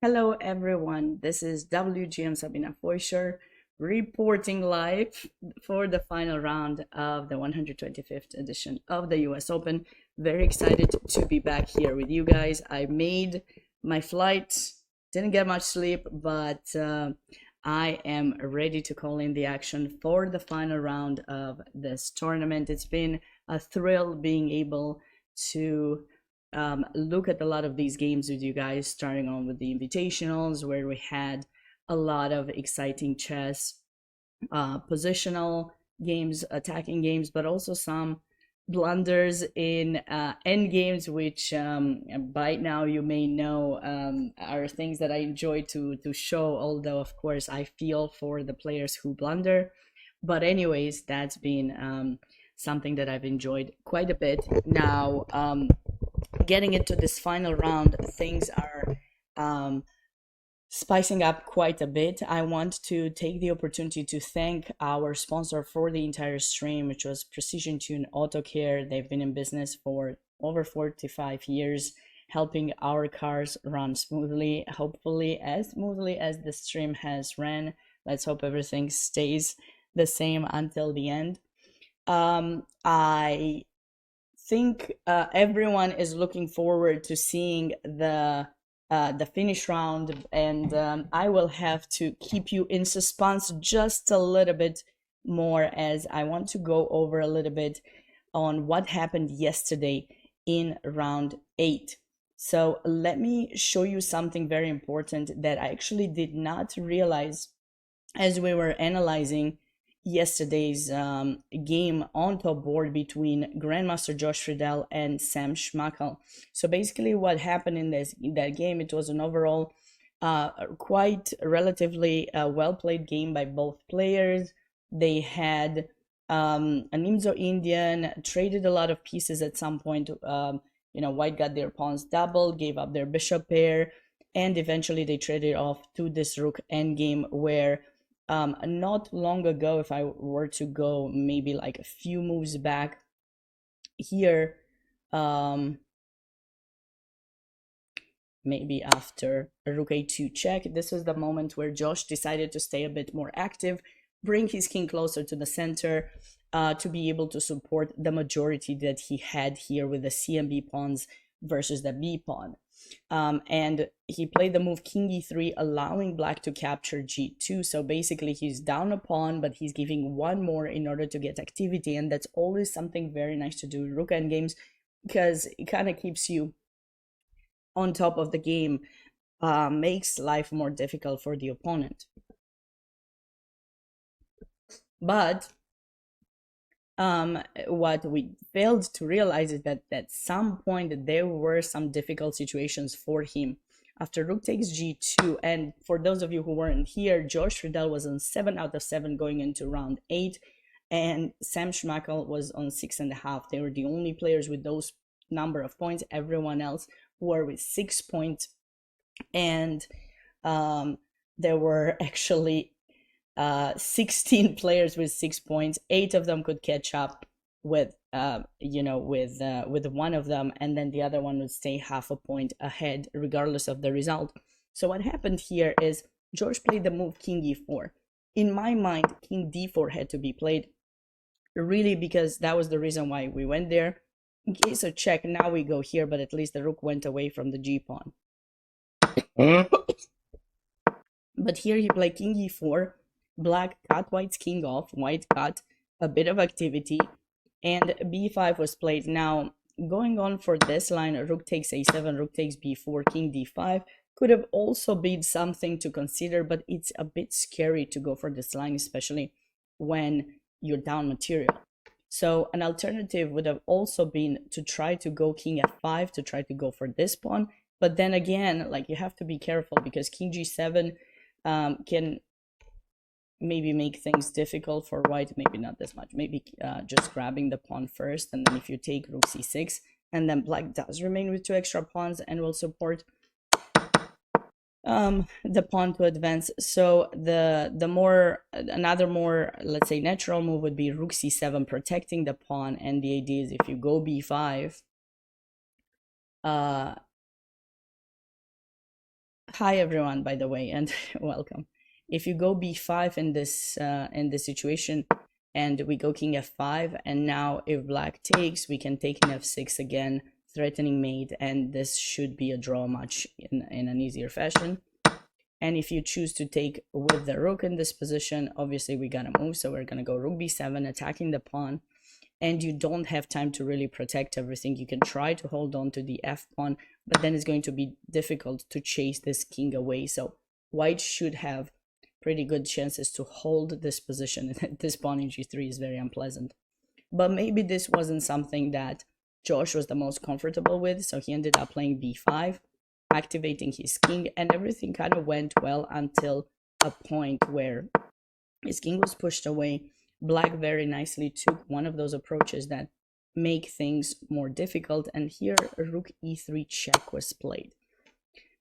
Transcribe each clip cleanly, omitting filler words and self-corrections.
Hello, everyone. This is WGM Sabina Foisor reporting live for the final round of the 125th edition of the US Open. Very excited to be back here with you guys. I made my flight, didn't get much sleep, but I am ready to call in the action for the final round of this tournament. It's been a thrill being able to look at a lot of these games with you guys, starting on with the invitationals, where we had a lot of exciting chess, positional games, attacking games, but also some blunders in end games, which by now you may know are things that I enjoy to show. Although, of course, I feel for the players who blunder. But anyways, that's been something that I've enjoyed quite a bit. Now, getting into this final round, things are spicing up quite a bit. I want to take the opportunity to thank our sponsor for the entire stream, which was Precision Tune Auto Care. They've been in business for over 45 years, helping our cars run smoothly, hopefully as smoothly as the stream has ran. Let's hope everything stays the same until the end. I think everyone is looking forward to seeing the finish round, and I will have to keep you in suspense just a little bit more, as I want to go over a little bit on what happened yesterday in round 8. So let me show you something very important that I actually did not realize as we were analyzing yesterday's game on top board between Grandmaster Josh Friedel and Sam Schmackel. So basically what happened in that game, it was an overall quite relatively well played game by both players. They had an Imzo Indian, traded a lot of pieces at some point. White got their pawns double, gave up their bishop pair, and eventually they traded off to this rook endgame where not long ago, if I were to go maybe like a few moves back here, maybe after rook a2 check, this was the moment where Josh decided to stay a bit more active, bring his king closer to the center, to be able to support the majority that he had here with the C and B pawns versus the B pawn. And he played the move king e3, allowing black to capture g2. So basically he's down a pawn, but he's giving one more in order to get activity, and that's always something very nice to do in rook endgames, because it kind of keeps you on top of the game, makes life more difficult for the opponent. But what we failed to realize is that at some point there were some difficult situations for him. After rook takes g2, and for those of you who weren't here, Josh Friedel was on 7 out of 7 going into round 8, and Sam Schmackel was on 6.5. They were the only players with those number of points. Everyone else were with 6 points, and there were actually 16 players with 6 points. 8 of them could catch up with with one of them, and then the other one would stay half a point ahead regardless of the result. So what happened here is George played the move king e4. In my mind, king d4 had to be played, really, because that was the reason why we went there. In case of check, now we go here, but at least the rook went away from the g pawn. But here he played king e4. Black cut white's king off, white cut a bit of activity, and b5 was played. Now, going on for this line, rook takes a7, rook takes b4, king d5 could have also been something to consider, but it's a bit scary to go for this line, especially when you're down material. So an alternative would have also been to try to go king f5 to try to go for this pawn. But then again, like, you have to be careful because king g7 can maybe make things difficult for white. Maybe not this much, maybe just grabbing the pawn first, and then if you take rook c6, and then black does remain with 2 extra pawns and will support the pawn to advance. So another more, let's say, natural move would be rook c7, protecting the pawn. And the idea is if you go b5, Hi everyone, by the way, and welcome. If you go b5 in this situation, and we go king f5, and now if black takes, we can take in f6 again, threatening mate, and this should be a draw match in an easier fashion. And if you choose to take with the rook in this position, obviously we gotta move, so we're gonna go rook b7, attacking the pawn, and you don't have time to really protect everything. You can try to hold on to the f pawn, but then it's going to be difficult to chase this king away. So white should have pretty good chances to hold this position. This pawn in g3 is very unpleasant. But maybe this wasn't something that Josh was the most comfortable with, so he ended up playing b5, activating his king, and everything kind of went well until a point where his king was pushed away. Black very nicely took one of those approaches that make things more difficult, and here rook e3 check was played.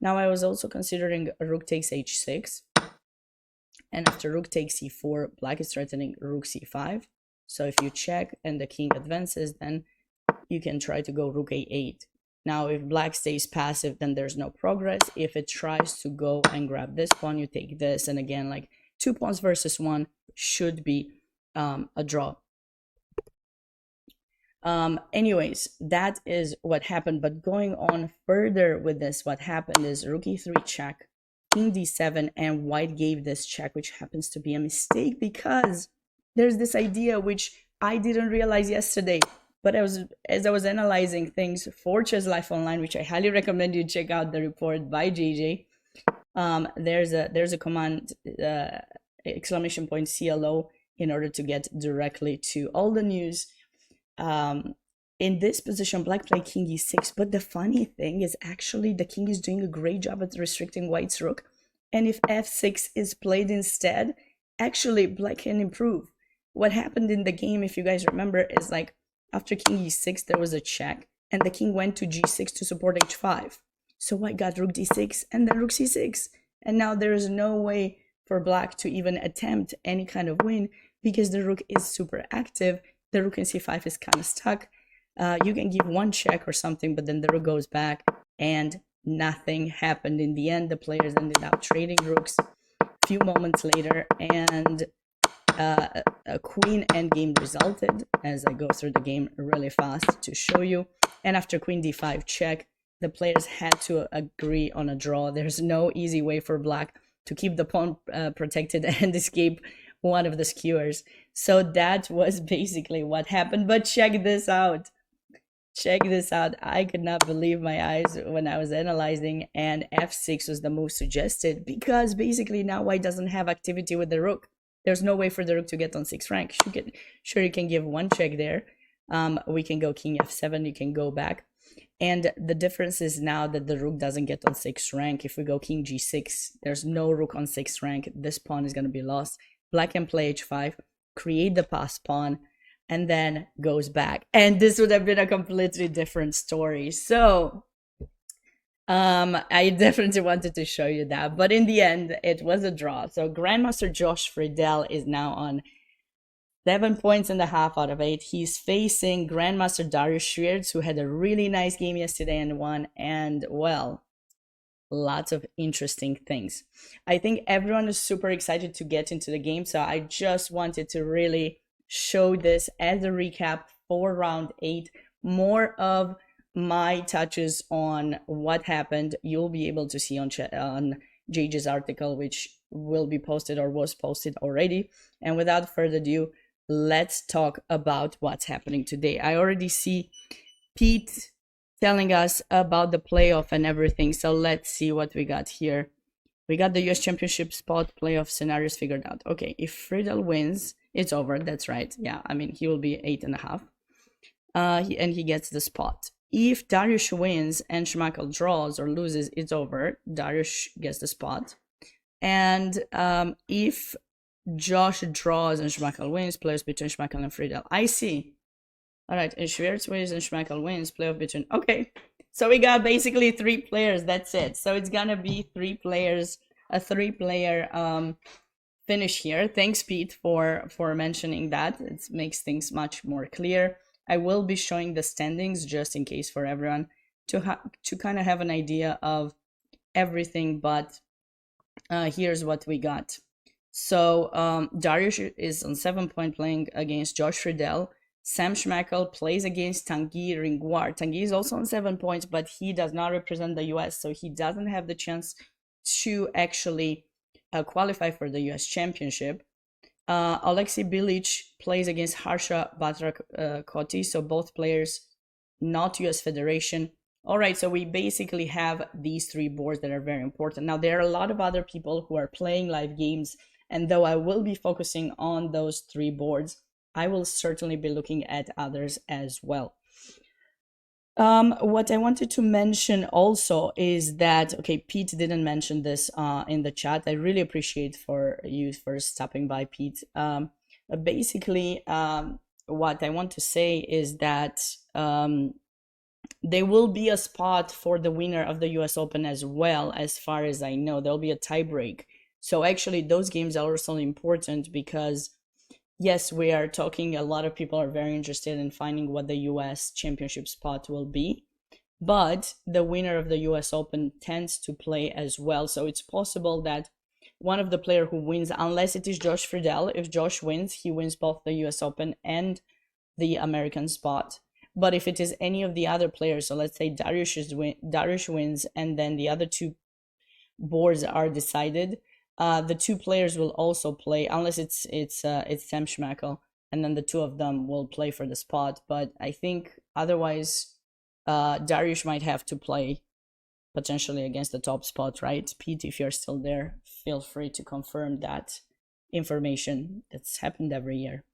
Now I was also considering rook takes h6, and after rook takes e4, black is threatening rook c5. So if you check and the king advances, then you can try to go rook a8. Now if black stays passive, then there's no progress. If it tries to go and grab this pawn, you take this, and again, like 2 pawns versus 1 should be a draw. Anyways, that is what happened. But going on further with this, what happened is rook e3 check, king d7, and white gave this check, which happens to be a mistake because there's this idea which I didn't realize yesterday, but as I was analyzing things for Chess Life Online, which I highly recommend you check out the report by JJ. There's a command exclamation point CLO in order to get directly to all the news. In this position, black played king e6, but the funny thing is actually the king is doing a great job at restricting white's rook, and if f6 is played instead, actually black can improve. What happened in the game, if you guys remember, is like after king e6 there was a check, and the king went to g6 to support h5, so white got rook d6 and then rook c6, and now there is no way for black to even attempt any kind of win because the rook is super active. The rook in c5 is kind of stuck. You can give one check or something, but then the rook goes back and nothing happened. In the end, the players ended up trading rooks a few moments later, and a queen endgame resulted, as I go through the game really fast to show you. And after queen d5 check, the players had to agree on a draw. There's no easy way for black to keep the pawn protected and escape one of the skewers. So that was basically what happened. But check this out. Check this out. I could not believe my eyes when I was analyzing, and f6 was the move suggested because basically now white doesn't have activity with the rook. There's no way for the rook to get on 6 rank. Sure, you can give one check there. We can go king f7. You can go back. And the difference is now that the rook doesn't get on 6 rank. If we go king g6, there's no rook on 6 rank. This pawn is going to be lost. Black can play h5, create the pass pawn, and then goes back. And this would have been a completely different story. So I definitely wanted to show you that. But in the end, it was a draw. So Grandmaster Josh Friedel is now on 7.5 points out of 8. He's facing Grandmaster Darius Schwiertz, who had a really nice game yesterday and won. And, well, lots of interesting things. I think everyone is super excited to get into the game, so I just wanted to really show this as a recap for round 8. More of my touches on what happened you'll be able to see on JJ's article, which will be posted or was posted already. And without further ado, let's talk about what's happening today. I already see Pete telling us about the playoff and everything. So let's see what we got here. We got the US Championship spot playoff scenarios figured out. Okay, if Friedel wins, it's over. That's right. Yeah, I mean, he will be 8.5. And he gets the spot. If Darius wins and Schmeichel draws or loses, it's over. Darius gets the spot. And if Josh draws and Schmeichel wins, playoffs between Schmeichel and Friedel. I see. All right, and Schwiertz wins and Schmeichel wins, playoff between. Okay, so we got basically 3 players. That's it. So it's gonna be 3 players, a 3-player finish here. Thanks, Pete, for mentioning that. It makes things much more clear. I will be showing the standings just in case for everyone to kind of have an idea of everything, but here's what we got. So Darius is on 7 point playing against Josh Friedel. Sam Schmeckel plays against Tanguy Ringoire. Tanguy is also on 7 points, but he does not represent the US, so he doesn't have the chance to actually qualify for the US Championship. Alexei Bilic plays against Harsha Batrakoti, so both players not US Federation. All right, so we basically have these three boards that are very important. Now, there are a lot of other people who are playing live games, and though I will be focusing on those three boards, I will certainly be looking at others as well. What I wanted to mention also is that, okay, Pete didn't mention this in the chat. I really appreciate for you for stopping by, Pete. Basically, what I want to say is that there will be a spot for the winner of the US Open as well, as far as I know. There'll be a tiebreak. So actually, those games are also important because, yes, we are talking, a lot of people are very interested in finding what the US Championship spot will be. But the winner of the US Open tends to play as well. So it's possible that one of the player who wins, unless it is Josh Friedel, if Josh wins, he wins both the US Open and the American spot. But if it is any of the other players, so let's say Darius wins, and then the other two boards are decided, the two players will also play, unless it's Sam Schmeckel, and then the two of them will play for the spot. But I think otherwise, Darius might have to play potentially against the top spot, right? Pete, if you're still there, feel free to confirm that information. That's happened every year.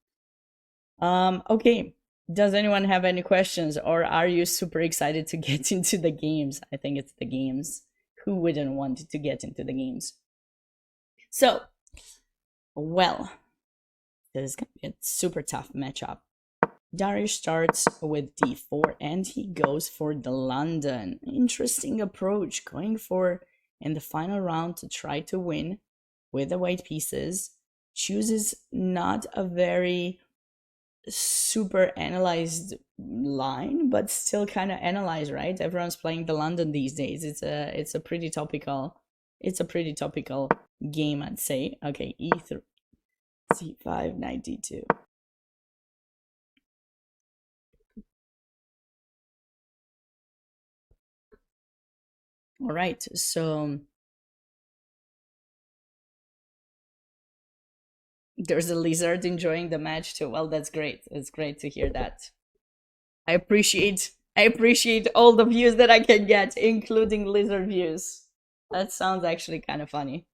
Okay. Does anyone have any questions, or are you super excited to get into the games? I think it's the games. Who wouldn't want to get into the games? So, well, this is going to be a super tough matchup. Darius starts with d4 and he goes for the London. Interesting approach, going for in the final round to try to win with the white pieces. Chooses not a very super analyzed line, but still kind of analyzed, right? Everyone's playing the London these days. It's a pretty topical game, I'd say. Okay, e3, c5, knight d2. All right, so there's a lizard enjoying the match too. Well, that's great. It's great to hear that. I appreciate all the views that I can get, including lizard views. That sounds actually kind of funny.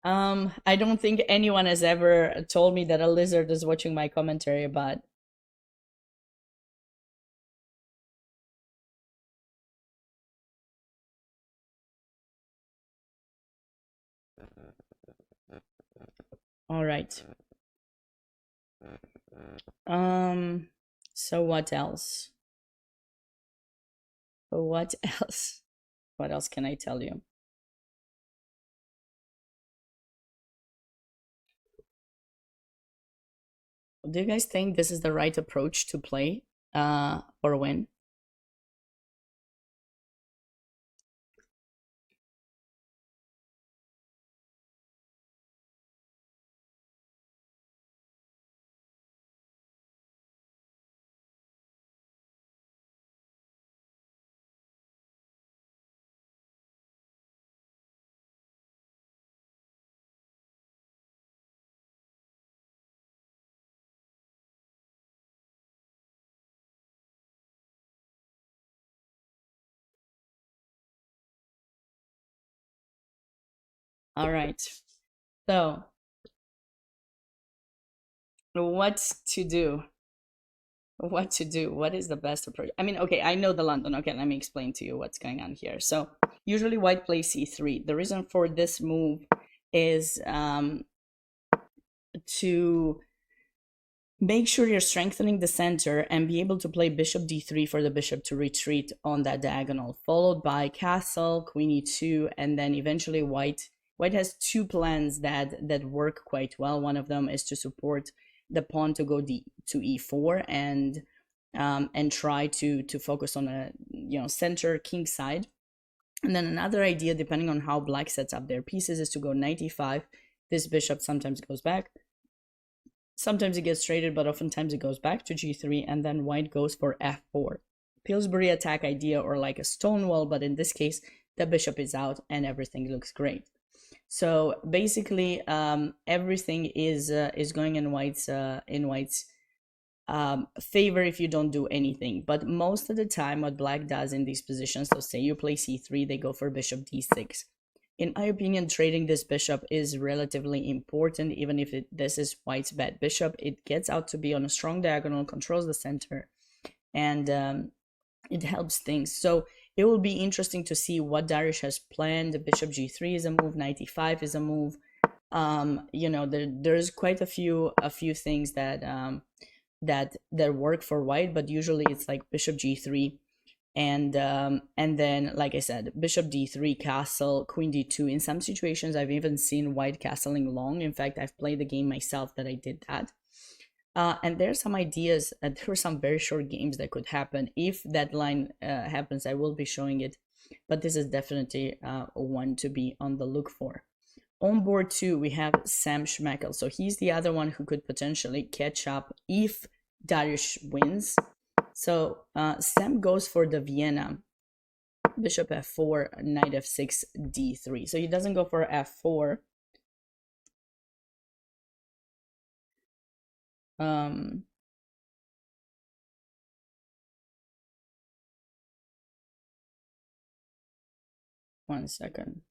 I don't think anyone has ever told me that a lizard is watching my commentary, but all right. So what else? What else? What else can I tell you? Do you guys think this is the right approach to play or win? All right. So, what to do? What to do? What is the best approach? I mean, okay, I know the London. Okay, let me explain to you what's going on here. So, usually white plays c3. The reason for this move is to make sure you're strengthening the center and be able to play bishop d3 for the bishop to retreat on that diagonal, followed by castle, queen e2, and then eventually white has two plans that work quite well. One of them is to support the pawn to go to e4 and try to focus on center king side. And then another idea, depending on how black sets up their pieces, is to go knight e5. This bishop sometimes goes back. Sometimes it gets traded, but oftentimes it goes back to g3, and then white goes for f4. Pillsbury attack idea, or like a stone wall, but in this case, the bishop is out and everything looks great. So basically, everything is going in white's favor if you don't do anything. But most of the time, what black does in these positions, so say you play c3, they go for bishop d6. In my opinion, trading this bishop is relatively important, even if this is white's bad bishop. It gets out to be on a strong diagonal, controls the center, and it helps things. So it will be interesting to see what Darius has planned. Bishop g3 is a move, knight e5 is a move. There's quite a few things that that work for white, but usually it's like bishop g3, and then, like I said, bishop d3, castle, queen d2. In some situations, I've even seen white castling long. In fact, I've played the game myself that I did that. And there's some ideas, there are some very short games that could happen. If that line happens, I will be showing it, but this is definitely one to be on the look for. On board 2, we have Sam Schmeckel. So he's the other one who could potentially catch up if Darius wins. So Sam goes for the Vienna, bishop f4, knight f6, d3. So he doesn't go for f4. One second.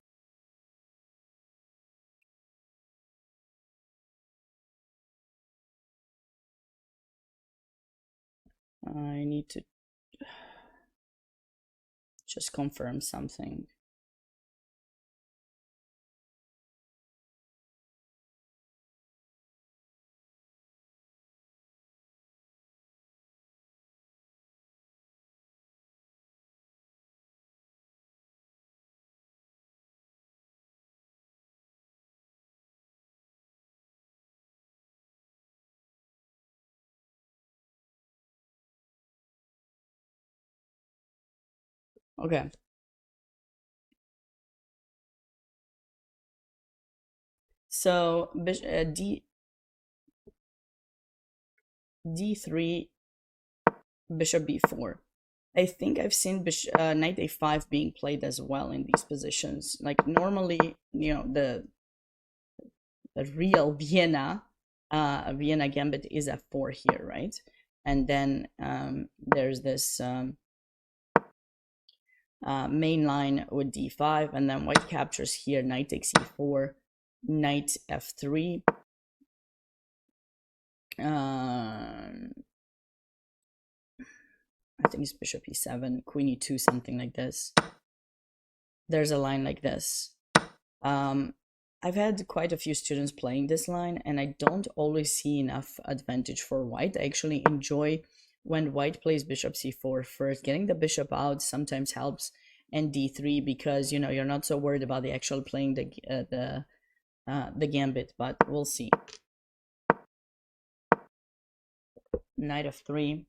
I need to just confirm something. Okay. So d3, bishop b4. I think I've seen knight a5 being played as well in these positions. Like normally, the real Vienna gambit is f4 here, right? And then there's this main line with d5, and then white captures here, knight takes e4, knight f3. I think it's bishop e7, queen e2, something like this. There's a line like this. I've had quite a few students playing this line, and I don't always see enough advantage for white. I actually enjoy when white plays bishop c4 first. Getting the bishop out sometimes helps, and d3, because you're not so worried about the actual playing the gambit. But we'll see. Knight f3.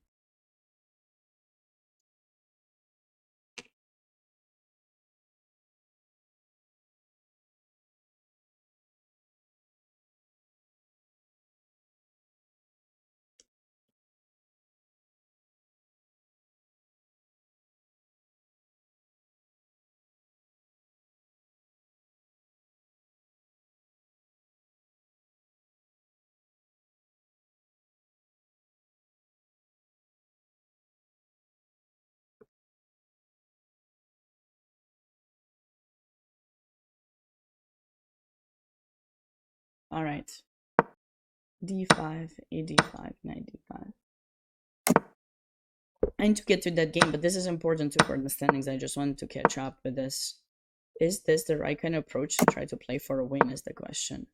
All right. d5, ad5, knight d5. I need to get to that game, but this is important too for the standings. I just wanted to catch up with this. Is this the right kind of approach to try to play for a win is the question.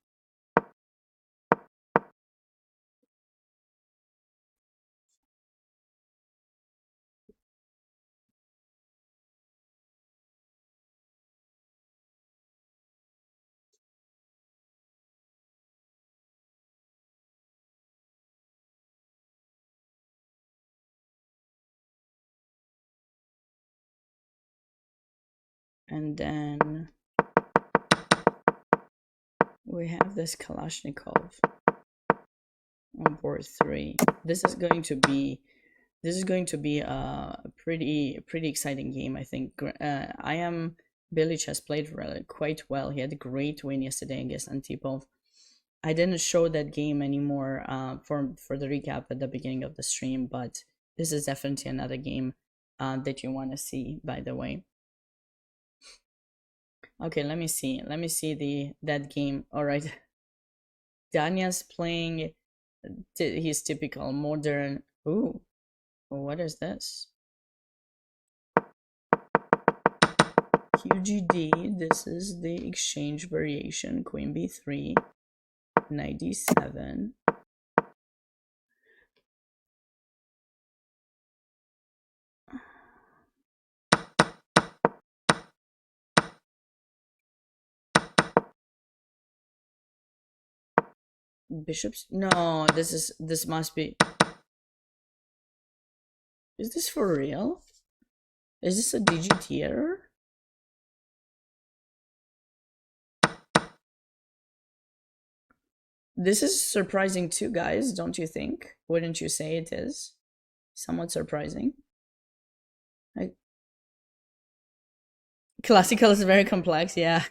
And then we have this Kalashnikov on board 3. This is going to be a pretty exciting game, I think. Bilic has played really quite well. He had a great win yesterday against Antipov. I didn't show that game anymore for the recap at the beginning of the stream, but this is definitely another game that you want to see, by the way. Okay, let me see that game. All right. Danya's playing his typical modern. Ooh, what is this? QGD. This is the exchange variation. Queen B3, knight D7. Bishops. No, this must be. Is this for real? Is this a DGT error? This is surprising too, guys, don't you think? Wouldn't you say it is? Somewhat surprising. Classical is very complex, yeah.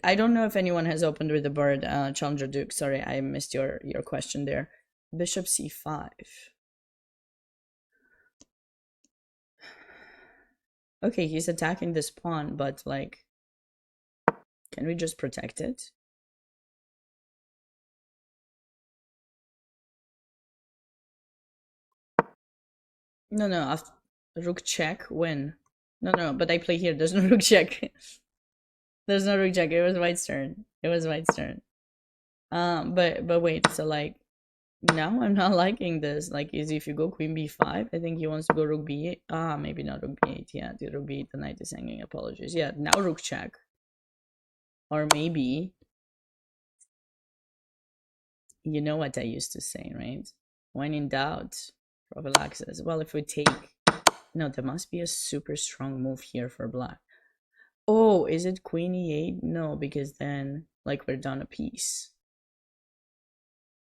I don't know if anyone has opened with the bird, Challenger Duke. Sorry, I missed your question there. Bishop C5. Okay, he's attacking this pawn, but like, can we just protect it? No, rook check, win. No, but I play here, there's no rook check. There's no rook check, it was white's turn. It was white's turn. But wait, so like, now I'm not liking this. Like, easy if you go queen b5, I think he wants to go rook b8. Ah, maybe not rook b8. Yeah, the rook b8, the knight is hanging. Apologies. Yeah, now rook check. Or maybe, you know what I used to say, right? When in doubt, prophylaxis. Well, if we take, no, there must be a super strong move here for black. Oh, is it queen e8? No, because then, like, we're done a piece.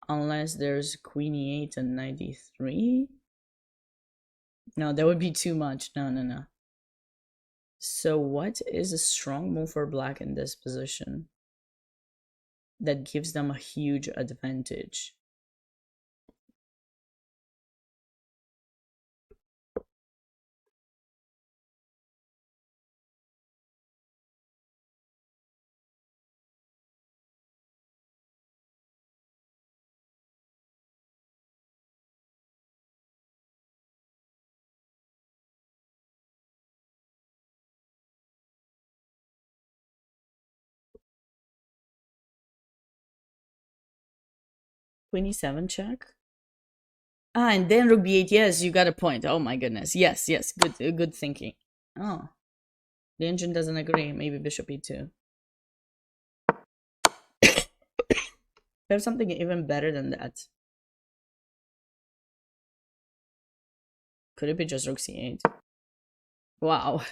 Unless there's queen e8 and knight e3. No, that would be too much. No. So what is a strong move for black in this position that gives them a huge advantage? Queen e7 check. Ah, and then rook b8. Yes, you got a point. Oh my goodness. Yes. Good thinking. Oh, the engine doesn't agree. Maybe bishop e2. There's something even better than that. Could it be just rook c8? Wow.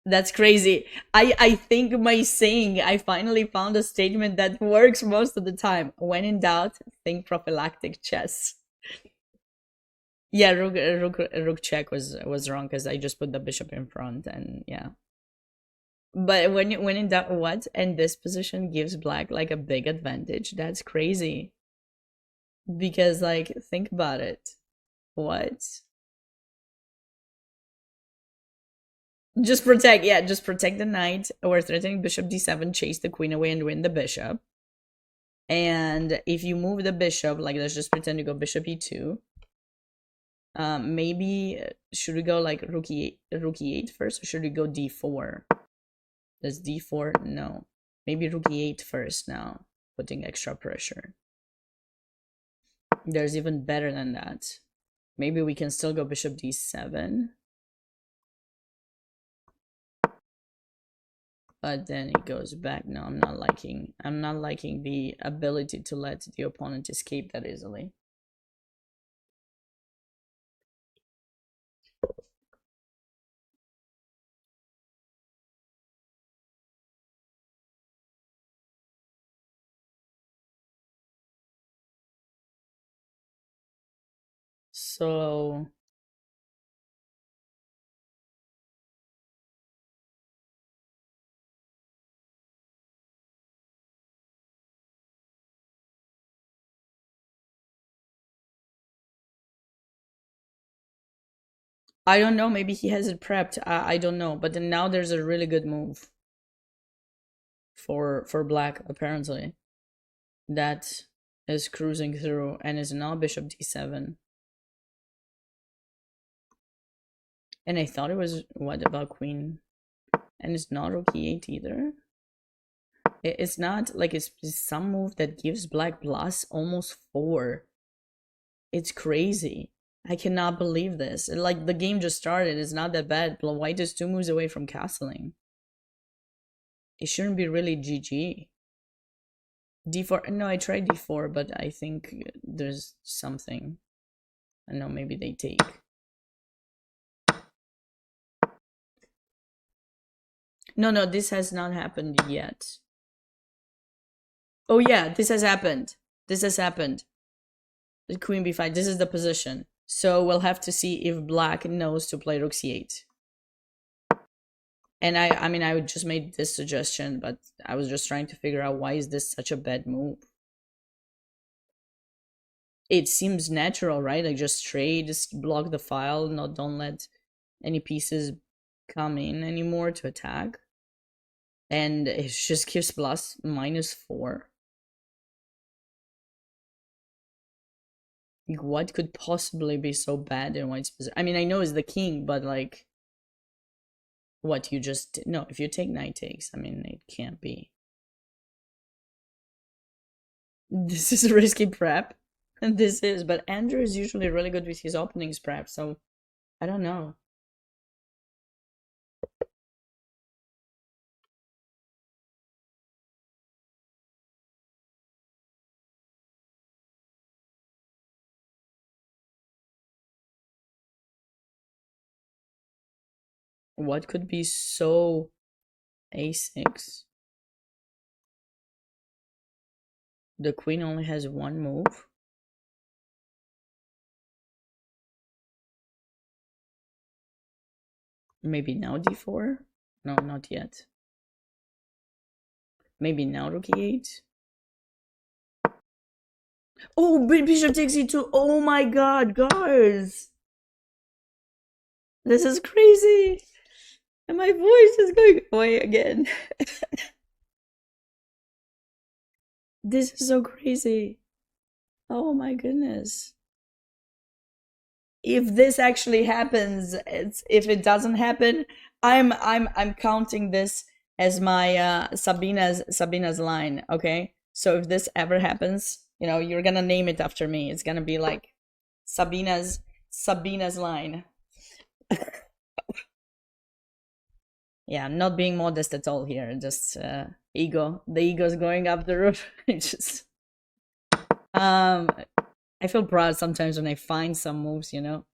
That's crazy. I think my saying, I finally found a statement that works most of the time. When in doubt, think prophylactic chess. Yeah, rook check was wrong because I just put the bishop in front, and yeah. But when in doubt, what? And this position gives black like a big advantage. That's crazy. Because like, think about it. What? Just protect, yeah, just protect the knight. We're threatening bishop d7, chase the queen away and win the bishop. And if you move the bishop, like let's just pretend to go bishop e2. Maybe should we go like rook e8 first, or should we go d4? Does d4? No. Maybe rook e8 first now, putting extra pressure. There's even better than that. Maybe we can still go bishop d7. But then it goes back. No, I'm not liking the ability to let the opponent escape that easily. So I don't know, maybe he has it prepped. I don't know, but then now there's a really good move for black apparently that is cruising through and is now bishop d7. And I thought it was what about queen? And it's not rook e8 either. It's not like it's some move that gives black plus almost 4. It's crazy. I cannot believe this. Like the game just started. It's not that bad. White is 2 moves away from castling. It shouldn't be really GG. D4. No, I tried D4, but I think there's something. I know maybe they take. No, this has not happened yet. Oh yeah, this has happened. This has happened. The queen b5. This is the position. So we'll have to see if black knows to play rook c8. And I mean, I just made this suggestion, but I was just trying to figure out why is this such a bad move. It seems natural, right? Like just trade, just block the file, don't let any pieces come in anymore to attack. And it just gives plus -4. Like, what could possibly be so bad in white's position? I mean, I know it's the king, but like, what you just no? If you take knight takes, I mean, it can't be. This is a risky prep, and this is. But Andrew is usually really good with his openings prep, so I don't know. What could be so a6? The queen only has 1 move. Maybe now d4? No, not yet. Maybe now rook e8? Oh, bishop takes e2. Oh my god, guys! This is crazy! And my voice is going away again. This is so crazy. Oh my goodness. If this actually happens, if it doesn't happen, I'm counting this as my Sabina's line, okay? So if this ever happens, you know, you're gonna name it after me. It's gonna be like Sabina's line. Yeah, I'm not being modest at all here. Just ego. The ego's going up the roof. Just I feel proud sometimes when I find some moves, you know.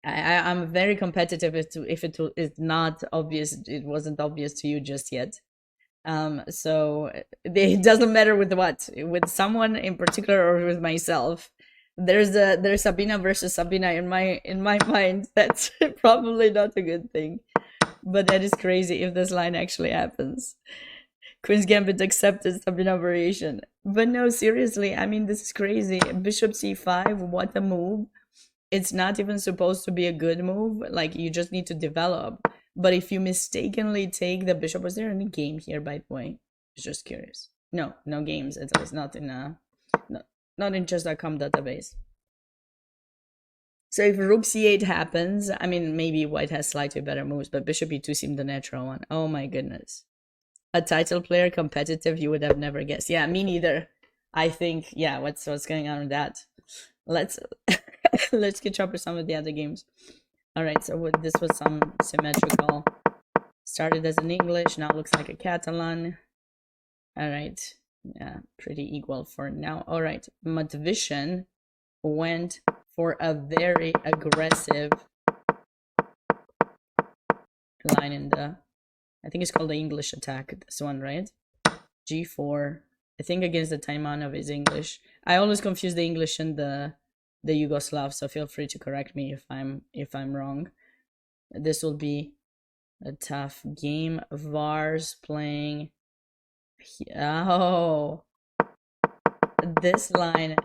I'm very competitive if it is not obvious. It wasn't obvious to you just yet. So it doesn't matter with what, with someone in particular or with myself. There's Sabina versus Sabina in my mind. That's probably not a good thing, but that is crazy if this line actually happens. Queen's Gambit accepted Sabina variation, but no, seriously. I mean, this is crazy. Bishop c5. What a move! It's not even supposed to be a good move. Like, you just need to develop. But if you mistakenly take the bishop, was there any game here, by the way? Just curious. No games. At least not in not in chess.com database. So if rook c8 happens, I mean, maybe white has slightly better moves, but bishop e2 seemed the natural one. Oh my goodness. A title player competitive, you would have never guessed. Yeah, me neither. I think, yeah, what's going on with that? Let's let's catch up with some of the other games. All right, so this was some symmetrical. Started as an English, now looks like a Catalan. All right, yeah, pretty equal for now. All right, Matvishin went for a very aggressive line in the, I think it's called the English attack, this one, right? G4, I think against the Taimanov is English. I always confuse the English and the Yugoslav, so feel free to correct me if I'm wrong. This will be a tough game. Vars playing. Oh, this line.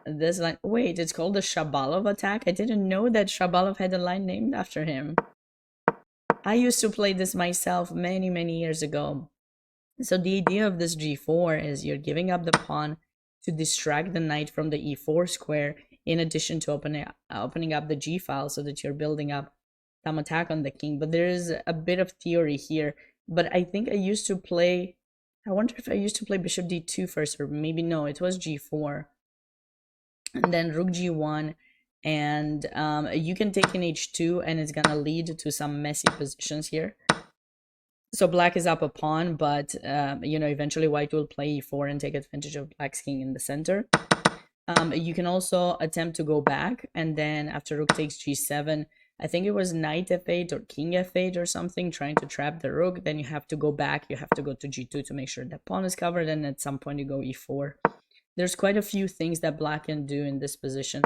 This line. Wait, it's called the Shabalov attack? I didn't know that Shabalov had a line named after him. I used to play this myself many, many years ago. So the idea of this g4 is you're giving up the pawn to distract the knight from the e4 square, in addition to opening up the g file so that you're building up some attack on the king. But there is a bit of theory here. But I think I used to play, I wonder if I used to play bishop d2 first, or maybe no, it was g4. And then rook g1, and you can take in h2, and it's gonna lead to some messy positions here. So black is up a pawn, but you know, eventually white will play e4 and take advantage of black's king in the center. You can also attempt to go back, and then after rook takes g7, I think it was knight f8 or king f8 or something, trying to trap the rook. Then you have to go back, you have to go to g2 to make sure that pawn is covered, and at some point you go e4. There's quite a few things that black can do in this position.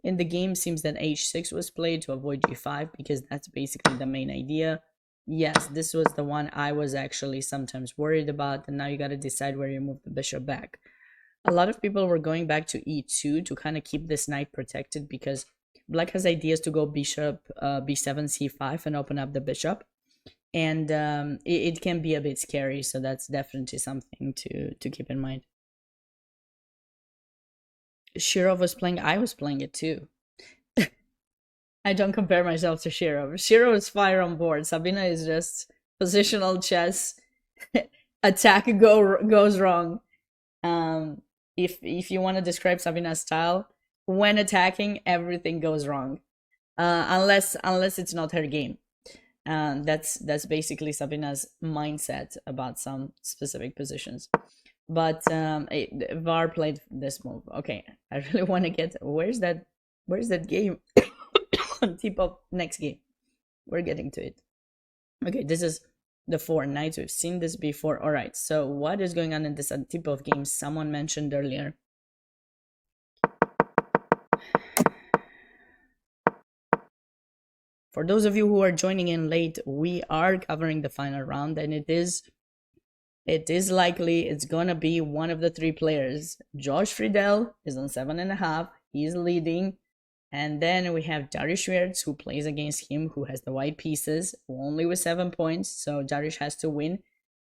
In the game, seems that h6 was played to avoid g5, because that's basically the main idea. Yes, this was the one I was actually sometimes worried about, and now you got to decide where you move the bishop back. A lot of people were going back to e2 to kind of keep this knight protected, because black has ideas to go bishop b7 c5 and open up the bishop, and it can be a bit scary, so that's definitely something to keep in mind. Shirov was playing, I was playing it too. I don't compare myself to Shirov. Shirov is fire on board. Sabina is just positional chess. Attack goes wrong. If you want to describe Sabina's style, when attacking, everything goes wrong. Unless it's not her game. That's basically Sabina's mindset about some specific positions. But Var played this move. Okay, I really want to get, where's that game? On tip of next game. We're getting to it. Okay, this is the 4 knights. We've seen this before. All right, so what is going on in this tip of games? Someone mentioned earlier. For those of you who are joining in late, we are covering the final round, and it is likely it's gonna be one of the 3 players. Josh Friedel is on 7.5. He's leading. And then we have Dariusz Schwartz, who plays against him, who has the white pieces, only with 7 points. So Dariusz has to win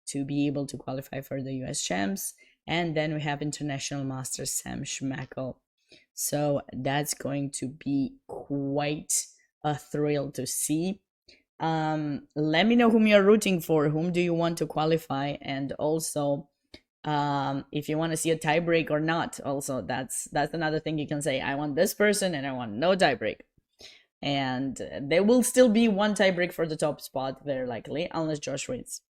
to be able to qualify for the US Champs. And then we have International Master Sam Schmackel. So that's going to be quite a thrill to see. Let me know whom you're rooting for. Whom do you want to qualify? And also, if you want to see a tiebreak or not, also that's another thing you can say. I want this person and I want no tiebreak. And there will still be one tiebreak for the top spot, very likely, unless Josh wins.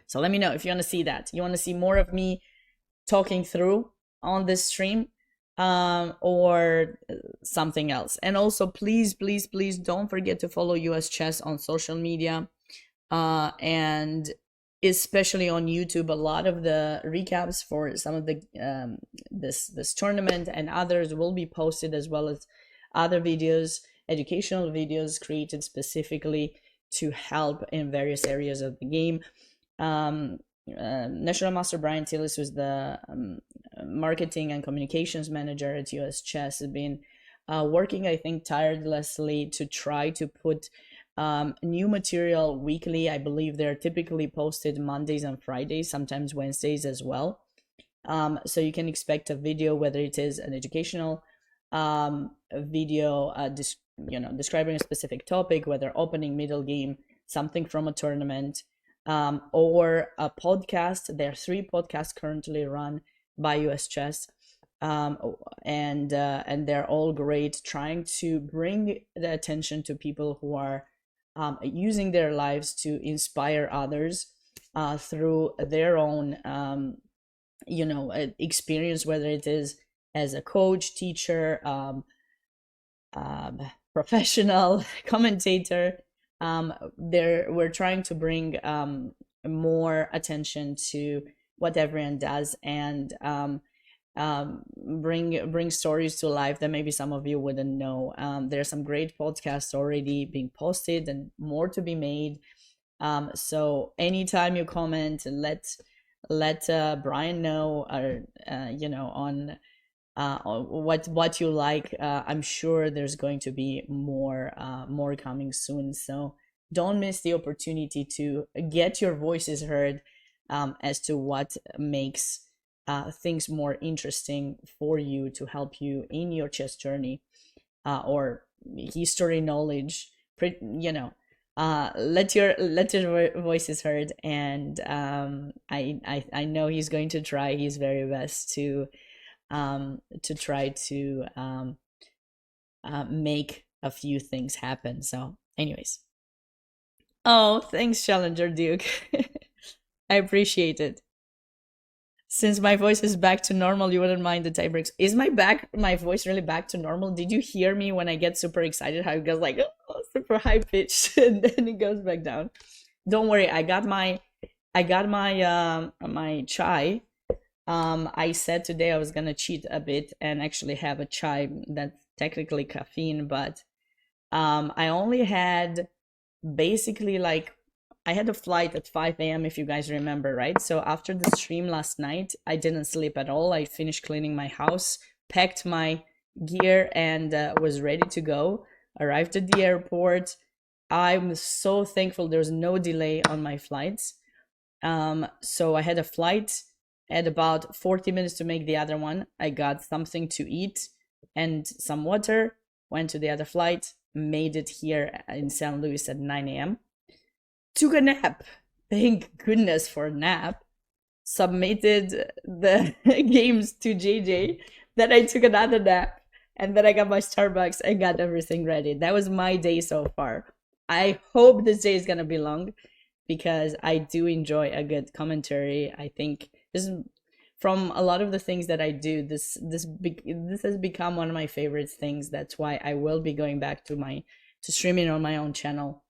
So let me know if you want to see that. You want to see more of me talking through on this stream, or something else. And also, please don't forget to follow US Chess on social media, and especially on YouTube. A lot of the recaps for some of the this tournament and others will be posted, as well as other videos, educational videos created specifically to help in various areas of the game. National Master Brian Tillis, who's the marketing and communications manager at US Chess, has been working, I think, tirelessly to try to put new material weekly. I believe they're typically posted Mondays and Fridays, sometimes Wednesdays as well. So you can expect a video, whether it is an educational video, describing a specific topic, whether opening, middle game, something from a tournament, or a podcast. There are 3 podcasts currently run by US Chess, and they're all great, trying to bring the attention to people who are using their lives to inspire others through their own experience, whether it is as a coach, teacher, professional, commentator. We're trying to bring more attention to what everyone does, and bring stories to life that maybe some of you wouldn't know. There's some great podcasts already being posted and more to be made. So anytime you comment, let Brian know, or on what you like. I'm sure there's going to be more coming soon. So don't miss the opportunity to get your voices heard, as to what makes things more interesting for you, to help you in your chess journey, or history knowledge. Let your voices heard, and I know he's going to try his very best to try to make a few things happen. So, anyways, oh, thanks, Challenger Duke. I appreciate it. Since my voice is back to normal, you wouldn't mind the tie breaks. Is my voice really back to normal? Did you hear me when I get super excited? How it goes like, oh, super high pitched, and then it goes back down. Don't worry, I got my chai. I said today I was gonna cheat a bit and actually have a chai that's technically caffeine, but I only had basically like I had a flight at 5 a.m. if you guys remember, right? So after the stream last night, I didn't sleep at all. I finished cleaning my house, packed my gear, and was ready to go. Arrived at the airport. I'm so thankful there's no delay on my flights. So I had a flight at about 40 minutes to make the other one. I got something to eat and some water, went to the other flight, made it here in St. Louis at 9 a.m. Took a nap. Thank goodness for a nap. Submitted the games to JJ. Then I took another nap. And then I got my Starbucks and got everything ready. That was my day so far. I hope this day is going to be long, because I do enjoy a good commentary. I think this is, from a lot of the things that I do, this has become one of my favorite things. That's why I will be going back to streaming on my own channel.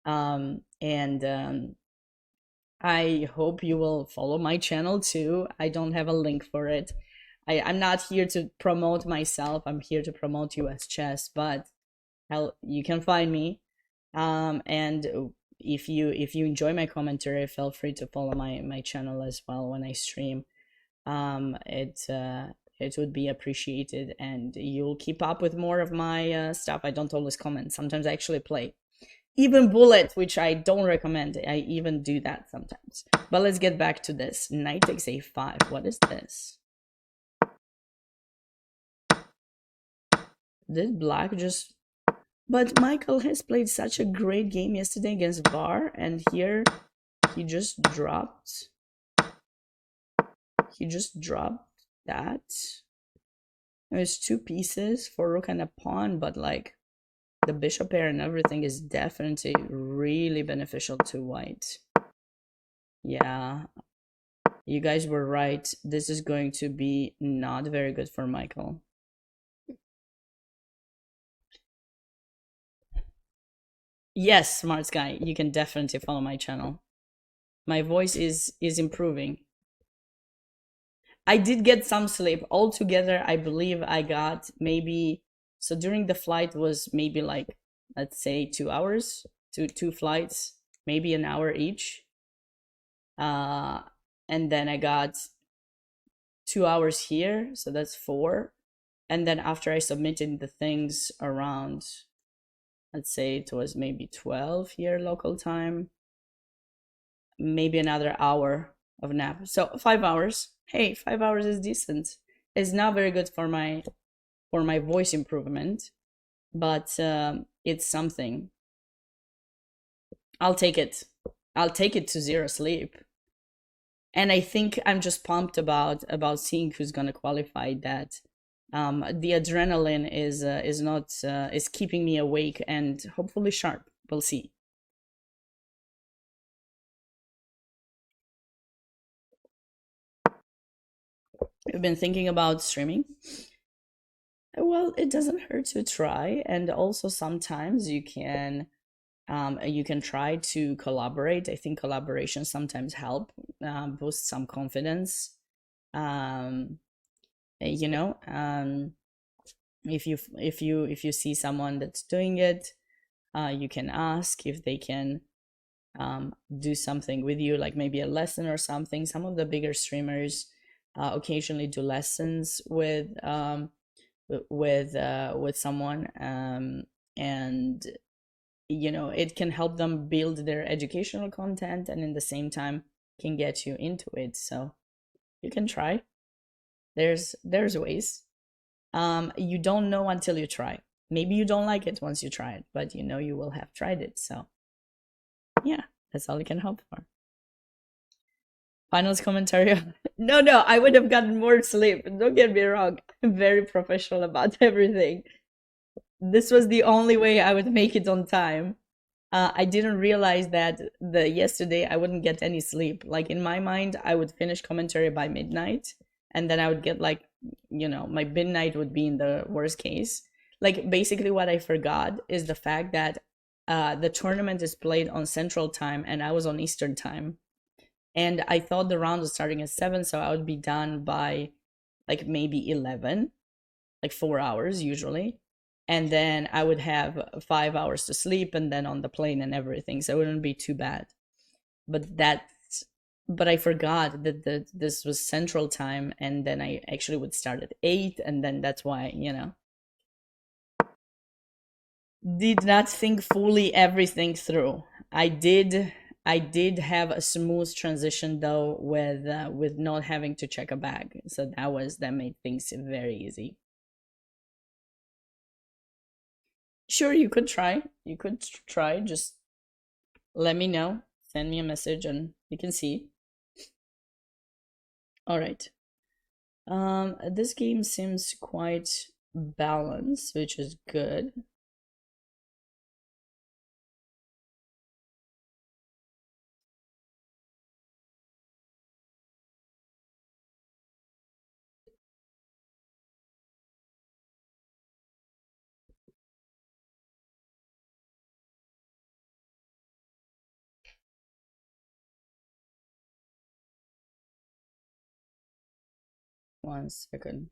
And I hope you will follow my channel too. I don't have a link for it. I'm not here to promote myself. I'm here to promote US chess, but you can find me. And if you enjoy my commentary, feel free to follow my channel as well when I stream. It would be appreciated, and you'll keep up with more of my stuff. I don't always comment. Sometimes I actually play. Even bullet, which I don't recommend. I even do that sometimes. But let's get back to this. Knight takes a5. What is this? Did black just... But Michael has played such a great game yesterday against VAR, and here he just dropped. He just dropped that. There's two pieces for rook and a pawn, but like the bishop pair and everything is definitely really beneficial to white. Yeah, you guys were right. This is going to be not very good for Michael. Yes, smart guy, you can definitely follow my channel. My voice is improving. I did get some sleep. Altogether, I believe I got maybe... So during the flight was maybe like, let's say 2 hours, two flights, maybe an hour each. And then I got 2 hours here, so that's 4. And then after I submitted the things around, let's say it was maybe 12 here local time, maybe another hour of nap. So 5 hours. Hey, 5 hours is decent. It's not very good for my voice improvement, but it's something. I'll take it. I'll take it to 0 sleep. And I think I'm just pumped about seeing who's gonna qualify. That the adrenaline is keeping me awake and hopefully sharp. We'll see. I've been thinking about streaming. Well, it doesn't hurt to try, and also sometimes you can You can try to collaborate. I think collaboration sometimes help boost some confidence. Um, you know, if you see someone that's doing it, you can ask if they can do something with you, like maybe a lesson or something. Some of the bigger streamers occasionally do lessons with someone, and it can help them build their educational content, and in the same time can get you into it. So you can try. There's ways. You don't know until you try. Maybe you don't like it once you try it, but you will have tried it. So yeah, that's all you can hope for. Finals commentary. No, I would have gotten more sleep. Don't get me wrong. I'm very professional about everything. This was the only way I would make it on time. I didn't realize that the yesterday I wouldn't get any sleep. Like in my mind, I would finish commentary by midnight, and then I would get like, my midnight would be in the worst case. Like basically, what I forgot is the fact that the tournament is played on Central Time, and I was on Eastern Time, and I thought the round was starting at 7, so I would be done by like maybe 11, like 4 hours usually, and then I would have 5 hours to sleep and then on the plane and everything, so it wouldn't be too bad. But I forgot that this was Central Time, and then I actually would start at 8, and then that's why did not think fully everything through. I did have a smooth transition though with not having to check a bag, so that made things very easy. Sure, you could try. You could try. Just let me know. Send me a message and we can see. All right. This game seems quite balanced, which is good. One second.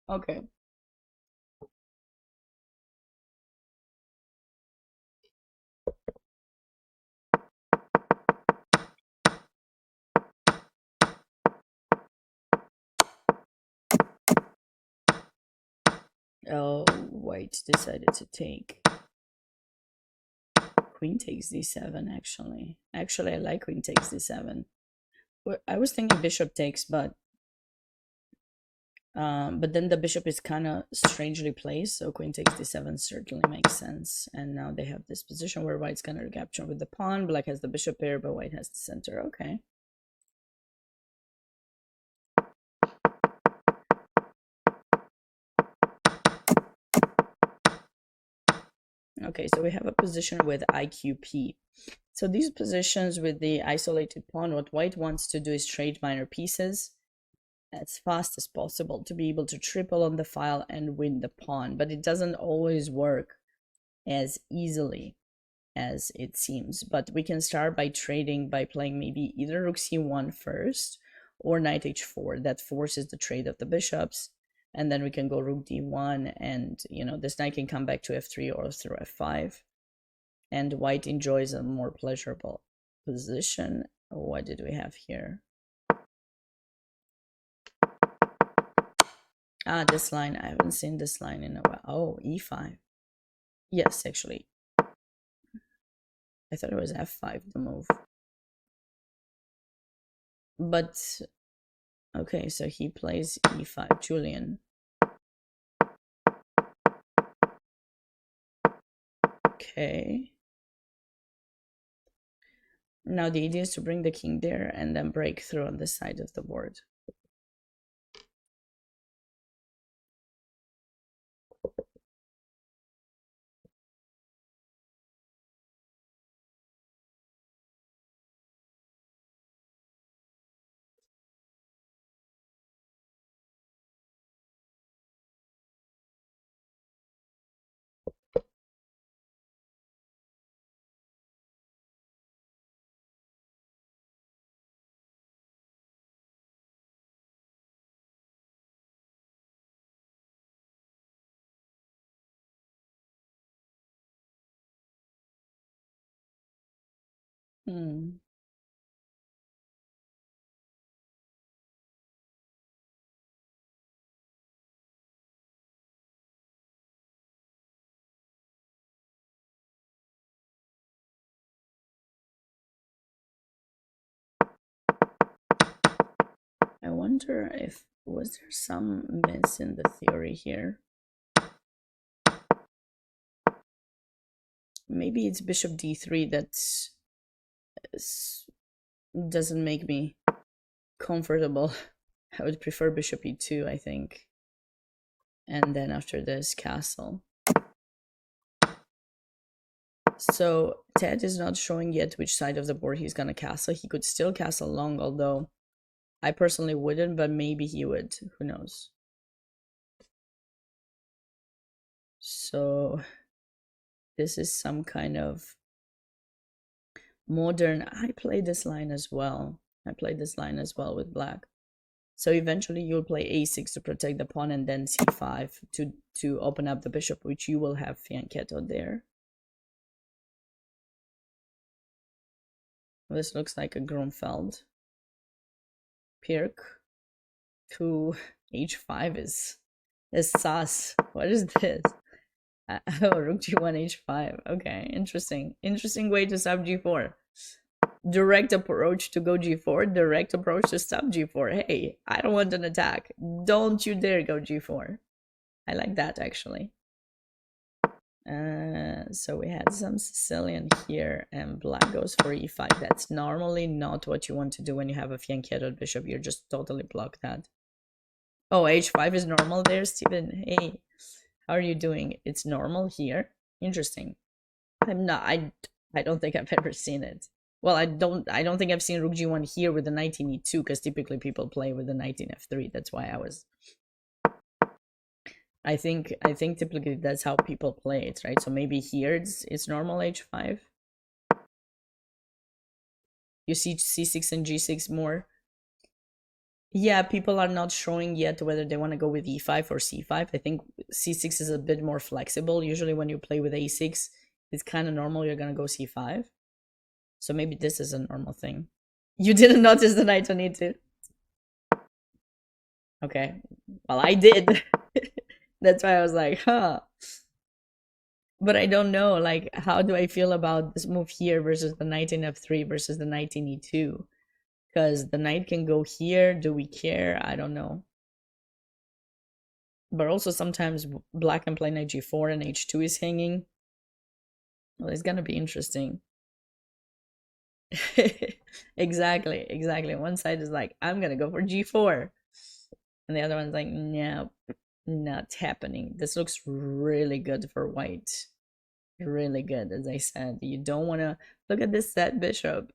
Okay. Oh, white decided to take. Queen takes d7, actually. Actually, I like queen takes d7. I was thinking bishop takes, but then the bishop is kind of strangely placed, so queen takes d7 certainly makes sense. And now they have this position where white's gonna recapture with the pawn. Black has the bishop here, but white has the center. Okay. Okay, so we have a position with IQP. So these positions with the isolated pawn, what white wants to do is trade minor pieces as fast as possible to be able to triple on the file and win the pawn, but it doesn't always work as easily as it seems. But we can start by trading by playing maybe either rook c1 first or knight h4. That forces the trade of the bishops, and then we can go rook d1, and this knight can come back to f3 or through f5, and white enjoys a more pleasurable position. What did we have here? This line, I haven't seen this line in a while. Oh, e5. Yes, actually. I thought it was f5, the move. But, okay, so he plays e5, Julian. Okay. Now the idea is to bring the king there and then break through on this side of the board. Hmm. I wonder if was there some miss in the theory here. Maybe it's bishop d3 that doesn't make me comfortable. I would prefer bishop e2, I think. And then after this, castle. So Ted is not showing yet which side of the board he's gonna castle. He could still castle long, although I personally wouldn't, but maybe he would. Who knows? So this is some kind of modern. I play this line as well. I played this line as well with black. So eventually you'll play a6 to protect the pawn, and then c5 to open up the bishop, which you will have fianchetto there. This looks like a Grunfeld. Pirk to h5 is sus. What is this? Oh, rook g1 h5. Okay, interesting way to sub g4. Direct approach to go g4, direct approach to sub g4. Hey, I don't want an attack. Don't you dare go g4. I like that, actually. So we had some Sicilian here, and black goes for e5. That's normally not what you want to do when you have a fianchetto bishop. You're just totally block that. Oh, h5 is normal there, Steven. Hey, how are you doing? It's normal here. Interesting. I don't think I've ever seen it. Well, I don't think I've seen rook g1 here with the knight in e2, because typically people play with the knight in f3. That's why I think typically that's how people play it, right? So maybe here it's normal h5. You see c6 and g6 more. Yeah, people are not showing yet whether they want to go with e5 or c5. I think c6 is a bit more flexible. Usually when you play with a6, it's kind of normal you're going to go c5. So maybe this is a normal thing. You didn't notice the knight on e2? Okay. Well, I did. That's why I was like, huh. But I don't know, like, how do I feel about this move here versus the knight in f3 versus the knight in e2? Because the knight can go here. Do we care? I don't know. But also sometimes black can play knight g4 and h2 is hanging. Well, it's gonna be interesting. Exactly. One side is like, I'm gonna go for g4. And the other one's like, no, not happening. This looks really good for white. Really good, as I said. You don't want to look at this set bishop.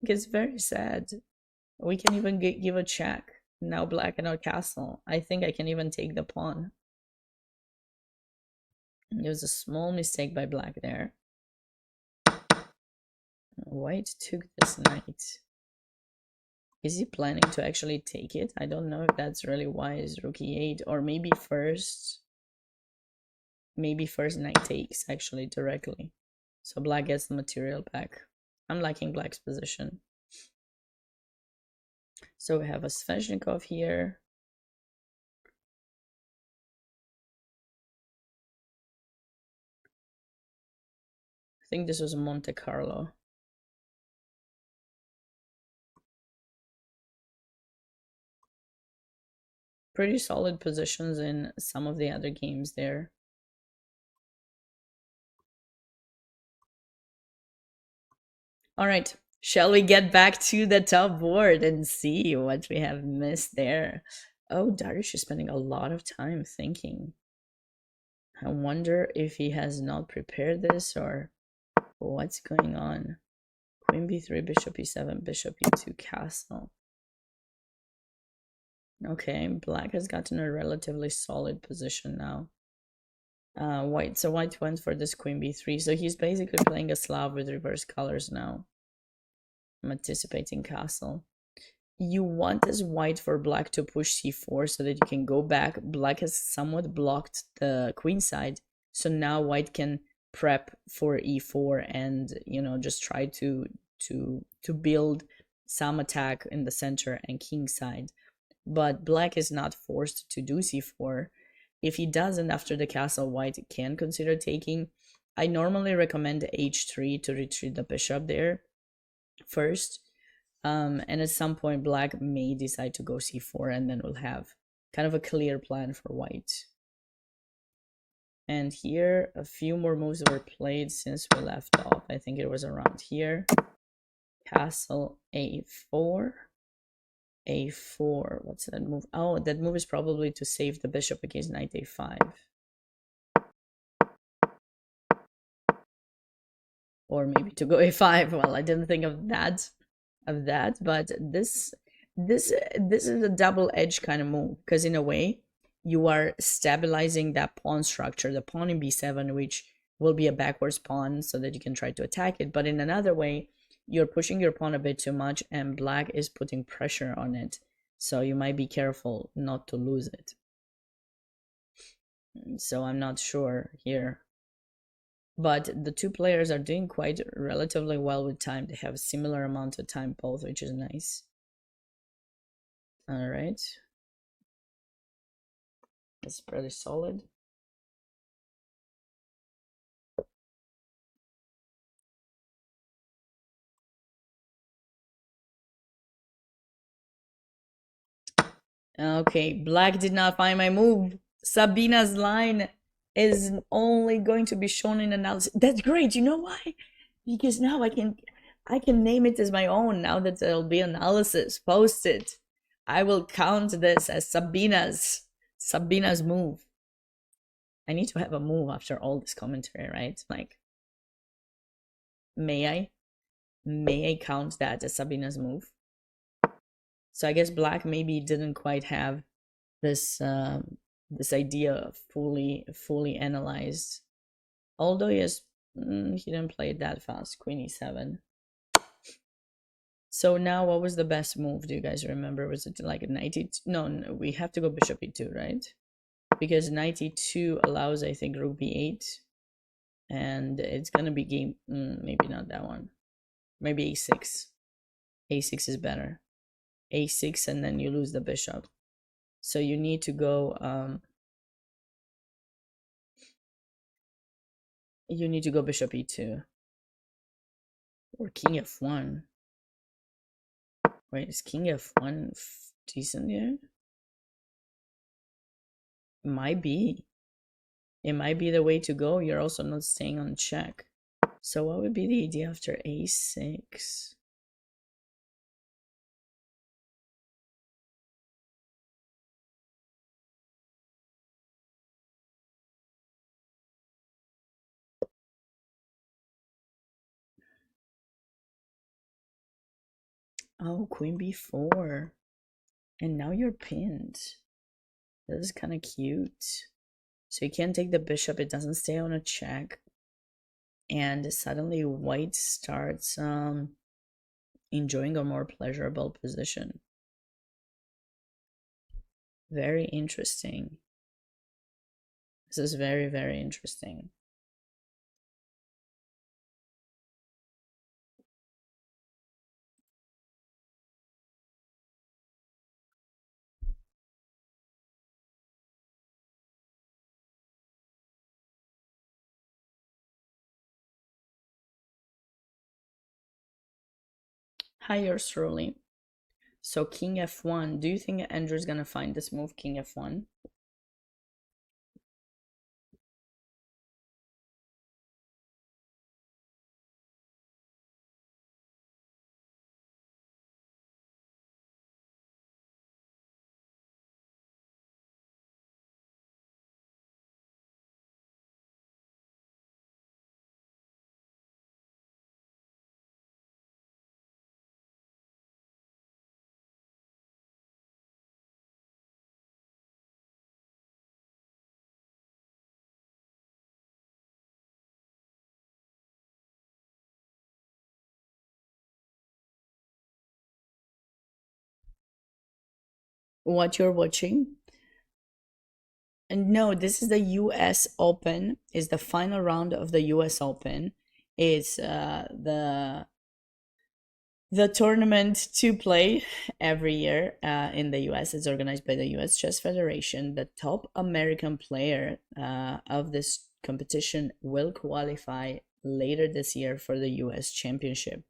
It's very sad. We can even give a check. Now black cannot castle. I think I can even take the pawn. There was a small mistake by black there. White took this knight. Is he planning to actually take it? I don't know if that's really wise. Rook e8, or maybe first knight takes actually directly. So black gets the material back. I'm liking black's position. So we have a Sveshnikov here. I think this was Monte Carlo. Pretty solid positions in some of the other games there. All right, shall we get back to the top board and see what we have missed there? Oh, Darius is spending a lot of time thinking. I wonder if he has not prepared this or what's going on. Queen b3, bishop e7, bishop e2, castle. Okay, black has gotten a relatively solid position now. White went for this queen b3, so he's basically playing a Slav with reverse colors now. I'm anticipating castle. You want as white for black to push c4 so that you can go back. Black has somewhat blocked the queen side, so now white can prep for e4 and, you know, just try to to build some attack in the center and king side. But black is not forced to do c4. If he doesn't after the castle, white can consider taking. I normally recommend h3 to retreat the bishop there first. And at some point, black may decide to go c4, and then we'll have kind of a clear plan for white. And here, a few more moves were played since we left off. I think it was around here. Castle a4. a4. What's that move? Oh, that move is probably to save the bishop against knight a5. Or maybe to go a5. Well, I didn't think of that, but this is a double-edged kind of move, because in a way you are stabilizing that pawn structure, the pawn in b7, which will be a backwards pawn so that you can try to attack it. But in another way, you're pushing your pawn a bit too much, and black is putting pressure on it. So you might be careful not to lose it. So I'm not sure here. But the two players are doing quite relatively well with time. They have a similar amount of time both, which is nice. All right. That's pretty solid. Okay, black did not find my move. Sabina's line is only going to be shown in analysis. That's great. You know why? Because now I can name it as my own now that there'll be analysis posted. I will count this as Sabina's move. I need to have a move after all this commentary, right? Like, may I count that as Sabina's move? So I guess black maybe didn't quite have this this idea fully analyzed. Although yes, he didn't play it that fast. Queen e7. So now, what was the best move? Do you guys remember? Was it like a knight e2? No, we have to go bishop e2, right? Because knight e2 allows, I think, rook b8, and it's gonna be game. Maybe not that one. Maybe a6. A6 is better. A6, and then you lose the bishop. So you need to go. You need to go bishop e2 or king f1. Wait, is king f1 decent here? It might be. It might be the way to go. You're also not staying on check. So what would be the idea after a6? Oh, queen b4. And now you're pinned. This is kind of cute. So you can't take the bishop. It doesn't stay on a check. And suddenly white starts enjoying a more pleasurable position. Very interesting. This is very, very interesting. Hi, yours truly. So king f1. Do you think Andrew's gonna find this move, king f1? What you're watching? And no, this is the US Open. Is the final round of the US Open. It's the The tournament to play every year in the US is organized by the US Chess Federation. The top American player of this competition will qualify later this year for the US Championship.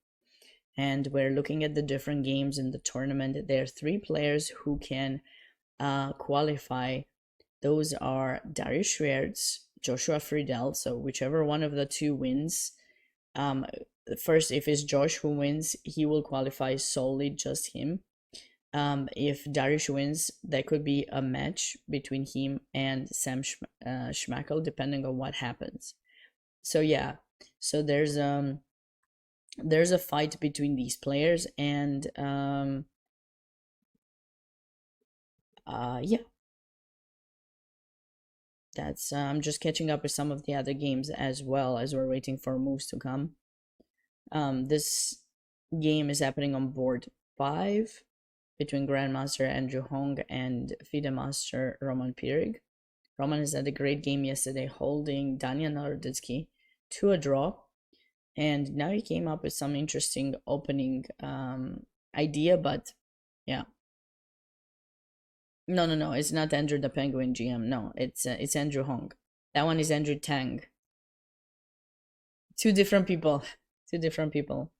And we're looking at the different games in the tournament. There are three players who can qualify. Those are Darius Schwartz, Joshua Friedel. So whichever one of the two wins, first, if it's Josh who wins, he will qualify solely just him. If Darius wins, there could be a match between him and Sam Schmackel, depending on what happens. So yeah, so there's a fight between these players, and yeah, that's I'm just catching up with some of the other games as well as we're waiting for moves to come. This game is happening on board 5 between Grandmaster Andrew Hong and FIDE Master Roman Pirig. Roman has had a great game yesterday, holding Daniel Naroditsky to a draw, and now he came up with some interesting opening idea, but yeah. No, it's not Andrew the Penguin GM. No, it's Andrew Hong. That one is Andrew Tang. Two different people. Two different people.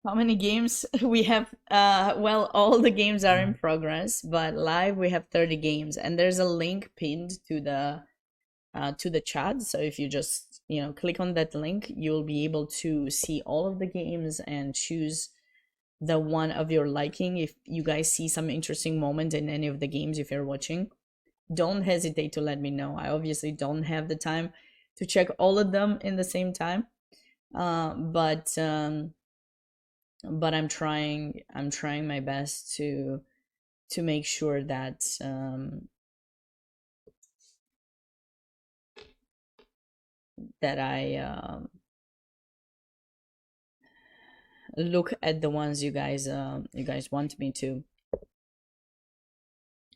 How many games we have? Well, all the games are in progress, but live we have 30 games, and there's a link pinned to the chat. So if you just click on that link, you'll be able to see all of the games and choose the one of your liking. If you guys see some interesting moment in any of the games, if you're watching, don't hesitate to let me know. I obviously don't have the time to check all of them in the same time, but I'm trying my best to make sure that that I look at the ones you guys want me to,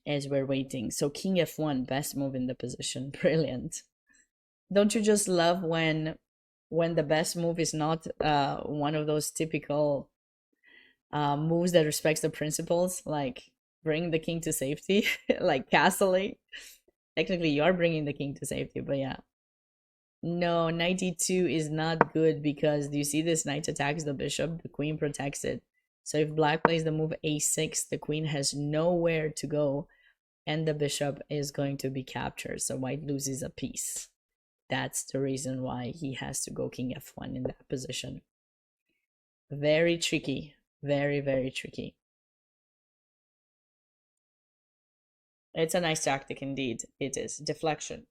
as we're waiting. So King F1, best move in the position. Brilliant. Don't you just love when the best move is not one of those typical moves that respects the principles, like bring the king to safety, like castling. Technically, you are bringing the king to safety, but yeah. No, knight e2 is not good because do you see this knight attacks the bishop? The queen protects it. So if black plays the move a6, the queen has nowhere to go and the bishop is going to be captured. So white loses a piece. That's the reason why he has to go king f1 in that position. Very tricky. Very, very tricky. It's a nice tactic indeed. It is. Deflection.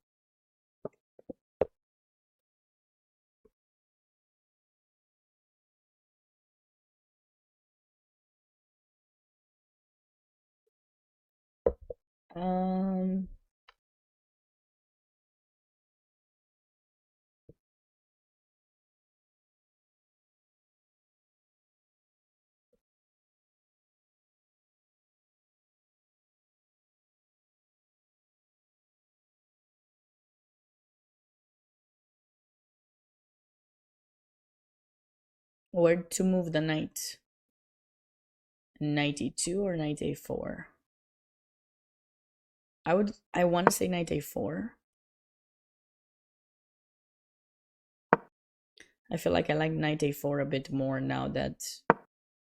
Um, where to move the knight? Knight e2 or knight a4? I want to say knight a4. I feel like I like knight a4 a bit more now that...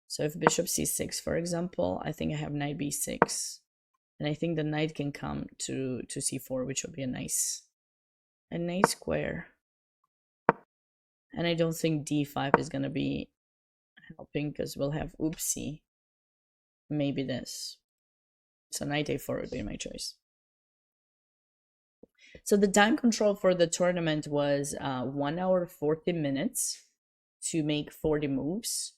So if bishop c6, for example, I think I have knight b6. And I think the knight can come to c4, which would be a nice square. And I don't think d5 is going to be helping because we'll have oopsie. Maybe this. So knight a4 would be my choice. So the time control for the tournament was 1 hour 40 minutes to make 40 moves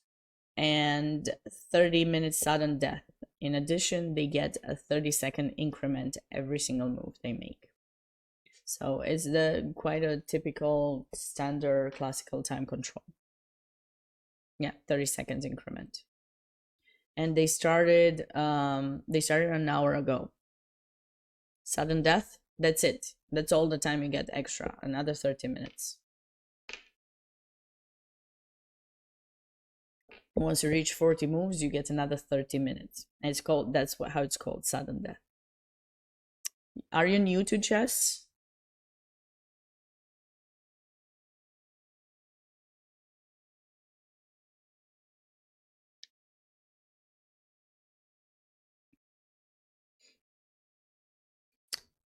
and 30 minutes sudden death. In addition, they get a 30-second increment every single move they make. So it's quite a typical standard classical time control. Yeah, 30 seconds increment. And they started an hour ago. Sudden death, that's it. That's all the time you get extra, another 30 minutes. Once you reach 40 moves, you get another 30 minutes. And it's called, how it's called, sudden death. Are you new to chess?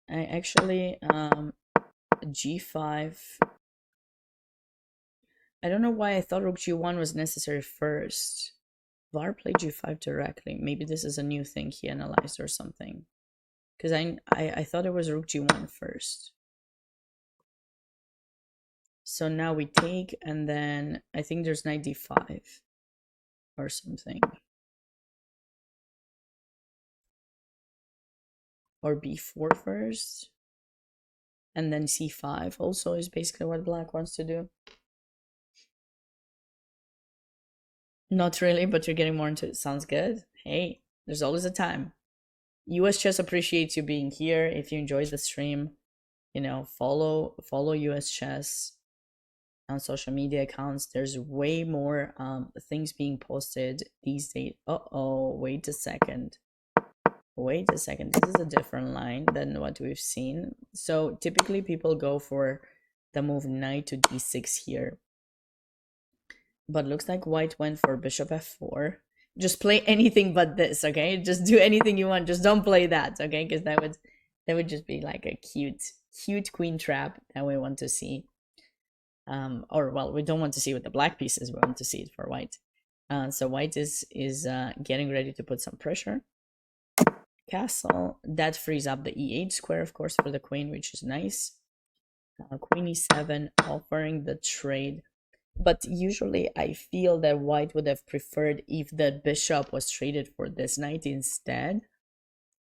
I actually, g5. I don't know why I thought rook g1 was necessary first. Var played g5 directly. Maybe this is a new thing he analyzed or something. Because I thought it was rook g1 first. So now we take, and then I think there's knight d5 or something. Or b4 first. And then c5 also is basically what black wants to do. Not really, but you're getting more into it. Sounds good. Hey, there's always a time. US Chess appreciates you being here. If you enjoyed the stream, you know, follow US Chess on social media accounts. There's way more things being posted these days. Wait a second. Wait a second. This is a different line than what we've seen. So typically people go for the move knight to d6 here. But looks like white went for bishop f4. Just play anything but this, okay? Just do anything you want. Just don't play that, okay? Because that would just be like a cute queen trap that we want to see. Or well, we don't want to see with the black pieces. We want to see it for white. So white is getting ready to put some pressure. Castle, that frees up the e8 square, of course, for the queen, which is nice. Queen e7, offering the trade. But usually I feel that white would have preferred if the bishop was traded for this knight instead.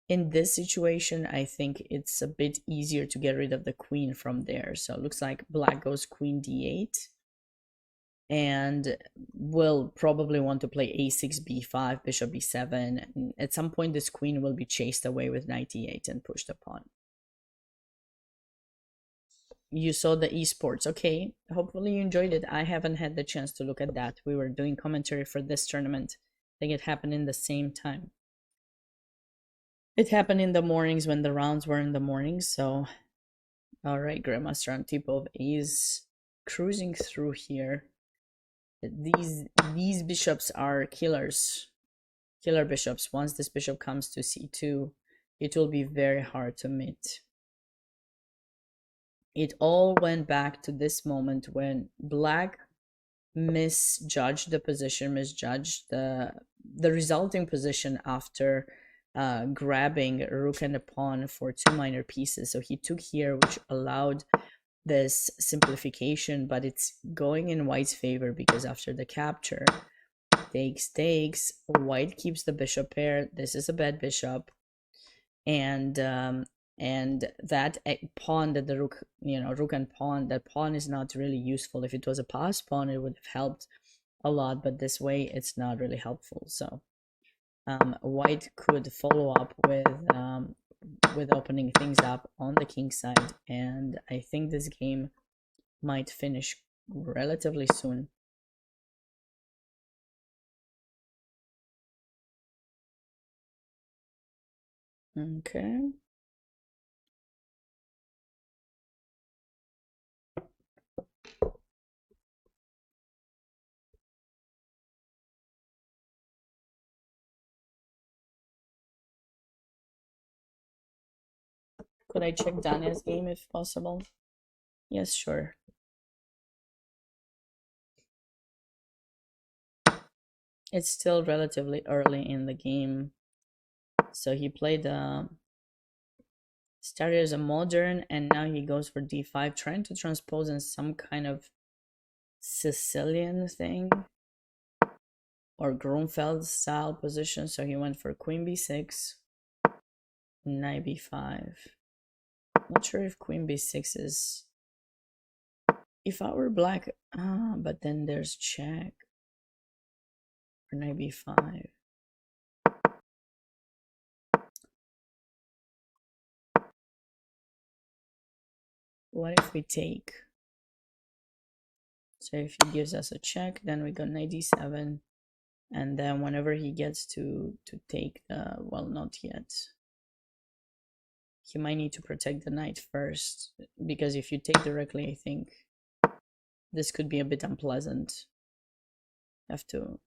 In this situation, I think it's a bit easier to get rid of the queen from there. So it looks like black goes queen d8. And will probably want to play a6, b5, bishop b7. And at some point, this queen will be chased away with knight e8 and pushed upon. You saw the esports. Okay, hopefully you enjoyed it. I haven't had the chance to look at that. We were doing commentary for this tournament. I think it happened in the same time. It happened in the mornings when the rounds were in the mornings. So, all right, Grandmaster Antipov is cruising through here. These bishops are killers. Killer bishops. Once this bishop comes to c2, it will be very hard to meet. It all went back to this moment when black misjudged the position, misjudged the resulting position after grabbing rook and a pawn for 2 minor pieces. So he took here, which allowed this simplification, but it's going in white's favor because after the capture, takes, white keeps the bishop pair. This is a bad bishop, and that pawn that the rook, rook and pawn, that pawn is not really useful. If it was a pass pawn, it would have helped a lot, but this way it's not really helpful. So white could follow up with opening things up on the king side, and I think this game might finish relatively soon. Okay. Could I check Daniel's game if possible? Yes, sure. It's still relatively early in the game. So he played started as a modern, and now he goes for d5, trying to transpose in some kind of Sicilian thing or Grunfeld style position. So he went for queen b6, knight b5. Not sure if queen b6 is. If I were black, but then there's check or knight b5. What if we take? So if he gives us a check, then we go knight d7, and then whenever he gets to take the, well, not yet. He might need to protect the knight first, because if you take directly, I think this could be a bit unpleasant. Have to.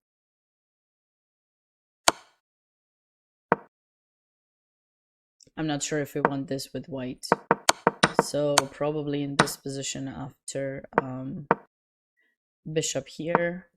I'm not sure if we want this with white. So probably in this position after bishop here.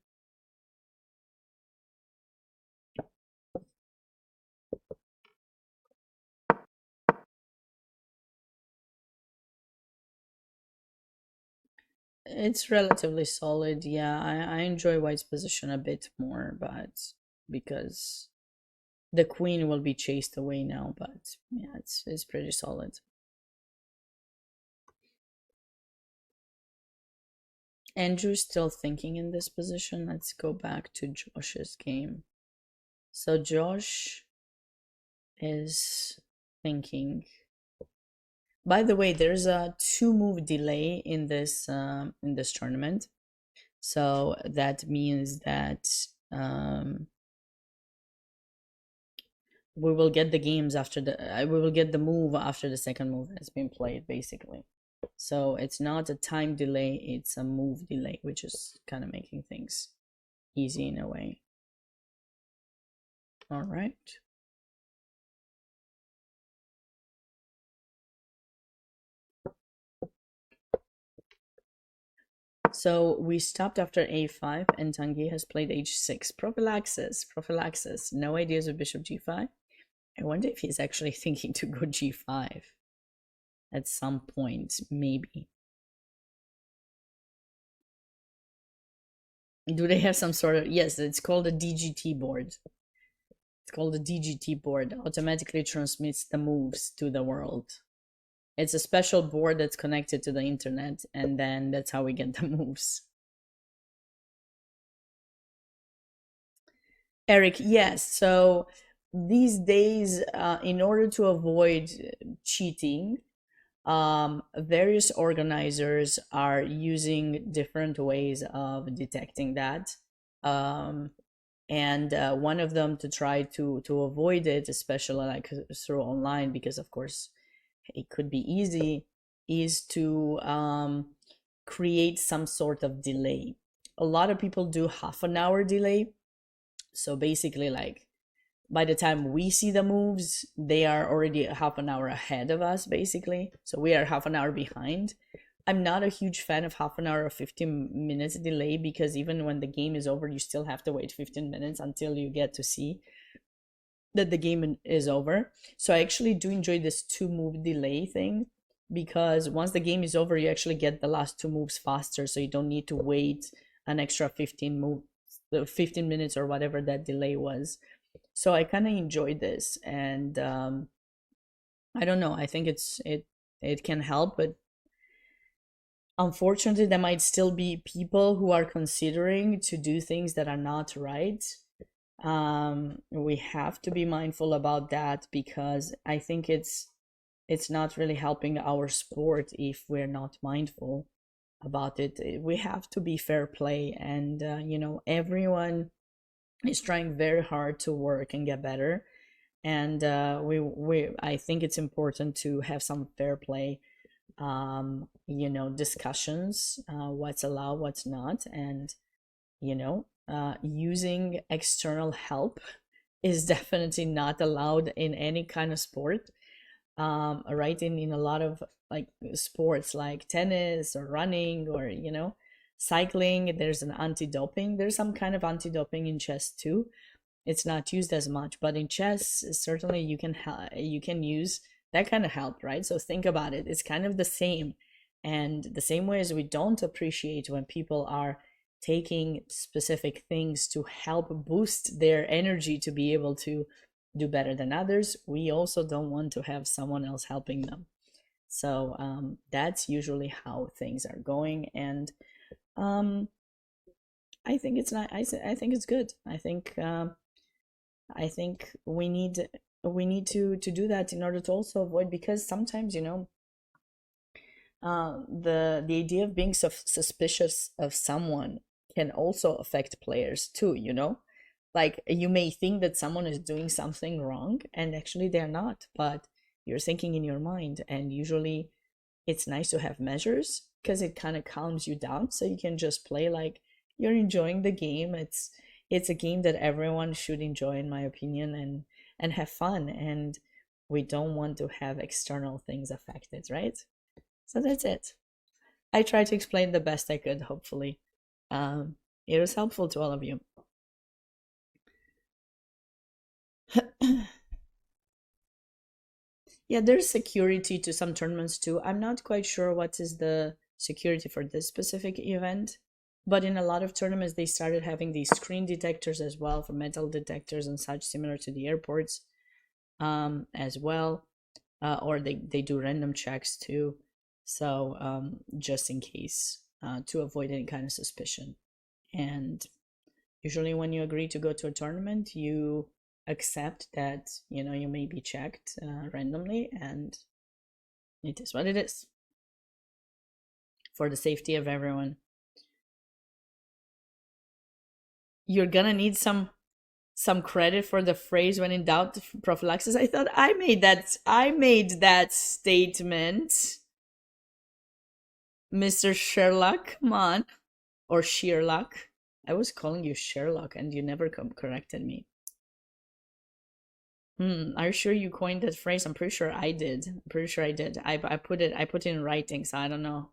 It's relatively solid. Yeah, I enjoy white's position a bit more, but because the queen will be chased away now, but yeah, it's pretty solid. Andrew's still thinking in this position. Let's go back to Josh's game. So Josh is thinking. By the way, there's a 2-move delay in this tournament, so that means that we will get the games after the we will get the move after the second move has been played, basically. So it's not a time delay, it's a move delay, which is kind of making things easy in a way. All right. So we stopped after a5, and Tanguy has played h6. Prophylaxis. No ideas of bishop g5. I wonder if he's actually thinking to go g5 at some point, maybe. Do they have some sort of... Yes, it's called a DGT board. It's called a DGT board. Automatically transmits the moves to the world. It's a special board that's connected to the internet, and then that's how we get the moves. Eric, yes. So these days, in order to avoid cheating, various organizers are using different ways of detecting that. And one of them, to try to avoid it, especially like through online, because of course it could be easy, is to create some sort of delay. A lot of people do half-an-hour delay. So basically, like, by the time we see the moves, they are already half-an-hour ahead of us, basically. So we are half-an-hour behind. I'm not a huge fan of half-an-hour or 15 minutes delay, because even when the game is over, you still have to wait 15 minutes until you get to see that the game is over. So I actually do enjoy this 2-move delay thing, because once the game is over, you actually get the last 2 moves faster, so you don't need to wait an extra 15 minutes or whatever that delay was. So I kind of enjoyed this, and I don't know, I think it can help, but unfortunately there might still be people who are considering to do things that are not right. We have to be mindful about that, because I think it's not really helping our sport if we're not mindful about it. We have to be fair play, and everyone is trying very hard to work and get better, and I think it's important to have some fair play, discussions, what's allowed, what's not, and using external help is definitely not allowed in any kind of sport, right? In a lot of like sports like tennis or running, or cycling, there's an anti-doping. There's some kind of anti-doping in chess too. It's not used as much, but in chess, certainly you can use that kind of help, right? So think about it. It's kind of the same. And the same way as we don't appreciate when people are taking specific things to help boost their energy to be able to do better than others, we also don't want to have someone else helping them. So that's usually how things are going, and I think it's not. I think it's good. I think we need to do that in order to also avoid, because sometimes, the idea of being suspicious of someone can also affect players too, like you may think that someone is doing something wrong and actually they're not, but you're thinking in your mind. And usually it's nice to have measures because it kind of calms you down, so you can just play like you're enjoying the game. It's a game that everyone should enjoy, in my opinion, and have fun, and we don't want to have external things affected, right? So that's it. I tried to explain the best I could, hopefully. It was helpful to all of you. Yeah, there's security to some tournaments too. I'm not quite sure what is the security for this specific event, but in a lot of tournaments they started having these screen detectors as well, for metal detectors and such, similar to the airports as well. Or they do random checks too. So just in case, to avoid any kind of suspicion. And usually when you agree to go to a tournament, you accept that you may be checked randomly, and it is what it is, for the safety of everyone. You're gonna need some credit for the phrase "when in doubt, prophylaxis." I thought I made that statement, Mr. Sherlock. Come on. Or Sherlock. I was calling you Sherlock and you never corrected me. Are you sure you coined that phrase? I'm pretty sure I did. I'm pretty sure I did. I put it in writing, so I don't know.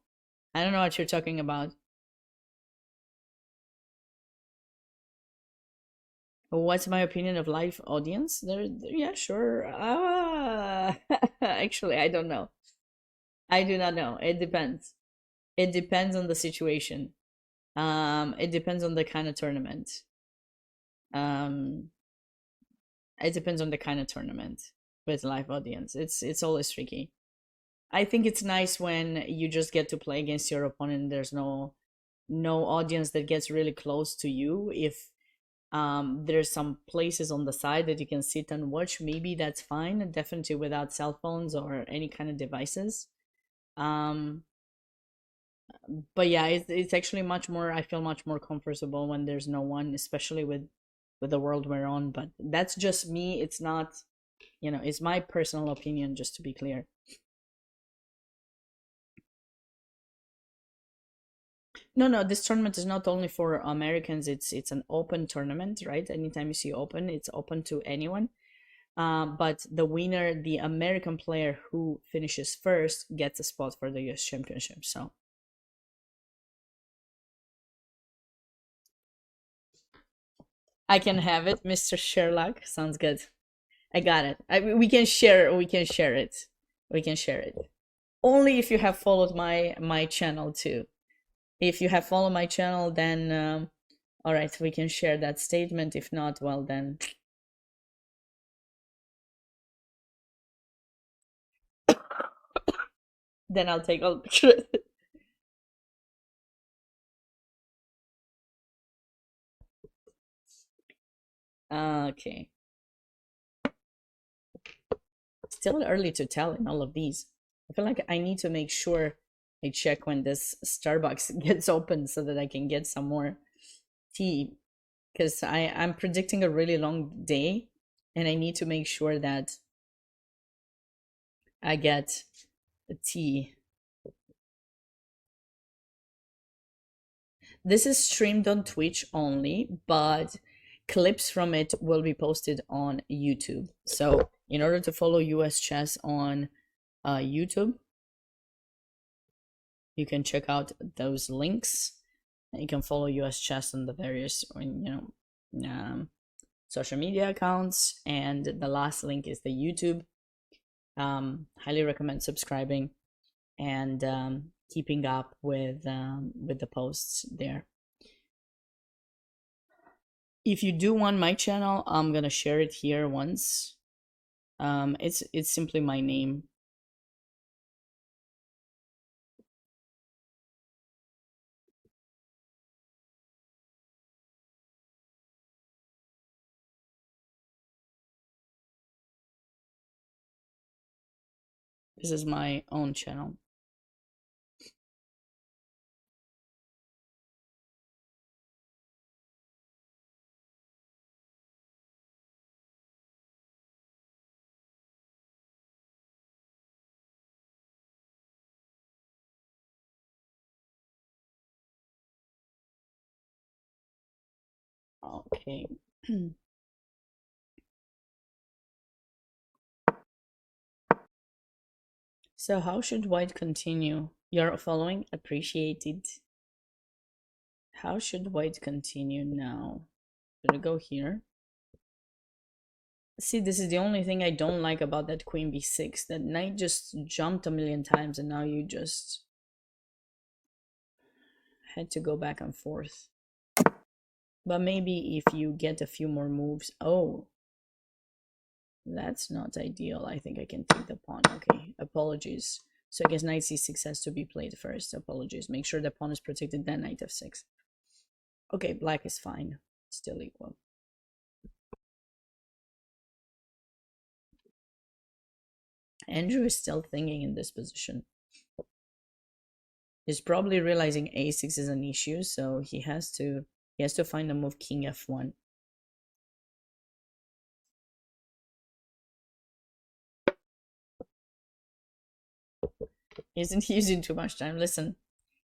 I don't know what you're talking about. What's my opinion of live audience? Yeah, sure. Actually, I don't know. I do not know. It depends. It depends on the situation. It depends on the kind of tournament. Um, it depends on the kind of tournament with live audience. It's always tricky. I think it's nice when you just get to play against your opponent. There's no audience that gets really close to you. If there's some places on the side that you can sit and watch, maybe that's fine. Definitely without cell phones or any kind of devices. Um, but yeah, it's actually much more. I feel much more comfortable when there's no one, especially with the world we're on. But that's just me. It's not, it's my personal opinion. Just to be clear. No, this tournament is not only for Americans. It's an open tournament, right? Anytime you see open, it's open to anyone. But the winner, the American player who finishes first, gets a spot for the US Championship. So I can have it, Mr. Sherlock. Sounds good. I got it. We can share. We can share it. We can share it. Only if you have followed my channel too. If you have followed my channel, then all right, we can share that statement. If not, well then. Then I'll take all the credit. Okay. Still early to tell in all of these. I feel like I need to make sure I check when this Starbucks gets open so that I can get some more tea, because I'm predicting a really long day and I need to make sure that I get the tea. This is streamed on Twitch only, but clips from it will be posted on YouTube. So in order to follow US Chess on YouTube, you can check out those links. You can follow US Chess on the various, social media accounts, and the last link is the YouTube. Highly recommend subscribing and keeping up with the posts there. If you do want my channel, I'm gonna share it here once. It's simply my name. This is my own channel. Okay. So how should white continue? You're following? Appreciated. How should white continue now? Should I go here? See, this is the only thing I don't like about that queen b6. That knight just jumped a million times and now you just had to go back and forth. But maybe if you get a few more moves... Oh, that's not ideal. I think I can take the pawn. Okay, apologies. So I guess knight c6 has to be played first. Apologies. Make sure the pawn is protected, then knight f6. Okay, black is fine. Still equal. Andrew is still thinking in this position. He's probably realizing a6 is an issue, so he has to find a move king f1. Isn't he using too much time? Listen,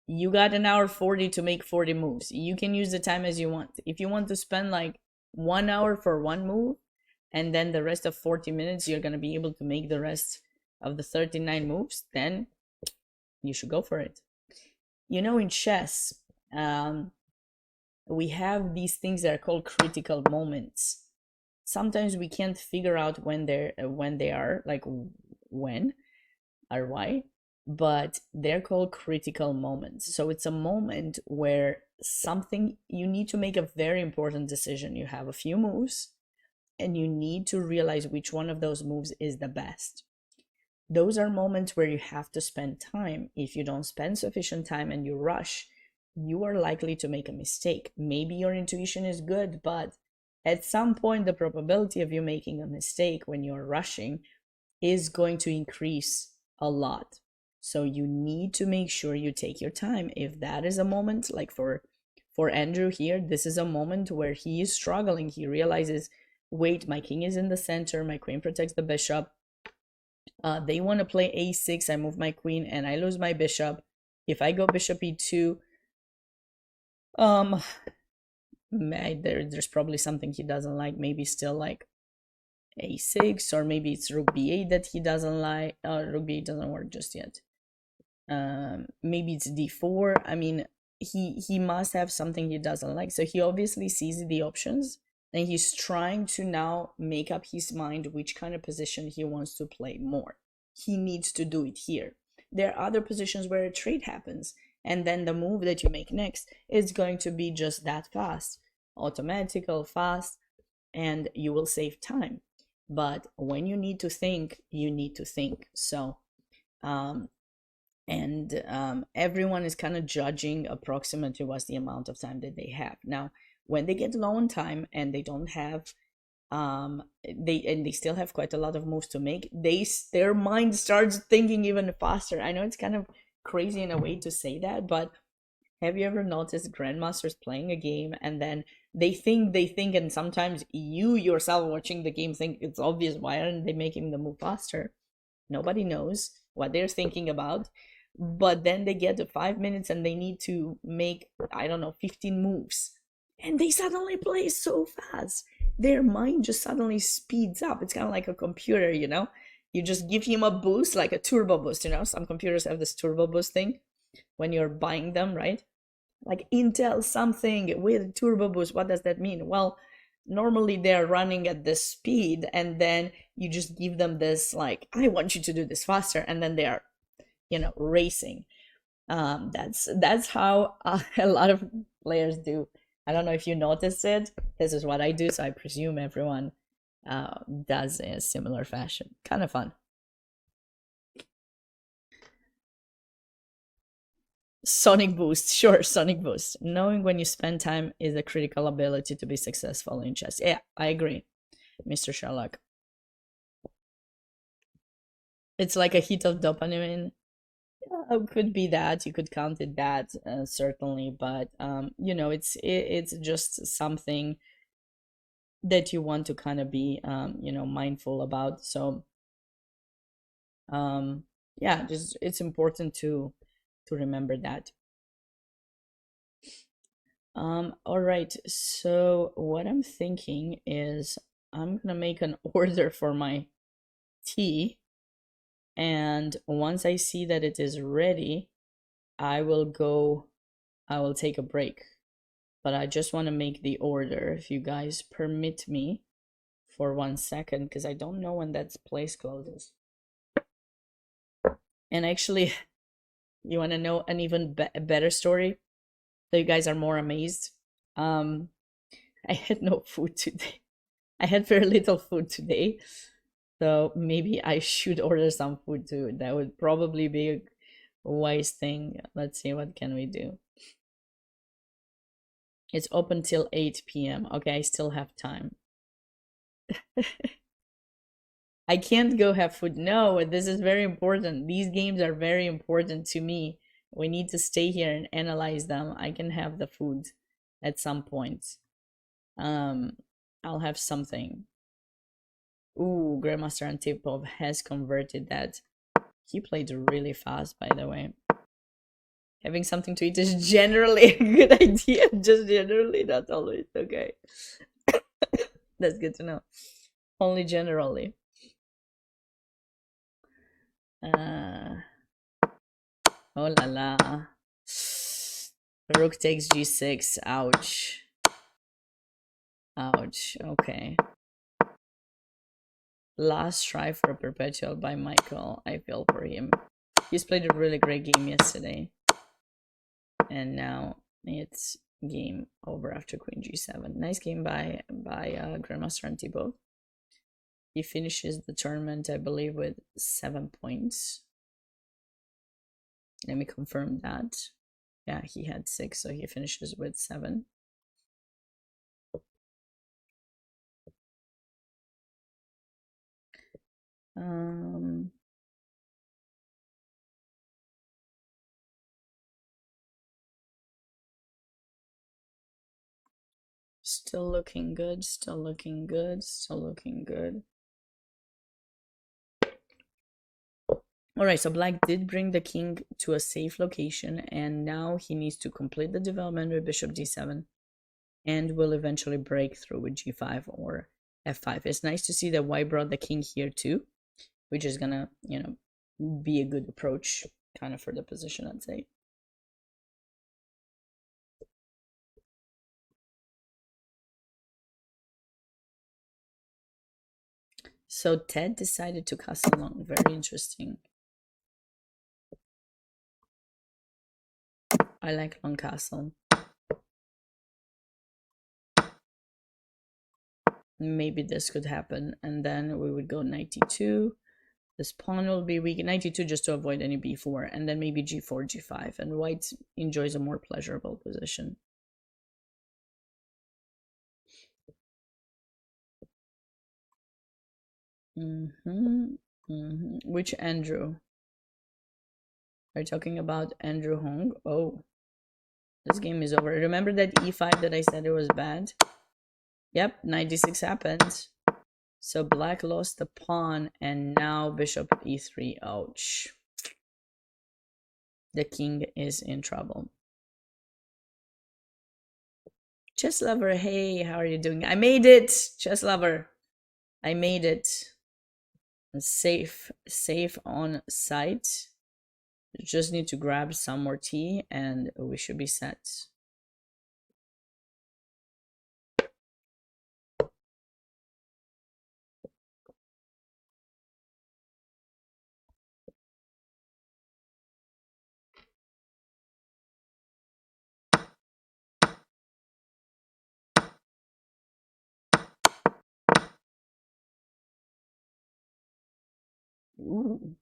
you got an hour 40 to make 40 moves. You can use the time as you want. If you want to spend like 1 hour for one move, and then the rest of 40 minutes, you're going to be able to make the rest of the 39 moves, then you should go for it. You know, in chess, we have these things that are called critical moments. Sometimes we can't figure out when they are, like when or why, but they're called critical moments. So it's a moment where you need to make a very important decision. You have a few moves and you need to realize which one of those moves is the best. Those are moments where you have to spend time. If you don't spend sufficient time and you rush, you are likely to make a mistake. Maybe your intuition is good, but at some point the probability of you making a mistake when you're rushing is going to increase a lot. So you need to make sure you take your time. If that is a moment, like for Andrew here, this is a moment where he is struggling. He realizes, wait, my king is in the center, my queen protects the bishop. They want to play a6, I move my queen and I lose my bishop. If I go bishop e2, there's probably something he doesn't like. Maybe still like a6, or maybe it's rook b8 that he doesn't like. Rook b8 doesn't work just yet. Maybe it's d4. I mean, he must have something he doesn't like. So he obviously sees the options and he's trying to now make up his mind which kind of position he wants to play more. He needs to do it here. There are other positions where a trade happens, and then the move that you make next is going to be just that fast, automatical, fast, and you will save time. But when you need to think, you need to think. So everyone is kind of judging approximately what's the amount of time that they have. Now, when they get low on time and they don't have they still have quite a lot of moves to make, their mind starts thinking even faster. I know it's kind of crazy in a way to say that, but have you ever noticed grandmasters playing a game and then they think, and sometimes you yourself watching the game think it's obvious, why aren't they making the move faster? Nobody knows what they're thinking about, but then they get to 5 minutes and they need to make, I don't know, 15 moves, and they suddenly play so fast. Their mind just suddenly speeds up. It's kind of like a computer, you know? You just give him a boost, like a turbo boost, you know? Some computers have this turbo boost thing when you're buying them, right? like Intel something with turbo boost. What does that mean? Well, normally they're running at this speed, and then you just give them this, like, I want you to do this faster, and then they are, racing. That's how a lot of players do. I don't know if you noticed it. This is what I do, so I presume everyone does in a similar fashion. Kind of fun. Sonic boost, sure, sonic boost. Knowing when you spend time is a critical ability to be successful in chess. Yeah, I agree, Mr. Sherlock. It's like a hit of dopamine. Could be that, you could count it that, certainly, but it's just something that you want to kind of be mindful about. So yeah, just it's important to remember that. All right, so what I'm thinking is I'm gonna make an order for my tea, and once I see that it is ready, I will take a break. But I just want to make the order, if you guys permit me for 1 second, because I don't know when that place closes. And actually, you want to know an even better story, so you guys are more amazed? I had no food today. I had very little food today, so maybe I should order some food too. That would probably be a wise thing. Let's see, what can we do? It's open till 8 p.m. Okay, I still have time. I can't go have food. No, this is very important. These games are very important to me. We need to stay here and analyze them. I can have the food at some point. I'll have something. Ooh, Grandmaster Antipov has converted that. He played really fast, by the way. Having something to eat is generally a good idea. Just generally, not always. Okay. That's good to know. Only generally. Oh la la. Rook takes g6. Ouch. Ouch. Okay. Last try for a perpetual by Michael. I feel for him. He's played a really great game yesterday. And now it's game over after queen g7. Nice game by Grandmaster Antipov. He finishes the tournament, I believe, with 7 points. Let me confirm that. Yeah, he had 6, so he finishes with 7. Still looking good, still looking good, still looking good. All right, so black did bring the king to a safe location, and now he needs to complete the development with bishop d7, and will eventually break through with g5 or f5. It's nice to see that white brought the king here too, which is gonna, be a good approach kind of for the position, I'd say. So Ted decided to castle long. Very interesting. I like long castle. Maybe this could happen, and then we would go knight d2. This pawn will be weak. Knight d2 just to avoid any b4, and then maybe g4, g5, and white enjoys a more pleasurable position. Which Andrew? Are you talking about Andrew Hong? Oh, this game is over. Remember that e5 that I said it was bad? Yep, knight d6 happened. So black lost the pawn, and now bishop e3. Ouch. The king is in trouble. Chess lover, hey, how are you doing? I made it, chess lover. I made it. Safe on site. Just need to grab some more tea, and we should be set. Ooh.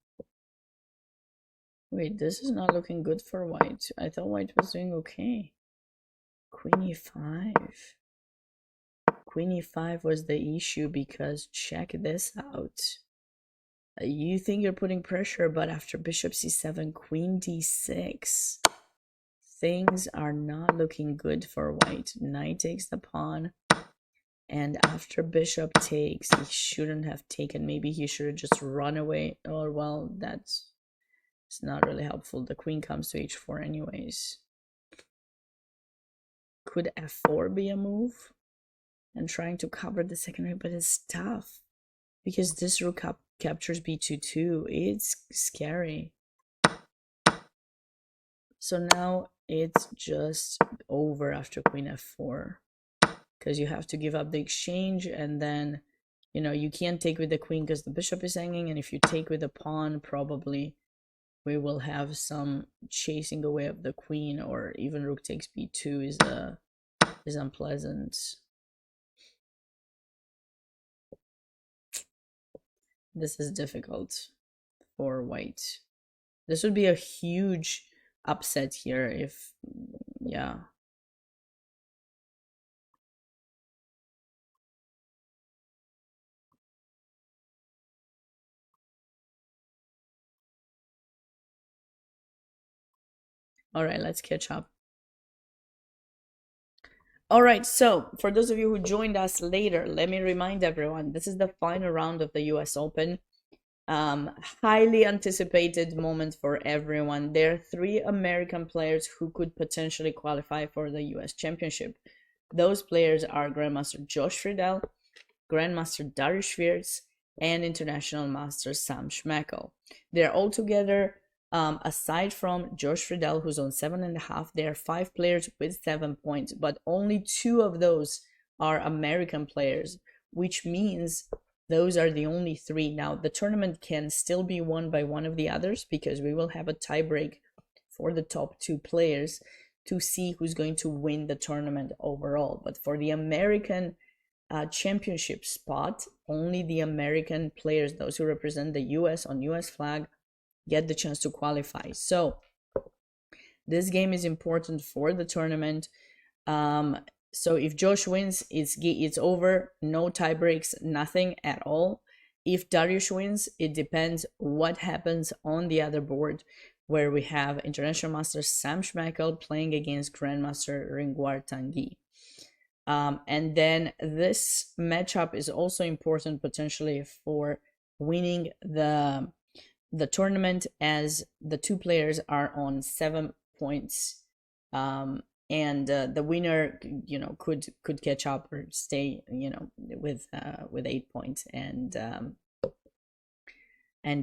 Wait, this is not looking good for white. I thought white was doing okay. Queen e5. Queen e5 was the issue because check this out. You think you're putting pressure, but after bishop c7, queen d6, things are not looking good for white. Knight takes the pawn, and after bishop takes, he shouldn't have taken. Maybe he should have just run away. Oh, well, that's it's not really helpful. The queen comes to h4 anyways. Could f4 be a move? And trying to cover the second rank, but it's tough because this rook captures b2 too. It's scary. So now it's just over after queen f4 because you have to give up the exchange, and then you can't take with the queen because the bishop is hanging, and if you take with the pawn, probably we will have some chasing away of the queen, or even rook takes b2 is unpleasant. This is difficult for white. This would be a huge upset here if, yeah. All right, let's catch up. All right, so for those of you who joined us later, let me remind everyone, this is the final round of the US Open. Highly anticipated moment for everyone. There are 3 American players who could potentially qualify for the US Championship. Those players are Grandmaster Josh Friedel, Grandmaster Darius Schwartz, and International Master Sam Schmeckel. They're all together. Aside from Josh Friedel, who's on 7.5, there are 5 players with 7 points, but only 2 of those are American players, which means those are the only 3. Now, the tournament can still be won by one of the others because we will have a tiebreak for the top 2 players to see who's going to win the tournament overall. But for the American championship spot, only the American players, those who represent the US on US flag, get the chance to qualify. So this game is important for the tournament. So if Josh wins, it's over. No tie breaks, nothing at all. If Darius wins, it depends what happens on the other board, where we have International Master Sam Schmeckel playing against Grandmaster Ringwar Tanguy. And then this matchup is also important potentially for winning the tournament, as the 2 players are on 7 points, and the winner could catch up or stay with 8 points and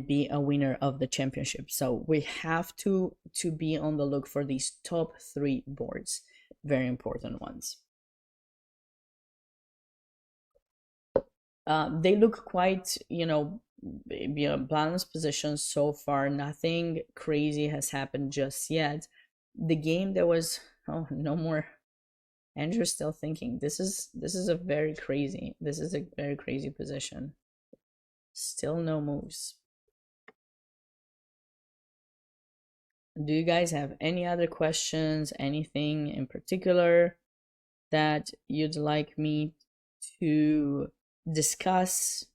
be a winner of the championship. So we have to be on the look for these top 3 boards, very important ones. They look quite, balanced positions so far. Nothing crazy has happened just yet. The game there was, oh, no more. Andrew's still thinking. This is a very crazy. This is a very crazy position. Still no moves. Do you guys have any other questions? Anything in particular that you'd like me to discuss?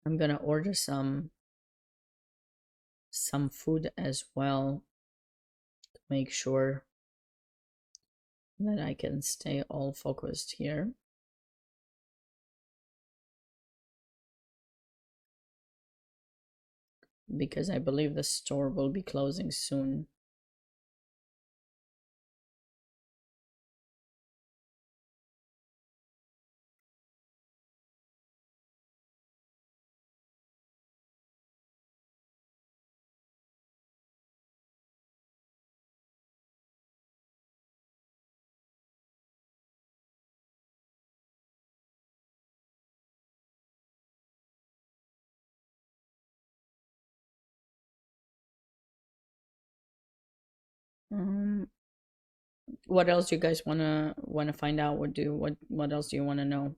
I'm gonna order some food as well to make sure that I can stay all focused here. Because I believe the store will be closing soon. Um, what else do you guys wanna find out? What else do you wanna know?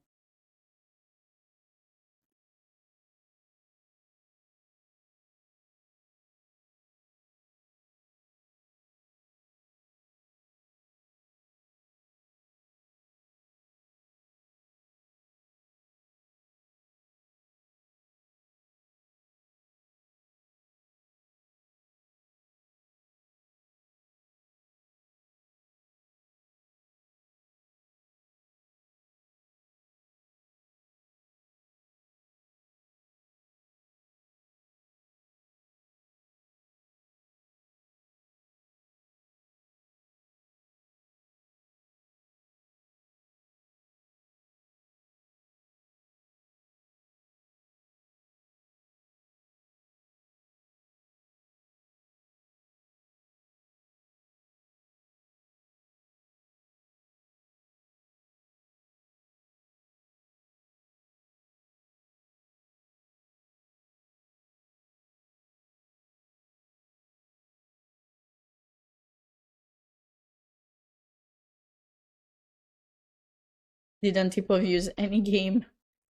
Did Antipov use any game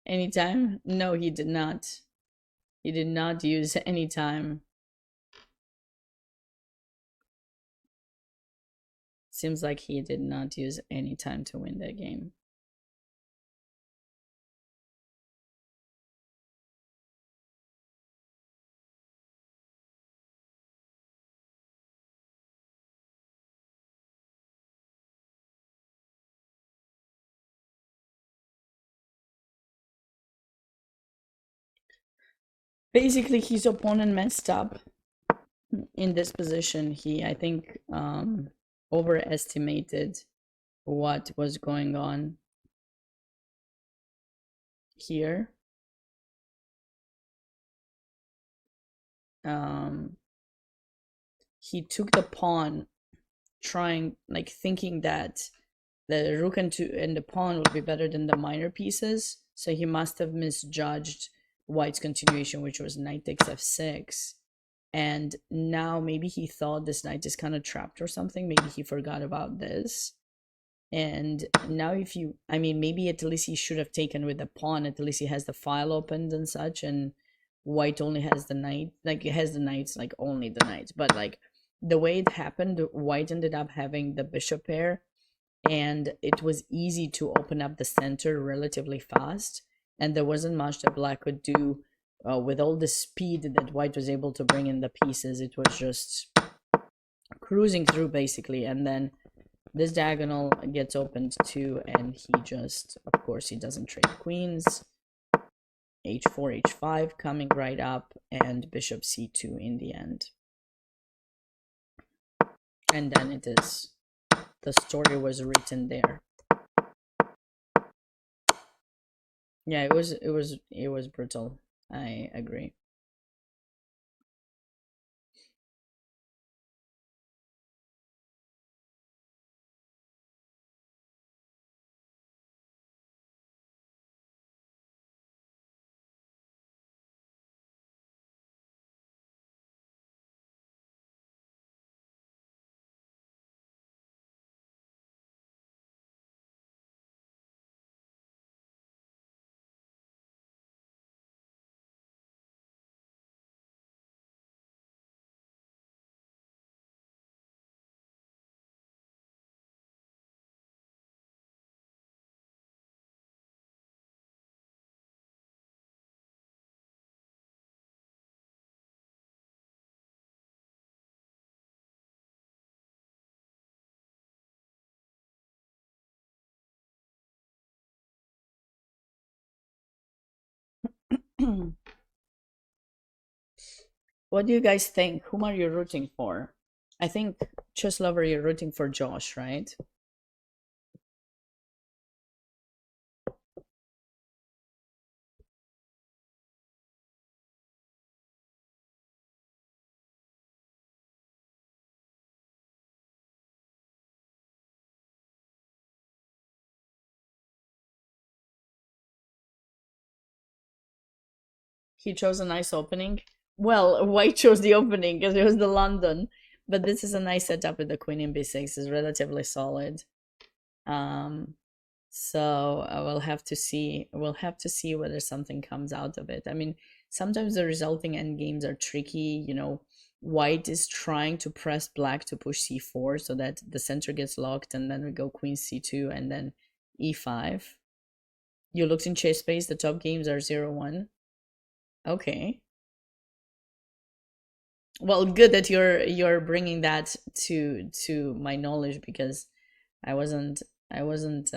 anytime? No, he did not. He did not use any time. Seems like he did not use any time to win that game. Basically, his opponent messed up in this position. He, I think, overestimated what was going on here. He took the pawn, trying, like, thinking that the rook and the pawn would be better than the minor pieces. So he must have misjudged white's continuation, which was knight takes f6. And now maybe he thought this knight is kind of trapped or something. Maybe he forgot about this. And now if you, I mean, maybe at least he should have taken with the pawn. At least he has the file opened and such. And white only has the knight. Like, it has the knights, like only the knights. But like the way it happened, white ended up having the bishop pair. And it was easy to open up the center relatively fast. And there wasn't much that black could do with all the speed that white was able to bring in the pieces. It was just cruising through basically. And then this diagonal gets opened too, and he just, of course, he doesn't trade queens. h4, h5 coming right up, and bishop c2 in the end. And then it is, the story was written there. Yeah, it was brutal. I agree. What do you guys think? Whom are you rooting for? I think, Chess Lover, you're rooting for Josh, right? He chose a nice opening. Well, white chose the opening because it was the London. But this is a nice setup with the queen in b6 is relatively solid. um so we'll have to see, whether something comes out of it. I mean, sometimes the resulting endgames are tricky, white is trying to press black to push c4 so that the center gets locked, and then we go queen c2 and then e5. You looked in chess space, the top games are 0-1. Okay. Well, good that you're bringing that to my knowledge, because I wasn't I wasn't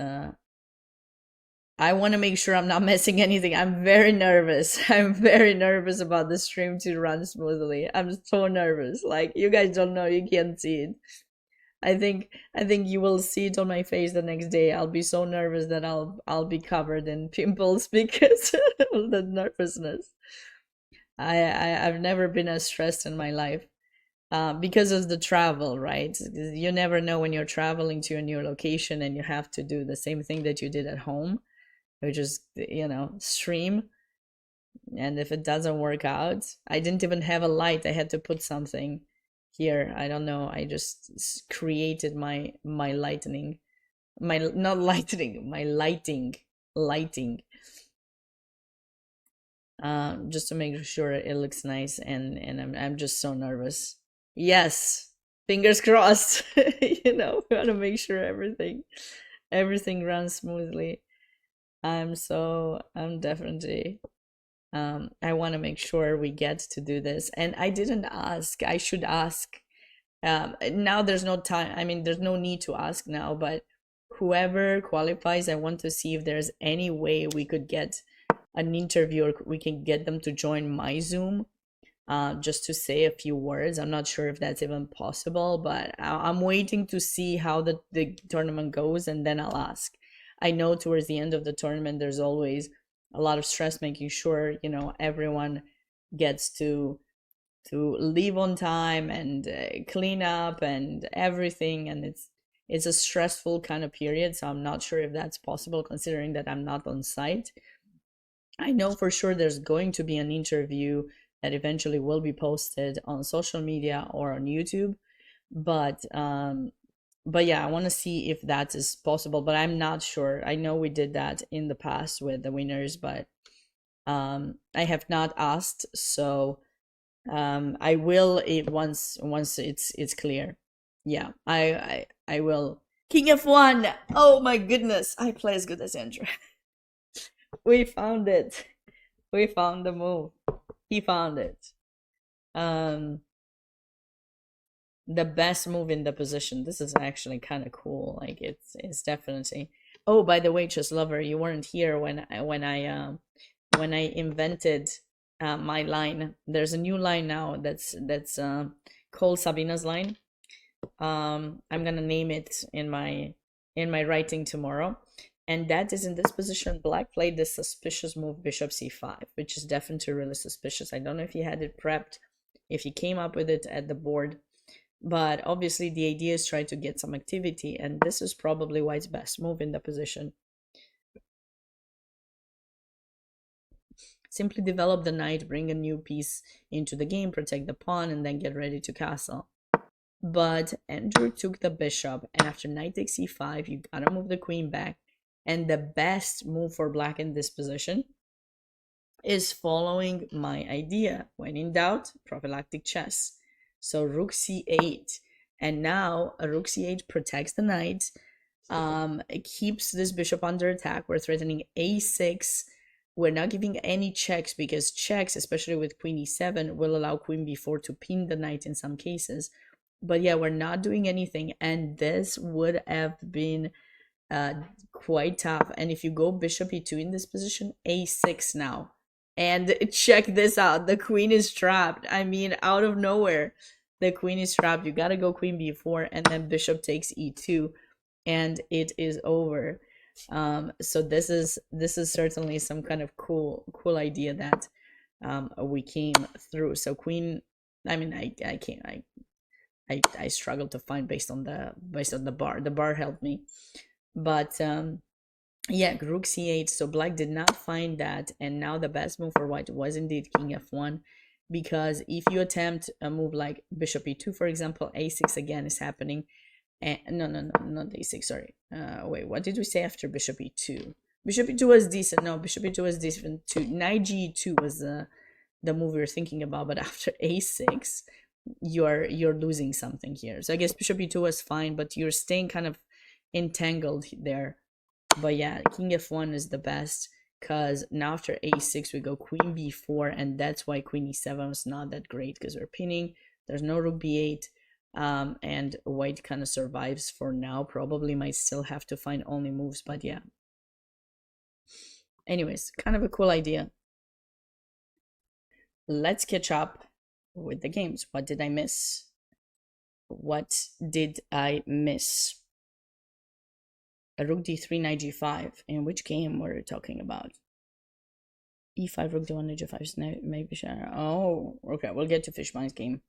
I want to make sure I'm not missing anything. I'm very nervous. I'm very nervous about the stream to run smoothly. I'm so nervous. Like, you guys don't know, you can't see it. I think you will see it on my face the next day. I'll be so nervous that I'll be covered in pimples because of the nervousness. I've never been as stressed in my life. Because of the travel, right? You never know when you're traveling to a new location and you have to do the same thing that you did at home, which is, stream. And if it doesn't work out, I didn't even have a light. I had to put something here. I don't know. I just created my lightning, my not lightning, my lighting, just to make sure it looks nice. And I'm just so nervous. Yes, fingers crossed. We want to make sure everything runs smoothly. I'm definitely, I want to make sure we get to do this. And I didn't ask. I should ask. Now there's no time. I mean, there's no need to ask now, but whoever qualifies, I want to see if there's any way we could get an interview, or we can get them to join my Zoom, just to say a few words. I'm not sure if that's even possible, but I'm waiting to see how the tournament goes, and then I'll ask. I know towards the end of the tournament, there's always a lot of stress making sure, everyone gets to leave on time and clean up and everything. And it's a stressful kind of period. So I'm not sure if that's possible, considering that I'm not on site. I know for sure there's going to be an interview that eventually will be posted on social media or on YouTube. But yeah, I want to see if that is possible, but I'm not sure. I know we did that in the past with the winners, but I have not asked. So I will once it's clear. Yeah, I will. King F1. Oh my goodness, I play as good as Andrew. We found it. We found the move. He found it. The best move in the position. This is actually kind of cool. Like, it's definitely. Oh, by the way, Chess Lover, you weren't here when I invented my line. There's a new line now that's called Sabina's line. I'm gonna name it in my writing tomorrow. And that is, in this position, black played this suspicious move, bishop c5, which is definitely really suspicious. I don't know if he had it prepped, if he came up with it at the board, but obviously the idea is try to get some activity, and this is probably white's best move in the position. Simply develop the knight, bring a new piece into the game, protect the pawn, and then get ready to castle. But Andrew took the bishop, and after knight takes e5, you gotta move the queen back. And the best move for black in this position is following my idea. When in doubt, prophylactic chess. So rook c8. And now a rook c8 protects the knight. It keeps this bishop under attack. We're threatening a6. We're not giving any checks, because checks, especially with queen e7, will allow queen b4 to pin the knight in some cases. But yeah, we're not doing anything. And this would have been quite tough. And if you go bishop e2 in this position, a6 now, and check this out, the queen is trapped. I mean, out of nowhere, the queen is trapped. You gotta go queen b4, and then bishop takes e2, and it is over. So this is certainly some kind of cool idea that we came through. So queen, I mean, I can't, I struggled to find based on the bar. The bar helped me. But yeah, rook c8. So black did not find that, and now the best move for white was indeed king f1. because if you attempt a move like bishop e2, for example, a6 again is happening. And no, no, no, not a6, sorry. Wait, what did we say after bishop e2? Bishop e2 was decent. No, bishop e2 was decent too. Knight g2 was the move we were thinking about, but after a6, you're losing something here. So I guess bishop e2 was fine, but you're staying kind of entangled there. But yeah, king f1 is the best, because now after a6 we go queen b4, and that's why queen e7 was not that great, because we're pinning. There's no rook b8, and white kind of survives for now. Probably might still have to find only moves, but yeah. Anyways, kind of a cool idea. Let's catch up with the games. What did I miss? What did I miss? Rook d3, knight g5. In which game were we talking about? e5, rook d1, knight g5, maybe sure. Oh, okay, we'll get to Fishmine's game.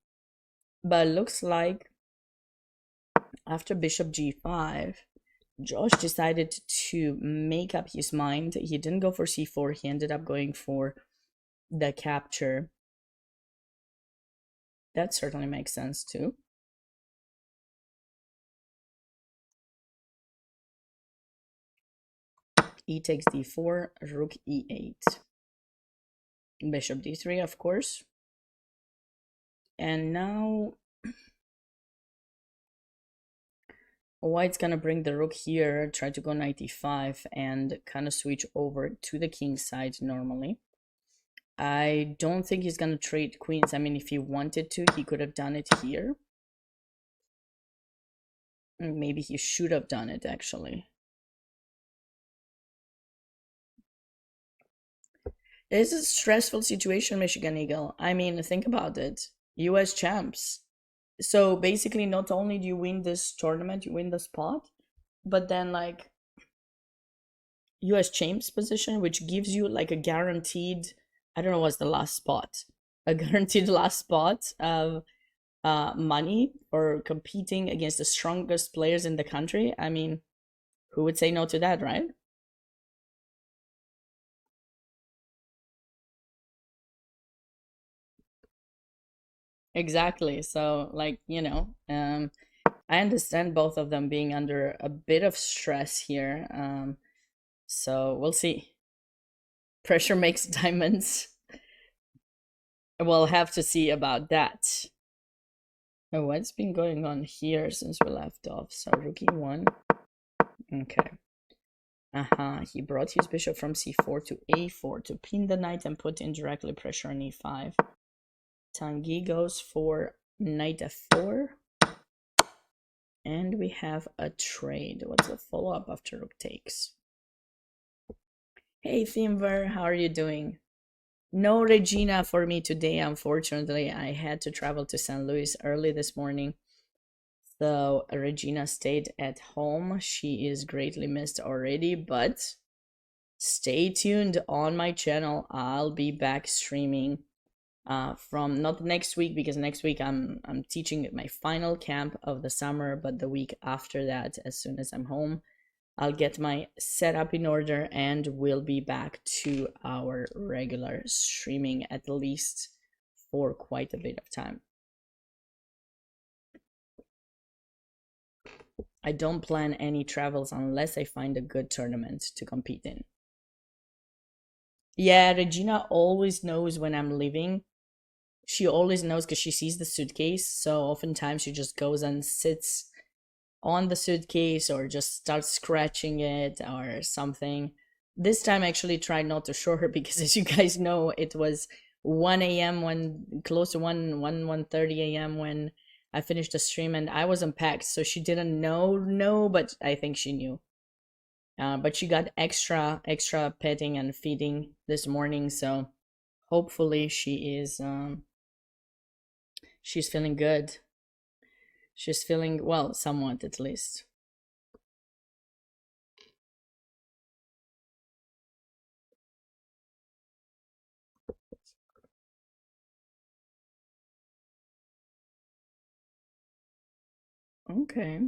But looks like after bishop g5, Josh decided to make up his mind. He didn't go for c4. He ended up going for the capture. That certainly makes sense too. E takes d4, rook e8. Bishop d3, of course. And now white's gonna bring the rook here, try to go knight e5, and kind of switch over to the king side normally. I don't think he's gonna trade queens. I mean, if he wanted to, he could have done it here. Maybe he should have done it, actually. It's a stressful situation, Michigan Eagle. I mean, think about it. US champs. So basically, not only do you win this tournament, you win the spot, but then like US champs position, which gives you like a guaranteed, I don't know what's the last spot, a guaranteed last spot of money for competing against the strongest players in the country. I mean, who would say no to that, right? Exactly. So, like, I understand both of them being under a bit of stress here. So we'll see. Pressure makes diamonds. We'll have to see about that. Oh, what's been going on here since we left off? So rook e1. Okay. He brought his bishop from c4 to a4 to pin the knight and put indirectly pressure on e5. Tanguy goes for knight f4. And we have a trade. What's the follow-up after rook takes? Hey, Thimver, how are you doing? No Regina for me today, unfortunately. I had to travel to St. Louis early this morning. So Regina stayed at home. She is greatly missed already, but stay tuned on my channel. I'll be back streaming from not next week, because next week I'm teaching my final camp of the summer, but the week after that, as soon as I'm home, I'll get my setup in order and we'll be back to our regular streaming, at least for quite a bit of time. I don't plan any travels unless I find a good tournament to compete in. Yeah, Regina always knows when I'm leaving. She always knows because she sees the suitcase. So oftentimes she just goes and sits on the suitcase or just starts scratching it or something. This time I actually tried not to show her because, as you guys know, it was 1 a.m. when close to 1:30 a.m. when I finished the stream, and I was unpacked, so she didn't know, but I think she knew. But she got extra petting and feeding this morning, so hopefully she's feeling good. She's feeling well, somewhat at least. Okay.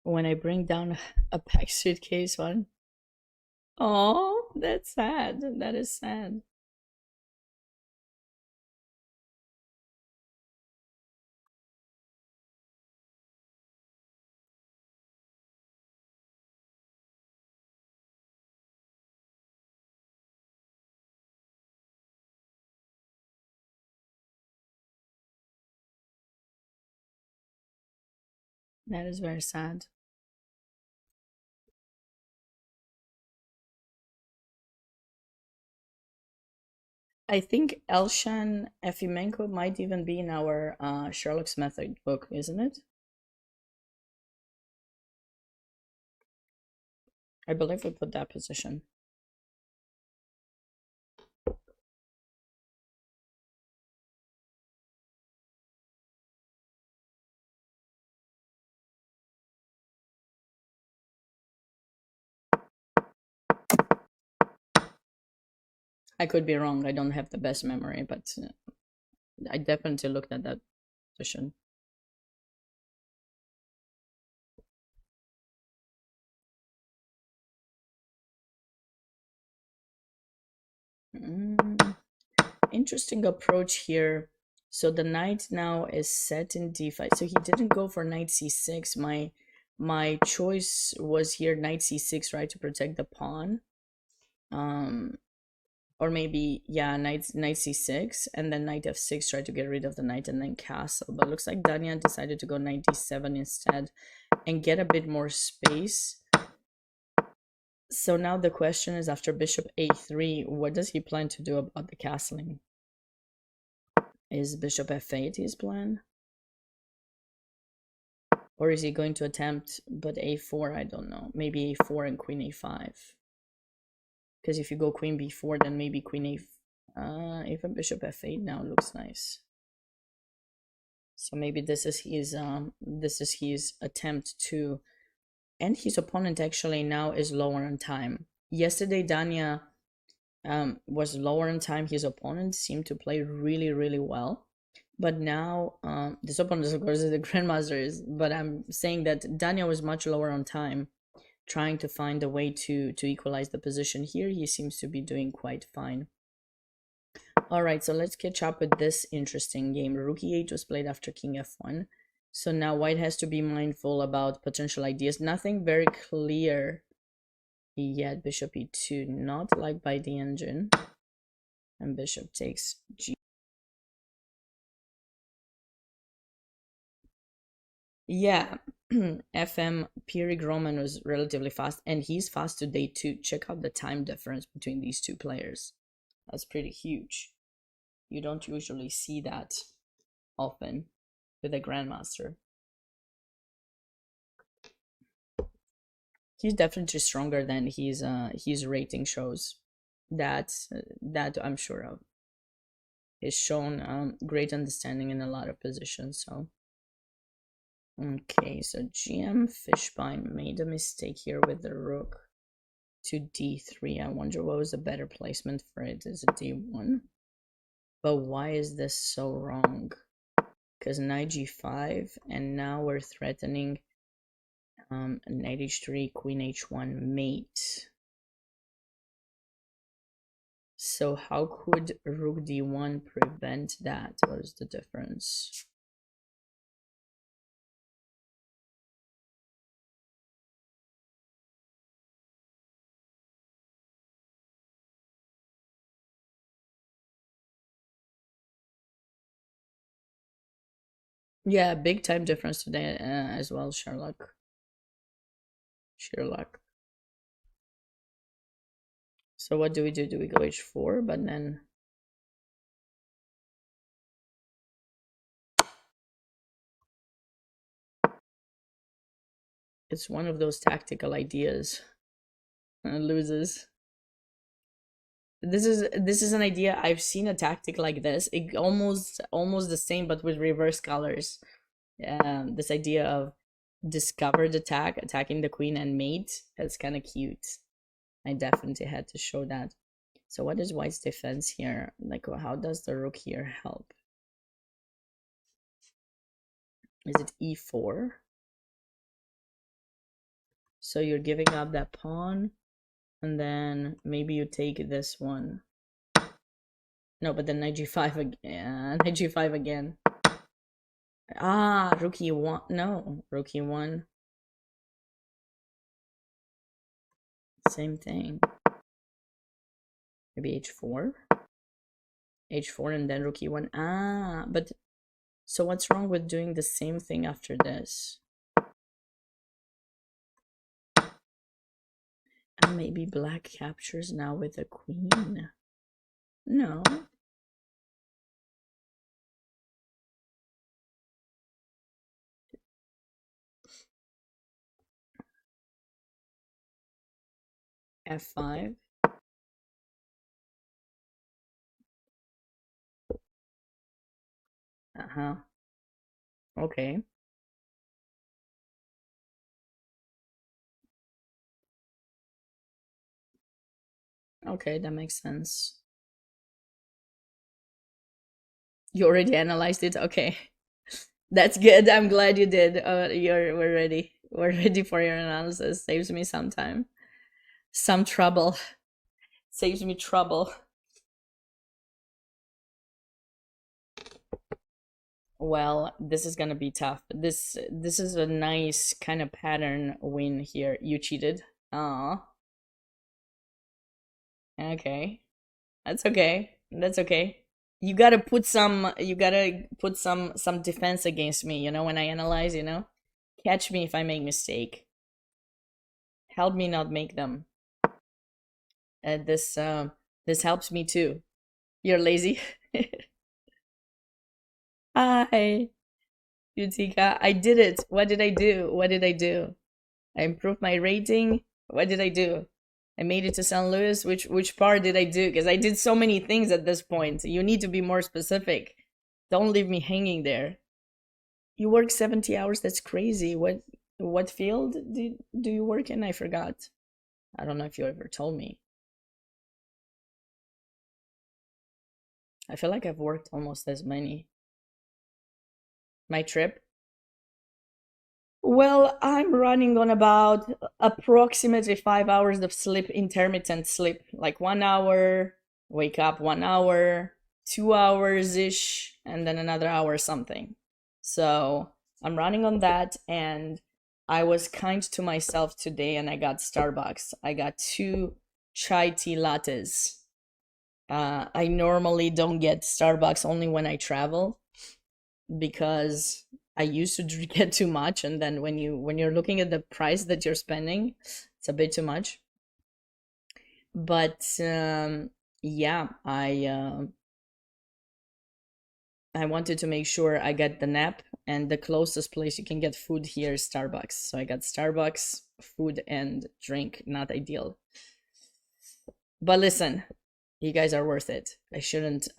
when I bring down a packed suitcase one. Oh, that's sad. That is sad. That is very sad. I think Elshan Efimenko might even be in our Sherlock's Method book, isn't it? I believe we put that position. I could be wrong. I don't have the best memory, but I definitely looked at that position. Mm, interesting approach here. So the knight now is set in d5. So he didn't go for knight c6. My choice was here knight c6, right, to protect the pawn. Or maybe, yeah, knight c6 and then knight f6, try to get rid of the knight and then castle. But looks like Danya decided to go knight d7 instead and get a bit more space. So now the question is, after bishop a3, what does he plan to do about the castling? Is bishop f8 his plan? Or is he going to attempt, but a4, I don't know. Maybe a4 and queen a5. Because if you go queen b4, then maybe queen a... even bishop f8 now looks nice. So maybe this is his attempt to... And his opponent actually now is lower on time. Yesterday, Danya was lower in time. His opponent seemed to play really, really well. But now, this opponent, of course, is the Grandmasters. But I'm saying that Danya was much lower on time, trying to find a way to equalize the position. Here, he seems to be doing quite fine. Alright, so let's catch up with this interesting game. Rook e8 was played after king f1. So now white has to be mindful about potential ideas. Nothing very clear yet. Bishop e2, not liked by the engine. And bishop takes g. Yeah, FM Pierre Roman was relatively fast, and he's fast today too. Check out the time difference between these two players. That's pretty huge. You don't usually see that often with a grandmaster. He's definitely stronger than his rating shows. That I'm sure of. He's shown great understanding in a lot of positions. So okay, so GM Fishbein made a mistake here with the rook to d3. I wonder what was the better placement for it. Is it d1? But why is this so wrong? Because knight g5, and now we're threatening knight h3, queen h1 mate. So how could rook d1 prevent that? What is the difference? Yeah, big time difference today as well, Sherlock. Sherlock. So what do we do? Do we go h4? But then... it's one of those tactical ideas. Loses. This is an idea. I've seen a tactic like this. It almost the same, but with reverse colors. This idea of discovered attack, attacking the queen and mate. That's kind of cute. I definitely had to show that. So what is white's defense here? Like, how does the rook here help? Is it e4? So you're giving up that pawn, and then maybe you take this one. No, but then knight g5 again. Knight g5 again. Ah, rook e1. No, rook e1. Same thing. Maybe h4. h4 and then rook e1. Ah, but so what's wrong with doing the same thing after this? And maybe black captures now with the queen. No. f5. Uh-huh. Okay. Okay, that makes sense. You already analyzed it? Okay. That's good. I'm glad you did. We're ready. We're ready for your analysis. Saves me some time. Some trouble. Saves me trouble. Well, this is gonna be tough. This is a nice kind of pattern win here. You cheated. Aw. Okay. That's okay. That's okay. You gotta put some defense against me, when I analyze, Catch me if I make mistake. Help me not make them. This helps me too. You're lazy. Hi, Yutika. I did it. What did I do? What did I do? I improved my rating. What did I do? I made it to St. Louis. Which part did I do? Because I did so many things at this point. You need to be more specific. Don't leave me hanging there. You work 70 hours? That's crazy. What field do you work in? I forgot. I don't know if you ever told me. I feel like I've worked almost as many. My trip? Well, I'm running on about approximately 5 hours of sleep, intermittent sleep, like 1 hour, wake up 1 hour, 2 hours ish, and then another hour something. So I'm running on that, and I was kind to myself today, and I got Starbucks. I got two chai tea lattes. I normally don't get Starbucks only when I travel because I used to get too much, and then when you're looking at the price that you're spending, it's a bit too much. But yeah, I wanted to make sure I get the nap, and the closest place you can get food here is Starbucks. So I got Starbucks, food and drink, not ideal. But listen, you guys are worth it. I shouldn't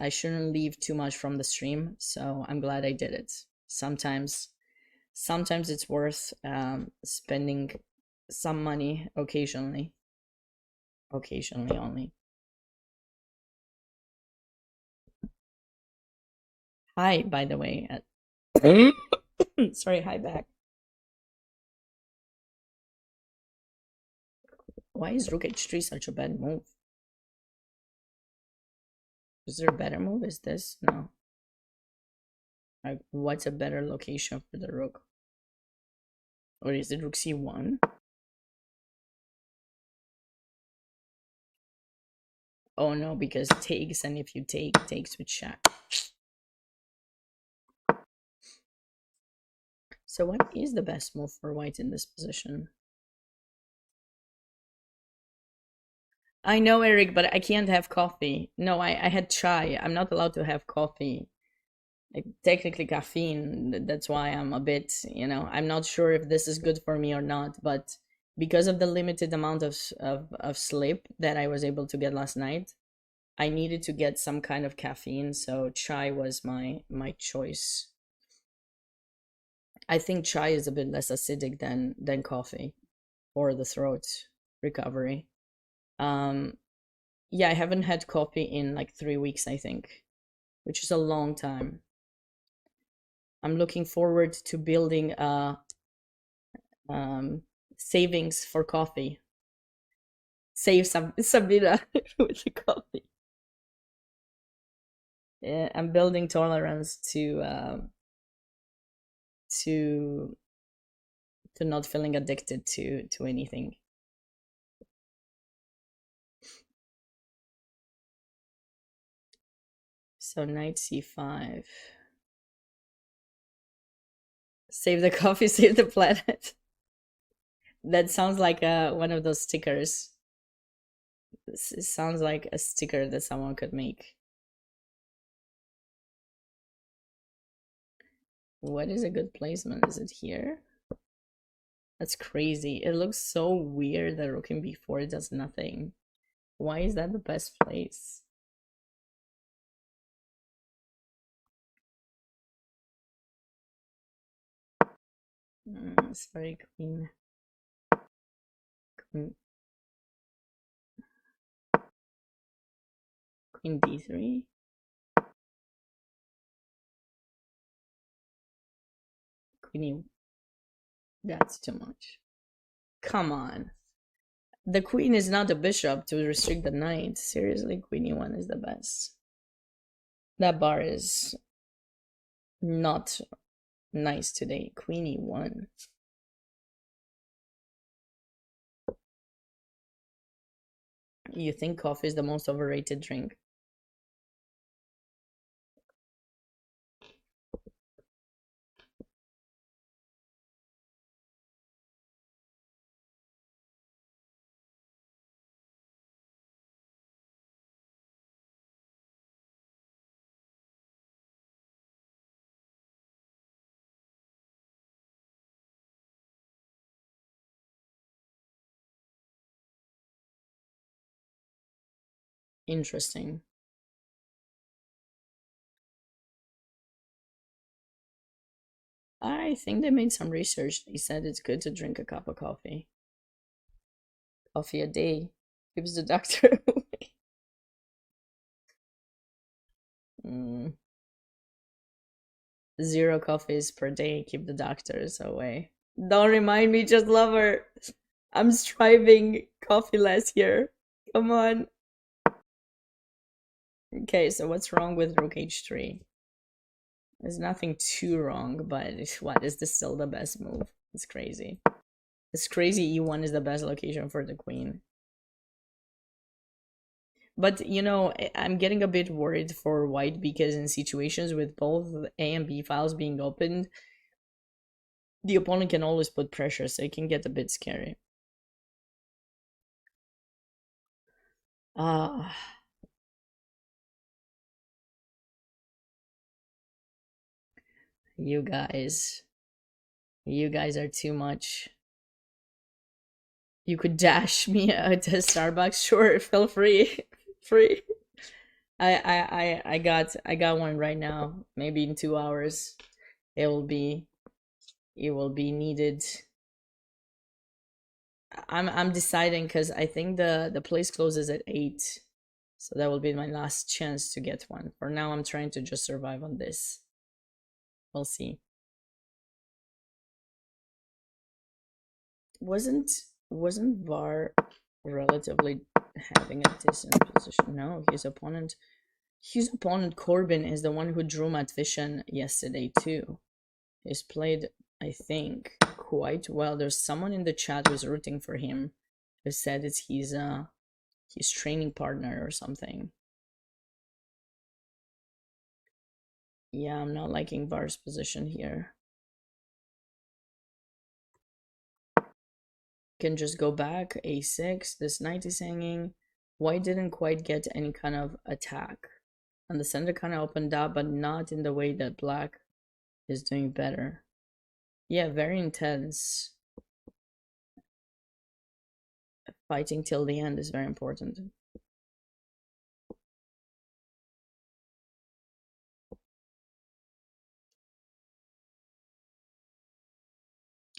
leave too much from the stream, so I'm glad I did it. Sometimes it's worth spending some money occasionally only. Hi, by the way. Sorry, hi back. Why is rook h3 such a bad move? Is there a better move? Is this? No. Like, what's a better location for the rook? Or is it rook c1? Oh no, because takes, and if you takes with check. So what is the best move for white in this position? I know, Eric, but I can't have coffee. No, I had chai. I'm not allowed to have coffee. Like, technically caffeine. That's why I'm a bit, I'm not sure if this is good for me or not, but because of the limited amount of sleep that I was able to get last night, I needed to get some kind of caffeine, so chai was my choice. I think chai is a bit less acidic than coffee for the throat recovery. Yeah, I haven't had coffee in like 3 weeks, I think, which is a long time. I'm looking forward to building a Savings for coffee. Save some Sabina with the coffee. Yeah, I'm building tolerance to not feeling addicted to anything. So knight c5. Save the coffee, save the planet. That sounds like one of those stickers. It sounds like a sticker that someone could make. What is a good placement? Is it here? That's crazy. It looks so weird that rook in b4 does nothing. Why is that the best place? Sorry, queen. Queen d3. Queen e. That's too much. Come on. The queen is not a bishop to restrict the knight. Seriously, queen e1 is the best. That bar is not nice today. Queen e1. You think coffee is the most overrated drink? Interesting. I think they made some research. They said it's good to drink a cup of coffee. Coffee a day keeps the doctor away. 0 coffees per day keep the doctors away. Don't remind me, just lover. I'm striving coffee less here. Come on. Okay, so what's wrong with rook h3? There's nothing too wrong, but what, is this still the best move? It's crazy. It's crazy e1 is the best location for the queen. But, you know, I'm getting a bit worried for white because in situations with both A and B files being opened, the opponent can always put pressure, so it can get a bit scary. Ah. You guys are too much. You could dash me out to Starbucks. Sure, feel free. Free. I got one right now. Maybe in 2 hours it will be needed. I'm deciding because I think the place closes at 8. So that will be my last chance to get one. For now I'm trying to just survive on this. We'll see. Wasn't VAR relatively having a decent position? No, his opponent Corbin is the one who drew Matvishin yesterday too. He's played, I think, quite well. There's someone in the chat who's rooting for him, who said it's his training partner or something. Yeah, I'm not liking VAR's position here. Can just go back, a6. This knight is hanging. White didn't quite get any kind of attack. And the center kind of opened up, but not in the way that black is doing better. Yeah, very intense. Fighting till the end is very important.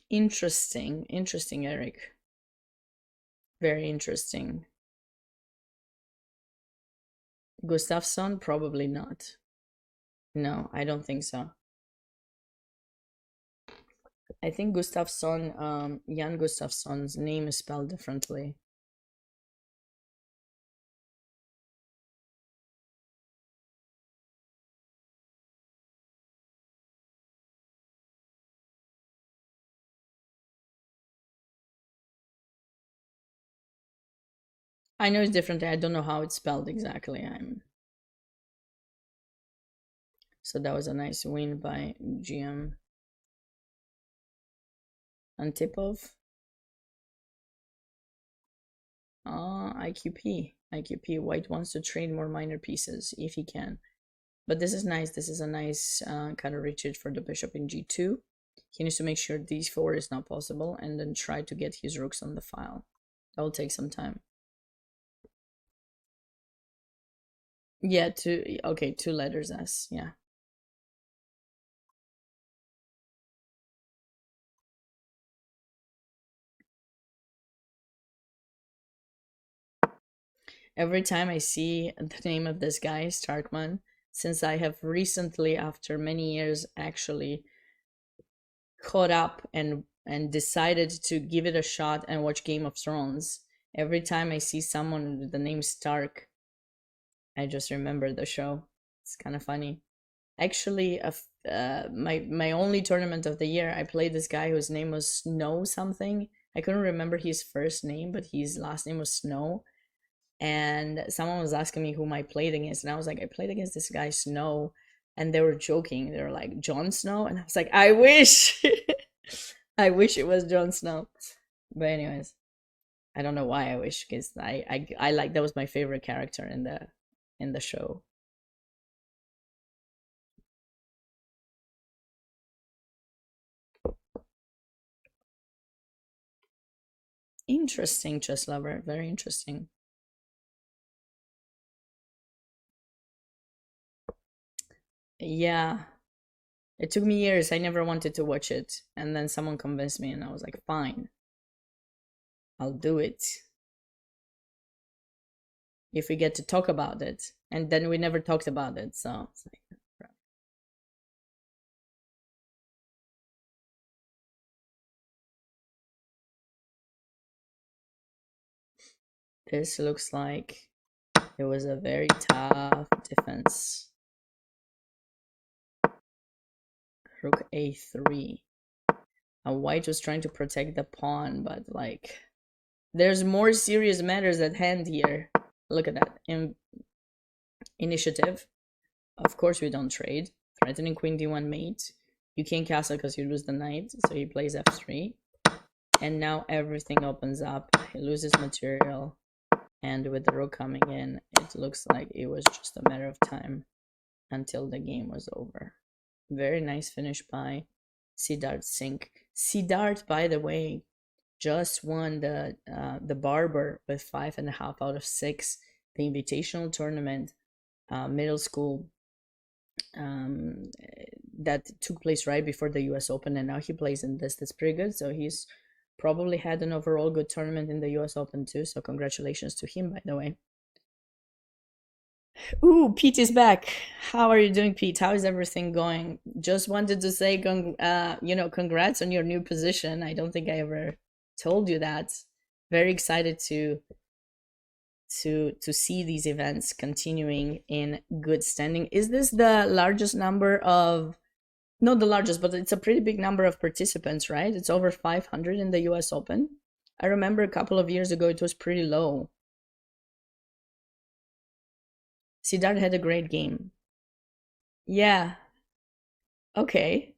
Interesting, Eric. Very interesting. Gustafsson? Probably not. No, I don't think so. I think Gustafsson, Jan Gustafsson's name is spelled differently. I know it's different. I don't know how it's spelled exactly. So that was a nice win by GM. Antipov. IQP. IQP. White wants to trade more minor pieces if he can. But this is nice. This is a nice kind of retreat for the bishop in g2. He needs to make sure d4 is not possible and then try to get his rooks on the file. That will take some time. Yeah, okay, 2 letters S, yeah. Every time I see the name of this guy, Starkman, since I have recently, after many years, actually caught up and decided to give it a shot and watch Game of Thrones. Every time I see someone with the name Stark, I just remember the show. It's kind of funny. Actually, my only tournament of the year, I played this guy whose name was Snow something. I couldn't remember his first name, but his last name was Snow. And someone was asking me whom I played against, and I was like, I played against this guy Snow, and they were joking. They were like, Jon Snow, and I was like, I wish, I wish it was Jon Snow. But anyways, I don't know why I wish, because I like, that was my favorite character in the show. Interesting, chess lover, very interesting. Yeah, it took me years. I never wanted to watch it, and then someone convinced me, and I was like, fine, I'll do it if we get to talk about it. And then we never talked about it, so it's like, this looks like it was a very tough defense. Rook a3. And white was trying to protect the pawn, but like, there's more serious matters at hand here. Look at that. Initiative. Of course we don't trade. Threatening queen d1 mate. You can't castle because you lose the knight, so he plays f3. And now everything opens up. He loses material. And with the rook coming in, it looks like it was just a matter of time until the game was over. Very nice finish by Siddharth Singh. Siddharth, by the way, just won the Barber with 5.5 out of 6, the invitational tournament, middle school, that took place right before the US Open, and now he plays in this. That's pretty good. So he's probably had an overall good tournament in the US Open too. So congratulations to him, by the way. Ooh, Pete is back. How are you doing, Pete? How is everything going? Just wanted to say, congrats on your new position. I don't think I ever told you that. Very excited to see these events continuing in good standing. Is this the largest number of, not the largest, but it's a pretty big number of participants, right? It's over 500 in the US Open. I remember a couple of years ago it was pretty low. Siddharth had a great game. Yeah. Okay.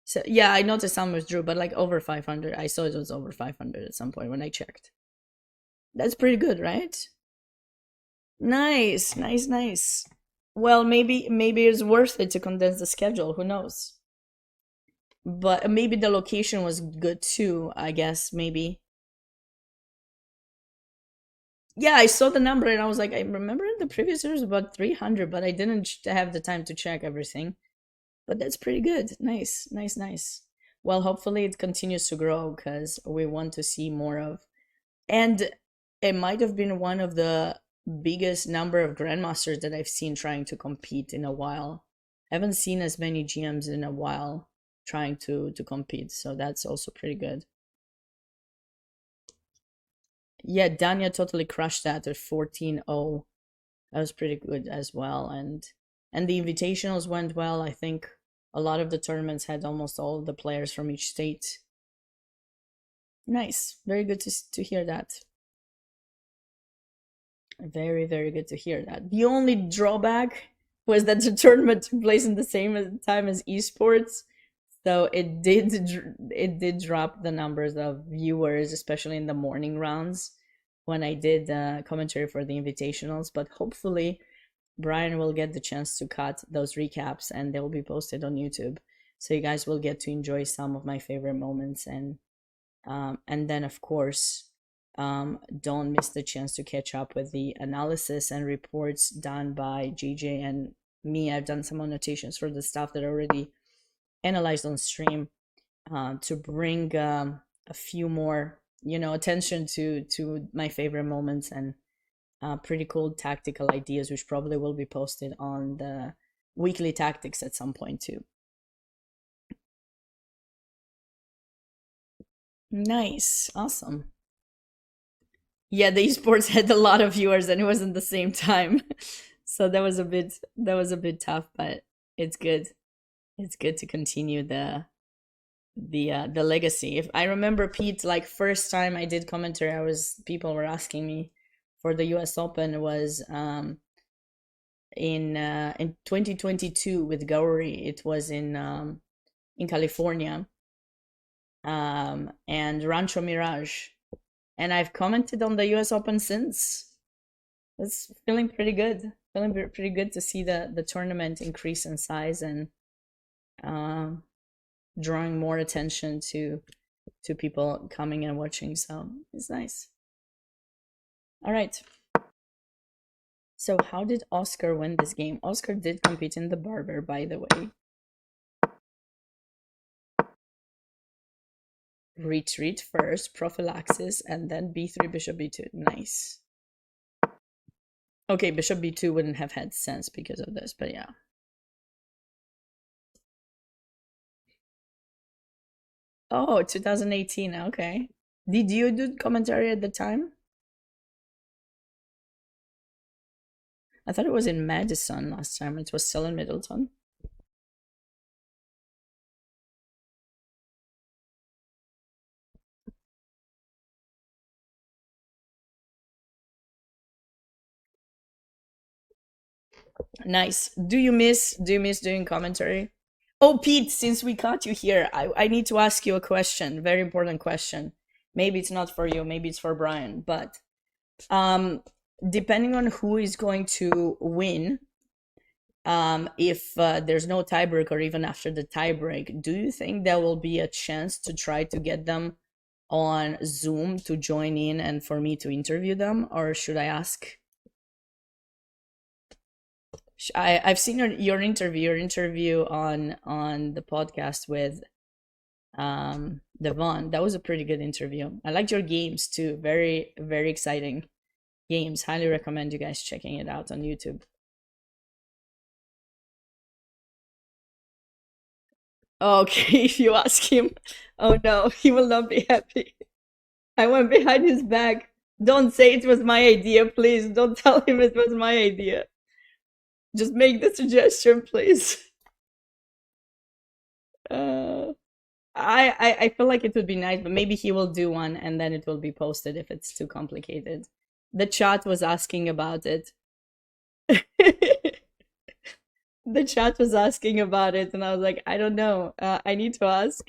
So yeah, I noticed some withdrew, but like over 500. I saw it was over 500 at some point when I checked. That's pretty good, right? Nice, nice, nice. Well, maybe it's worth it to condense the schedule. Who knows? But maybe the location was good too. I guess maybe. Yeah, I saw the number and I was like, I remember in the previous years about 300, but I didn't have the time to check everything. But that's pretty good. Nice, nice, nice. Well, hopefully it continues to grow because we want to see more of. And it might have been one of the biggest number of grandmasters that I've seen trying to compete in a while. I haven't seen as many GMs in a while. trying to compete. So that's also pretty good. Yeah, Danya totally crushed that at 14-0. That was pretty good as well. And the invitationals went well. I think a lot of the tournaments had almost all the players from each state. Nice. Very good to hear that. Very, very good to hear that. The only drawback was that the tournament took place in the same time as esports, so it did drop the numbers of viewers, especially in the morning rounds when I did commentary for the invitationals. But hopefully, Brian will get the chance to cut those recaps, and they will be posted on YouTube, so you guys will get to enjoy some of my favorite moments. And then of course, don't miss the chance to catch up with the analysis and reports done by JJ and me. I've done some annotations for the stuff that I already analyzed on stream, to bring a few more, attention to my favorite moments, and pretty cool tactical ideas, which probably will be posted on the weekly tactics at some point too. Nice, awesome. Yeah, the esports had a lot of viewers and it was not the same time. So that was a bit tough, but it's good. It's good to continue the legacy. If I remember, Pete, like first time I did commentary, people were asking me for the US Open was in 2022 with Gauri. It was in California, and Rancho Mirage, and I've commented on the US Open since. It's feeling pretty good. Feeling pretty good to see the tournament increase in size, and drawing more attention to people coming and watching. So it's nice. All right. So how did Oscar win this game? Oscar did compete in the barber, by the way. Retreat first, prophylaxis, and then b3, bishop b2. Nice. Okay, bishop b2 wouldn't have had sense because of this, but yeah. Oh, 2018. Okay. Did you do commentary at the time? I thought it was in Madison last time. It was still in Middleton. Nice. Do you miss doing commentary? Oh, Pete, since we caught you here, I need to ask you a question. Very important question. Maybe it's not for you, maybe it's for Brian, but um depending on who is going to win, if there's no tiebreak or even after the tiebreak, do you think there will be a chance to try to get them on Zoom to join in and for me to interview them, or should I ask? I've seen your interview on the podcast with Devon. That was a pretty good interview. I liked your games too. Very, very exciting games. Highly recommend you guys checking it out on YouTube. Okay, if you ask him, oh no, he will not be happy. I went behind his back. Don't say it was my idea, please. Don't tell him it was my idea. Just make the suggestion, please. Uh, I feel like it would be nice, but maybe he will do one and then it will be posted if it's too complicated. The chat was asking about it. The chat was asking about it, and I was like, I don't know. I need to ask.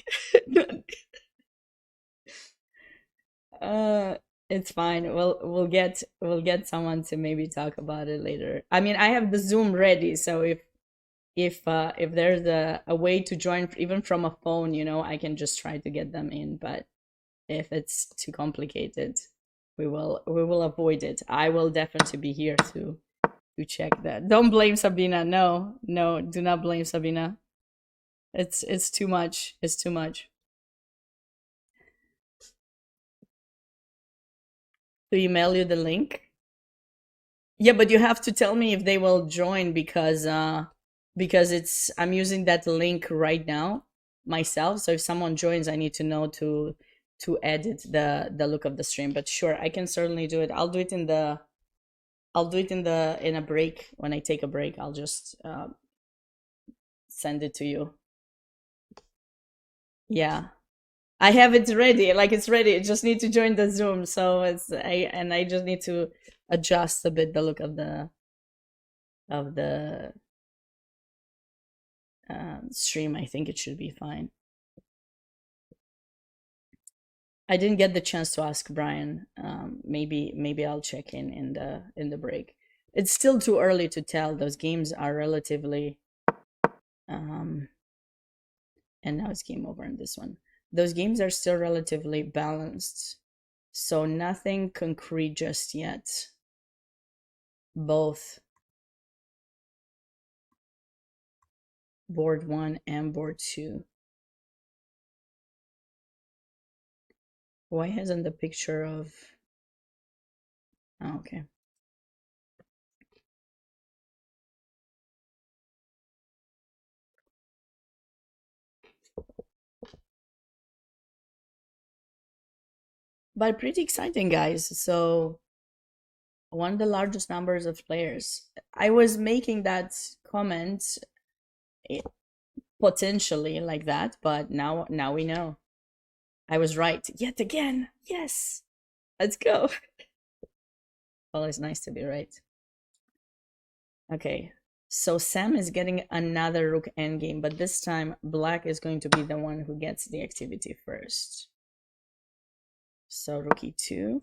uh, it's fine. We'll get someone to maybe talk about it later. I mean, I have the Zoom ready, so if there's a way to join even from a phone, I can just try to get them in. But if it's too complicated, we will avoid it. I will definitely be here to check that. Don't blame Sabina. No, no, do not blame Sabina. It's too much. It's too much. To email you the link. Yeah, but you have to tell me if they will join because it's I'm using that link right now. myself. So if someone joins, I need to know to edit the look of the stream. But sure, I can certainly do it. I'll do it in the in a break. When I take a break, I'll just send it to you. Yeah, I have it ready. Like it's ready. I just need to join the Zoom. So I just need to adjust a bit the look of the stream. I think it should be fine. I didn't get the chance to ask Brian. Maybe I'll check in the break. It's still too early to tell. Those games are relatively and now it's game over in this one. Those games are still relatively balanced, so nothing concrete just yet. Both board 1 and board 2. Why hasn't the picture of... Oh, okay. But pretty exciting, guys. So one of the largest numbers of players. I was making that comment potentially like that, but now we know. I was right yet again. Yes. Let's go. Well, it's nice to be right. Okay. So Sam is getting another rook endgame, but this time black is going to be the one who gets the activity first. So rook e2.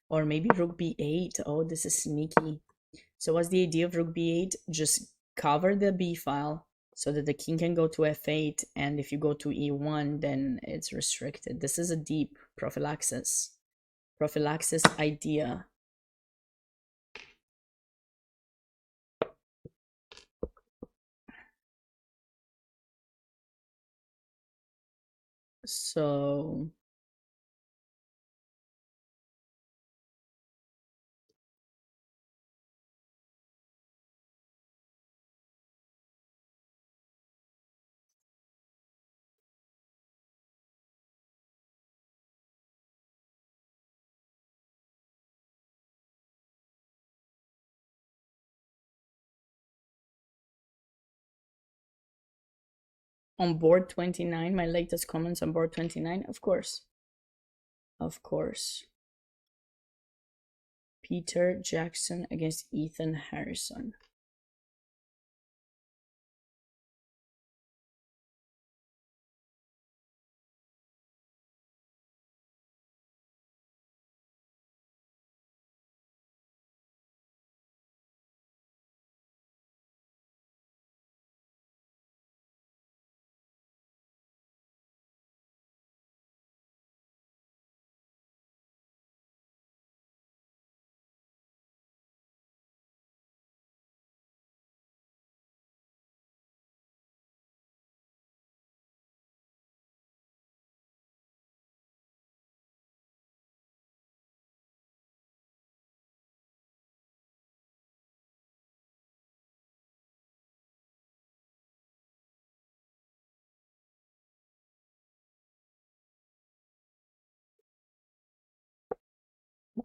Or maybe rook b8. Oh, this is sneaky. So what's the idea of rook b8? Just cover the b file so that the king can go to f8, and if you go to e1, then it's restricted. This is a deep prophylaxis idea. So on board 29, my latest comments on board 29, of course. Of course. Peter Jackson against Ethan Harrison.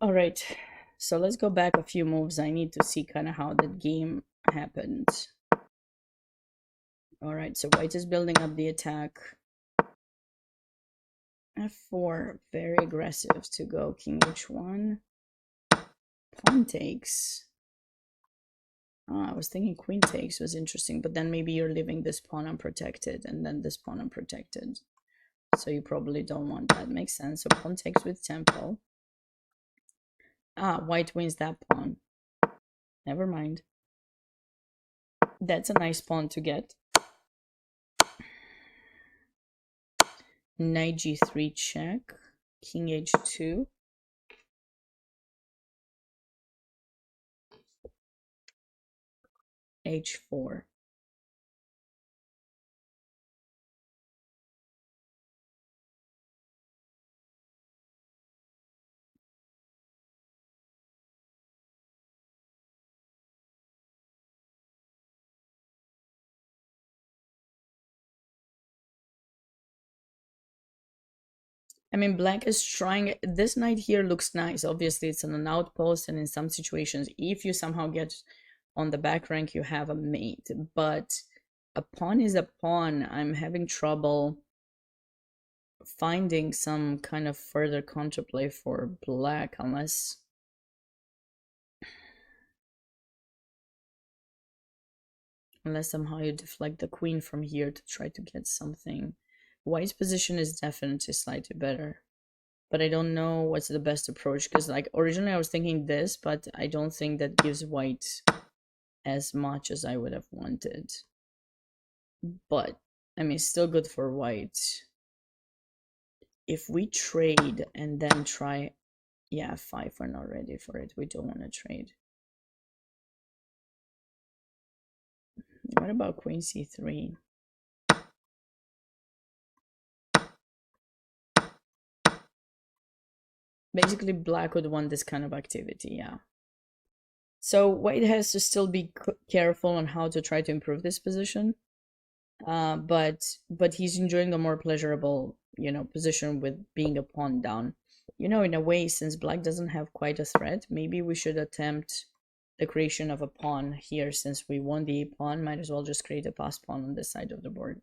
All right, so let's go back a few moves. I need to see kind of how the game happened. All right, so white is building up the attack. f4, very aggressive to go king h1. Pawn takes. Oh, I was thinking queen takes was interesting, but then maybe you're leaving this pawn unprotected and then this pawn unprotected. So you probably don't want that. Makes sense. So pawn takes with tempo. Ah, white wins that pawn. Never mind. That's a nice pawn to get. Knight g3 check. King h2. h4. I mean, black is trying. This knight here looks nice. Obviously, it's on an outpost, and in some situations, if you somehow get on the back rank, you have a mate. But a pawn is a pawn. I'm having trouble finding some kind of further counterplay for black, unless somehow you deflect the queen from here to try to get something. White's position is definitely slightly better, but I don't know what's the best approach, because like originally I was thinking this, but I don't think that gives white as much as I would have wanted. But I mean, still good for white. If we trade and then try, yeah, 5, we're not ready for it. We don't want to trade. What about queen c3? Basically, black would want this kind of activity, yeah. So white has to still be careful on how to try to improve this position. But he's enjoying a more pleasurable, position with being a pawn down. In a way, since black doesn't have quite a threat, maybe we should attempt the creation of a pawn here. Since we won the pawn, might as well just create a passed pawn on this side of the board.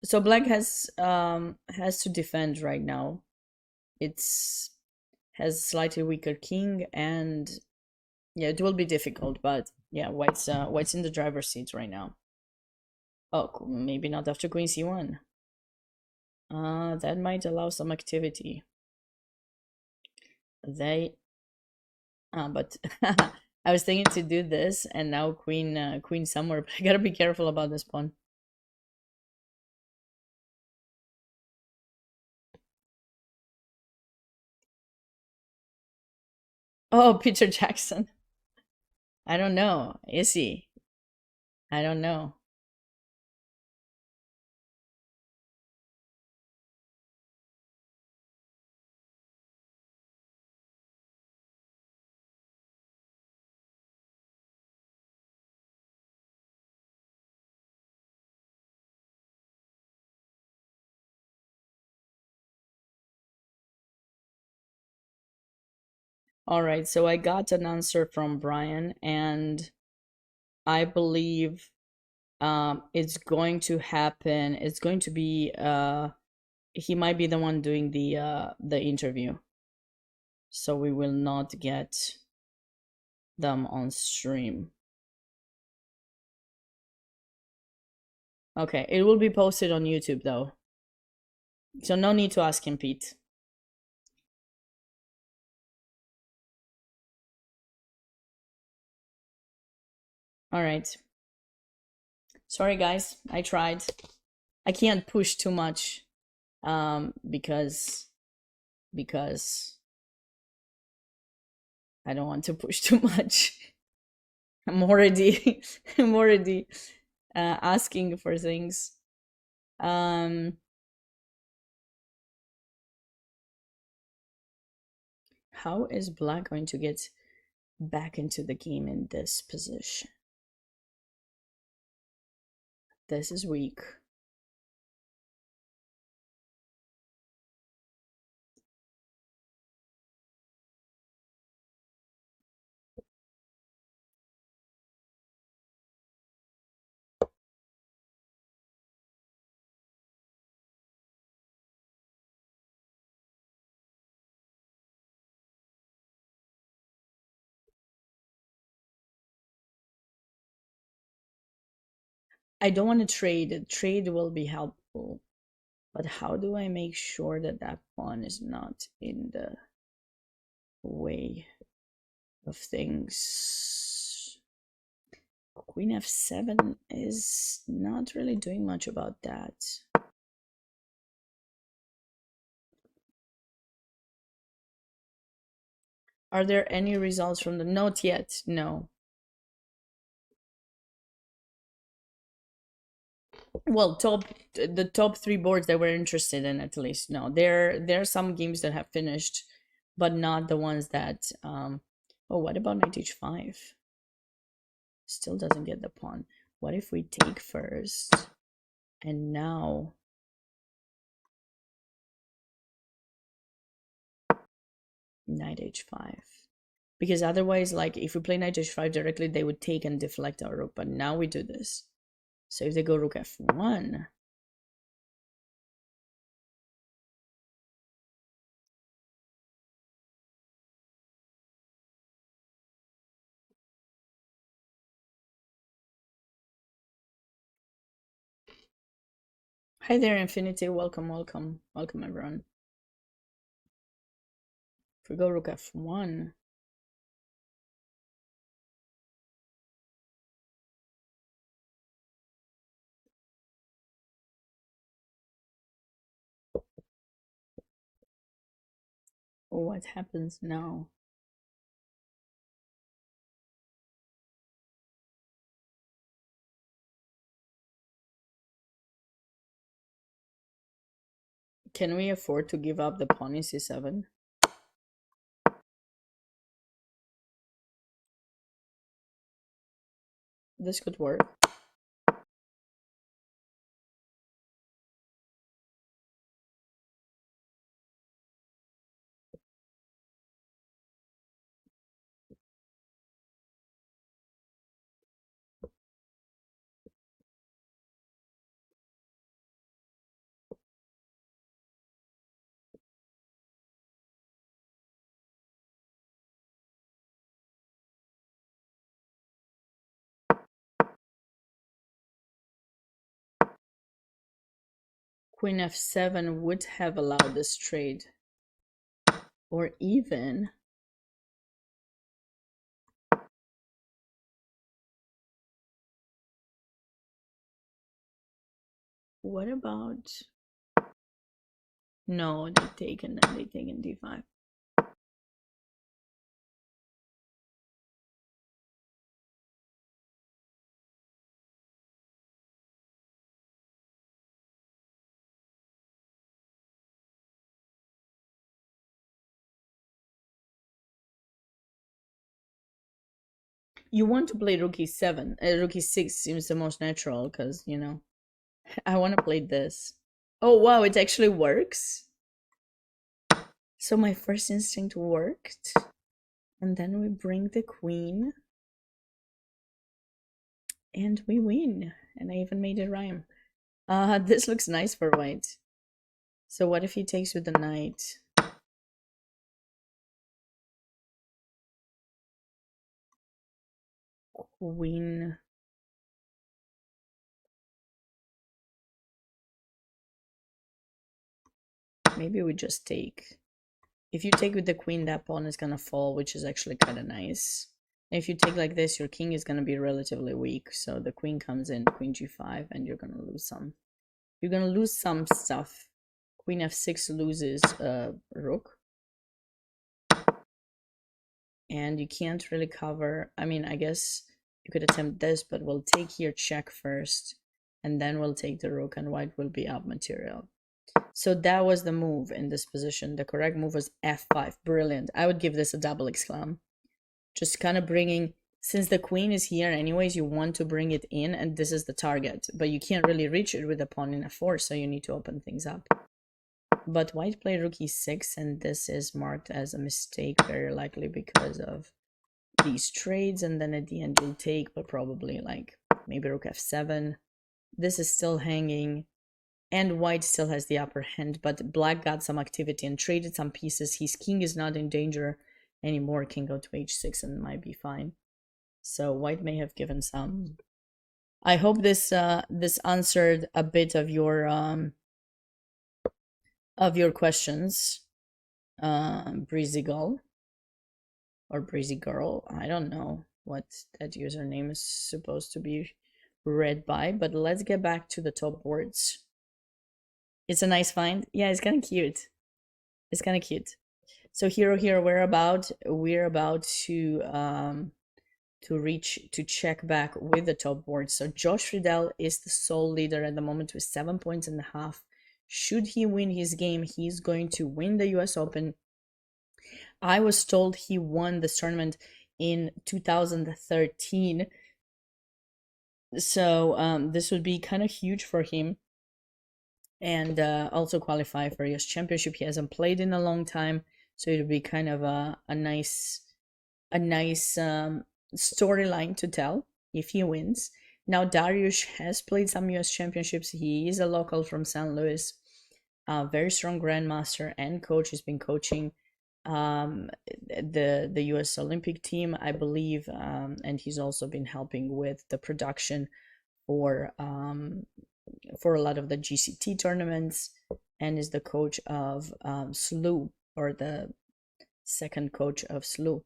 So black has to defend right now. It's has slightly weaker king, and yeah, it will be difficult, but yeah, white's in the driver's seat right now. Oh, maybe not after queen c1. That might allow some activity. But I was thinking to do this, and now queen somewhere, but I gotta be careful about this pawn. Oh, Peter Jackson. I don't know. Is he? I don't know. All right, so I got an answer from Brian, and I believe it's going to happen. It's going to be he might be the one doing the interview, so we will not get them on stream. Okay, it will be posted on YouTube though, so no need to ask him, Pete. All right, sorry guys, I tried. I can't push too much because I don't want to push too much. I'm already asking for things. How is black going to get back into the game in this position? This is weak. I don't want to trade. Trade will be helpful. But how do I make sure that that pawn is not in the way of things? Queen f7 is not really doing much about that. Are there any results from the note yet? No. Well, the top 3 boards that we're interested in, at least. No, there are some games that have finished, but not the ones that oh, what about knight h5? Still doesn't get the pawn. What if we take first, and now Knight h5. Because otherwise, like, if we play knight h5 directly, they would take and deflect our rook. But now we do this. So if they go rook f1... Hi there, Infinity. Welcome, welcome. Welcome, everyone. If we go rook f1... What happens now? Can we afford to give up the pawn in c7? This could work. Queen f7 would have allowed this trade. Or even... What about... No, they take and then they take in d5. You want to play rook e7. Rook e6 seems the most natural because, you know, I want to play this. Oh, wow, it actually works. So my first instinct worked. And then we bring the queen. And we win. And I even made it rhyme. This looks nice for white. So what if he takes with the knight? Queen. Maybe we just take. If you take with the queen, that pawn is gonna fall, which is actually kind of nice. If you take like this, your king is gonna be relatively weak. So the queen comes in, queen g5, and you're gonna lose some. You're gonna lose some stuff. Queen f6 loses rook. And you can't really cover. I mean, I guess you could attempt this, but we'll take here check first, and then we'll take the rook, and white will be up material. So that was the move in this position. The correct move was f5. Brilliant. I would give this a double exclam. Just kind of bringing, since the queen is here anyways, you want to bring it in, and this is the target. But you can't really reach it with the pawn in f4, so you need to open things up. But white played rook e6, and this is marked as a mistake, very likely because of these trades. And then at the end you'll take, but probably like maybe rook f7. This is still hanging. And white still has the upper hand, but black got some activity and traded some pieces. His king is not in danger anymore. Can go to h6 and might be fine. So white may have given some. I hope this this answered a bit of your questions, Breezy Gull or Breezy Girl. I don't know what that username is supposed to be read by, but let's get back to the top boards. It's a nice find. Yeah, it's kind of cute. It's kind of cute. So here, we're about to check back with the top board. So Josh Friedel is the sole leader at the moment with 7.5 points. Should he win his game, he's going to win the US Open. I was told he won this tournament in 2013. So this would be kind of huge for him. And also qualify for US Championship. He hasn't played in a long time, So it'll be kind of a nice storyline to tell if he wins. Now Darius has played some US championships. He is a local from St. Louis, a very strong grandmaster and coach. He's been coaching the US Olympic team, I believe, and he's also been helping with the production for a lot of the GCT tournaments, and is the coach of SLU, or the second coach of SLU.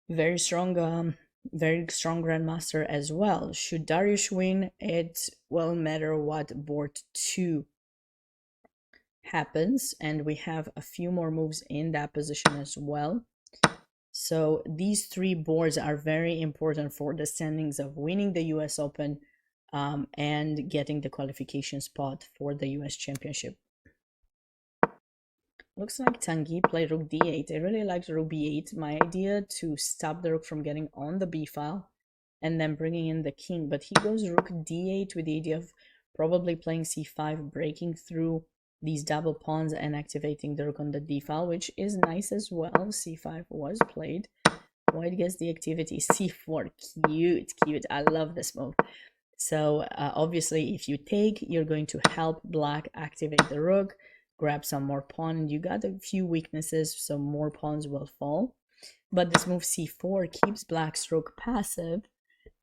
Very strong grandmaster as well. Should Darius win, it will matter what board 2 happens, and we have a few more moves in that position as well. So these 3 boards are very important for the standings of winning the US Open and getting the qualification spot for the US Championship. Looks like Tanguy played rook d8. I really liked rook b8. My idea to stop the rook from getting on the b file and then bringing in the king. But he goes rook d8 with the idea of probably playing c5, breaking through these double pawns and activating the rook on the d file, which is nice as well. c5 was played. White gets the activity. c4, cute. I love this move. So obviously, if you take, you're going to help black activate the rook, grab some more pawn, and you got a few weaknesses, so more pawns will fall. But this move c4 keeps black's rook passive,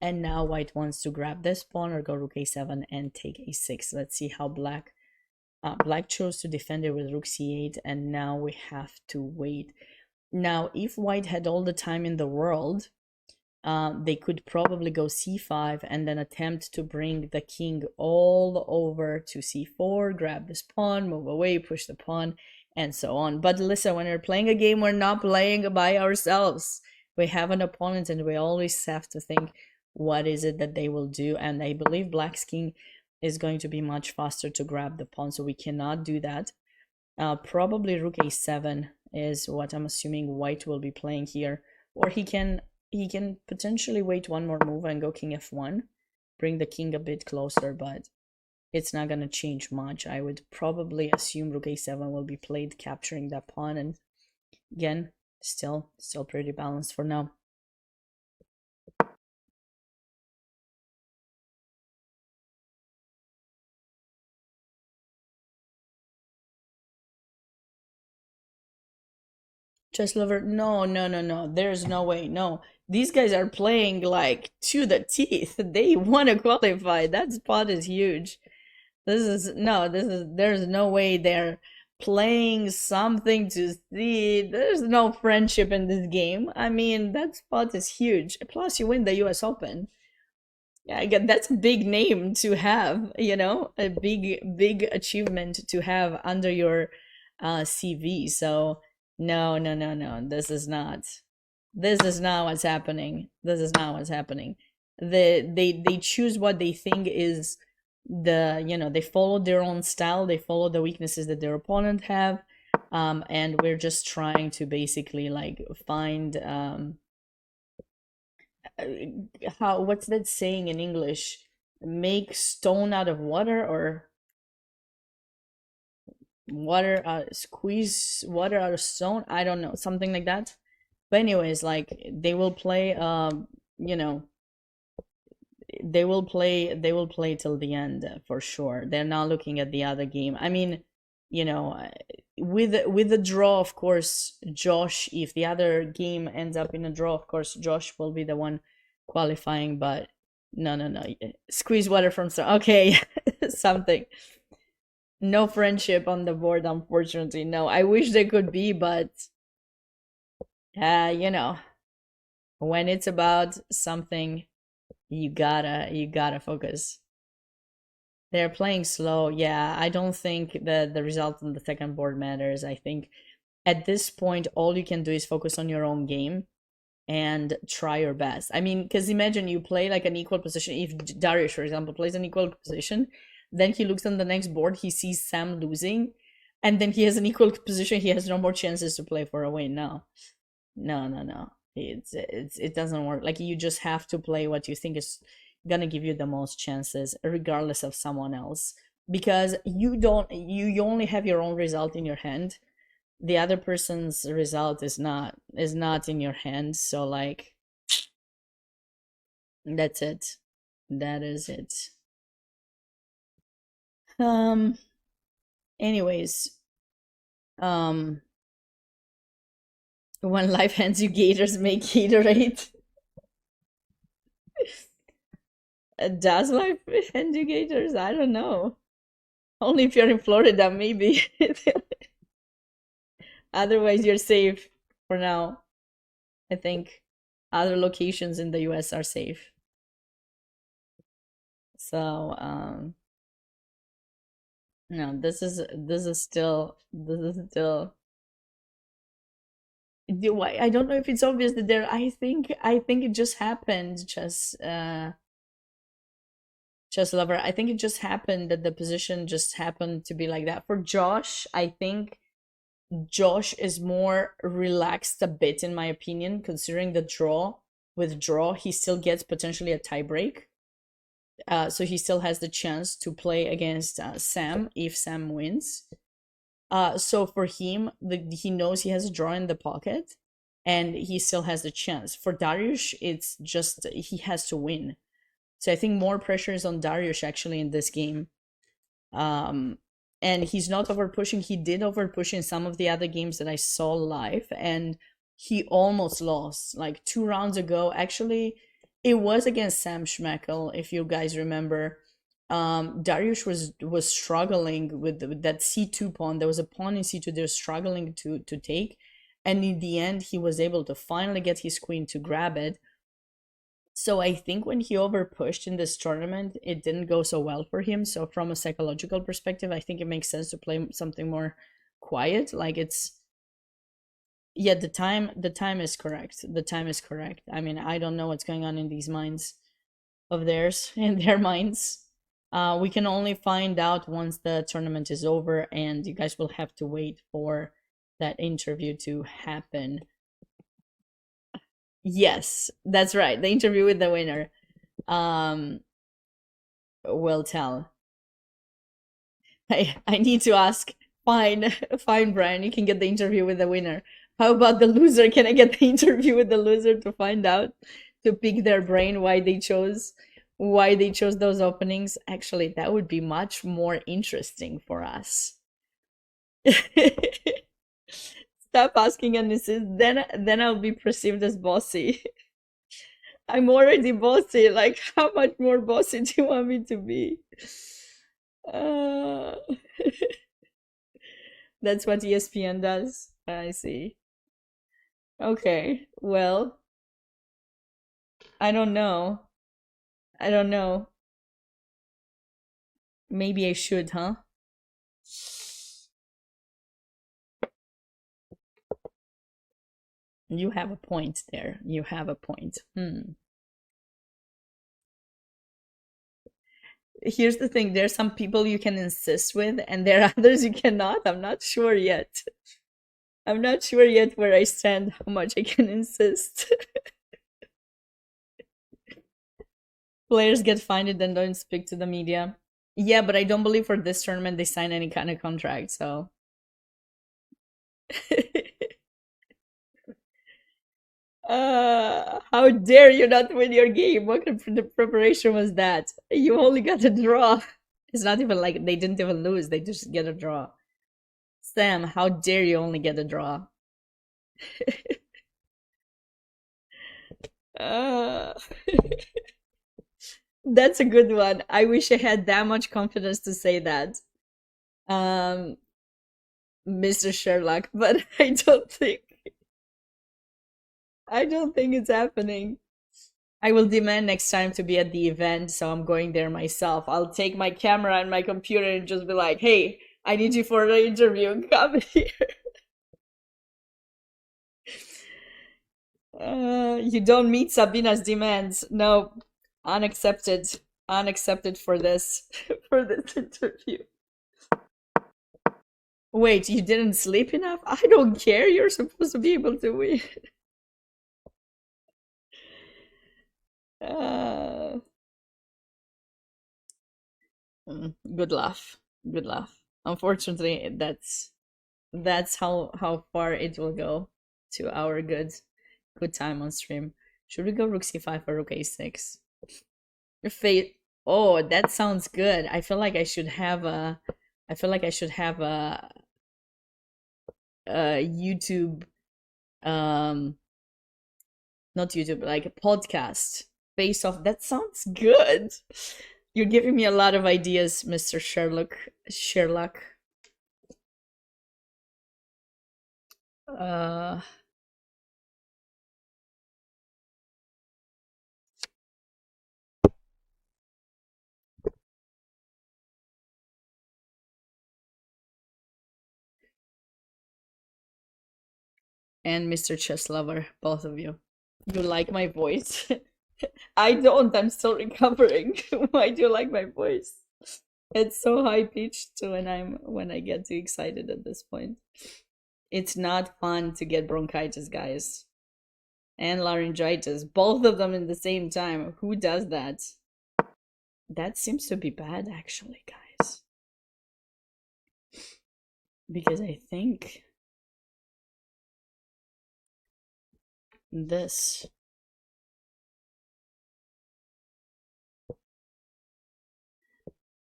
and now white wants to grab this pawn or go rook a7 and take a6. Let's see how black chose to defend it with rook c8, and now we have to wait. Now, if white had all the time in the world, they could probably go c5 and then attempt to bring the king all over to c4, grab this pawn, move away, push the pawn, and so on. But listen, when we're playing a game, we're not playing by ourselves. We have an opponent, and we always have to think, what is it that they will do? And I believe black's king is going to be much faster to grab the pawn, so we cannot do that. Probably rook a7 is what I'm assuming white will be playing here, or he can potentially wait one more move and go king f1, bring the king a bit closer, but it's not going to change much. I would probably assume rook a7 will be played, capturing that pawn, and again, still pretty balanced for now. Chess lover, no, there's no way. No, these guys are playing like to the teeth. They want to qualify. That spot is huge. There's no way they're playing something to see. There's no friendship in this game. I mean, that spot is huge. Plus, you win the US Open. Yeah, again, that's a big name to have, a big achievement to have under your CV. So no, this is not what's happening. This is not what's happening. They choose what they think is they follow their own style, they follow the weaknesses that their opponent have, and we're just trying to basically like find what's that saying in English? Make stone out of water, or squeeze water out of stone. I don't know, something like that. But anyways, like they will play, they will play till the end for sure. They're not looking at the other game. I mean, with the draw, of course, Josh, if the other game ends up in a draw, of course, Josh will be the one qualifying. But no, squeeze water from stone. Okay, something. No friendship on the board, unfortunately. No, I wish there could be, but when it's about something, you gotta focus. They're playing slow. Yeah, I don't think the result on the second board matters. I think at this point, all you can do is focus on your own game and try your best. I mean, because imagine you play like an equal position. If Darius, for example, plays an equal position, then he looks on the next board, he sees Sam losing, and then he has an equal position. He has no more chances to play for a win. No. It doesn't work. Like, you just have to play what you think is gonna give you the most chances, regardless of someone else, because you only have your own result in your hand. the other person's result is not in your hands, so like that's it. That is it. Um anyways, um when life hands you gators, make Gatorade. Does life hand you gators? I don't know. Only if you're in Florida, maybe. Otherwise, you're safe for now. I think other locations in the US are safe. So, no, this is still why I don't know if it's obvious that there I think it just happened, just lover. I think it just happened that the position just happened to be like that. For Josh, I think Josh is more relaxed a bit, in my opinion, considering the draw. With draw, he still gets potentially a tiebreak. So he still has the chance to play against Sam if Sam wins. So for him, he knows he has a draw in the pocket, and he still has the chance. For Darius, it's just he has to win. So I think more pressure is on Darius actually in this game. Um, and he's not over pushing. He did over push in some of the other games that I saw live, and he almost lost like 2 rounds ago. Actually, it was against Sam Schmeckel, if you guys remember. Darius was struggling with that c2 pawn. There was a pawn in c2 they're struggling to take, and in the end he was able to finally get his queen to grab it. So I think when he over pushed in this tournament, it didn't go so well for him. So from a psychological perspective, I think it makes sense to play something more quiet. Like it's yeah, the time is correct. The time is correct. I mean, I don't know what's going on in these minds of theirs, in their minds. We can only find out once the tournament is over, and you guys will have to wait for that interview to happen. Yes, that's right. The interview with the winner. Um, will tell. I need to ask. Fine, fine, Brian. You can get the interview with the winner. How about the loser? Can I get the interview with the loser to find out, to pick their brain why they chose those openings? Actually, that would be much more interesting for us. Stop asking and insist. Then I'll be perceived as bossy. I'm already bossy. Like, how much more bossy do you want me to be? Uh, that's what ESPN does. I see. Okay. Well, I don't know. I don't know. Maybe I should, huh? You have a point there. You have a point. Here's the thing, there's some people you can insist with, and there are others you cannot. I'm not sure yet. I'm not sure yet where I stand, how much I can insist. Players get fined and don't speak to the media. Yeah, but I don't believe for this tournament they sign any kind of contract, so. How dare you not win your game? What kind of preparation was that? You only got a draw. It's not even like they didn't even lose, they just get a draw. Sam, how dare you only get a draw? uh, that's a good one. I wish I had that much confidence to say that. Um, Mr. Sherlock, but I don't think it's happening. I will demand next time to be at the event, so I'm going there myself. I'll take my camera and my computer and just be like, "Hey, I need you for the interview. Come here." You don't meet Sabina's demands. No, unaccepted. Unaccepted for this for this interview. Wait, you didn't sleep enough? I don't care. You're supposed to be able to win. Uh, good laugh. Good laugh. Unfortunately, that's That's how far it will go to our good time on stream. Should we go rook c5 or rook a6? Fate. Oh, that sounds good. I feel like I should have a. I feel like I should have a YouTube, um, not YouTube, like a podcast based off. That sounds good. You're giving me a lot of ideas, Mr. Sherlock. Sherlock. Uh, and Mr. Chess Lover, both of you. You like my voice? I don't. I'm still recovering. Why do you like my voice? It's so high pitched when I get too excited at this point. It's not fun to get bronchitis, guys, and laryngitis, both of them in the same time. Who does that? That seems to be bad, actually, guys, because I think this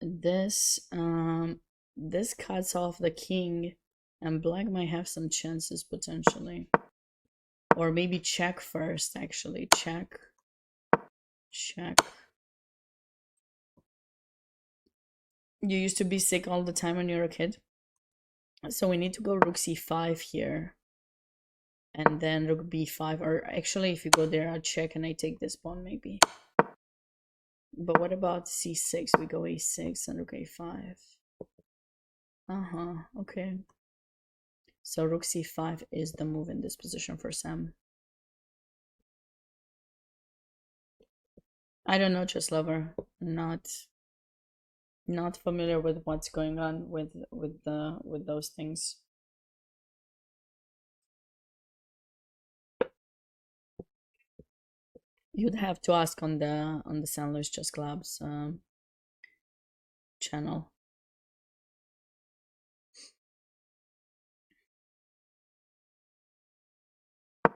this this cuts off the king, and black might have some chances potentially, or maybe check first. Actually, check. You used to be sick all the time when you were a kid, so we need to go rook c5 here, and then rook b5. Or actually, if you go there, I'll check and I take this pawn maybe. But what about c6? We go a6 and rook a5. Okay. So rook c5 is the move in this position for Sam. I don't know, chess lover. Not familiar with what's going on with those things. You'd have to ask on the San Luis Chess Club's channel.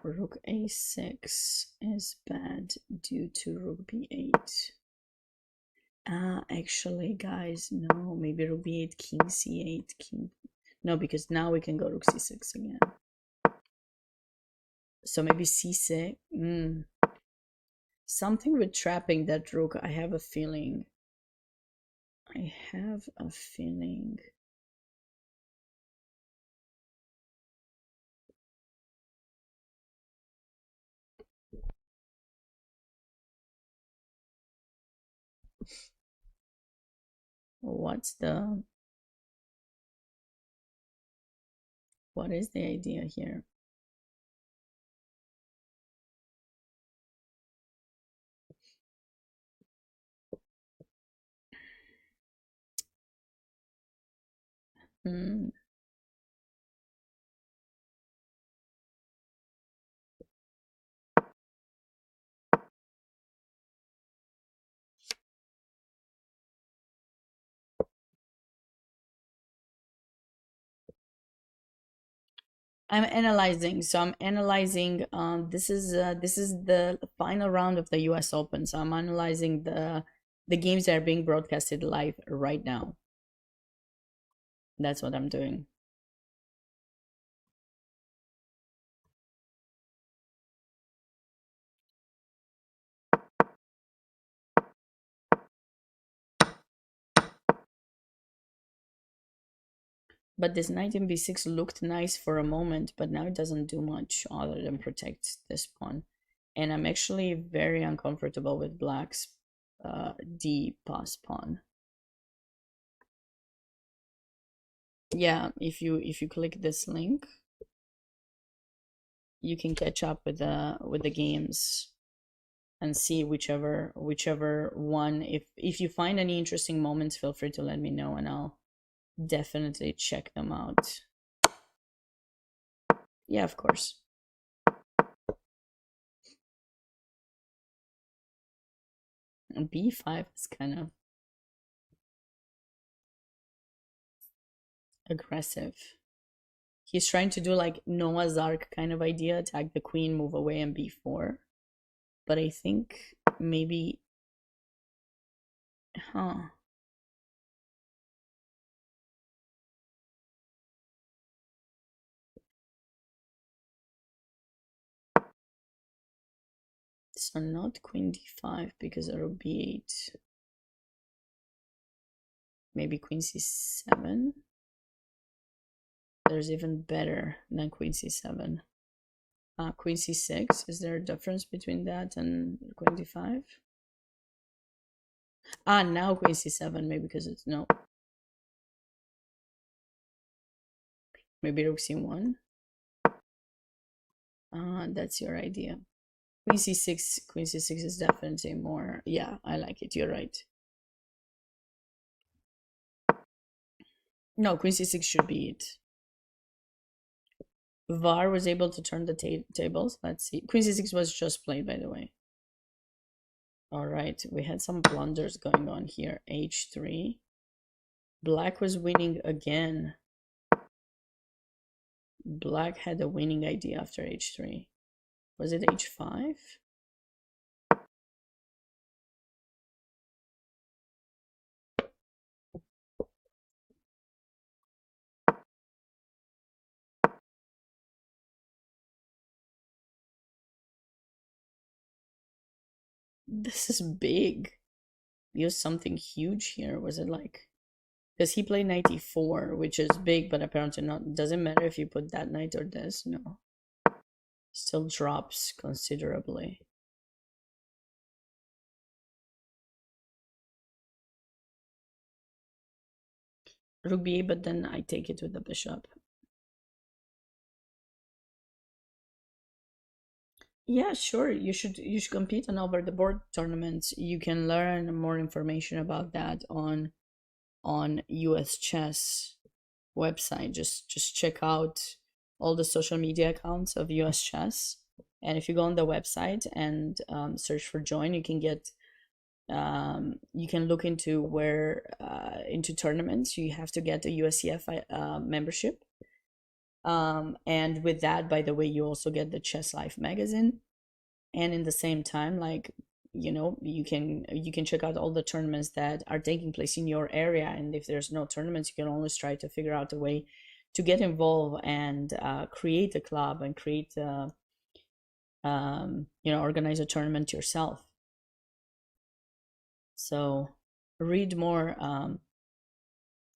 Rook a6 is bad due to rook b8. Actually, guys, no. Maybe rook b8, king c8, king. No, because now we can go rook c6 again. So maybe c6. Something with trapping that rook. I have a feeling. What is the idea here? I'm analyzing. So I'm analyzing. This is the final round of the U.S. Open. So I'm analyzing the games that are being broadcasted live right now. That's what I'm doing. But this knight in b6 looked nice for a moment, but now it doesn't do much other than protect this pawn. And I'm actually very uncomfortable with black's d pass pawn. Yeah, if you click this link, you can catch up with the games and see whichever one. If you find any interesting moments, feel free to let me know and I'll definitely check them out. Yeah, of course. And b5 is kind of aggressive He's trying to do like Noah's Ark kind of idea, attack the queen, move away, and b4. But I think maybe, huh? So not queen d5 because it would be 8. Maybe queen c7. There's even better than queen c7. Queen c6. Is there a difference between that and queen d5? Now queen c7. Maybe because it's no. Maybe rook c1. That's your idea. Queen c6. Queen c6 is definitely more. Yeah, I like it. You're right. No, queen c6 should be it. VAR was able to turn the tables. Let's see. Queen c6 was just played, by the way. All right, we had some blunders going on here. h3. Black was winning again. Black had a winning idea after h3. Was it h5? This is big. Use something huge here. Was it like... Because he played knight e4, which is big, but apparently not. Doesn't matter if you put that knight or this. No. Still drops considerably. Rook b8, but then I take it with the bishop. Yeah, sure. You should compete on over the board tournaments. You can learn more information about that on US Chess website. Just check out all the social media accounts of US Chess, and if you go on the website and search for join, you can get you can look into where into tournaments. You have to get a USCF membership. And with that, by the way, you also get the Chess Life magazine, and in the same time, like, you know, you can check out all the tournaments that are taking place in your area, and if there's no tournaments, you can always try to figure out a way to get involved and create a club and create you know, organize a tournament yourself. So read more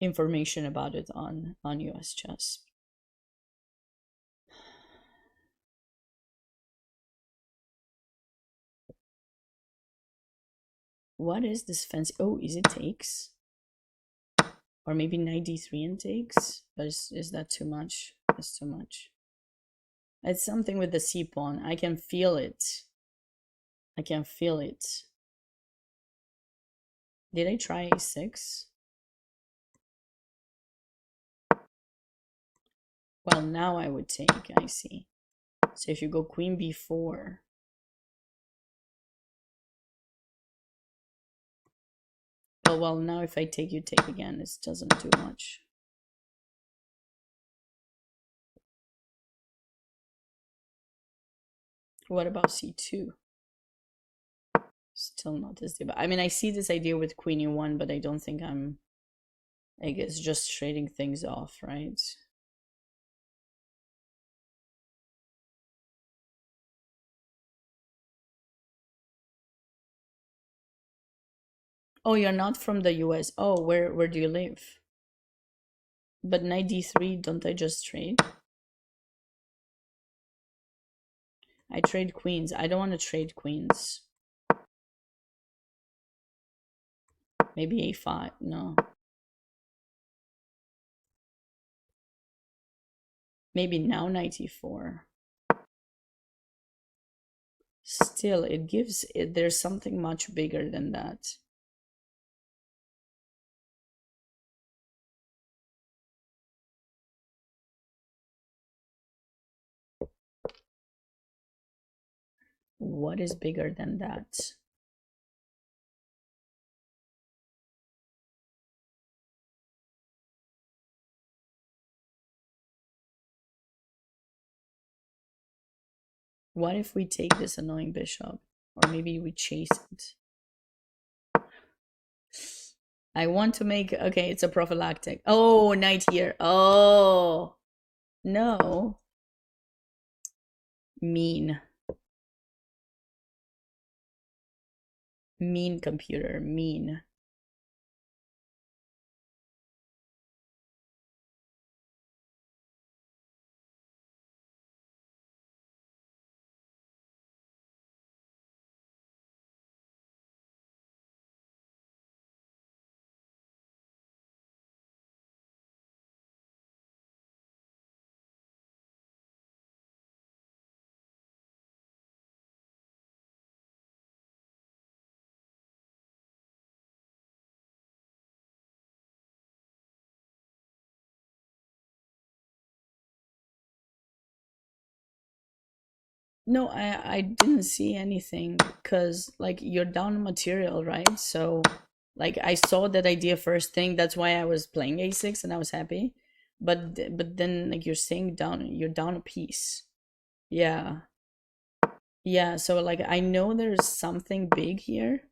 information about it on US Chess. What is this fancy? Oh, is it takes? Or maybe knight d3 and takes? But is that too much? That's too much. It's something with the c pawn. I can feel it. I can feel it. Did I try a6? Well, now I would take, I see. So if you go queen b4. Oh, well, now if I take, you take again. This doesn't do much. What about c2? Still not this deal. I mean, I see this idea with queen e1, but I don't think I'm, I guess, just trading things off, right? Oh, you're not from the US. Oh, where do you live? But knight d3, don't I just trade? I trade queens. I don't want to trade queens. Maybe a5. No. Maybe now knight e4. Still, it gives it. There's something much bigger than that. What is bigger than that? What if we take this annoying bishop? Or maybe we chase it. I want to make... Okay, it's a prophylactic. Oh, knight here. Oh. No. Mean. Mean computer. Mean. No, I didn't see anything because like you're down material, right? So like I saw that idea first thing. That's why I was playing a6 and I was happy. But then like you're saying you're down a piece. Yeah. Yeah, so like I know there's something big here.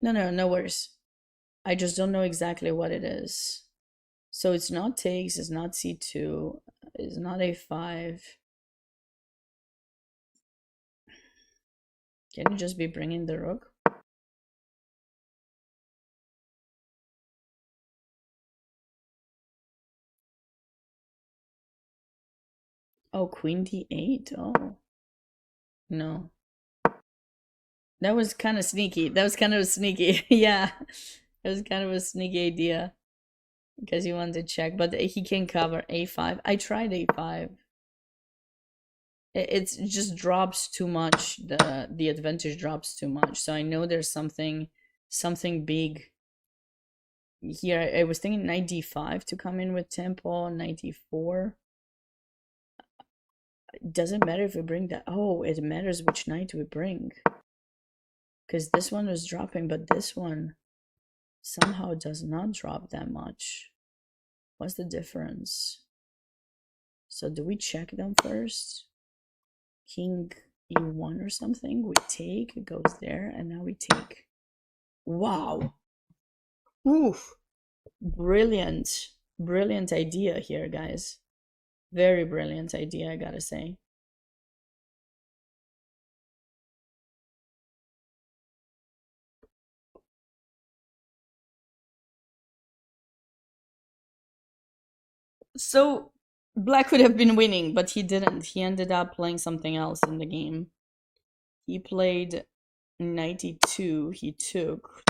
No worries. I just don't know exactly what it is. So it's not takes, it's not c2, it's not a5. Can you just be bringing the rook? Oh, queen d8. Oh. No. That was kind of sneaky. That was kind of sneaky. Yeah. It was kind of a sneaky idea. Because he wanted to check. But he can cover a5. I tried a5. It just drops too much. The advantage drops too much. So I know there's something big here. I was thinking knight d5 to come in with tempo. Knight d4. It doesn't matter if we bring that. Oh, it matters which knight we bring. Because this one was dropping, but this one somehow does not drop that much. What's the difference? So do we check them first? King e1 or something? We take, it goes there, and now we take. Wow. Oof. Brilliant. Brilliant idea here, guys. Very brilliant idea, I gotta say. So Black would have been winning, but he didn't. He ended up playing something else in the game. He played 92. He took.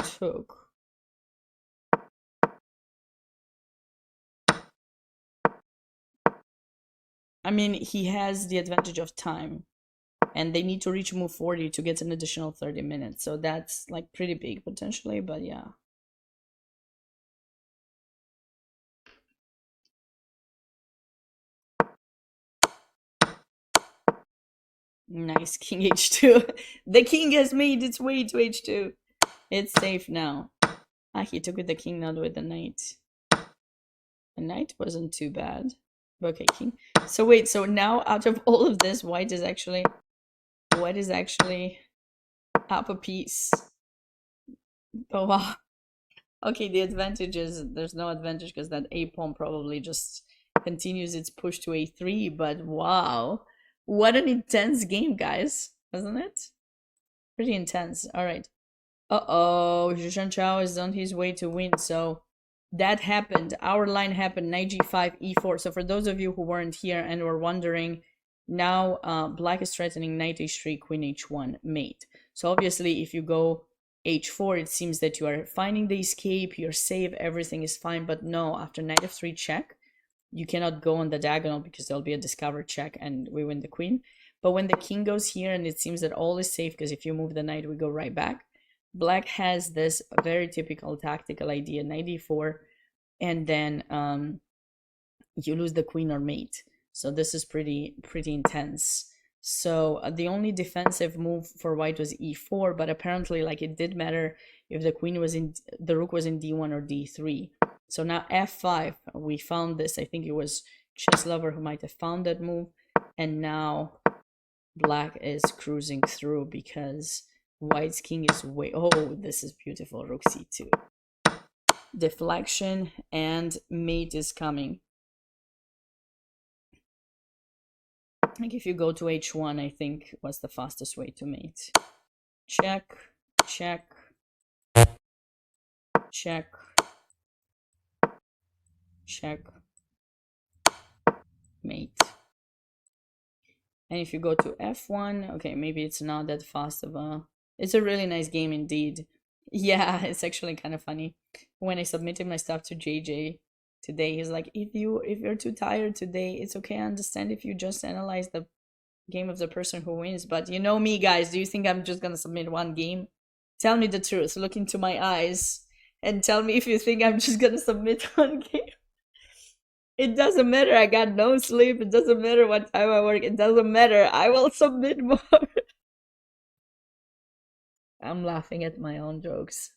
I mean, he has the advantage of time. And they need to reach move 40 to get an additional 30 minutes. So that's like pretty big potentially, but yeah. Nice, king h2. The king has made its way to h2. It's safe now. Ah, he took with the king, not with the knight. The knight wasn't too bad. Okay, king. So wait, so now out of all of this, white is actually up a piece. Oh wow. Okay, the advantage is there's no advantage because that a pawn probably just continues its push to a3, but wow. What an intense game, guys, wasn't it? Pretty intense. All right. Uh-oh, Zhishan Chao is on his way to win, so that happened. Our line happened, knight g5, e4. So for those of you who weren't here and were wondering, now black is threatening knight h3, queen h1, mate. So obviously if you go h4, it seems that you are finding the escape, you're safe, everything is fine, but no, after knight f3 check, you cannot go on the diagonal because there'll be a discover check and we win the queen. But when the king goes here and it seems that all is safe because if you move the knight, we go right back. Black has this very typical tactical idea, knight d4, and then you lose the queen or mate. So this is pretty intense. So the only defensive move for white was e4, but apparently like it did matter if the queen was in, the rook was in d1 or d3. So now f5, we found this. I think it was Chess Lover who might have found that move. And now Black is cruising through because White's king is way... Oh, this is beautiful. Rook c2. Deflection and mate is coming. Like if you go to h1, I think was the fastest way to mate. Check, check, check, check, mate. And if you go to f1, okay, maybe it's not that fast of a... It's a really nice game indeed. Yeah, it's actually kind of funny. When I submitted my stuff to JJ today, he's like, if you're too tired today, it's okay. I understand if you just analyze the game of the person who wins. But you know me, guys. Do you think I'm just gonna submit one game? Tell me the truth. Look into my eyes and tell me if you think I'm just gonna submit one game. It doesn't matter. I got no sleep. It doesn't matter what time I work. It doesn't matter. I will submit more. I'm laughing at my own jokes.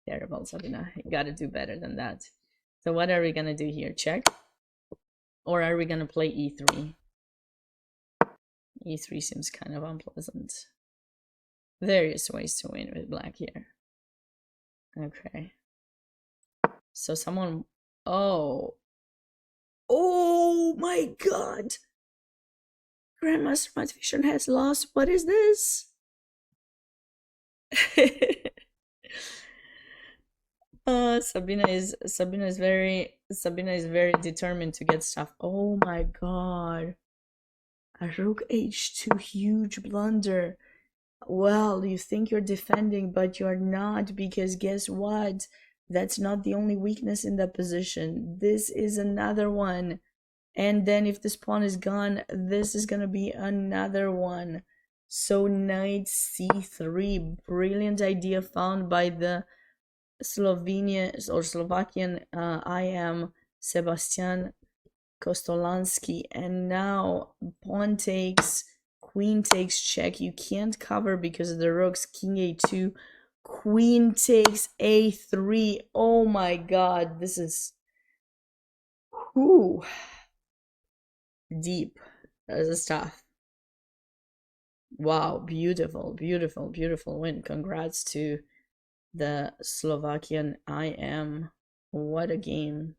Terrible, Sabina. You gotta do better than that. So what are we gonna do here? Check? Or are we gonna play e3? e3 seems kind of unpleasant. Various ways to win with black here. Okay. So someone... Oh. Oh my god! Grandmaster Motivation has lost. What is this? Sabina is very determined to get stuff. Oh my god. A rook h2, huge blunder. Well, you think you're defending, but you're not, because guess what? That's not the only weakness in that position. This is another one. And then if this pawn is gone, this is gonna be another one. So knight c3, brilliant idea found by the Slovakian IM Sebastian Kostolansky. And now pawn takes, queen takes, check. You can't cover because of the rooks. King a2, queen takes a3. Oh my god, this is... Ooh. Deep. This is tough. Wow, beautiful, beautiful, beautiful win. Congrats to the Slovakian IM. What a game.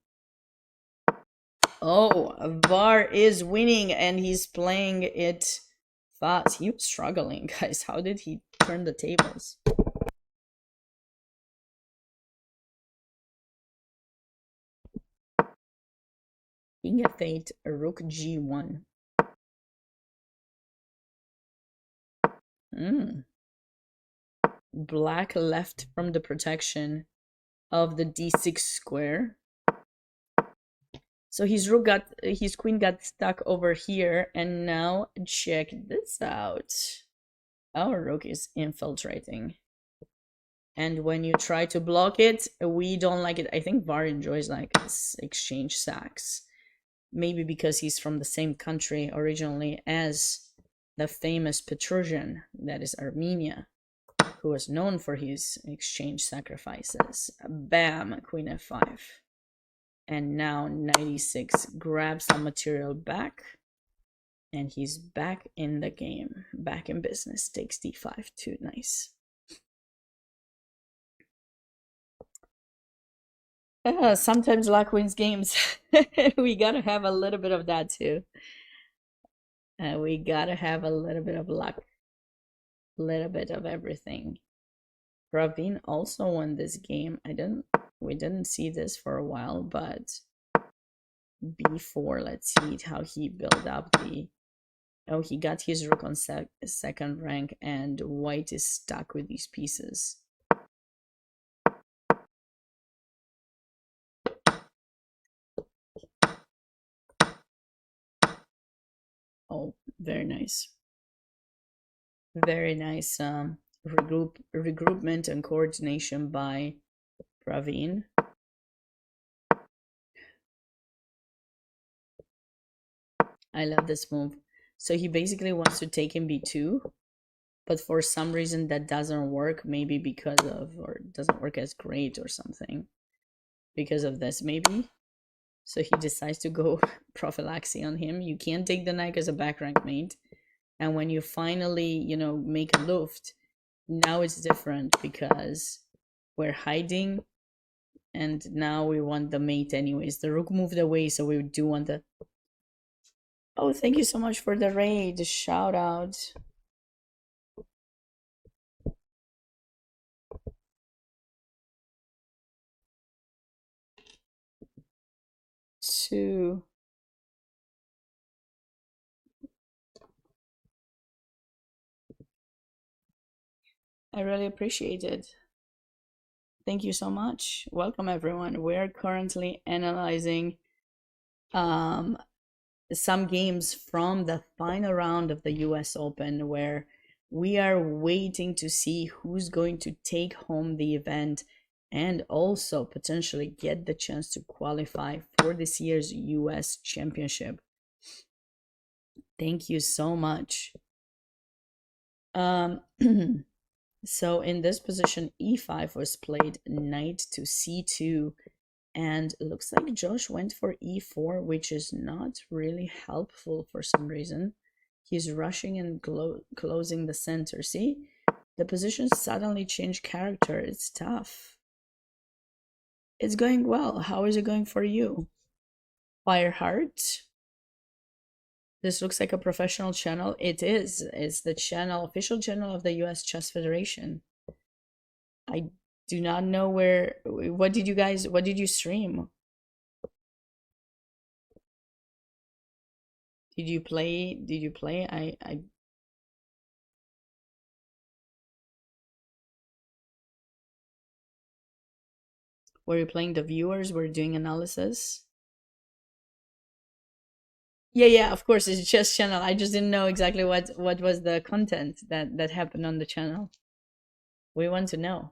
Oh, VAR is winning and he's playing it fast. He was struggling, guys. How did he turn the tables? King f8, rook g1. Black left from the protection of the d6 square. So his queen got stuck over here, and now check this out. Our rook is infiltrating. And when you try to block it, we don't like it. I think VAR enjoys like this exchange sacks. Maybe because he's from the same country originally as the famous Petrosian, that is Armenia, who was known for his exchange sacrifices. Bam, queen f5. And now 96 grabs some material back. And he's back in the game, back in business. Takes d5 too, nice. Sometimes luck wins games. We gotta have a little bit of that too. We gotta have a little bit of luck. A little bit of everything. Praveen also won this game. We didn't see this for a while, but b4, let's see how he built up the... Oh, he got his rook on second rank, and white is stuck with these pieces. Oh, very nice. Very nice regroupment and coordination by Praveen. I love this move. So he basically wants to take in b2, but for some reason that doesn't work, maybe because of, or doesn't work as great or something, because of this maybe. So he decides to go prophylaxis on him. You can't take the knight as a back rank mate. And when you finally, make a luft, now it's different because we're hiding, and now we want the mate anyways. The rook moved away, so we do want the... Oh, thank you so much for the raid. Shout out. To... I really appreciate it. Thank you so much. Welcome everyone. We're currently analyzing um some games from the final round of the US Open, where we are waiting to see who's going to take home the event and also potentially get the chance to qualify for this year's US Championship. Thank you so much. So in this position, e5 was played, knight to c2, and it looks like Josh went for e4, which is not really helpful for some reason. He's rushing and closing the center. See, the position suddenly changed character. It's tough. It's going well. How is it going for you? Fireheart. This looks like a professional channel. It is. It's the official channel of the US Chess Federation. I do not know what did you stream? Did you play? I Were you playing the viewers? Were you doing analysis? Yeah, of course, it's just channel. I just didn't know exactly what was the content that happened on the channel. We want to know.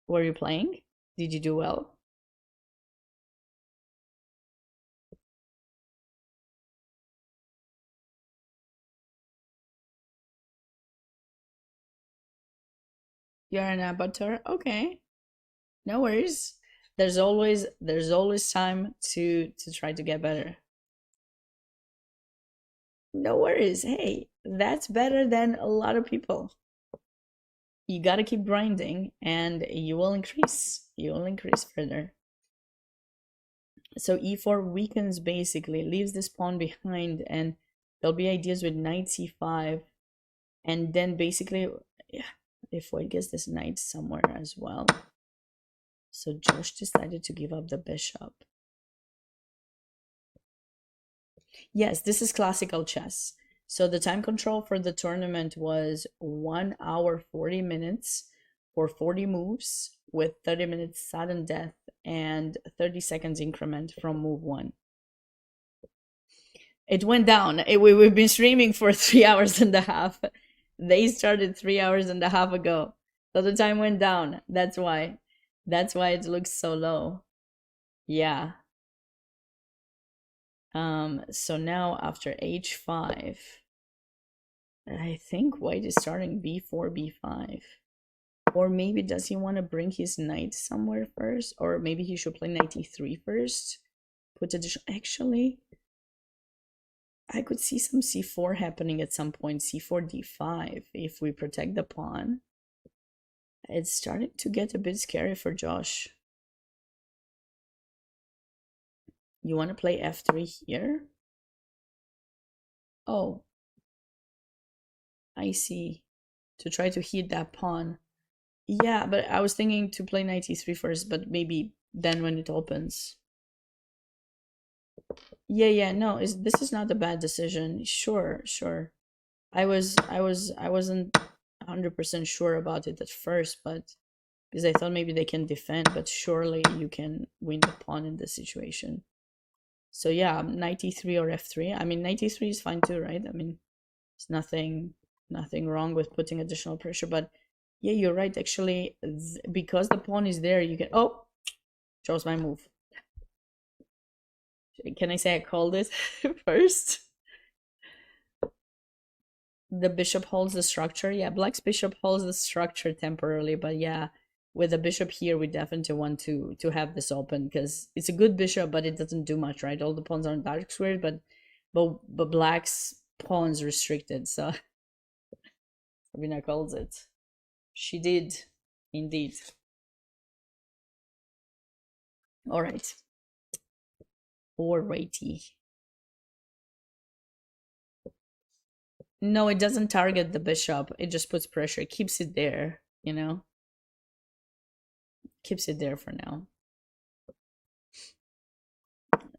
Were you playing? Did you do well? You're an avatar? Okay. No worries. There's always time to try to get better. No worries. Hey, that's better than a lot of people. You got to keep grinding and you will increase. You will increase further. So e4 weakens, basically leaves this pawn behind, and there'll be ideas with knight c5, and then basically, yeah, if White gets this knight somewhere as well. So Josh decided to give up the bishop. Yes, this is classical chess. So the time control for the tournament was 1 hour 40 minutes for 40 moves, with 30 minutes sudden death and 30 seconds increment from move 1. It went down. We've been streaming for 3 hours and a half. They started 3 hours and a half ago. So the time went down. That's why. That's why it looks so low. Yeah. So now after h5, I think White is starting b4, b5. Or maybe does he want to bring his knight somewhere first? Or maybe he should play knight e3 first? Put additional... Actually, I could see some c4 happening at some point. c4, d5, if we protect the pawn. It's starting to get a bit scary for Josh. You want to play f3 here? Oh, I see. To try to hit that pawn. Yeah, but I was thinking to play knight e3 first, but maybe then when it opens. Yeah, no, this is not a bad decision. Sure. I wasn't 100% sure about it at first, but because I thought maybe they can defend, but surely you can win the pawn in this situation. So yeah, knight e3 or f3. I mean, knight e3 is fine too, right? I mean, there's nothing wrong with putting additional pressure, but yeah, you're right. Actually, because the pawn is there, you can... Oh, chose my move. Can I say I called it first? The bishop holds the structure. Yeah, black's bishop holds the structure temporarily, but yeah, with the bishop here, we definitely want to have this open because it's a good bishop, but it doesn't do much, right? All the pawns are dark squared, but but black's pawn's restricted, so Sabina calls it. She did, indeed. All right. Alrighty. No, it doesn't target the bishop. It just puts pressure. It keeps it there, you know? Keeps it there for now.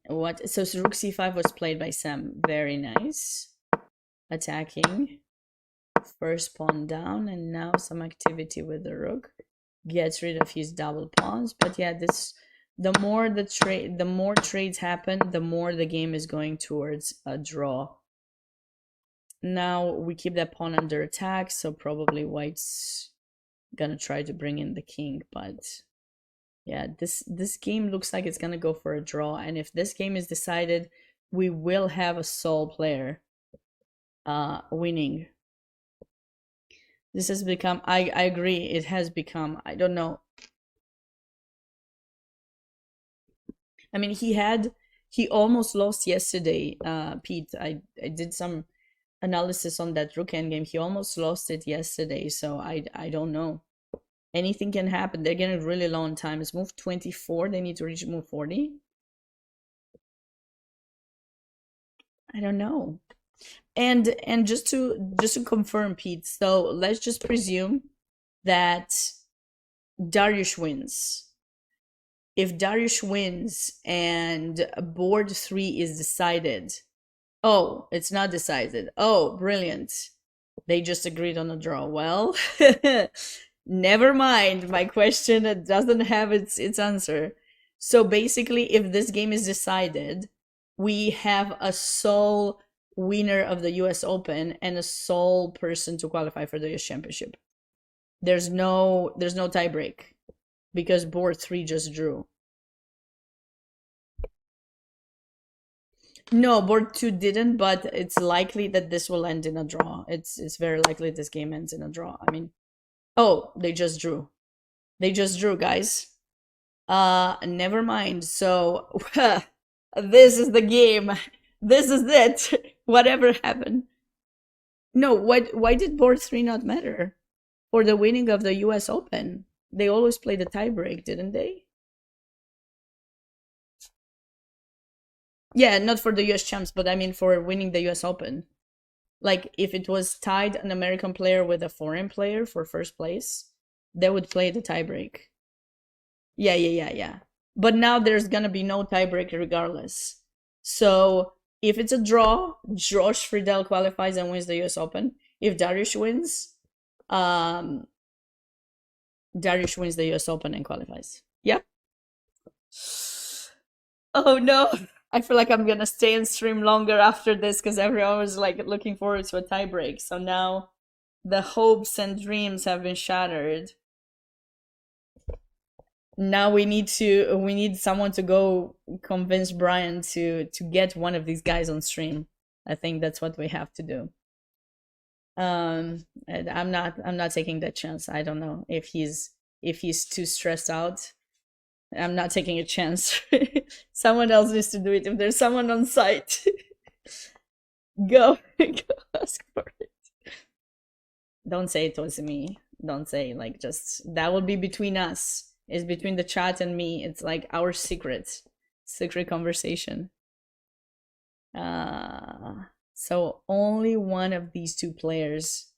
What? So rook c5 was played by Sam. Very nice. Attacking. First pawn down, and now some activity with the rook. Gets rid of his double pawns. But yeah, this the more trades happen, the more the game is going towards a draw. Now we keep that pawn under attack, so probably white's gonna try to bring in the king, but yeah, this game looks like it's gonna go for a draw, and if this game is decided, we will have a sole player winning. This has become, I agree, it has become, I don't know. I mean, he almost lost yesterday, Pete. I did some analysis on that rook endgame. He almost lost it yesterday, so I don't know. Anything can happen. They're getting really long time. It's move 24. They need to reach move 40. I don't know. And just to confirm, Pete, so let's just presume that Dariush wins. If Dariush wins and board 3 is decided, oh, it's not decided. Oh, brilliant. They just agreed on a draw. Well, never mind. My question doesn't have its answer. So basically, if this game is decided, we have a sole winner of the US Open and a sole person to qualify for the US Championship. There's no tie break because board 3 just drew. No, board 2 didn't, but it's likely that this will end in a draw. It's very likely this game ends in a draw. I mean, oh, they just drew. They just drew, guys. Never mind. So, this is the game. This is it. Whatever happened. No, why did board 3 not matter? For the winning of the US Open. They always play the tiebreak, didn't they? Yeah, not for the US champs, but I mean for winning the US Open. Like, if it was tied an American player with a foreign player for first place, they would play the tiebreak. Yeah. But now there's gonna be no tiebreak regardless. So if it's a draw, Josh Friedel qualifies and wins the US Open. If Dariush wins, Dariush wins the US Open and qualifies. Yep. Oh no. I feel like I'm gonna stay and stream longer after this because everyone was like looking forward to a tiebreak. So now the hopes and dreams have been shattered. Now we need someone to go convince Brian to get one of these guys on stream. I think that's what we have to do. And I'm not taking that chance. I don't know if he's too stressed out. I'm not taking a chance. Someone else needs to do it. If there's someone on site, go ask for it. Don't say it was me. Don't say, like, just that will be between us. It's between the chat and me. It's like our secret conversation. So only one of these two players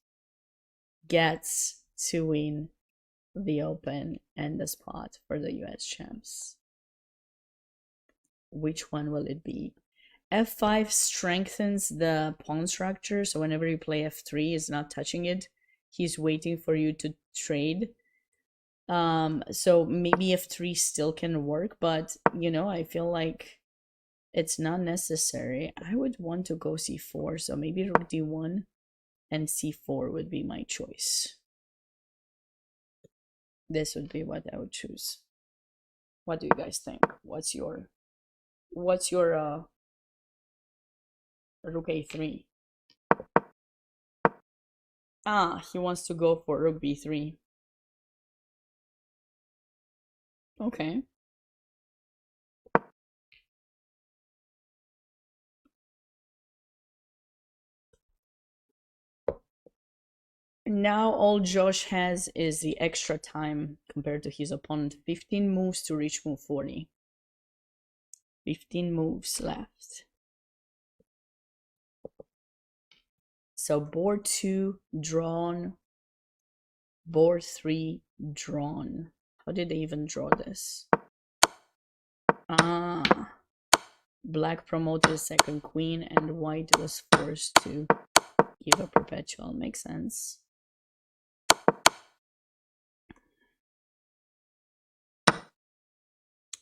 gets to win the Open and the spot for the US champs. Which one will it be? F5 strengthens the pawn structure, so whenever you play F3, is not touching it. He's waiting for you to trade. So maybe F3 still can work, but you know, I feel like it's not necessary. I would want to go C4, so maybe rook D1 and C4 would be my choice. This would be what I would choose. What do you guys think? What's your rook A3? Ah, he wants to go for rook B3. Okay. Now all Josh has is the extra time compared to his opponent. 15 moves to reach move 40. 15 moves left. So board 2 drawn, board 3 drawn. How did they even draw this? Ah, black promoted a second queen and white was forced to give a perpetual. Makes sense.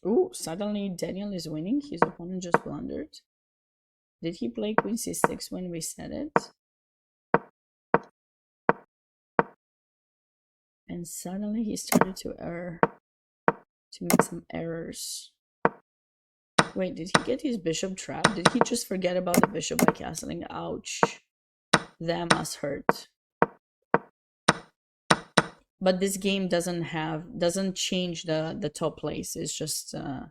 Ooh, suddenly Daniel is winning. His opponent just blundered. Did he play queen c6 when we said it? And suddenly he started to make some errors. Wait, did he get his bishop trapped? Did he just forget about the bishop by castling? Ouch. That must hurt. But this game doesn't change the top place. It's just a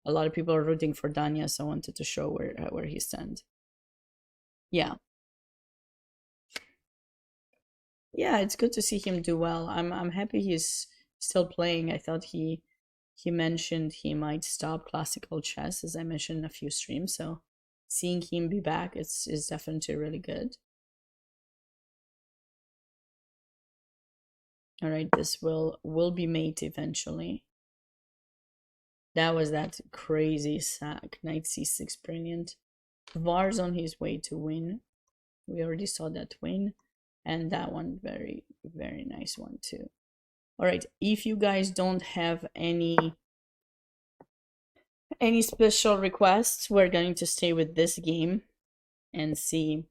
lot of people are rooting for Danya, so I wanted to show where he stands. Yeah. Yeah, it's good to see him do well. I'm happy he's still playing. I thought he mentioned he might stop classical chess, as I mentioned in a few streams. So seeing him be back is definitely really good. All right, this will be mate eventually. That was that crazy sack. Knight c6, brilliant. Var's on his way to win. We already saw that win. And that one, very, very nice one too. All right, if you guys don't have any special requests, we're going to stay with this game and see.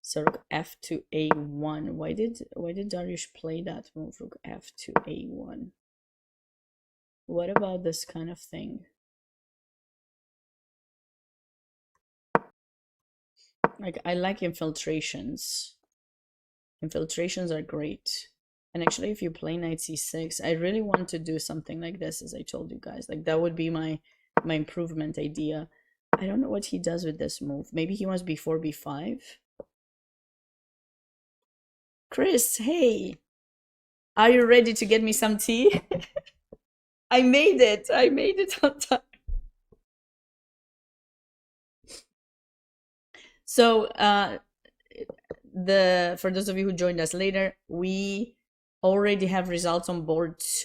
So rook f to a1. Why did Darius play that move? Rook f to a1. What about this kind of thing? Like, I like infiltrations. Infiltrations are great. And actually, if you play knight c6, I really want to do something like this, as I told you guys. Like, that would be my improvement idea. I don't know what he does with this move. Maybe he wants b4, b5. Chris, hey! Are you ready to get me some tea? I made it! I made it on time. So, for those of you who joined us later, we already have results on boards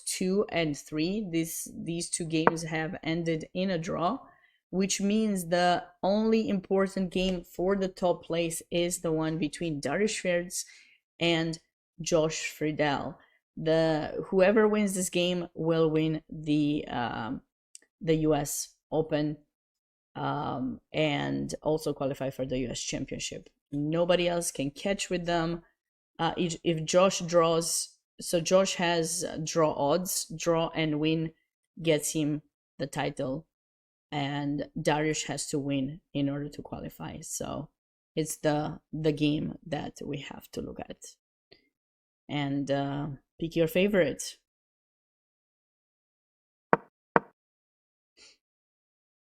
2 and 3. These two games have ended in a draw, which means the only important game for the top place is the one between Darius Schwartz and Josh Friedel. Whoever wins this game will win the US Open, and also qualify for the US Championship. Nobody else can catch with them. If Josh draws, so Josh has draw odds, draw and win gets him the title, and Darius has to win in order to qualify. So it's the game that we have to look at. And pick your favorite.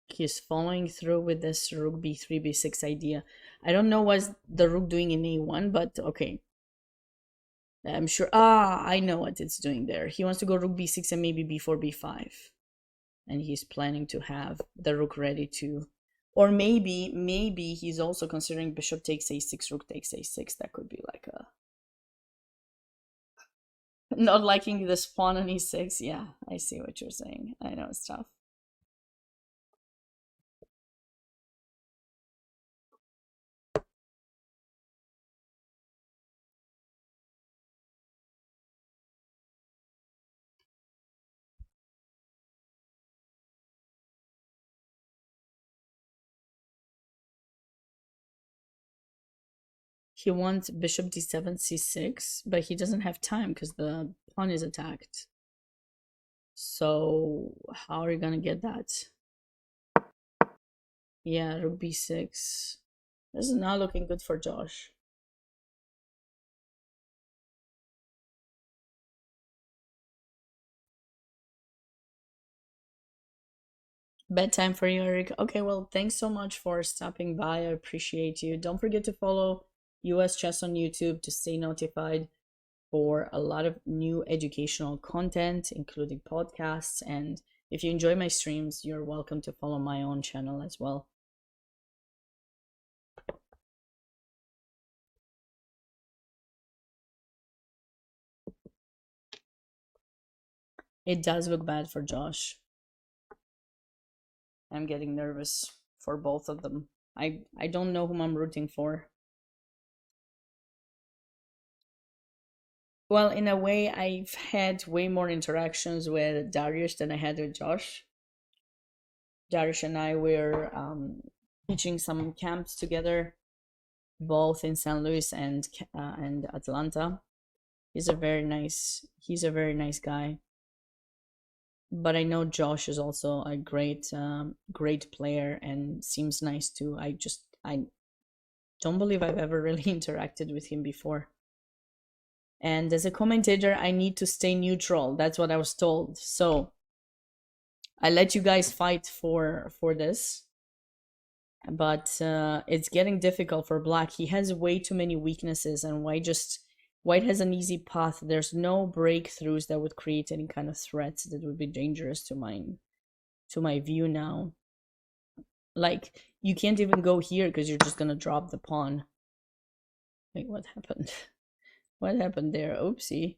He's following through with this rook b3, b6 idea. I don't know what's the rook doing in a1, but okay. I'm sure. I know what it's doing there. He wants to go rook b6 and maybe b4, b5. And he's planning to have the rook ready to... Or maybe he's also considering bishop takes a6, rook takes a6. That could be like a... Not liking this pawn on e6. Yeah, I see what you're saying. I know it's tough. He wants bishop d7, c6, but he doesn't have time because the pawn is attacked. So how are you gonna get that? Yeah, rook b6. This is not looking good for Josh. Bedtime for you, Eric. Okay, well, thanks so much for stopping by. I appreciate you. Don't forget to follow US Chess on YouTube to stay notified for a lot of new educational content, including podcasts. And if you enjoy my streams, you're welcome to follow my own channel as well. It does look bad for Josh. I'm getting nervous for both of them. I don't know whom I'm rooting for. Well, in a way, I've had way more interactions with Darius than I had with Josh. Darius and I were teaching some camps together, both in St. Louis and Atlanta. He's a very nice guy. But I know Josh is also a great player and seems nice too. I don't believe I've ever really interacted with him before. And as a commentator, I need to stay neutral. That's what I was told. So I let you guys fight for this, but it's getting difficult for Black. He has way too many weaknesses, and White has an easy path. There's no breakthroughs that would create any kind of threats that would be dangerous to my view now. Like, you can't even go here because you're just gonna drop the pawn. Wait, what happened? What happened there? Oopsie.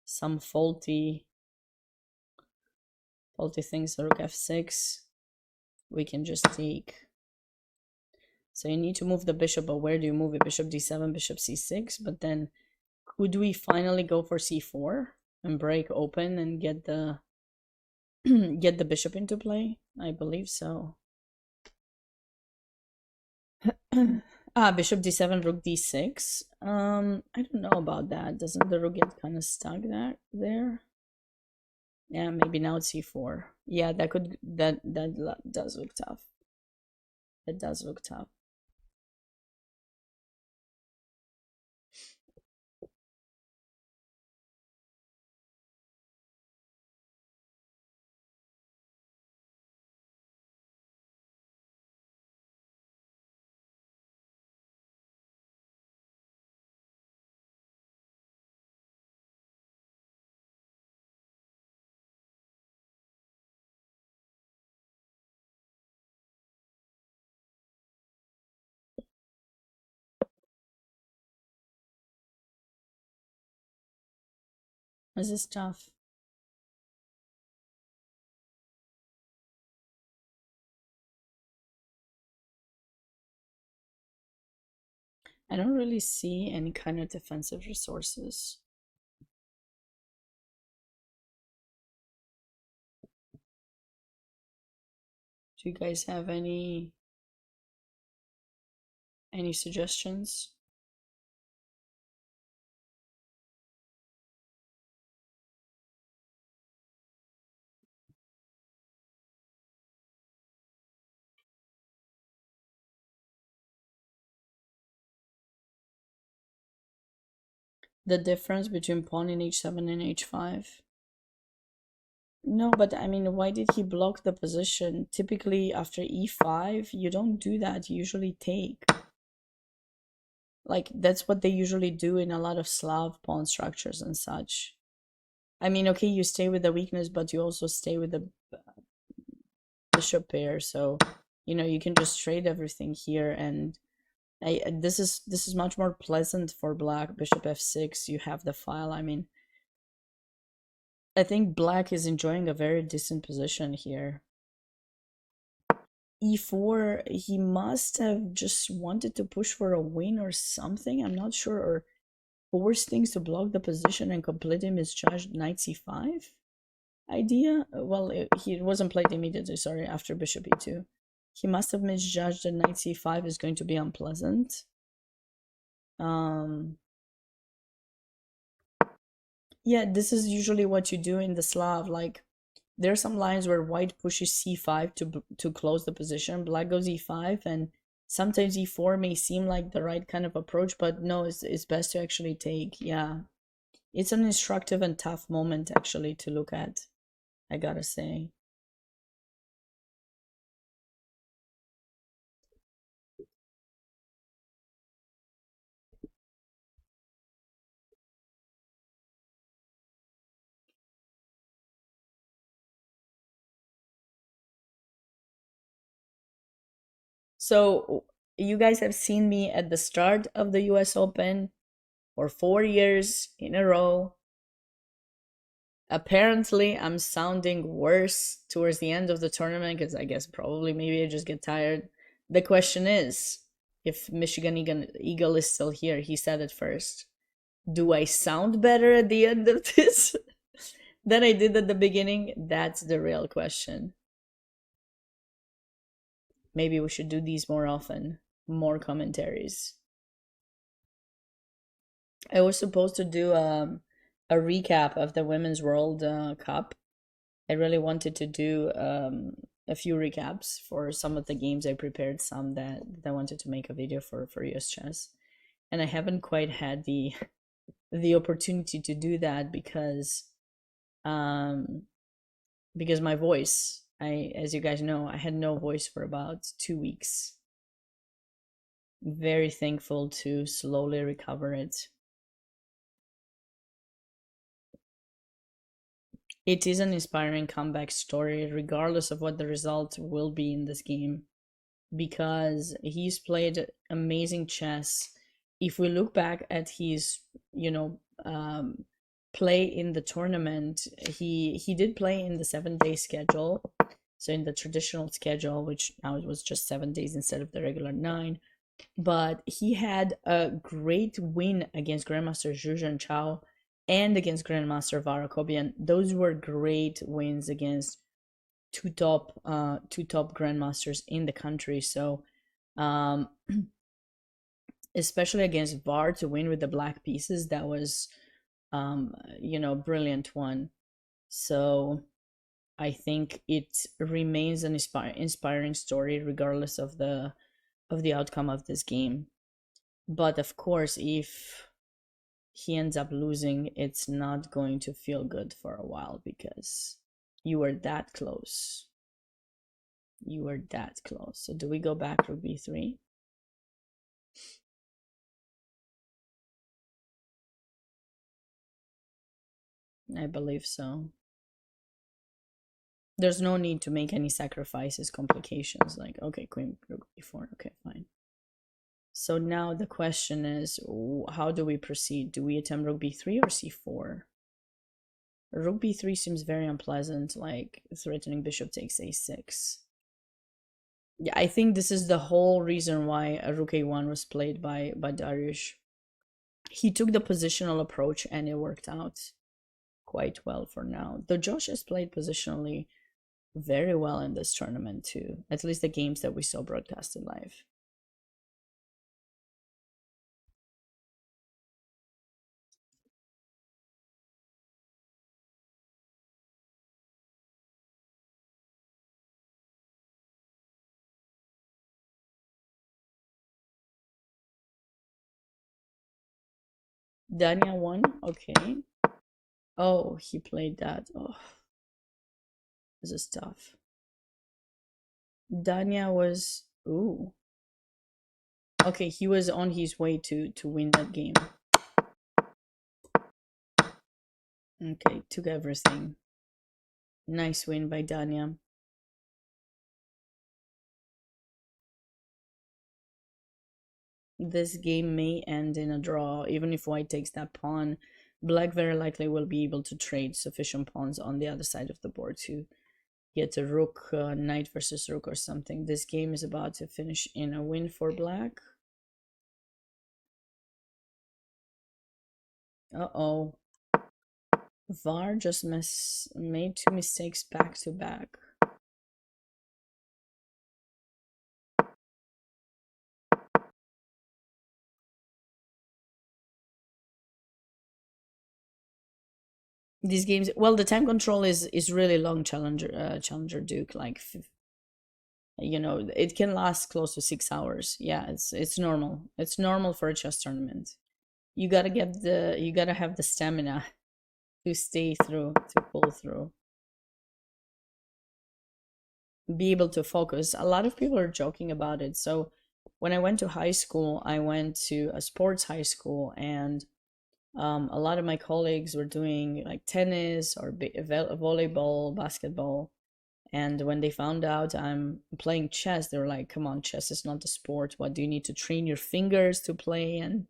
Some faulty things. Rook f6. We can just take. So you need to move the bishop, but where do you move it? Bishop d7, bishop c6. But then, could we finally go for c4 and break open and get the get the bishop into play? I believe so. Bishop d7, rook d6. I don't know about that. Doesn't the rook get kind of stuck there? Yeah, maybe now it's c4. Yeah, that does look tough. It does look tough. This is tough. I don't really see any kind of defensive resources. Do you guys have any suggestions? The difference between pawn in h7 and h5? No, but I mean, why did he block the position? Typically, after e5, you don't do that. You usually take. Like, that's what they usually do in a lot of Slav pawn structures and such. I mean, okay, you stay with the weakness, but you also stay with the bishop pair, so you can just trade everything here. And this is much more pleasant for Black. Bishop f6, you have the file. I mean, I think Black is enjoying a very decent position here. e4, he must have just wanted to push for a win or something, I'm not sure, or force things to block the position and completely misjudged knight c5 idea. Well, he wasn't played immediately, sorry, after bishop e2. He must have misjudged that knight c5 is going to be unpleasant. Yeah, this is usually what you do in the Slav. Like, there are some lines where White pushes c5 to close the position, Black goes e5, and sometimes e4 may seem like the right kind of approach, but no, it's best to actually take. Yeah, it's an instructive and tough moment actually to look at, I gotta say. So you guys have seen me at the start of the US Open for 4 years in a row. Apparently, I'm sounding worse towards the end of the tournament because I guess probably maybe I just get tired. The question is, if Eagle is still here, he said it first. Do I sound better at the end of this than I did at the beginning? That's the real question. Maybe we should do these more often, more commentaries. I was supposed to do a recap of the Women's World Cup. I really wanted to do a few recaps for some of the games. I prepared some that I wanted to make a video for US Chess, and I haven't quite had the opportunity to do that um because my voice, I as you guys know, I had no voice for about 2 weeks. Very thankful to slowly recover it. It is an inspiring comeback story, regardless of what the result will be in this game, because he's played amazing chess. If we look back at his, play in the tournament, he did play in the 7 day schedule, so in the traditional schedule, which now it was just 7 days instead of the regular 9. But he had a great win against Grandmaster Zhu Chao and against Grandmaster Varakobian. Those were great wins against two top grandmasters in the country. So, um, especially against Var to win with the black pieces, that was, brilliant one. So I think it remains an inspiring story regardless of the outcome of this game. But of course, if he ends up losing, it's not going to feel good for a while because you were that close. You were that close. So do we go back to b3? I believe so. There's no need to make any sacrifices, complications. Like, okay, queen rook b4. Okay, fine. So now the question is, how do we proceed? Do we attempt rook b3 or c4? Rook b3 seems very unpleasant, like threatening bishop takes a6. Yeah, I think this is the whole reason why rook a1 was played by Dariush. He took the positional approach and it worked out quite well for now. Though Josh has played positionally very well in this tournament too, at least the games that we saw broadcasted live. Dania won. Okay. Oh, he played that. Oh, this is tough. Dania was. Ooh. Okay, he was on his way to win that game. Okay, took everything. Nice win by Dania. This game may end in a draw. Even if white takes that pawn, black very likely will be able to trade sufficient pawns on the other side of the board to get a rook, knight versus rook or something. This game is about to finish in a win for black. Uh-oh. Var just made 2 mistakes back to back. These games, well, the time control is really long. Challenger Duke, like, it can last close to 6 hours. Yeah, it's normal. It's normal for a chess tournament. You gotta have the stamina to stay through, to pull through, be able to focus. A lot of people are joking about it. So when I went to high school, I went to a sports high school, and a lot of my colleagues were doing like tennis or volleyball, basketball, And when they found out I'm playing chess, they were like, come on, chess is not a sport. What do you need to train your fingers to play? And,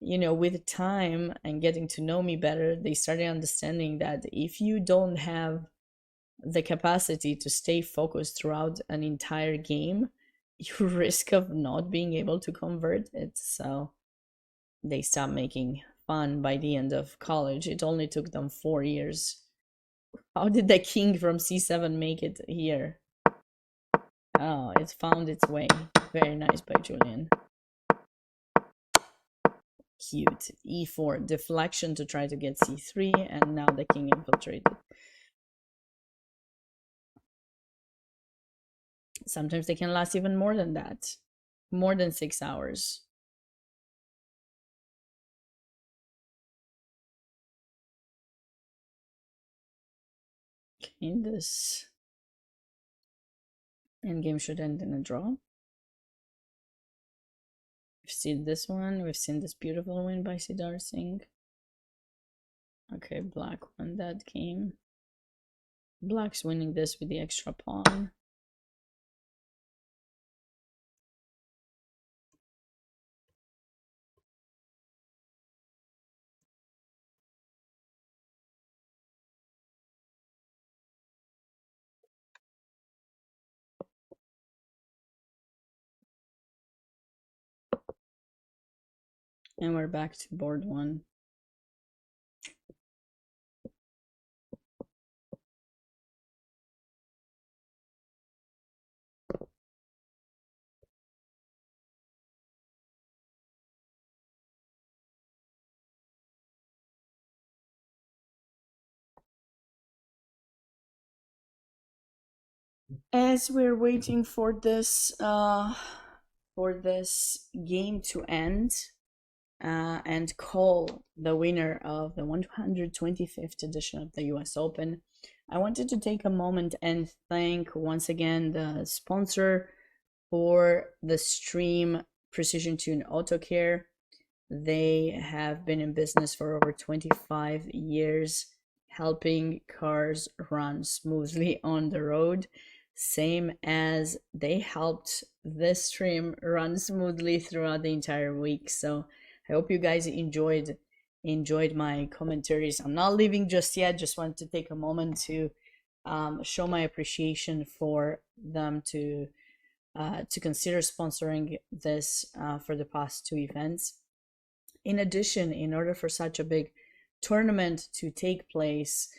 with time and getting to know me better, they started understanding that if you don't have the capacity to stay focused throughout an entire game, you risk of not being able to convert it. So they stopped making fun by the end of college. It only took them 4 years. How did the king from c7 make it here? Oh, it found its way. Very nice by Julian. Cute. e4, deflection to try to get c3, and now the king infiltrated. Sometimes they can last even more than that. More than 6 hours. Okay, this endgame should end in a draw. We've seen this one. We've seen this beautiful win by Sidar Singh. Okay, black won that game. Black's winning this with the extra pawn. And we're back to board one. As we're waiting for this game to end and call the winner of the 125th edition of the US Open, I wanted to take a moment and thank once again the sponsor for the stream, Precision Tune Auto Care. They have been in business for over 25 years, helping cars run smoothly on the road, same as they helped this stream run smoothly throughout the entire week. So I hope you guys enjoyed my commentaries. I'm not leaving just yet. Just wanted to take a moment to show my appreciation for them to consider sponsoring this for the past two events. In addition, in order for such a big tournament to take place,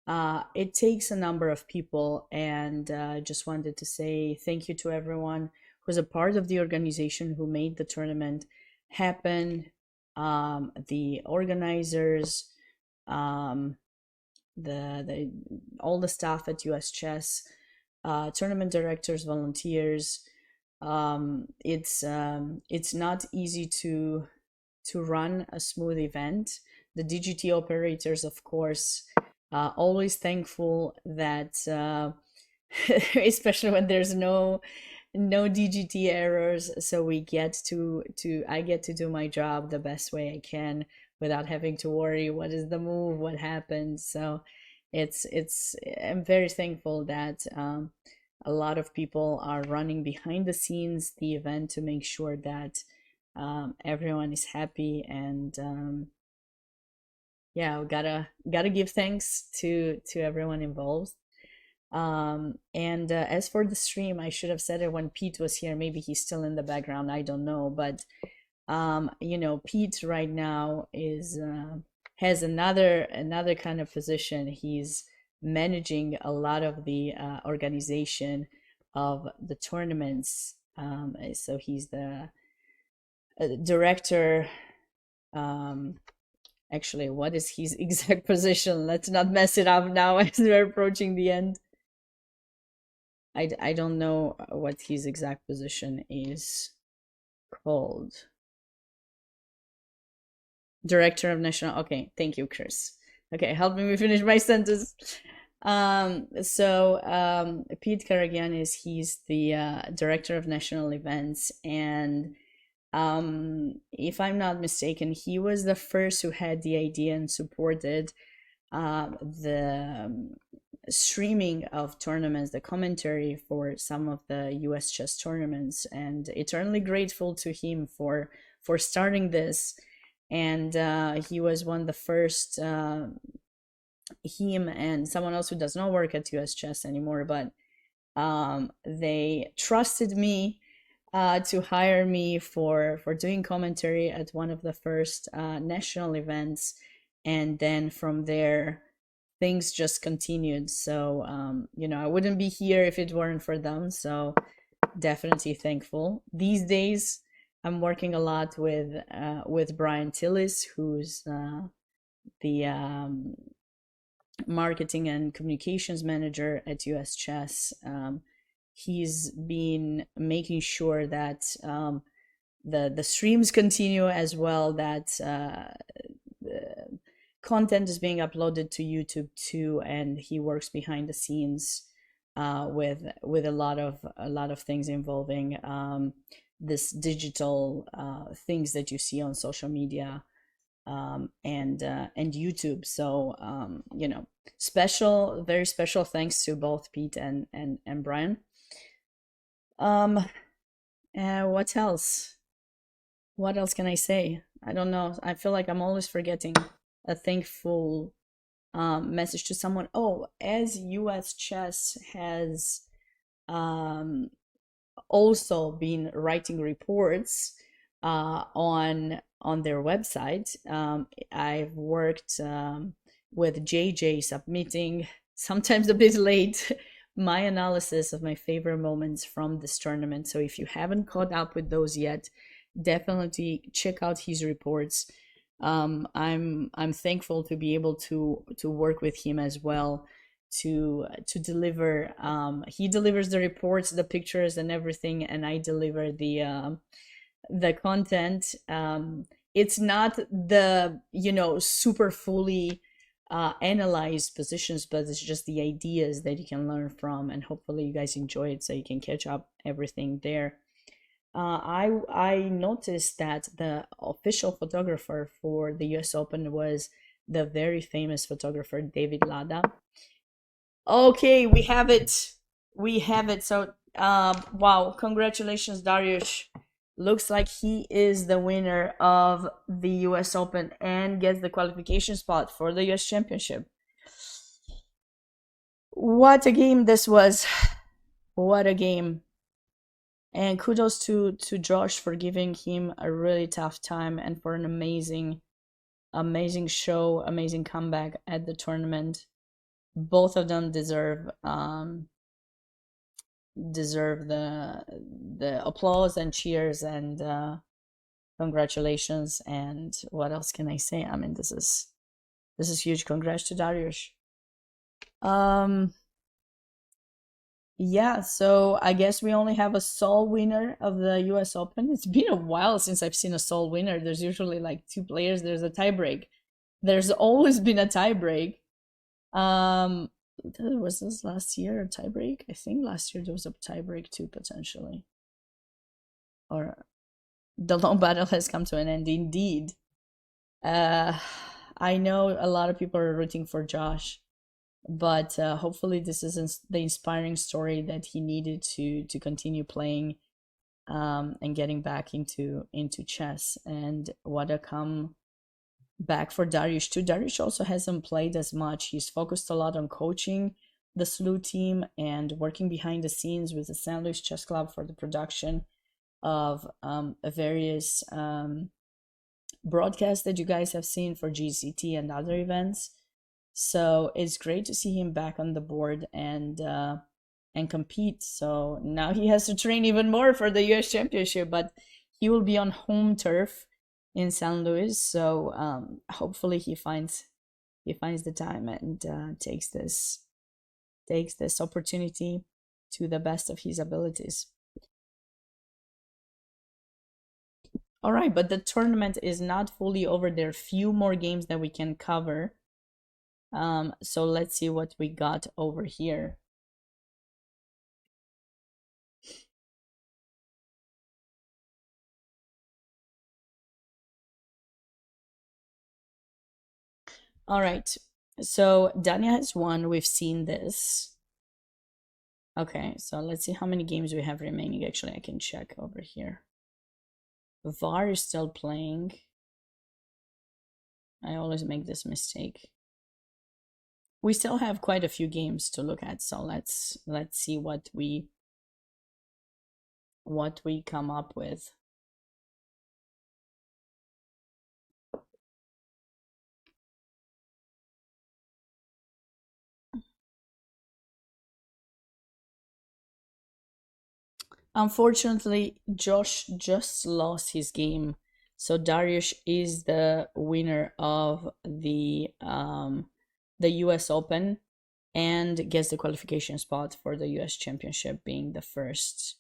it takes a number of people, and I just wanted to say thank you to everyone who's a part of the organization who made the tournament happen, the organizers, the all the staff at US Chess, tournament directors, volunteers. It's not easy to run a smooth event. The DGT operators, of course, always thankful that especially when there's no DGT errors, so I get to do my job the best way I can without having to worry what is the move, what happened. So I'm very thankful that a lot of people are running behind the scenes the event to make sure that everyone is happy, and yeah, we gotta give thanks to everyone involved. And as for the stream, I should have said it when Pete was here. Maybe he's still in the background, I don't know, but Pete right now is has another kind of position. He's managing a lot of the organization of the tournaments. So he's the director. Actually, what is his exact position? Let's not mess it up now as we're approaching the end. I don't know what his exact position is called. Director of National. Okay, thank you, Chris. Okay, helping me finish my sentence. Pete Karagian he's the director of national events, and if I'm not mistaken, he was the first who had the idea and supported the streaming of tournaments, the commentary for some of the US chess tournaments, and eternally grateful to him for starting this. And he was one of the first, him and someone else who does not work at US chess anymore, but they trusted me to hire me for doing commentary at one of the first national events, and then from there things just continued. So I wouldn't be here if it weren't for them. So definitely thankful. These days, I'm working a lot with Brian Tillis, who's the marketing and communications manager at US Chess. He's been making sure that the streams continue as well, that the content is being uploaded to YouTube too, and he works behind the scenes with a lot of things involving this digital things that you see on social media, and YouTube. So very special thanks to both Pete and Brian. What else? What else can I say? I don't know. I feel like I'm always forgetting a thankful message to someone. Oh, as US Chess has also been writing reports on their website. I've worked with JJ submitting, sometimes a bit late, my analysis of my favorite moments from this tournament. So if you haven't caught up with those yet, definitely check out his reports. I'm thankful to be able to work with him as well, to deliver. He delivers the reports, the pictures, and everything, and I deliver the content. It's not the super fully analyzed positions, but it's just the ideas that you can learn from, and hopefully you guys enjoy it so you can catch up everything there. I noticed that the official photographer for the US Open was the very famous photographer David Lada. Okay, we have it. We have it. So, wow, congratulations, Darius. Looks like he is the winner of the US Open and gets the qualification spot for the US Championship. What a game this was. What a game. And kudos to Josh for giving him a really tough time and for an amazing show, amazing comeback at the tournament. Both of them deserve the applause and cheers and congratulations. And what else can I say? I mean, this is huge. Congrats to Darius. Yeah, so I guess we only have a sole winner of the US Open. It's been a while since I've seen a sole winner. There's usually like two players, there's a tiebreak. There's always been a tiebreak. Was this last year a tiebreak? I think last year there was a tiebreak too, potentially. Or the long battle has come to an end, indeed. I know a lot of people are rooting for Josh, but hopefully this is the inspiring story that he needed to continue playing and getting back into chess. And what a come back for Darius too. Darius also hasn't played as much. He's focused a lot on coaching the SLU team and working behind the scenes with the St. Louis Chess Club for the production of various broadcasts that you guys have seen for GCT and other events. So it's great to see him back on the board and compete. So now he has to train even more for the US Championship, but he will be on home turf in St. Louis. So hopefully he finds the time and takes this opportunity to the best of his abilities. All right, but the tournament is not fully over. There are a few more games that we can cover. So let's see what we got over here. All right. So Dania has won. We've seen this. Okay, so let's see how many games we have remaining. Actually, I can check over here. VAR is still playing. I always make this mistake. We still have quite a few games to look at, so let's see what we come up with. Unfortunately, Josh just lost his game, so Dariush is the winner of the US Open and gets the qualification spot for the US Championship, being the first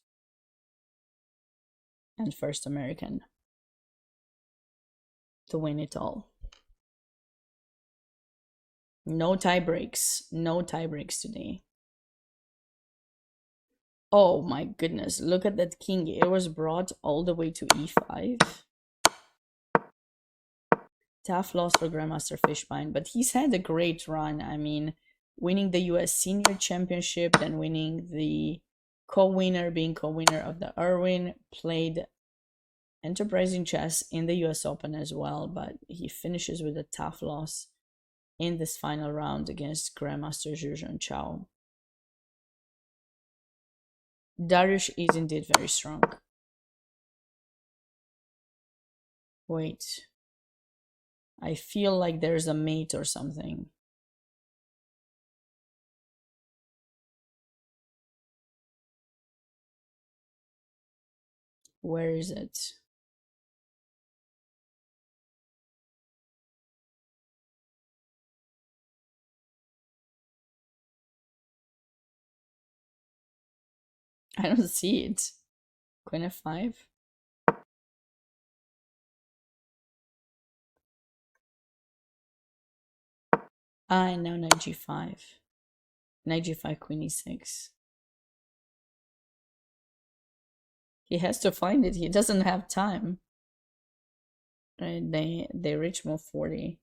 American to win it all. No tie breaks. No tie breaks today. Oh my goodness, look at that king. It was brought all the way to e5. Tough loss for Grandmaster Fishbein, but he's had a great run. I mean, winning the US Senior Championship, then winning the co-winner, being co-winner of the Irwin, played enterprising chess in the US Open as well, but he finishes with a tough loss in this final round against Grandmaster Zhuzhen Chao. Dariush is indeed very strong. Wait. I feel like there's a mate or something. Where is it? I don't see it. Queen f5. And now knight g5. Knight g5, queen e6. He has to find it. He doesn't have time. Right? They reach move 40.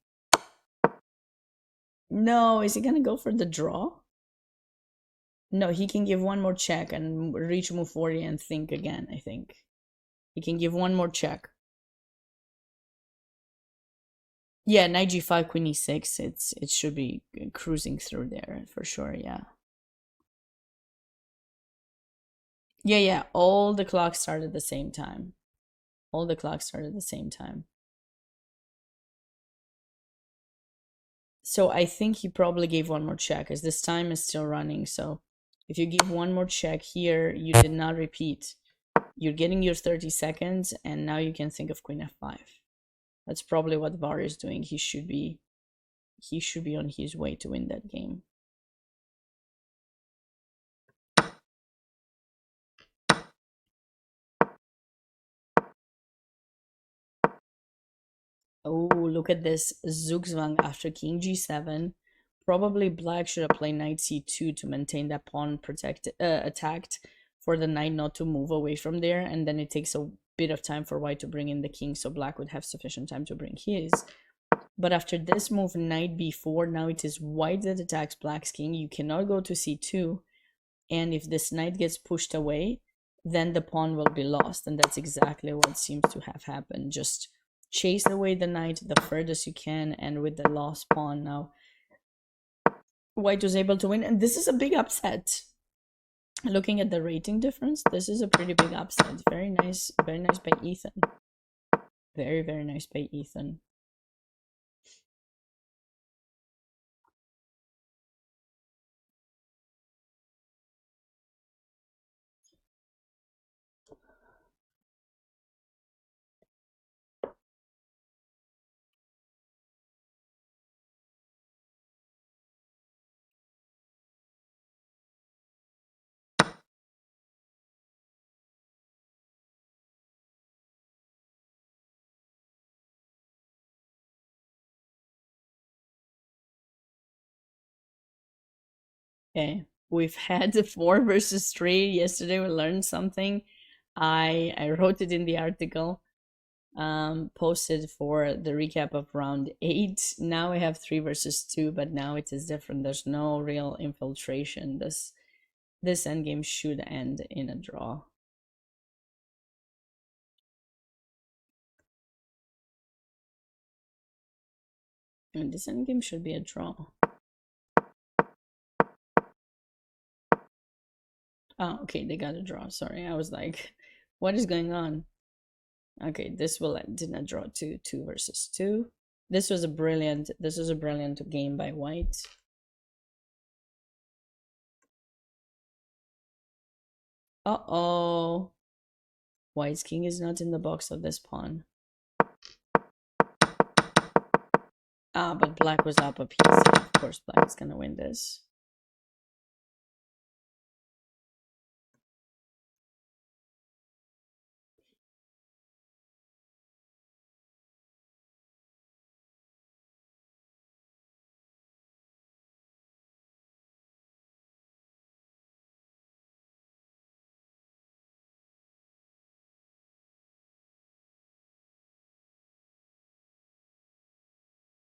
No, is he gonna go for the draw? No, he can give one more check and reach move 40 and think again, I think. He can give one more check. Yeah, knight g5, queen e6. It should be cruising through there for sure, yeah. Yeah, all the clocks start at the same time. All the clocks start at the same time. So I think he probably gave one more check, as this time is still running. So if you give one more check here, you did not repeat. You're getting your 30 seconds, and now you can think of queen f5. That's probably what VAR is doing. He should be on his way to win that game. Oh, look at this. Zugzwang after king g7. Probably black should have played knight c2 to maintain that pawn attacked for the knight not to move away from there. And then it takes a bit of time for white to bring in the king, so black would have sufficient time to bring his. But after this move, knight b4, now it is white that attacks black's king. You cannot go to c2. And if this knight gets pushed away, then the pawn will be lost. And that's exactly what seems to have happened. Just chase away the knight the furthest you can, and with the lost pawn now, white was able to win. And this is a big upset. Looking at the rating difference, this is a pretty big upset. Very nice by Ethan. Very, very nice by Ethan. Okay, we've had the 4 versus 3. Yesterday we learned something. I wrote it in the article. posted for the recap of round 8. Now we have 3 versus 2, but now it is different. There's no real infiltration. This endgame should end in a draw. And this endgame should be a draw. Oh, okay, they got a draw. Sorry, I was like, what is going on? Okay, this will end in a draw. 2 versus 2. This was a brilliant game by white. Uh-oh. White's king is not in the box of this pawn. Ah, but black was up a piece. Of course, black is gonna win this.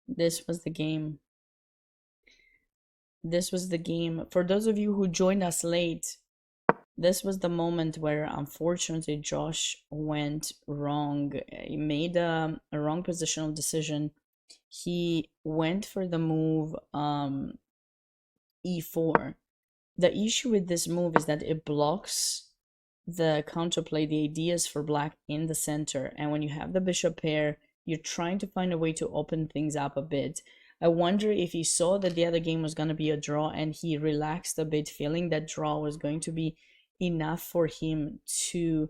This was the game. This was the game. For those of you who joined us late, this was the moment where unfortunately Josh went wrong. He made a wrong positional decision. He went for the move e4. The issue with this move is that it blocks the counterplay, the ideas for black in the center. And when you have the bishop pair, you're trying to find a way to open things up a bit. I wonder if he saw that the other game was going to be a draw and he relaxed a bit, feeling that draw was going to be enough for him to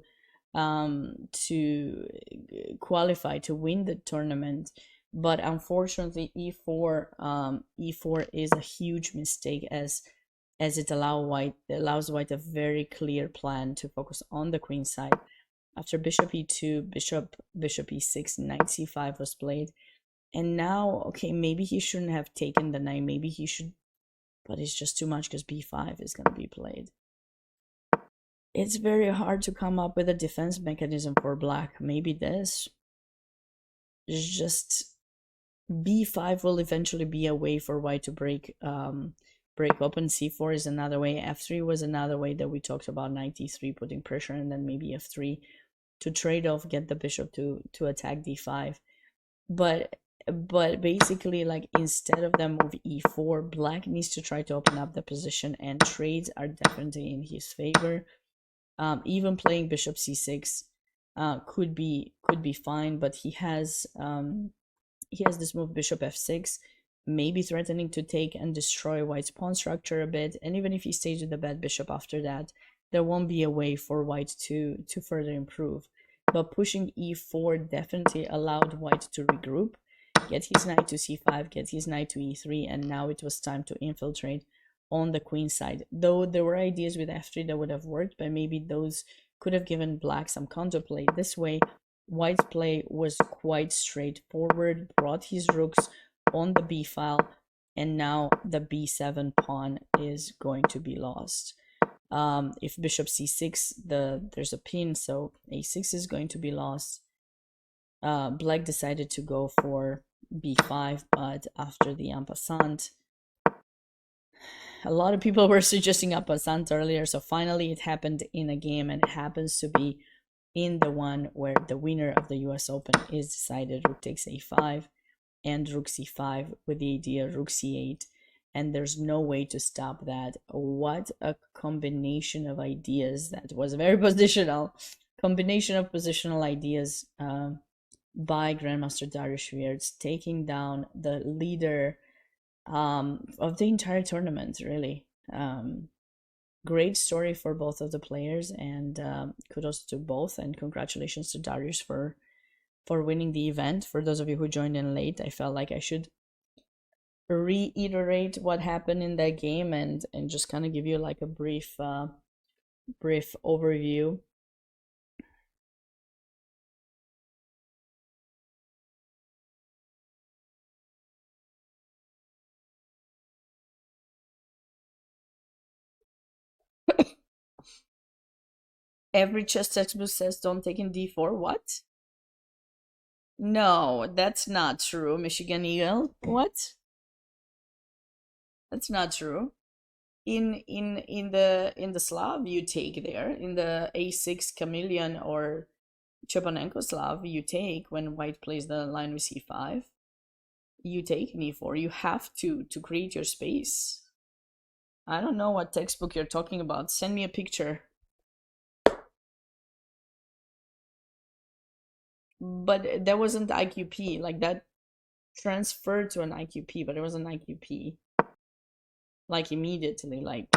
qualify to win the tournament. But unfortunately, e4 is a huge mistake, as it allows white a very clear plan to focus on the queen side. After bishop e2, bishop e6, knight c5 was played. And now, okay, maybe he shouldn't have taken the knight. Maybe he should, but it's just too much because b5 is going to be played. It's very hard to come up with a defense mechanism for black. Maybe this is just b5 will eventually be a way for white to break open. c4 is another way. f3 was another way that we talked about. Knight e3 putting pressure, and then maybe f3 to trade off, get the bishop to attack d5. But basically, like, instead of them move e4, black needs to try to open up the position, and trades are definitely in his favor. Even playing bishop c6 could be fine, but he has this move bishop f6, maybe threatening to take and destroy white's pawn structure a bit. And even if he stays with the bad bishop after that, there won't be a way for white to further improve. But pushing e4 definitely allowed white to regroup, get his knight to c5, get his knight to e3, and now it was time to infiltrate on the queen side. Though there were ideas with f3 that would have worked, but maybe those could have given black some counterplay. This way, white's play was quite straightforward, brought his rooks on the b file, and now the b7 pawn is going to be lost. If bishop c6, there's a pin, so a6 is going to be lost. Black decided to go for b5, but after the en passant, a lot of people were suggesting en passant earlier, so finally it happened in a game, and it happens to be in the one where the winner of the US Open is decided. Rook takes a5 and rook c5 with the idea rook c8, and there's no way to stop that. What a combination of ideas. That was a very positional combination of positional ideas by Grandmaster Dariusz Schwiertz, taking down the leader of the entire tournament, really. Great story for both of the players, and kudos to both, and congratulations to Dariusz for winning the event. For those of you who joined in late, I felt like I should reiterate what happened in that game and just kind of give you like a brief overview. Every chess textbook says don't take in d4. What? No, that's not true, Michigan Eagle. What? That's not true. In the Slav you take there, in the a6 chameleon or Chepanenko Slav you take when white plays the line with c5. You take an e4. You have to create your space. I don't know what textbook you're talking about. Send me a picture. But that wasn't IQP. Like that transferred to an IQP, but it was an IQP. Like immediately, like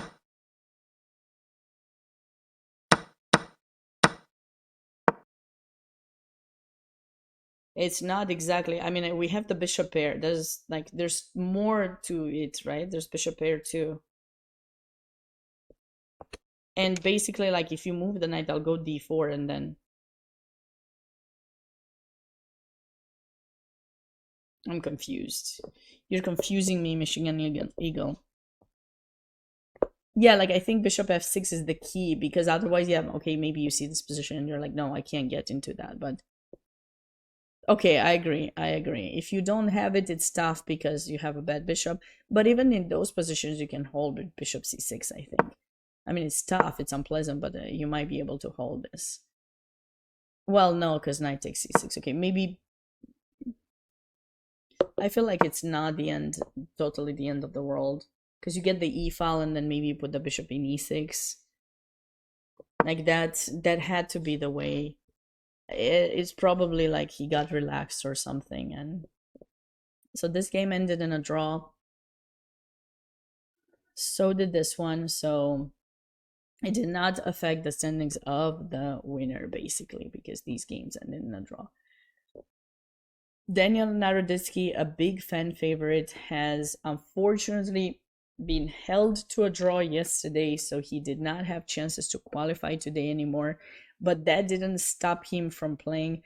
it's not exactly. I mean, we have the bishop pair. There's more to it, right? There's bishop pair too. And basically, like if you move the knight, I'll go d4 and then I'm confused. You're confusing me, Michigan Eagle. Yeah, like I think bishop f6 is the key because otherwise, yeah, okay, maybe you see this position and you're like, no, I can't get into that. But okay, I agree. I agree. If you don't have it, it's tough because you have a bad bishop. But even in those positions, you can hold with bishop c6, I think. I mean, it's tough, it's unpleasant, but you might be able to hold this. Well, no, because knight takes c6. Okay, maybe I feel like it's not the end, totally the end of the world. Because you get the e file and then maybe you put the bishop in e6. Like that had to be the way. It's probably like he got relaxed or something. And so this game ended in a draw. So did this one. So it did not affect the standings of the winner, basically, because these games ended in a draw. Daniel Naroditsky, a big fan favorite, has unfortunately been held to a draw yesterday, so he did not have chances to qualify today anymore. But that didn't stop him from playing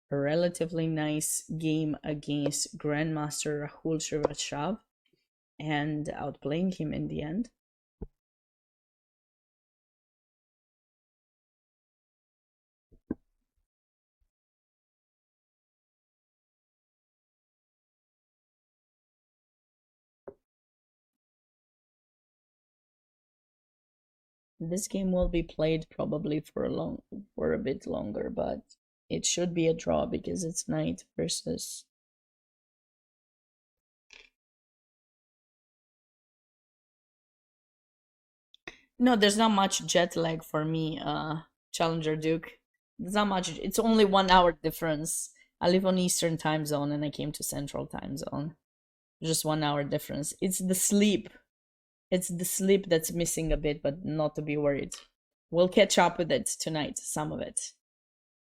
a relatively nice game against Grandmaster Rahul Srivastava and outplaying him in the end. This game will be played probably for a bit longer, but it should be a draw because it's knight versus. No, there's not much jet lag for me, Challenger Duke. There's not much. It's only 1 hour difference. I live on Eastern time zone and I came to Central time zone. Just 1 hour difference. It's the sleep. It's the sleep that's missing a bit, but not to be worried. We'll catch up with it tonight, some of it.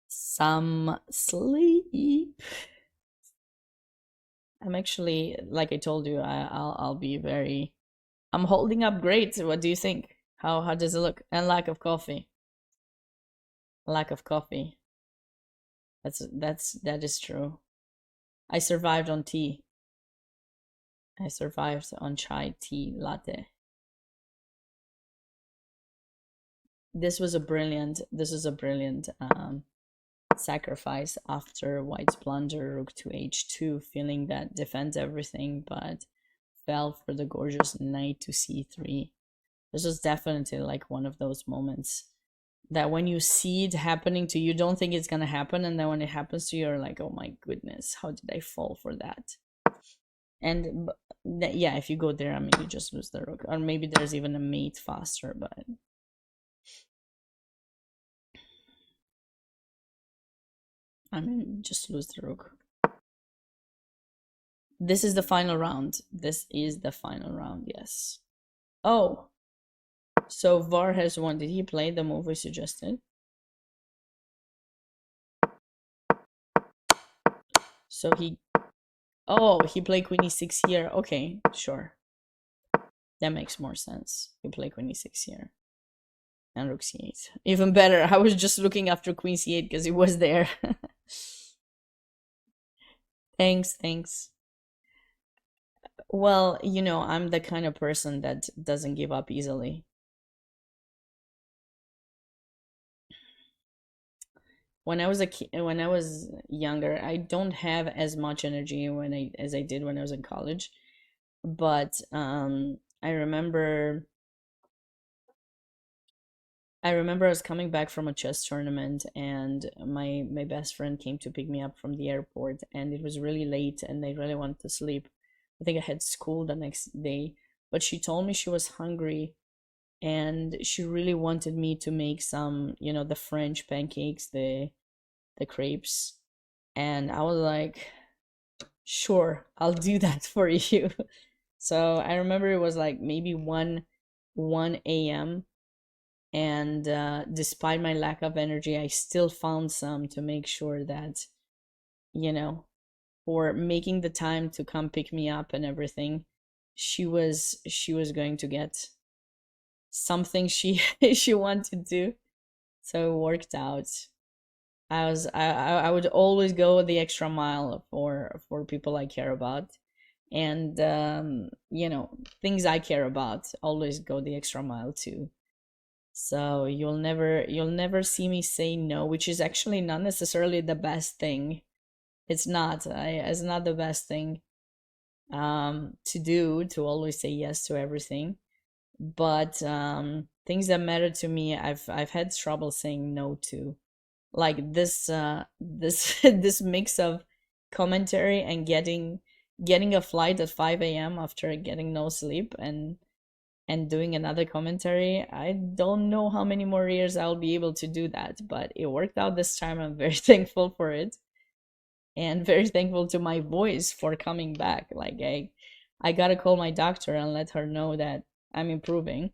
Some sleep. I'm actually, like I told you, I'll be very. I'm holding up great. What do you think? How does it look? And lack of coffee. Lack of coffee. That is true. I survived on tea. I survived on chai tea latte. This was a brilliant sacrifice after white's blunder, rook to h2, feeling that defends everything, but fell for the gorgeous knight to c3. This was definitely like one of those moments that when you see it happening to you, don't think it's gonna happen, and then when it happens to you, you're like, oh my goodness, how did I fall for that? And yeah, if you go there, I mean, you just lose the rook, or maybe there's even a mate faster, but I mean, just lose the rook. This is the final round. This is the final round, yes. Oh, so VAR has won. Did he play the move we suggested? So he played queen e6 here. Okay, sure. That makes more sense. He played queen e6 here. And rook c8. Even better. I was just looking after queen c8 because it was there. Thanks. Well, I'm the kind of person that doesn't give up easily. when I was younger, I don't have as much energy as I did when I was in college. But I remember I was coming back from a chess tournament, and my best friend came to pick me up from the airport, and it was really late and I really wanted to sleep. I think I had school the next day, but she told me she was hungry and she really wanted me to make some, the French pancakes, the crepes. And I was like, sure, I'll do that for you. So I remember it was like maybe 1 a.m. And despite my lack of energy, I still found some to make sure that, you know, for making the time to come pick me up and everything, she was going to get something she she wanted to. So it worked out. I would always go the extra mile for people I care about, and things I care about, always go the extra mile too. So you'll never see me say no, which is actually not necessarily the best thing. It's not the best thing to do, to always say yes to everything. But things that matter to me, I've had trouble saying no to. Like this this mix of commentary and getting a flight at 5 a.m. after getting no sleep, and doing another commentary. I don't know how many more years I'll be able to do that, but it worked out this time. I'm very thankful for it, and very thankful to my voice for coming back. Like I gotta call my doctor and let her know that I'm improving.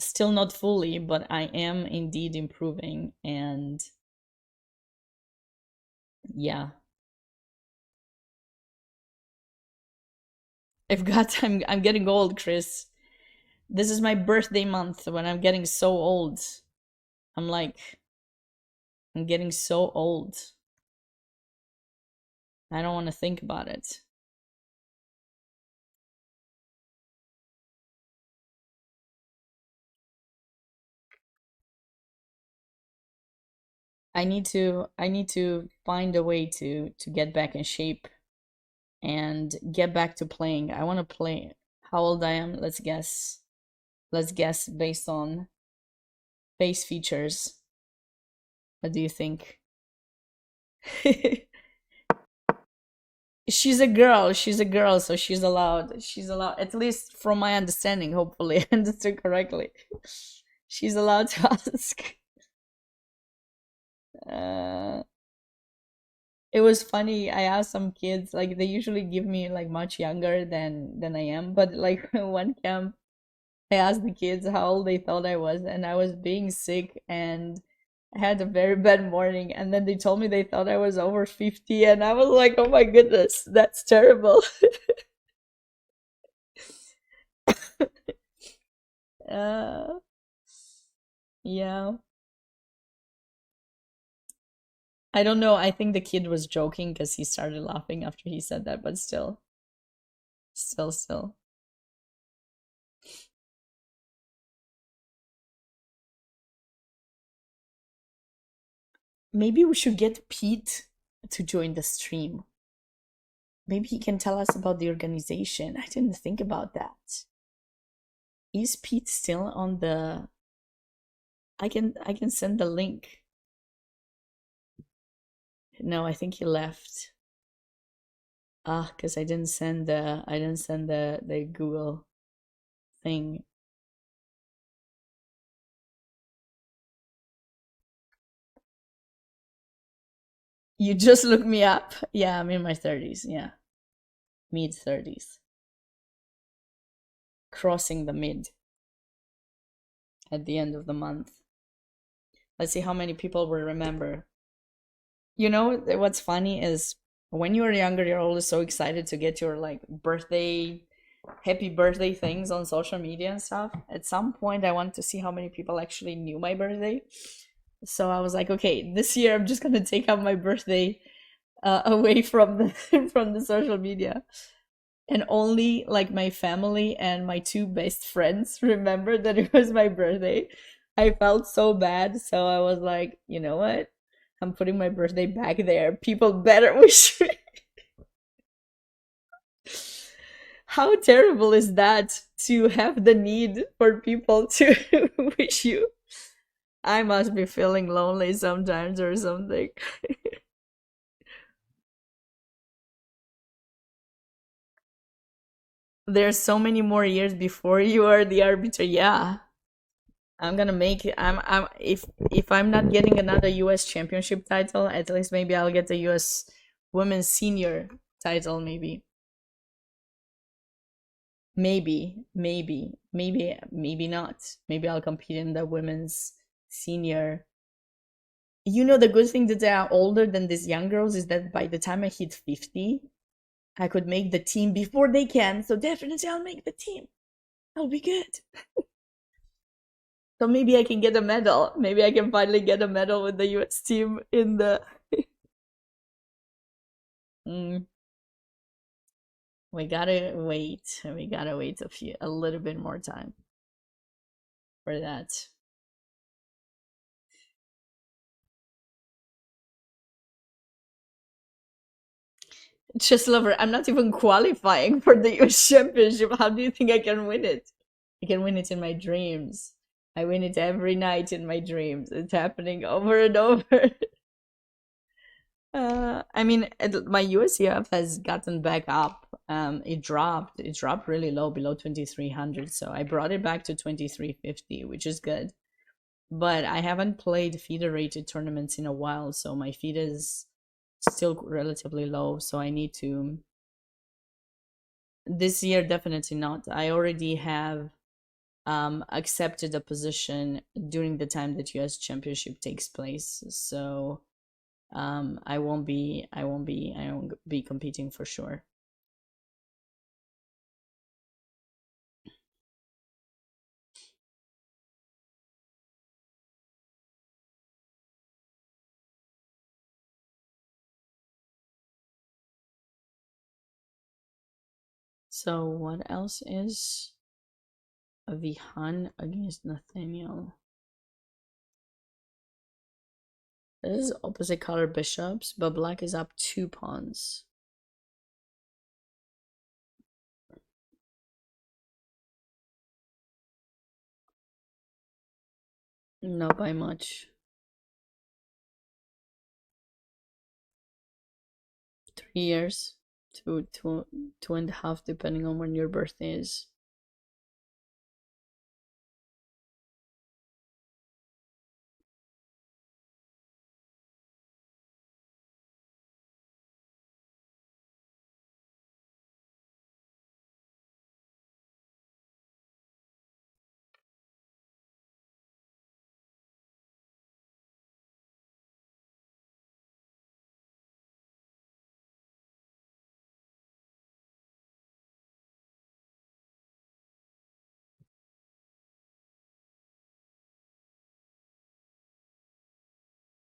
Still not fully, but I am indeed improving. And yeah, I've got I'm getting old, Chris. This is my birthday month when I'm getting so old. I'm like, I'm getting so old. I don't want to think about it. I need to find a way to get back in shape and get back to playing. I want to play. How old I am? Let's guess. Let's guess based on face features. What do you think? She's a girl. She's a girl, so she's allowed. She's allowed, at least from my understanding. Hopefully, I understood correctly. She's allowed to ask. Uh, it was funny. I asked some kids, like they usually give me like much younger than I am, but like one camp, I asked the kids how old they thought I was, and I was being sick and I had a very bad morning, and then they told me they thought I was over 50, and I was like, oh my goodness, that's terrible. uh, yeah. I don't know. I think the kid was joking because he started laughing after he said that, but still, still. Maybe we should get Pete to join the stream. Maybe he can tell us about the organization. I didn't think about that. Is Pete still on the I can send the link. No, I think he left. Ah, because I didn't send the Google thing. You just look me up. Yeah, I'm in my 30s. Yeah, mid 30s. Crossing the mid at the end of the month. Let's see how many people will remember. What's funny is when you were younger, you're always so excited to get your like birthday, happy birthday things on social media and stuff. At some point, I wanted to see how many people actually knew my birthday. So I was like, okay, this year I'm just gonna take out my birthday away from the from the social media, and only like my family and my two best friends remember that it was my birthday. I felt so bad, so I was like, you know what? I'm putting my birthday back there. People better wish me. How terrible is that to have the need for people to wish you? I must be feeling lonely sometimes or something. There's so many more years before you are the arbiter. Yeah. I'm gonna make it. I'm if I'm not getting another US championship title, at least maybe I'll get the US women's senior title, maybe. Maybe not. Maybe I'll compete in the women's senior. You know, the good thing that they are older than these young girls is that by the time I hit 50, I could make the team before they can. So definitely I'll make the team. I'll be good. So maybe I can get a medal. Maybe I can finally get a medal with the US team in the. Mm, we gotta wait. We gotta wait a little bit more time for that. Just lover, I'm not even qualifying for the US Championship. How do you think I can win it? I can win it in my dreams. I win it every night in my dreams. It's happening over and over. I mean, my USCF has gotten back up. It dropped really low, below 2300. So I brought it back to 2350, which is good. But I haven't played feeder rated tournaments in a while, so my feed is still relatively low. So I need to. This year, definitely not. I already have accepted a position during the time that US Championship takes place. So I won't be competing for sure. So what else is Vihan against Nathaniel? This is opposite color bishops, but black is up 2 pawns. Not by much. 3 years, two and a half, depending on when your birthday is.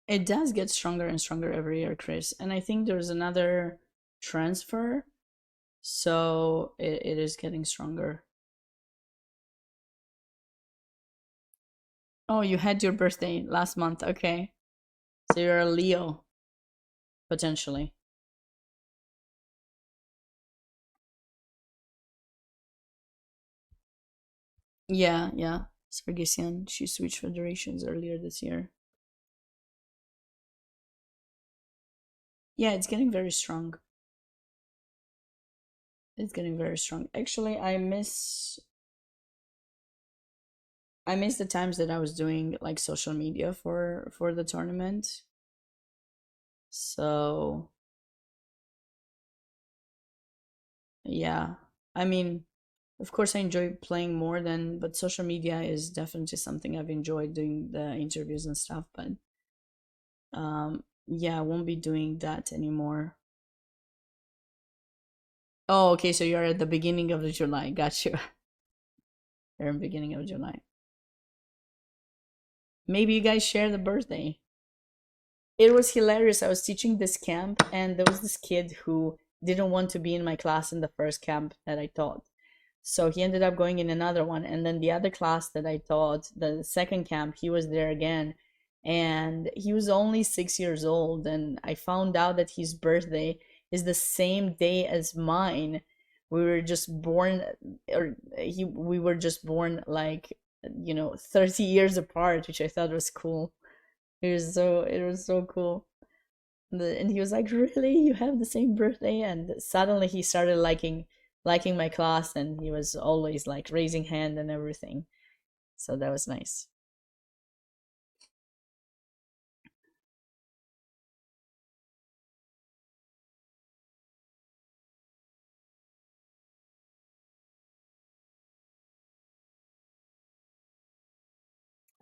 It does get stronger and stronger every year, Chris. And I think there's another transfer, so it is getting stronger. Oh, you had your birthday last month. Okay. So you're a Leo, potentially. Yeah, yeah. Sargisian, she switched federations earlier this year. Yeah, it's getting very strong. It's getting very strong. Actually, I miss the times that I was doing like social media for the tournament. So, yeah. I mean, of course I enjoy playing more than but social media is definitely something I've enjoyed doing the interviews and stuff, but yeah, I won't be doing that anymore. Oh, okay, so you're at the beginning of the July. Got you. You're in the beginning of July. Maybe you guys share the birthday. It was hilarious. I was teaching this camp, and there was this kid who didn't want to be in my class in the first camp that I taught. So he ended up going in another one. And then the other class that I taught, the second camp, he was there again. And he was only 6 years old. And I found out that his birthday is the same day as mine. We were just born, or we were just born like, 30 years apart, which I thought was cool. It was so cool. And he was like, "Really? You have the same birthday?" And suddenly he started liking my class, and he was always like raising hand and everything. So that was nice.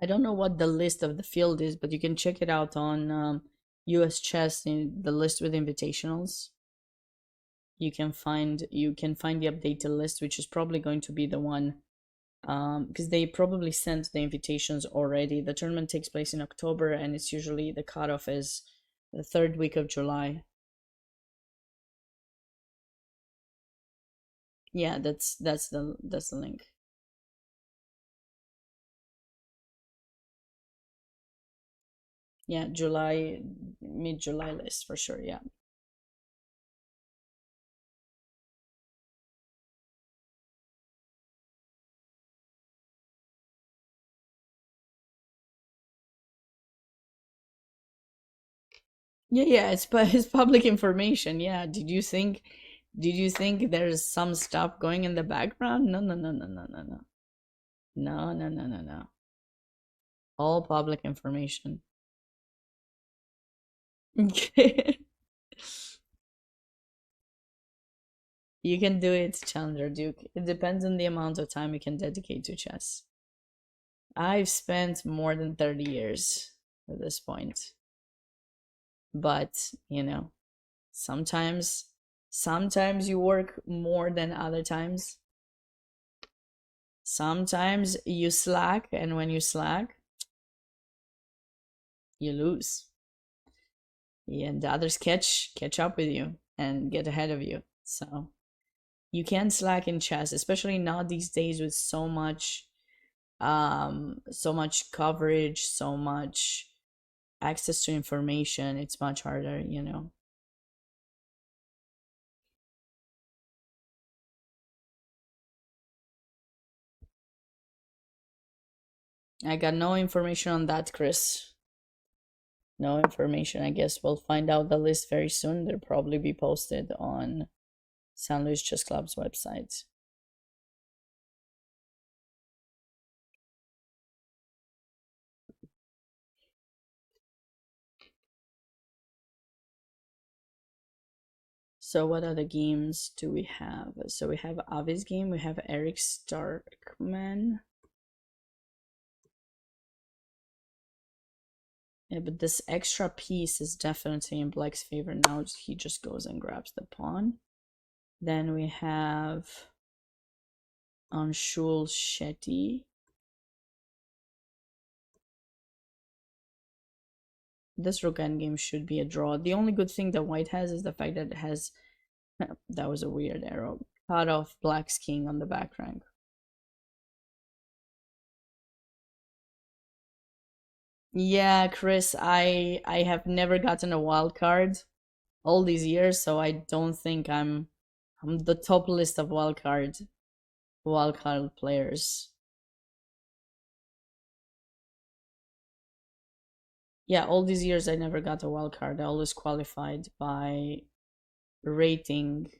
I don't know what the list of the field is, but you can check it out on US Chess in the list with invitationals. You can find the updated list, which is probably going to be the one, because they probably sent the invitations already. The tournament takes place in October, and it's usually the cutoff is the third week of July. Yeah, that's the link. Yeah, July, mid-July list for sure. Yeah. Yeah, yeah, it's public information. Yeah. Did you think there's some stuff going in the background? No, no, no, no, no, no, no. No, no, no, no, no. All public information. Okay. You can do it, Challenger Duke. It depends on the amount of time you can dedicate to chess. I've spent more than 30 years at this point. But, sometimes sometimes you work more than other times. Sometimes you slack, and when you slack, you lose. And the others catch up with you and get ahead of you. So you can't slack in chess, especially not these days with so much coverage, so much access to information. It's much harder. I got no information on that, Chris. No information. I guess we'll find out the list very soon. They'll probably be posted on San Luis Chess Club's website. So what other games do we have? So we have Avi's game, we have Eric Starkman. Yeah, but this extra piece is definitely in Black's favor now. He just goes and grabs the pawn. Then we have Anshul Shetty. This rook endgame should be a draw. The only good thing that white has is the fact that it has that was a weird arrow. Cut off Black's king on the back rank. Yeah, Chris, I have never gotten a wild card all these years, so I don't think I'm the top list of wild card players. Yeah, all these years I never got a wild card. I always qualified by rating.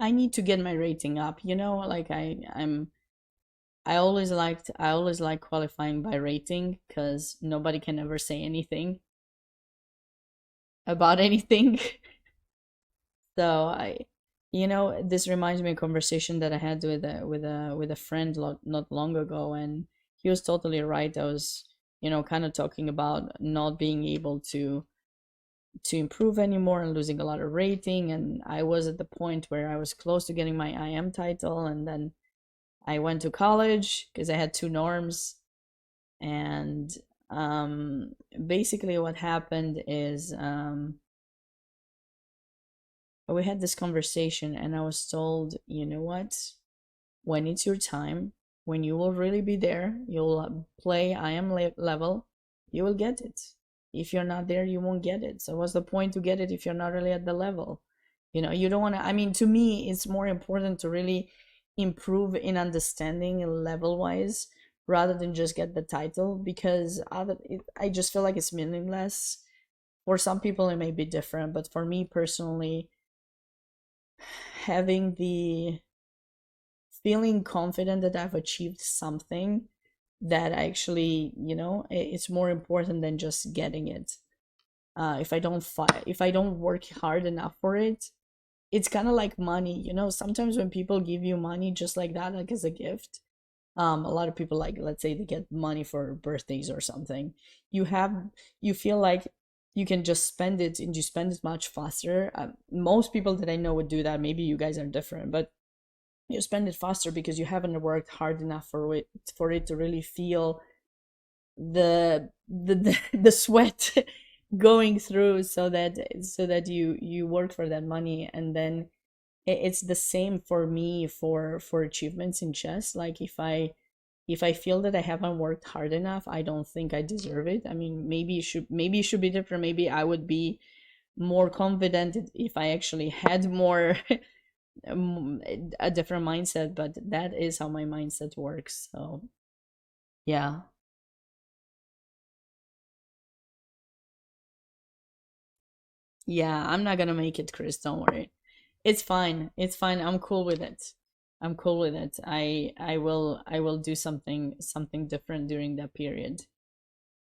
I need to get my rating up, like I always like qualifying by rating because nobody can ever say anything about anything. So this reminds me of a conversation that I had with a friend not long ago, and he was totally right. I was kind of talking about not being able to to improve anymore and losing a lot of rating. And I was at the point where I was close to getting my IM title, and then I went to college because I had two norms. And basically what happened is we had this conversation, and I was told, you know what, when it's your time, when you will really be there, you'll play IM level, you will get it. If you're not there, you won't get it. So what's the point to get it if you're not really at the level? You know, you don't want to, I mean, to me, it's more important to really improve in understanding level wise rather than just get the title, because I just feel like it's meaningless. For some people, it may be different, but for me personally, having the feeling confident that I've achieved something that actually, you know, it's more important than just getting it. If I don't work hard enough for it, it's kind of like money. You know, sometimes when people give you money just like that, like as a gift, a lot of people, like, let's say they get money for birthdays or something, you have, you feel like you can just spend it, and you spend it much faster. Most people that I know would do that. Maybe you guys are different, but you spend it faster because you haven't worked hard enough for it to really feel the sweat going through, so that you work for that money. And then it's the same for me for achievements in chess. Like if I feel that I haven't worked hard enough, I don't think I deserve it. I mean, maybe it should be different. Maybe I would be more confident if I actually had more a different mindset, but that is how my mindset works. So yeah. Yeah, I'm not gonna make it, Chris, don't worry. It's fine, it's fine, I'm cool with it. I'm cool with it. I will do something different during that period.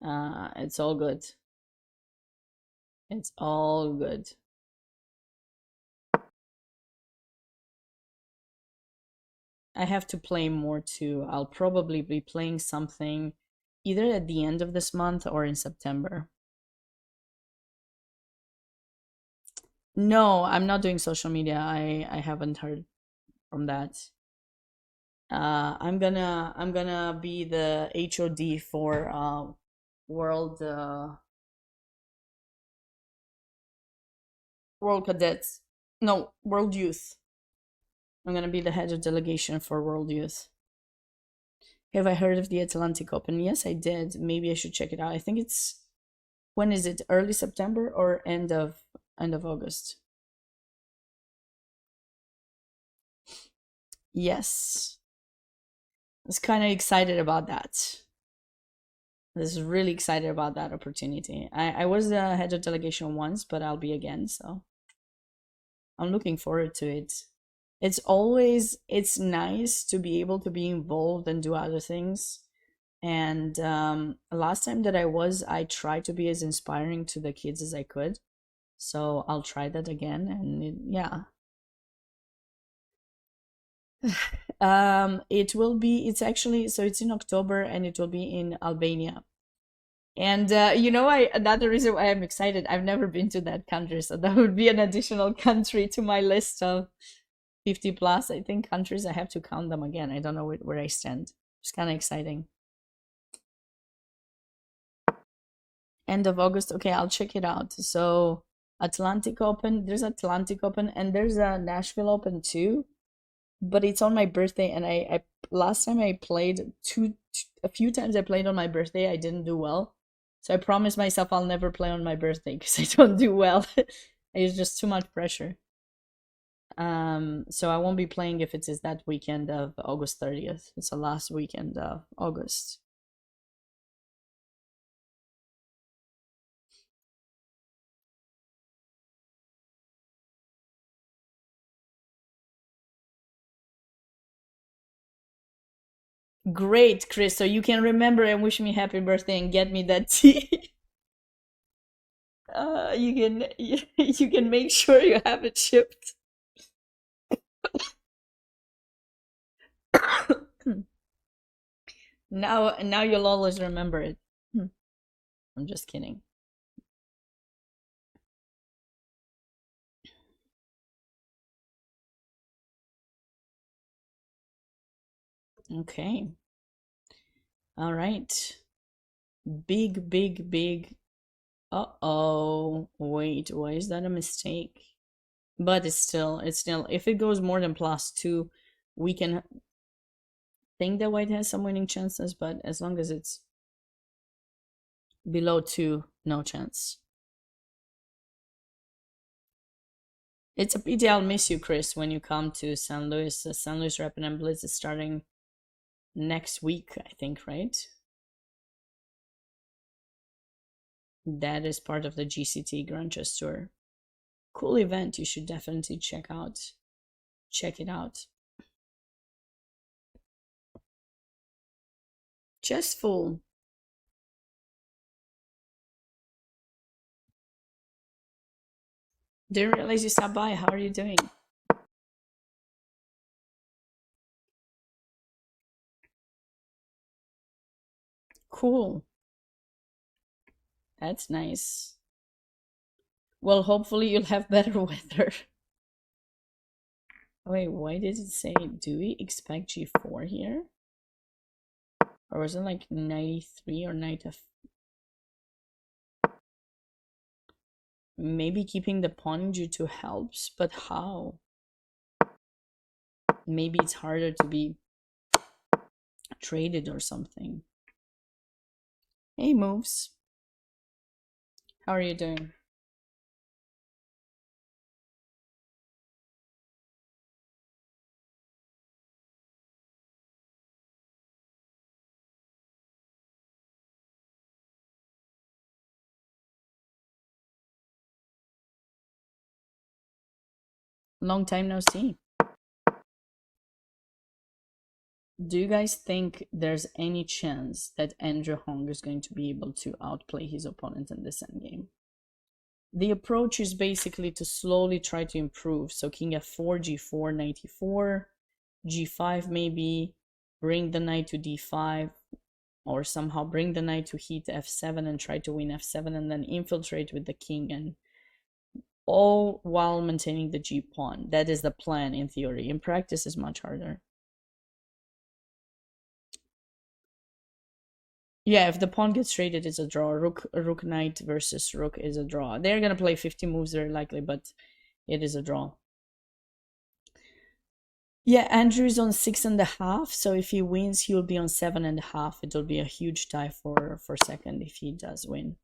It's all good. It's all good. I have to play more too. I'll probably be playing something either at the end of this month or in September. No, I'm not doing social media. I haven't heard from that. I'm gonna be the HOD for World World Cadets. No, World Youth. I'm gonna be the head of delegation for World Youth. Have I heard of the Atlantic Open? Yes, I did. Maybe I should check it out. I think it's, when is it? Early September or end of August? Yes. I was kind of excited about that. I was really excited about that opportunity. I was the head of delegation once, but I'll be again, so I'm looking forward to it. It's nice to be able to be involved and do other things. And last time that I tried to be as inspiring to the kids as I could. So I'll try that again. And yeah. It will be, it's actually, so it's in October and it will be in Albania. And you know, another reason why I'm excited, I've never been to that country, so that would be an additional country to my list of 50 plus. I think countries, I have to count them again. I don't know where I stand. It's kind of exciting. End of August. Okay, I'll check it out. So Atlantic Open, there's Atlantic Open, and there's a Nashville Open too. But it's on my birthday, and I last time I played a few times I played on my birthday, I didn't do well. So I promised myself I'll never play on my birthday because I don't do well. It's just too much pressure. So I won't be playing if it is that weekend of August 30th. It's the last weekend of August. Great, Chris. So you can remember and wish me happy birthday and get me that tea. You can you can make sure you have it shipped. Now you'll always remember it. I'm just kidding. Okay. All right. Big, big, big. Uh-oh. Wait, why is that a mistake? But it's still, if it goes more than +2, we can think that white has some winning chances, but as long as it's below 2, no chance. It's a pity I'll miss you, Chris, when you come to San Luis. San Luis Rapid and Blitz is starting next week, I think, right? That is part of the GCT Grand Chess Tour. Cool event. You should definitely check it out. Chessful. Didn't realize you stopped by. How are you doing? Cool. That's nice. Well, hopefully you'll have better weather. Wait, why did it say, do we expect G4 here? Or was it like 93 or knight f? Maybe keeping the pawn in G2 helps, but how? Maybe it's harder to be traded or something. Hey, moves. How are you doing? Long time no see. Do you guys think there's any chance that Andrew Hong is going to be able to outplay his opponent in this endgame? The approach is basically to slowly try to improve. So king f4, g4, knight e4, g5 maybe, bring the knight to d5, or somehow bring the knight to heat f7 and try to win f7 and then infiltrate with the king, and all while maintaining the g pawn. That is the plan in theory. In practice is much harder. Yeah, if the pawn gets traded, it's a draw. Rook knight versus rook is a draw. They're gonna play 50 moves very likely, but it is a draw. Yeah, Andrew is on 6.5, so if he wins, he will be on 7.5. It will be a huge tie for second if he does win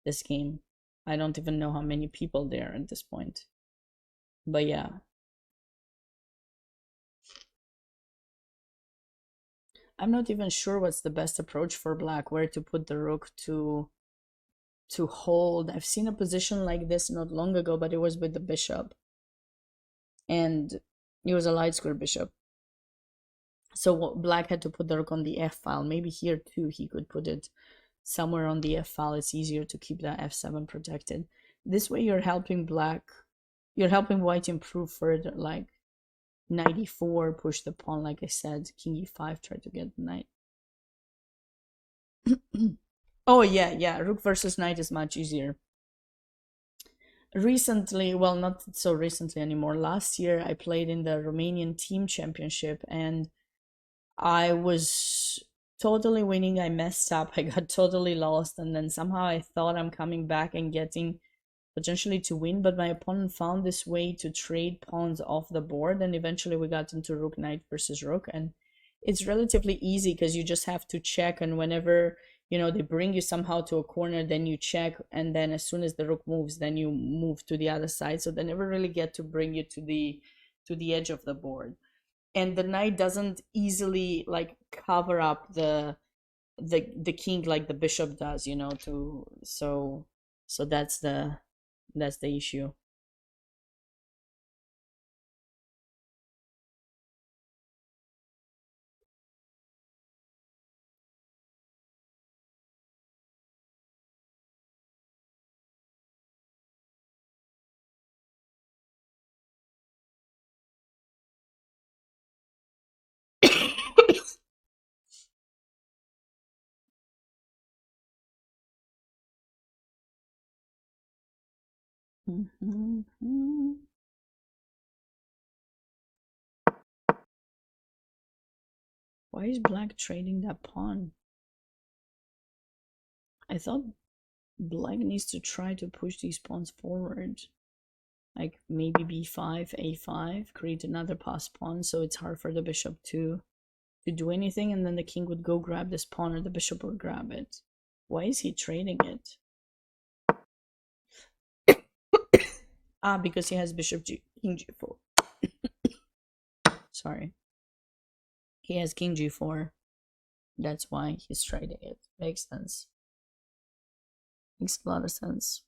this game. I don't even know how many people there at this point. But yeah. I'm not even sure what's the best approach for black, where to put the rook to hold. I've seen a position like this not long ago, but it was with the bishop. And it was a light square bishop. So black had to put the rook on the f file. Maybe here too he could put it somewhere on the f file. It's easier to keep that f7 protected. This way you're helping white improve further, like knight e4, push the pawn, like I said, king e5, try to get the knight. Oh yeah, rook versus knight is much easier. Recently, well, not so recently anymore, last year I played in the Romanian team championship and I was totally winning. I messed up, I got totally lost, and then somehow I thought I'm coming back and getting potentially to win, but my opponent found this way to trade pawns off the board, and eventually we got into rook knight versus rook, and it's relatively easy because you just have to check, and whenever they bring you somehow to a corner, then you check, and then as soon as the rook moves, then you move to the other side, so they never really get to bring you to the edge of the board. And the knight doesn't easily like cover up the king like the bishop does, to so that's the issue. Mhm. Why is black trading that pawn? I thought black needs to try to push these pawns forward. Like maybe b5, a5, create another pass pawn so it's hard for the bishop to do anything, and then the king would go grab this pawn or the bishop would grab it. Why is he trading it? Ah, because he has bishop king g4. Sorry. He has king g4. That's why he's trading it. Makes sense. Makes a lot of sense.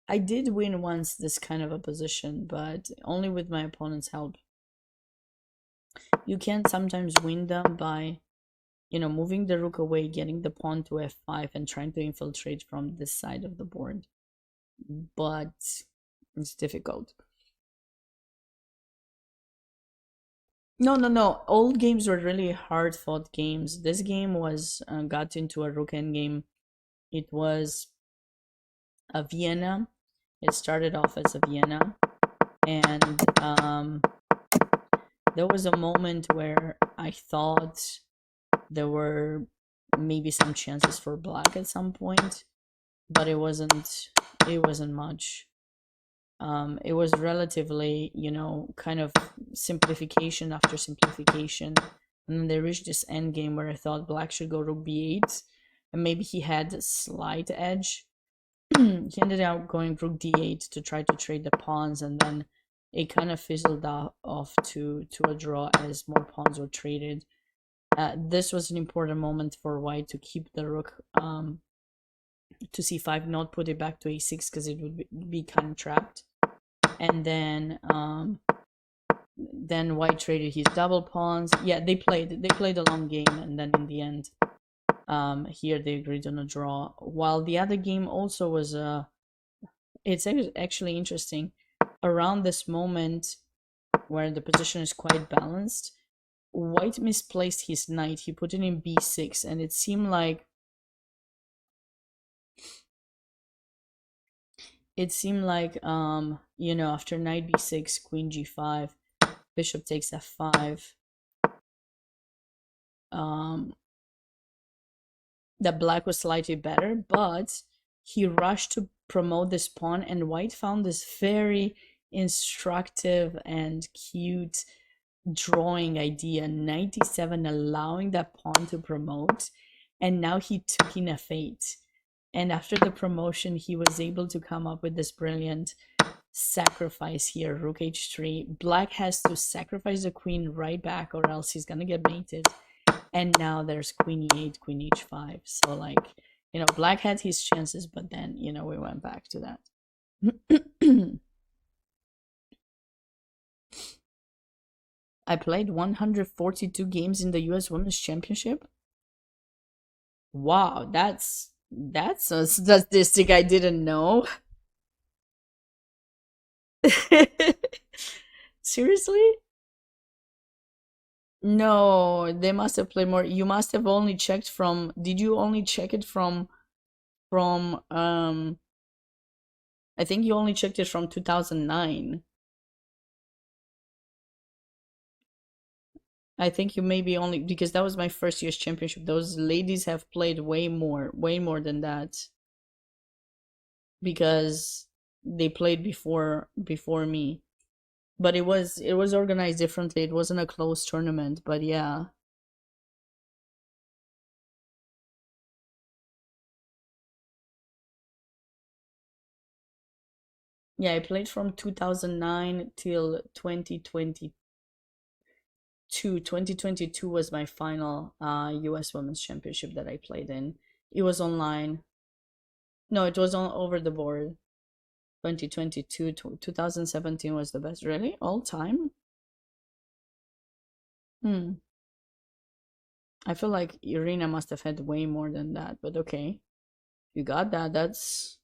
I did win once this kind of a position, but only with my opponent's help. You can sometimes win them by, you know, moving the rook away, getting the pawn to f5 and trying to infiltrate from this side of the board. But it's difficult. No. Old games were really hard fought games. This game was got into a rook endgame. It was a Vienna. It started off as a Vienna, and there was a moment where I thought there were maybe some chances for black at some point, but it wasn't much. It was relatively, you know, kind of simplification after simplification, and then they reached this end game where I thought black should go rook b8, and maybe he had a slight edge. He ended up going rook d8 to try to trade the pawns, and then it kind of fizzled off to a draw as more pawns were traded. This was an important moment for white to keep the rook to c5, not put it back to a6 because it would be kind of trapped. And then white traded his double pawns. Yeah, they played a long game, and then in the end, here they agreed on a draw. While the other game also was it's actually interesting. Around this moment where the position is quite balanced, white misplaced his knight. He put it in b6, and it seemed like you know, after knight b6, queen g5, bishop takes f5, that black was slightly better, but he rushed to promote this pawn, and white found this very instructive and cute drawing idea. 97, allowing that pawn to promote, and now he took in f8. And after the promotion, he was able to come up with this brilliant sacrifice here, rook h3. Black has to sacrifice the queen right back, or else he's gonna get mated. And now there's queen e8, queen h5. So, like, you know, black had his chances, but then, you know, we went back to that. I played 142 games in the US Women's Championship. Wow, that's a statistic I didn't know. Seriously? No, they must have played more. You must have only checked from, did you only check it from I think you only checked it from 2009. I think you maybe only, because that was my first US championship. Those ladies have played way more than that, because they played before me. But it was organized differently. It wasn't a closed tournament, but yeah. Yeah, I played from 2009 till 2022. 2022 was my final US Women's Championship that I played in. It was online. No, it was on over the board. 2022, 2017 was the best. Really? All time? I feel like Irina must have had way more than that, but okay. You got that. That's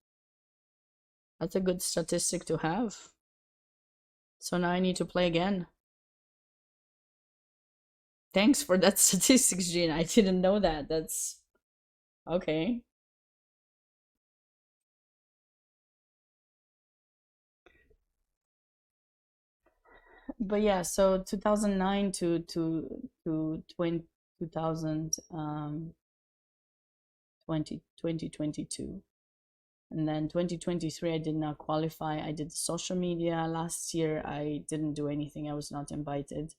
a good statistic to have. So now I need to play again. Thanks for that statistics, Gene. I didn't know that. That's okay. But yeah, so 2009 to 20, 2000 2022, and then 2023 I did not qualify. I did social media last year. I didn't do anything. I was not invited.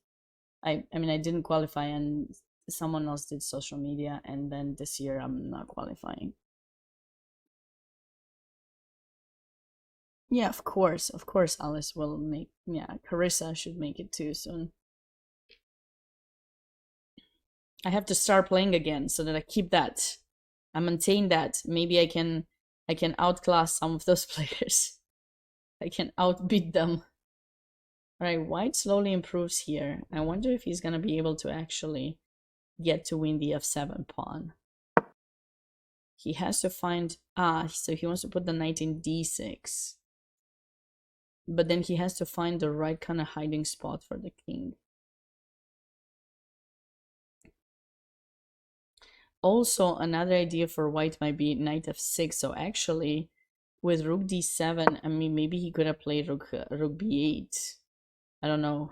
I mean I didn't qualify, and someone else did social media, and then this year I'm not qualifying. Yeah, of course, Alice will make. Yeah, Carissa should make it too soon. I have to start playing again so that I keep that. I maintain that. Maybe I can outclass some of those players. I can outbeat them. Alright, white slowly improves here. I wonder if he's gonna be able to actually get to win the f7 pawn. He has to find so he wants to put the knight in d6. But then he has to find the right kind of hiding spot for the king. Also, another idea for white might be knight f6. So actually, with rook d7, I mean, maybe he could have played rook b8. I don't know.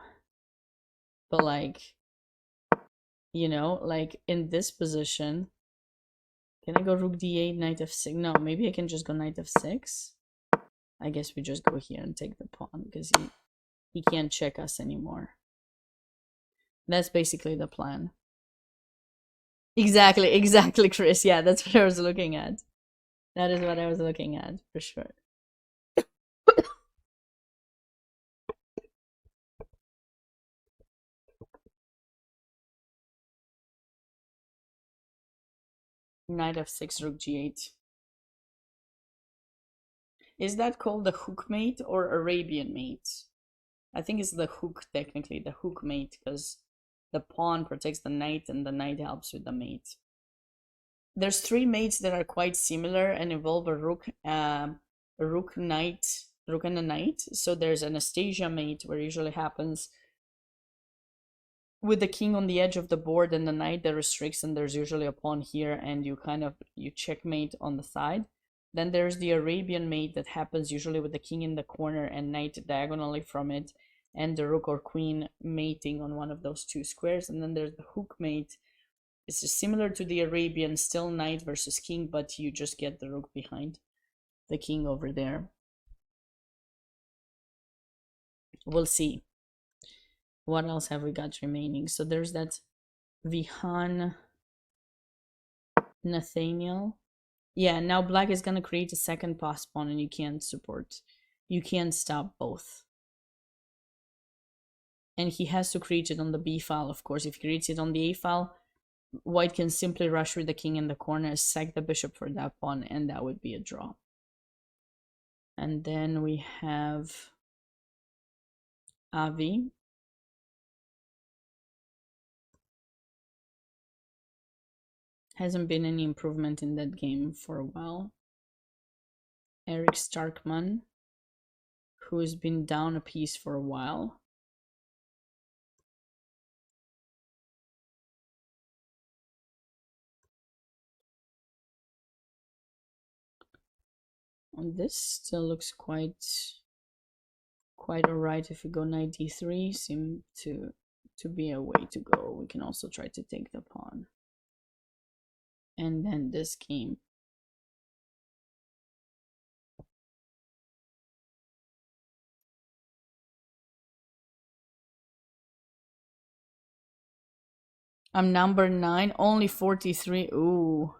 But like, like in this position, can I go rook d8, knight f6? No, maybe I can just go knight f6. I guess we just go here and take the pawn because he can't check us anymore. That's basically the plan. Exactly, Chris. Yeah, that's what I was looking at. That is what I was looking at, for sure. Knight f6, rook g8. Is that called the hook mate or Arabian mate? I think it's the hook, technically, the hook mate, because the pawn protects the knight and the knight helps with the mate. There's three mates that are quite similar and involve a rook, knight, rook and a knight. So there's Anastasia mate, where it usually happens with the king on the edge of the board and the knight that restricts, and there's usually a pawn here, and you checkmate on the side. Then there's the Arabian mate that happens usually with the king in the corner and knight diagonally from it, and the rook or queen mating on one of those two squares. And then there's the hook mate. It's just similar to the Arabian, still knight versus king, but you just get the rook behind the king over there. We'll see. What else have we got remaining? So there's that Vihan Nathaniel. Yeah, now black is gonna create a second pass pawn, and you can't stop both. And he has to create it on the b file, of course. If he creates it on the a file, white can simply rush with the king in the corner, sack the bishop for that pawn, and that would be a draw. And then we have Avi. Hasn't been any improvement in that game for a while. Eric Starkman, who has been down a piece for a while. And this still looks quite alright. If we go knight d3, seem to be a way to go. We can also try to take the pawn. And then this game. I'm number 9, only 43. Ooh,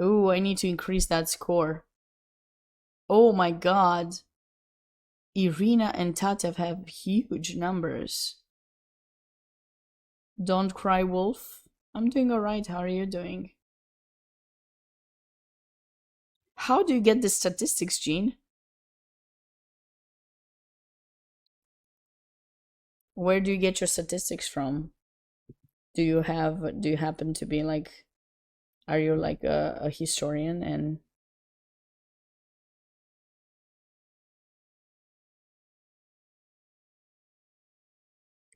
I need to increase that score. Oh my god. Irina and Tatev have huge numbers. Don't cry, wolf. I'm doing alright. How are you doing? How do you get the statistics, Jean? Where do you get your statistics from? Do you happen to be like, are you like a historian, and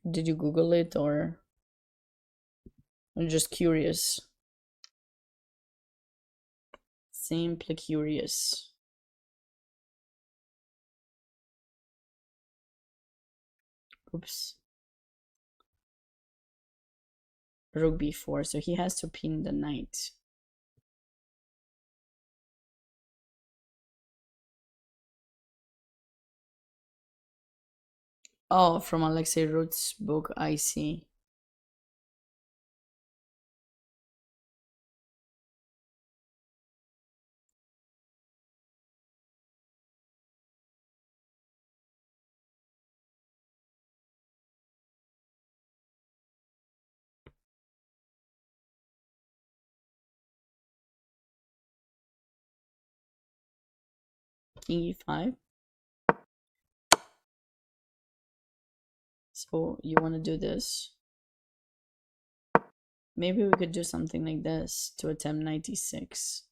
did you Google it, or I'm just curious? Simply curious. Oops. Rook b4, so he has to pin the knight. Oh, from Alexei Ruth's book, I see. King e5. So you want to do this? Maybe we could do something like this to attempt 96.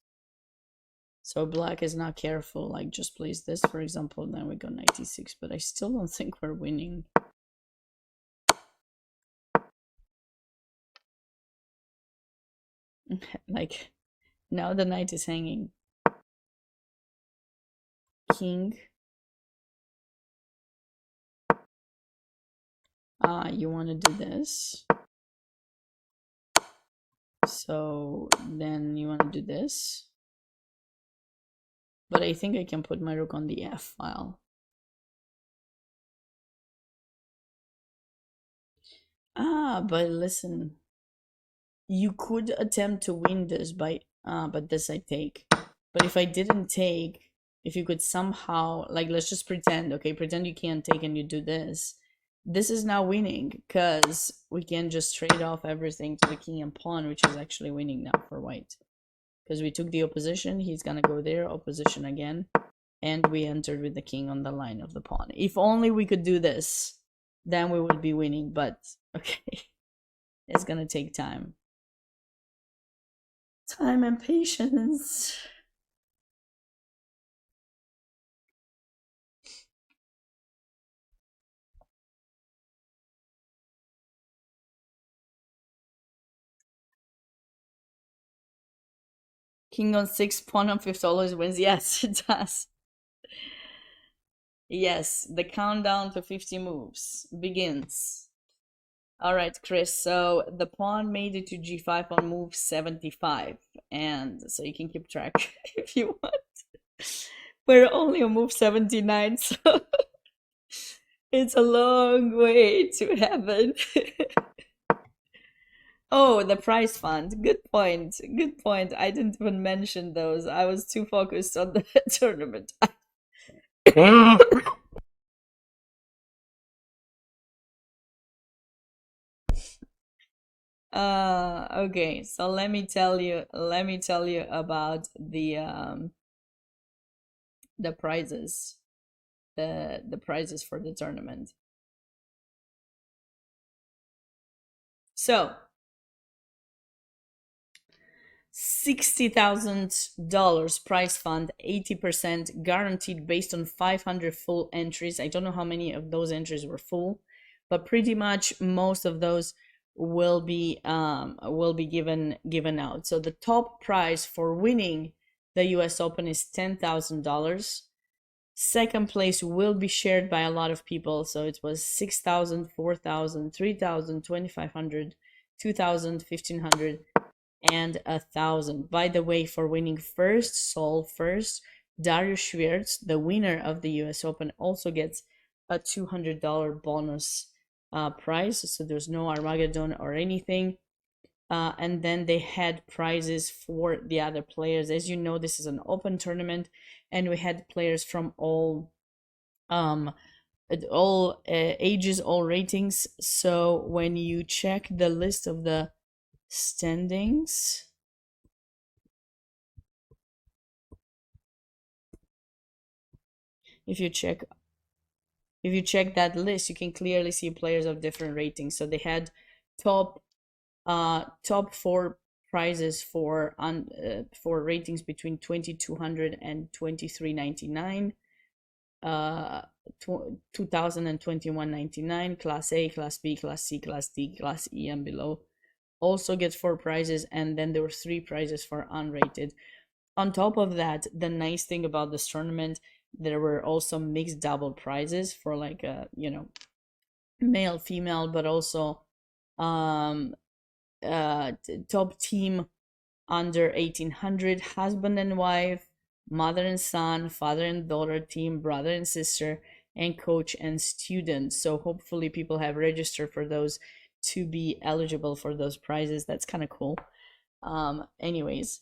So black is not careful, like just plays this, for example, then we go 96, but I still don't think we're winning. Like, now the knight is hanging. King. You want to do this. So then you want to do this. But I think I can put my rook on the F file. But listen. You could attempt to win this by... but this I take. But if I didn't take... If you could somehow... Like, let's just pretend, okay? Pretend you can't take and you do this. This is now winning, because we can just trade off everything to the king and pawn, which is actually winning now for white. Because we took the opposition, he's gonna go there, opposition again, and we entered with the king on the line of the pawn. If only we could do this, then we would be winning, but okay. It's gonna take time. Time and patience. King on 6, pawn on 5th always wins. Yes, it does. Yes, the countdown to 50 moves begins. All right, Chris, so the pawn made it to g5 on move 75, and so you can keep track if you want. We're only on move 79, so it's a long way to heaven. Oh, the prize fund. Good point. Good point. I didn't even mention those. I was too focused on the tournament. Okay, so let me tell you about the prizes. The prizes for the tournament. So $60,000 prize fund, 80% guaranteed based on 500 full entries. I don't know how many of those entries were full, but pretty much most of those will be given out. So the top prize for winning the US Open is $10,000. Second place will be shared by a lot of people. So it was 6,000, 4,000, 3,000, 2,500, 2,000, 1,500, and 1,000. By the way, for winning first, Sol first, Darius Schwiertz, the winner of the US Open, also gets a $200 bonus prize. So there's no Armageddon or anything. And then they had prizes for the other players. As you know, this is an open tournament, and we had players from all ages, all ratings. So when you check the list of the standings, if you check that list, you can clearly see players of different ratings. So they had top 4 prizes for ratings between 2,200 and 2,399, 2,000 and 2,199. Class A, Class B, Class C, Class D, Class E, and below also get 4 prizes, and then there were 3 prizes for unrated. On top of that, the nice thing about this tournament, there were also mixed double prizes for, like, male, female, but also um, top team under 1800, husband and wife, mother and son, father and daughter team, brother and sister, and coach and student. So hopefully people have registered for those to be eligible for those prizes. That's kind of cool. Anyways,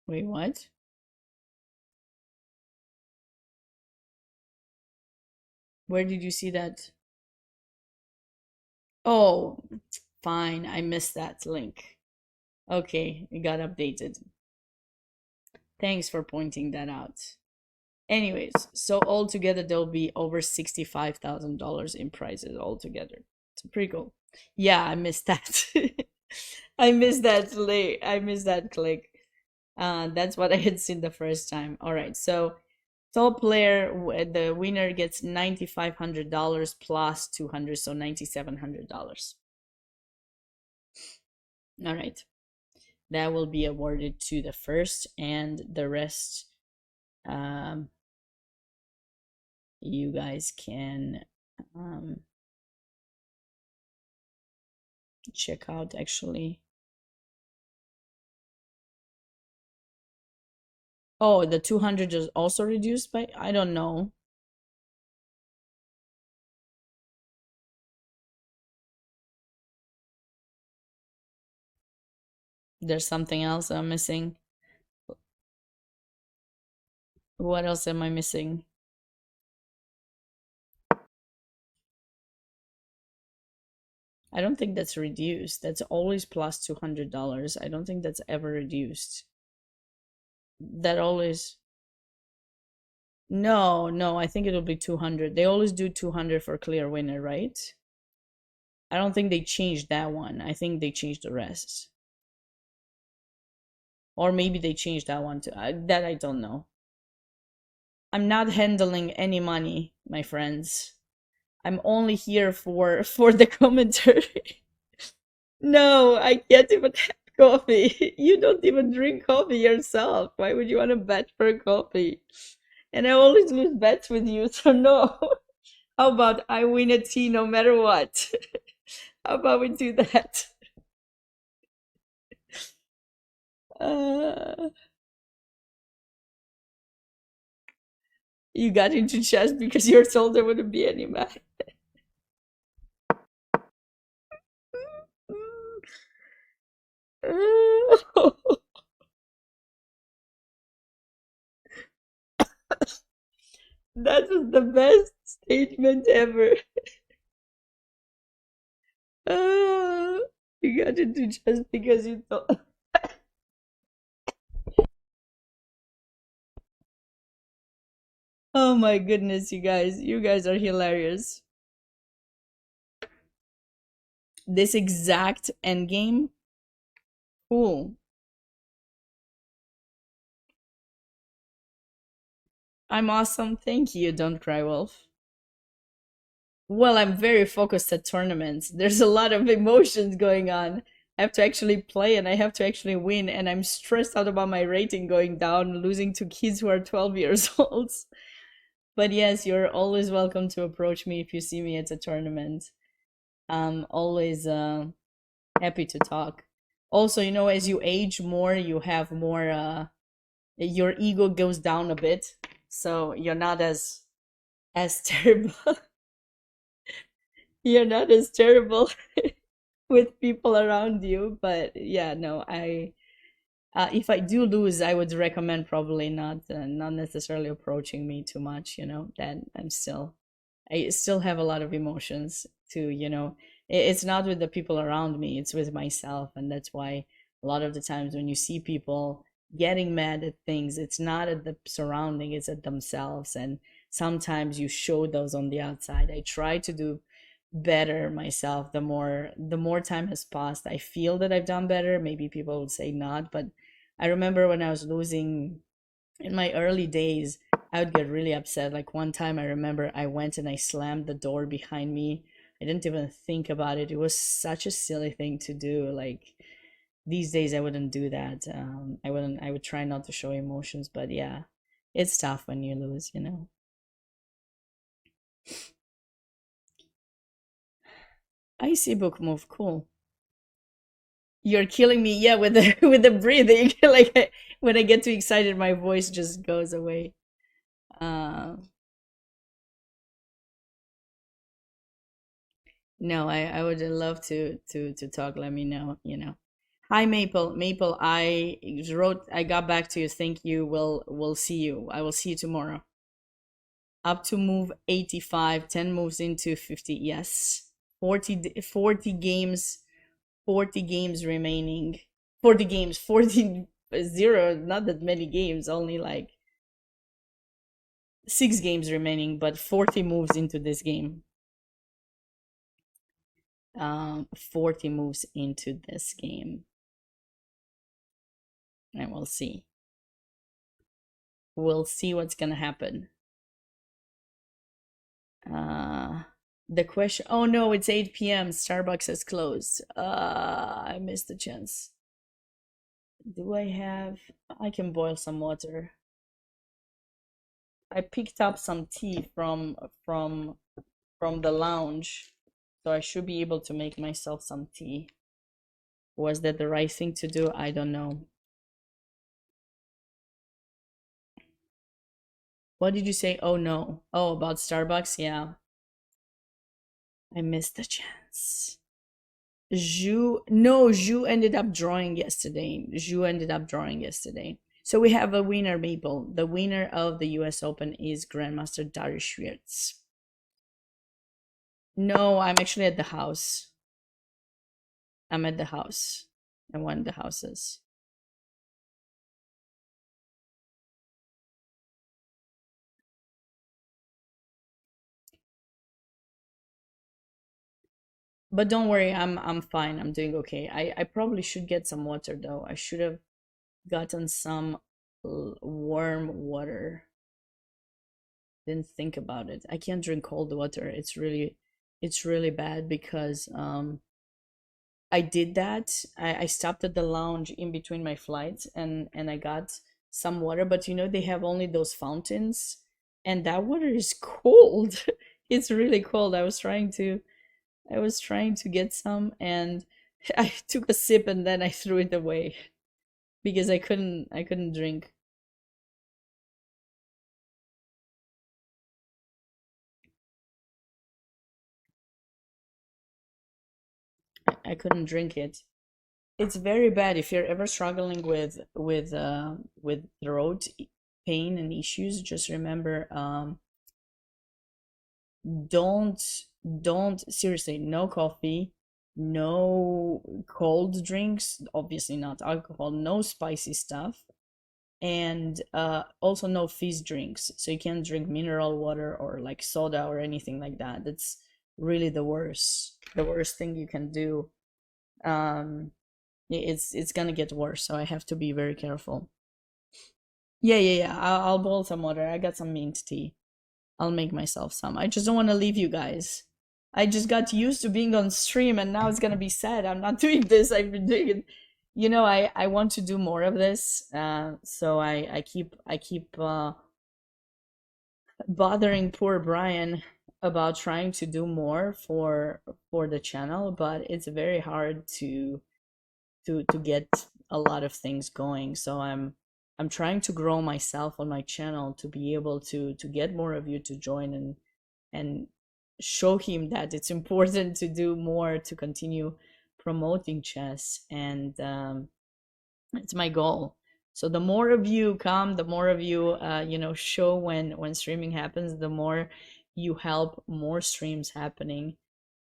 wait, what? Where did you see that? Oh, fine. I missed that link. Okay, it got updated. Thanks for pointing that out. Anyways, so altogether there'll be over $65,000 in prizes altogether. It's pretty cool. Yeah, I missed that. I missed that link. I missed that click. That's what I had seen the first time. All right, so top player, the winner gets $9,500 plus 200, so $9,700. All right, that will be awarded to the first, and the rest, um, you guys can check out actually. Oh, the 200 is also reduced by, I don't know. There's something else I'm missing. What else am I missing? I don't think that's reduced. That's always plus $200. I don't think that's ever reduced. That always, no, no, I think it'll be 200. They always do 200 for clear winner, right? I don't think they changed that one. I think they changed the rest. Or maybe they changed that one too. That I don't know. I'm not handling any money, my friends. I'm only here for the commentary. No, I can't even have coffee. You don't even drink coffee yourself. Why would you want to bet for coffee? And I always lose bets with you, so no. How about I win a tea no matter what? How about we do that? Uh, you got into chess because you were told there wouldn't be any math. That was the best statement ever. Uh, you got into chess because you thought. Oh my goodness, you guys. You guys are hilarious. This exact endgame? Cool. I'm awesome. Thank you. Don't cry, Wolf. Well, I'm very focused at tournaments. There's a lot of emotions going on. I have to actually play and I have to actually win, and I'm stressed out about my rating going down, losing to kids who are 12 years old. But yes, you're always welcome to approach me if you see me at a tournament. I'm always happy to talk. Also, as you age more, you have more, your ego goes down a bit, so you're not as terrible. You're not as terrible with people around you. But yeah, no, I if I do lose, I would recommend probably not necessarily approaching me too much. That I still have a lot of emotions to, it's not with the people around me, it's with myself. And that's why a lot of the times when you see people getting mad at things, it's not at the surrounding, it's at themselves. And sometimes you show those on the outside. I try to do better myself. The more time has passed, I feel that I've done better. Maybe people would say not, but I remember when I was losing in my early days, I would get really upset. Like one time I remember I went and I slammed the door behind me. I didn't even think about it. It was such a silly thing to do. Like these days I wouldn't do that. I would try not to show emotions, but yeah, it's tough when you lose. I see book move. Cool. You're killing me, yeah, with the with the breathing. Like when I get too excited, my voice just goes away. Uh, no, I would love to talk. Let me know. You know. Hi, Maple. Maple, I got back to you. Thank you. We'll see you. I will see you tomorrow. Up to move 85, 10 moves into 50. Yes. 40 games, 40 games remaining. 40 games, 40 zero, not that many games, only like 6 games remaining, but 40 moves into this game. 40 moves into this game. And we'll see. We'll see what's gonna happen. Uh, the question. Oh no, it's 8 p.m. Starbucks has closed. I missed the chance. Do I have? I can boil some water. I picked up some tea from the lounge, so I should be able to make myself some tea. Was that the right thing to do? I don't know. What did you say? Oh no. Oh, about Starbucks? Yeah. I missed the chance. Zhu ended up drawing yesterday. Zhu ended up drawing yesterday. So we have a winner, Maple. The winner of the US Open is Grandmaster Darius Schwartz. No, I'm actually at the house. I'm at the house. And one of the houses. But don't worry, I'm fine. I'm doing okay. I probably should get some water though. I should have gotten some warm water. Didn't think about it. I can't drink cold water. It's really bad because I did that. I stopped at the lounge in between my flights and I got some water, but you know they have only those fountains and that water is cold. It's really cold. I was trying to get some and I took a sip and then I threw it away because I couldn't drink. I couldn't drink it. It's very bad if you're ever struggling with throat pain and issues. Just remember, don't don't seriously, no coffee, no cold drinks, obviously not alcohol, no spicy stuff, and also no fizz drinks. So you can't drink mineral water or like soda or anything like that. That's really the worst thing you can do. Um, it's gonna get worse, so I have to be very careful. Yeah, yeah, yeah. I'll boil some water. I got some mint tea. I'll make myself some. I just don't want to leave you guys. I just got used to being on stream, and now it's gonna be sad. I'm not doing this. I've been doing it. I want to do more of this. So I keep bothering poor Brian about trying to do more for the channel, but it's very hard to get a lot of things going. So I'm trying to grow myself on my channel to be able to get more of you to join and show him that it's important to do more to continue promoting chess. And it's my goal. So the more of you come, the more of you show when streaming happens, the more you help more streams happening.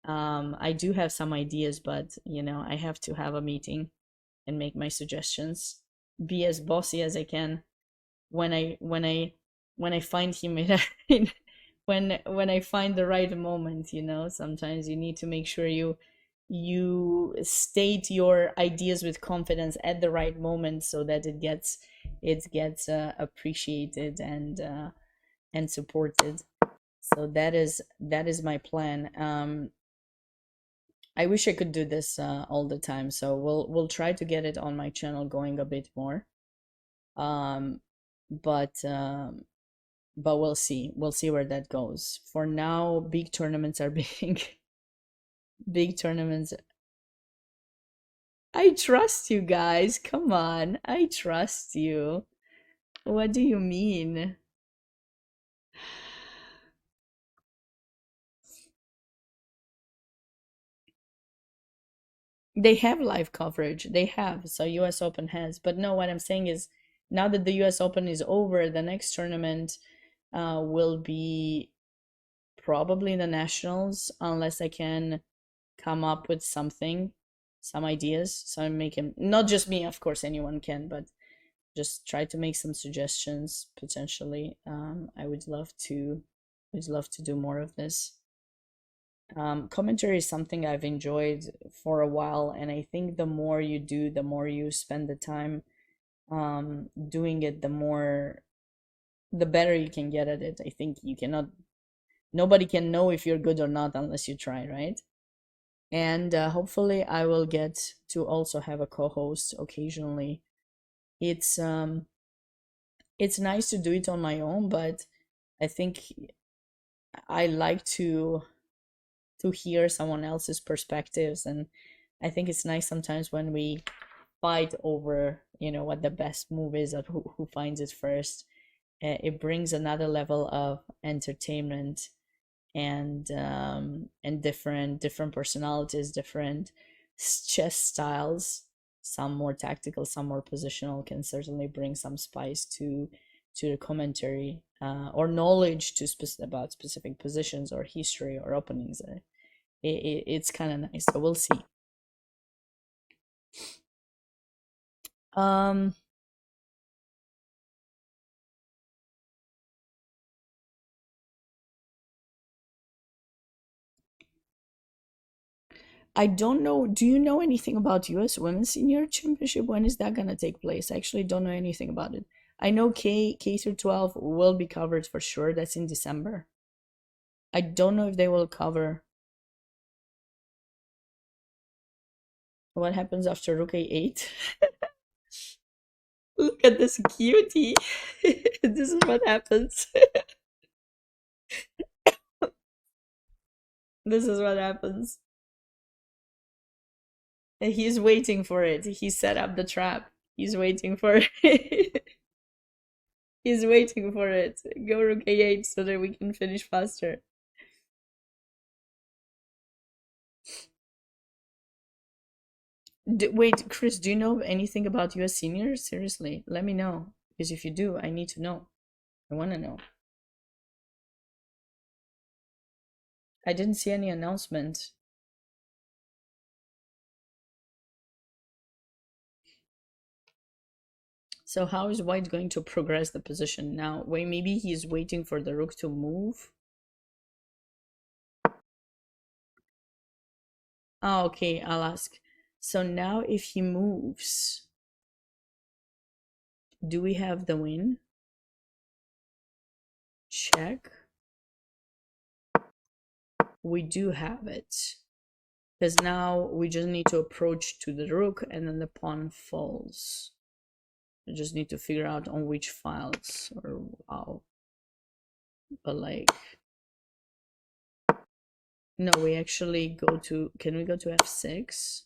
I do have some ideas, but I have to have a meeting and make my suggestions, be as bossy as I can when I find him when I find the right moment. Sometimes you need to make sure you state your ideas with confidence at the right moment so that it gets appreciated and supported. So that is my plan. I wish I could do this all the time. So we'll try to get it on my channel going a bit more. But but we'll see where that goes. For now, big tournaments are being big tournaments. I trust you guys, come on, I trust you. What do you mean? They have live coverage. They have. So US Open has. But no, what I'm saying is now that the US Open is over, the next tournament will be probably the Nationals, unless I can come up with something, some ideas. So I'm making, not just me, of course, anyone can, but just try to make some suggestions potentially. I would love to do more of this. Commentary is something I've enjoyed for a while, and I think the more you do, the more you spend the time doing it, the better you can get at it. I think you cannot, nobody can know if you're good or not unless you try, right? And hopefully, I will get to also have a co-host occasionally. It's um, it's nice to do it on my own, but I think I like to hear someone else's perspectives, and I think it's nice sometimes when we fight over, you know, what the best move is, or who finds it first. It brings another level of entertainment, and different personalities, different chess styles, some more tactical, some more positional, can certainly bring some spice to the commentary, or knowledge to about specific positions or history or openings. It's kind of nice. So we'll see. Um, I don't know. Do you know anything about U.S. Women's Senior Championship? When is that gonna take place? I actually don't know anything about it. I know K through 12 will be covered for sure. That's in December. I don't know if they will cover what happens after Rook A8. Look at this cutie. This is what happens. This is what happens. And he's waiting for it. He set up the trap. He's waiting for it. He's waiting for it. Go Rook A8 so that we can finish faster. Wait, Chris, do you know anything about US seniors? Seriously, let me know. Because if you do, I need to know. I want to know. I didn't see any announcement. So how is White going to progress the position now? Wait, maybe he's waiting for the rook to move? Oh, okay, I'll ask. So now if he moves, do we have the win? Check. We do have it. Because now we just need to approach to the rook and then the pawn falls. I just need to figure out on which files or how. But like, no, we actually go to, can we go to f6?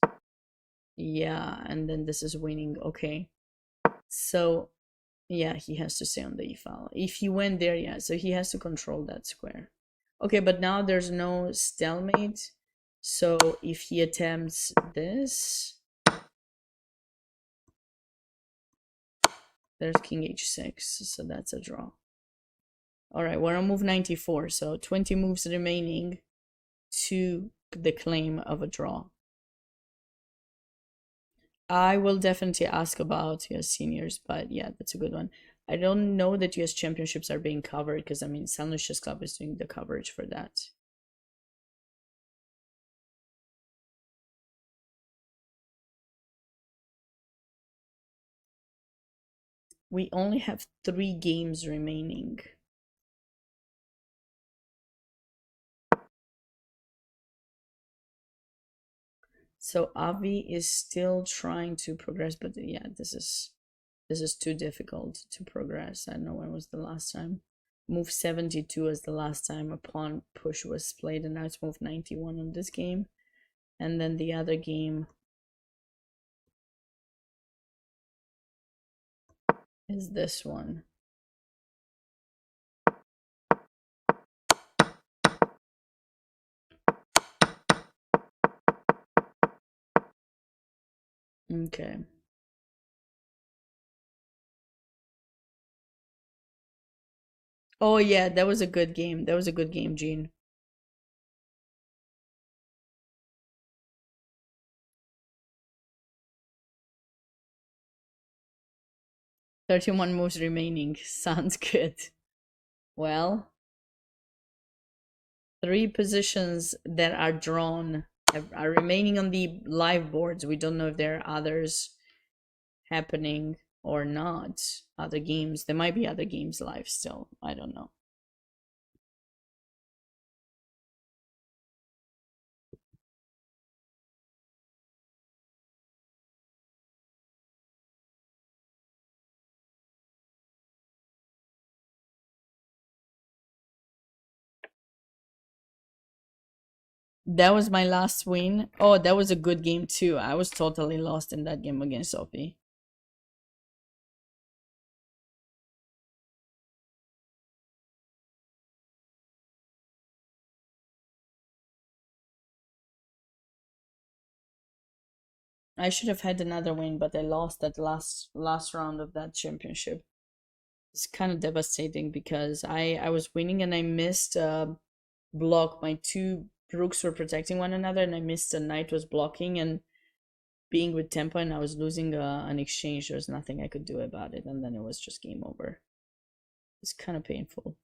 Yeah, and then this is winning. Okay. So, yeah, he has to stay on the e file. If he went there, yeah, so he has to control that square. Okay, but now there's no stalemate. So if he attempts this, there's king h6, so that's a draw. All right, we're on move 94, so 20 moves remaining to the claim of a draw. I will definitely ask about US seniors, but yeah, that's a good one. I don't know that US championships are being covered because I mean, San Lucia's Club is doing the coverage for that. We only have 3 games remaining. So Avi is still trying to progress, but yeah, this is too difficult to progress. I don't know when was the last time move 72 as the last time a pawn push was played, and now it's move 91 on this game. And then the other game is this one. Okay. Oh yeah, that was a good game. That was a good game, Gene. 31 moves remaining. Sounds good. Well, 3 positions that are drawn are remaining on the live boards. We don't know if there are others happening or not. Other games. There might be other games live still. I don't know. That was my last win. Oh, that was a good game too. I was totally lost in that game against Sophie. I should have had another win, but I lost that last round of that championship. It's kind of devastating because I was winning and I missed a block. My 2 rooks were protecting one another, and I missed a knight was blocking and being with tempo, and I was losing an exchange. There was nothing I could do about it, and then it was just game over. It's kind of painful.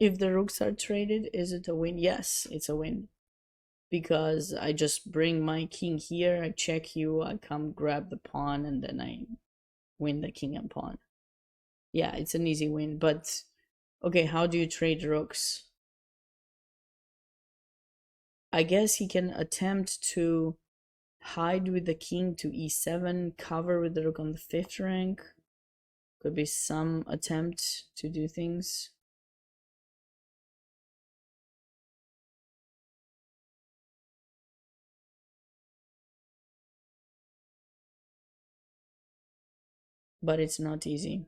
If the rooks are traded, is it a win? Yes, it's a win. Because I just bring my king here, I check you, I come grab the pawn, and then I win the king and pawn. Yeah, it's an easy win, but okay, how do you trade rooks? I guess he can attempt to hide with the king to e7, cover with the rook on the 5th rank. Could be some attempt to do things. But it's not easy.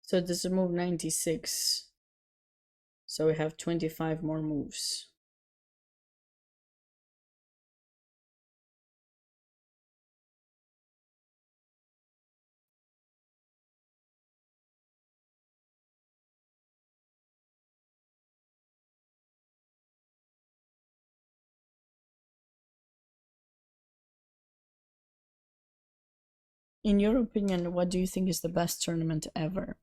So this is move 96. So we have 25 more moves. In your opinion, what do you think is the best tournament ever?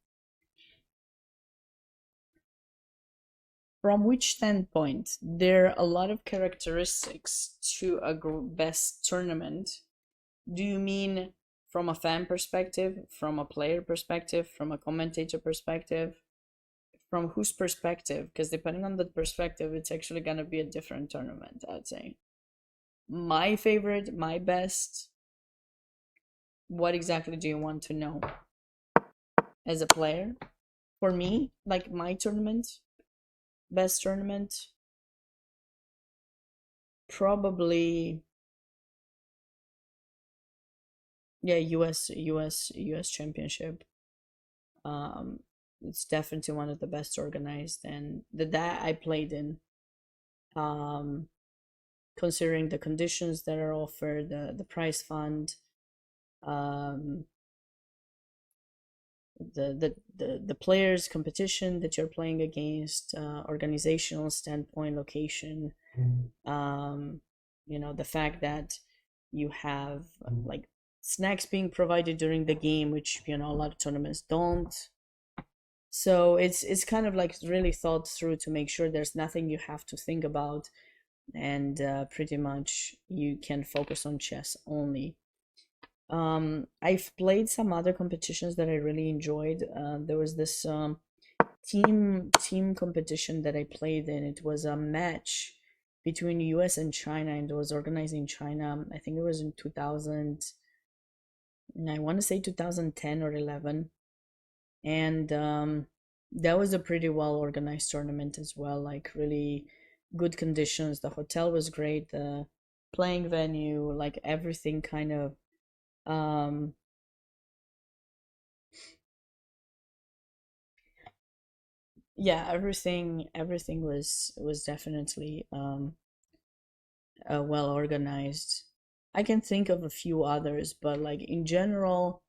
From which standpoint? There are a lot of characteristics to a best tournament. Do you mean from a fan perspective, from a player perspective, from a commentator perspective? From whose perspective? Because depending on the perspective, it's actually going to be a different tournament, I'd say. My favorite, my best. What exactly do you want to know as a player? For me, like my tournament, best tournament, probably Yeah, US championship. Um, it's definitely one of the best organized, and that I played in. Um, Considering the conditions that are offered, the prize fund, um, the players competition that you're playing against, organizational standpoint, location, um, the fact that you have like snacks being provided during the game, which a lot of tournaments don't. So it's kind of like really thought through to make sure there's nothing you have to think about, and pretty much you can focus on chess only. I've played some other competitions that I really enjoyed. There was this team competition that I played in. It was a match between US and China, and it was organized in China. I think it was in 2000. I want to say 2010 or 11, and that was a pretty well organized tournament as well. Like really good conditions. The hotel was great. The playing venue, like everything, kind of um yeah, everything was definitely well organized. I can think of a few others, but like in general,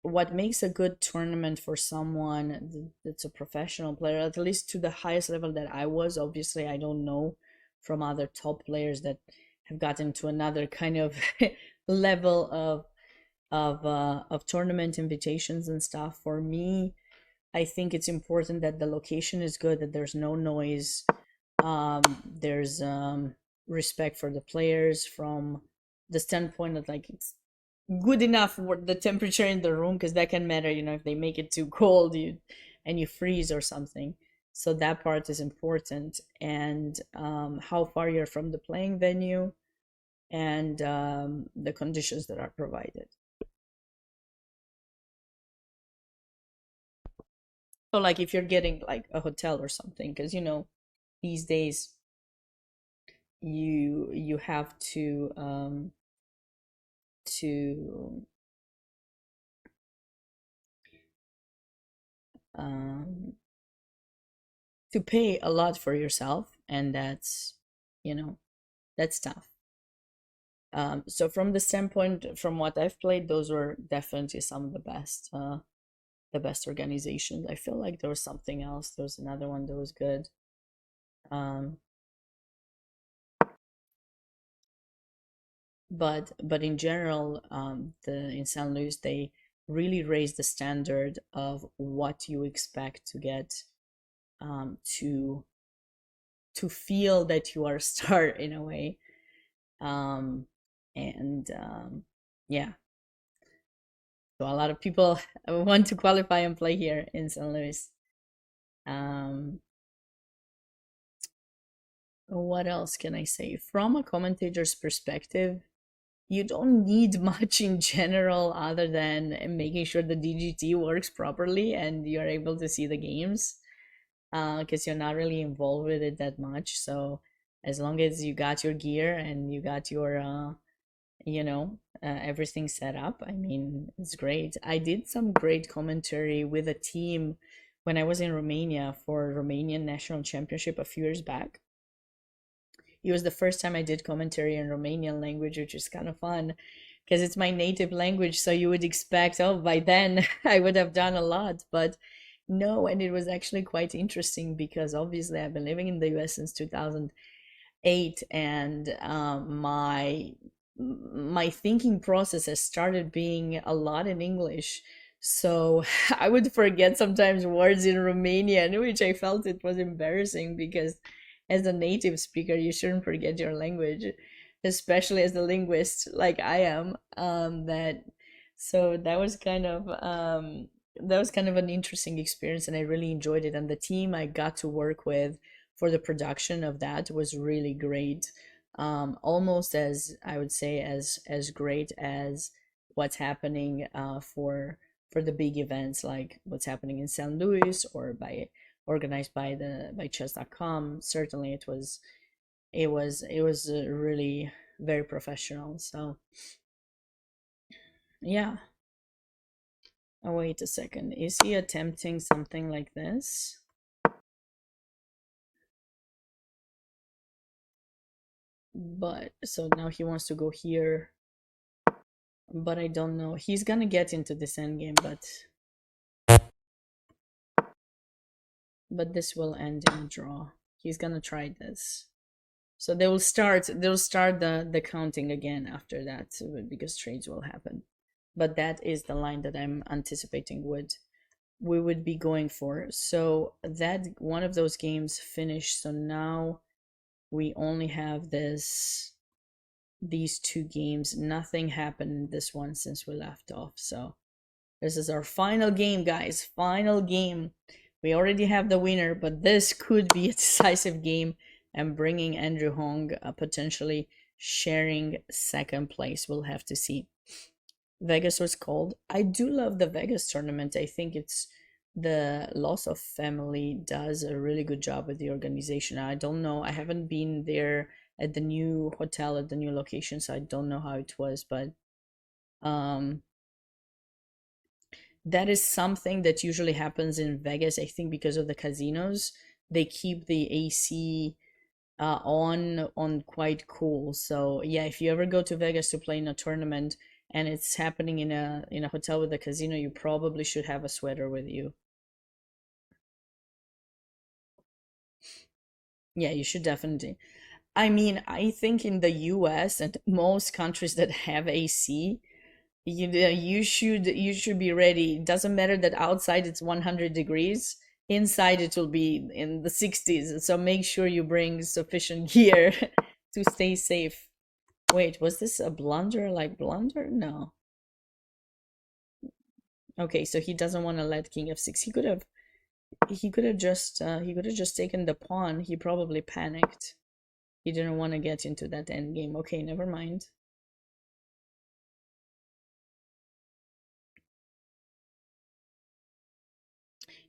what makes a good tournament for someone that's a professional player, at least to the highest level that I was, obviously I don't know from other top players that have gotten to another kind of level of tournament invitations and stuff. For me, I think it's important that the location is good, that there's no noise, there's respect for the players from the standpoint of like it's good enough for the temperature in the room, because that can matter, if they make it too cold, and you freeze or something. So that part is important, and how far you're from the playing venue, and the conditions that are provided. So like if you're getting like a hotel or something, because these days you have to um to pay a lot for yourself, and you know that's tough. So from the standpoint, from what I've played, those were definitely some of the best organizations. I feel like there was something else. There was another one that was good. Um, but in general, the in San Luis, they really raised the standard of what you expect to get, to feel that you are a star in a way. Um, and yeah, so a lot of people want to qualify and play here in San Luis. Um, what else can I say? From a commentator's perspective, you don't need much in general other than making sure the DGT works properly and you're able to see the games, because you're not really involved with it that much. So as long as you got your gear and you got your everything set up, I mean, it's great. I did some great commentary with a team when I was in Romania for Romanian national championship a few years back. It was the first time I did commentary in Romanian language, which is kind of fun because it's my native language. So you would expect, oh, by then I would have done a lot, but no. And it was actually quite interesting because obviously I've been living in the US since 2008, and my thinking process has started being a lot in English. So I would forget sometimes words in Romanian, which I felt it was embarrassing because as a native speaker, you shouldn't forget your language, especially as a linguist like I am. That so that was kind of an interesting experience, and I really enjoyed it. And the team I got to work with for the production of that was really great. Almost as I would say as great as what's happening for the big events like what's happening in San Luis or by organized by chess.com. Certainly it was really very professional. So Yeah. Oh, wait a second. Is he attempting something like this? But so now he wants to go here. But I don't know. He's gonna get into this endgame, but this will end in a draw. He's gonna try this. So they'll start the counting again after that because trades will happen. But that is the line that I'm anticipating we would be going for. So that one of those games finished. So now we only have these two games. Nothing happened in this one since we left off. So this is our final game, guys. Final game. We already have the winner, but this could be a decisive game and bringing Andrew Hong potentially sharing second place. We'll have to see. Vegas was called. I do love the Vegas tournament. I think it's the Loss of Family does a really good job with the organization. I don't know. I haven't been there at the new hotel at the new location, so I don't know how it was, but um that is something that usually happens in Vegas. I think because of the casinos, they keep the AC on quite cool. So yeah, if you ever go to Vegas to play in a tournament and it's happening in a hotel with a casino, you probably should have a sweater with you. Yeah, you should definitely. I mean, I think in the US and most countries that have AC, you should be ready. It doesn't matter that outside it's 100 degrees, inside it will be in the 60s. So make sure you bring sufficient gear to stay safe. Wait, was this a blunder like blunder? No. Okay, so he doesn't want to let king f6. He could have just taken the pawn. He probably panicked. He didn't want to get into that endgame. Okay, never mind.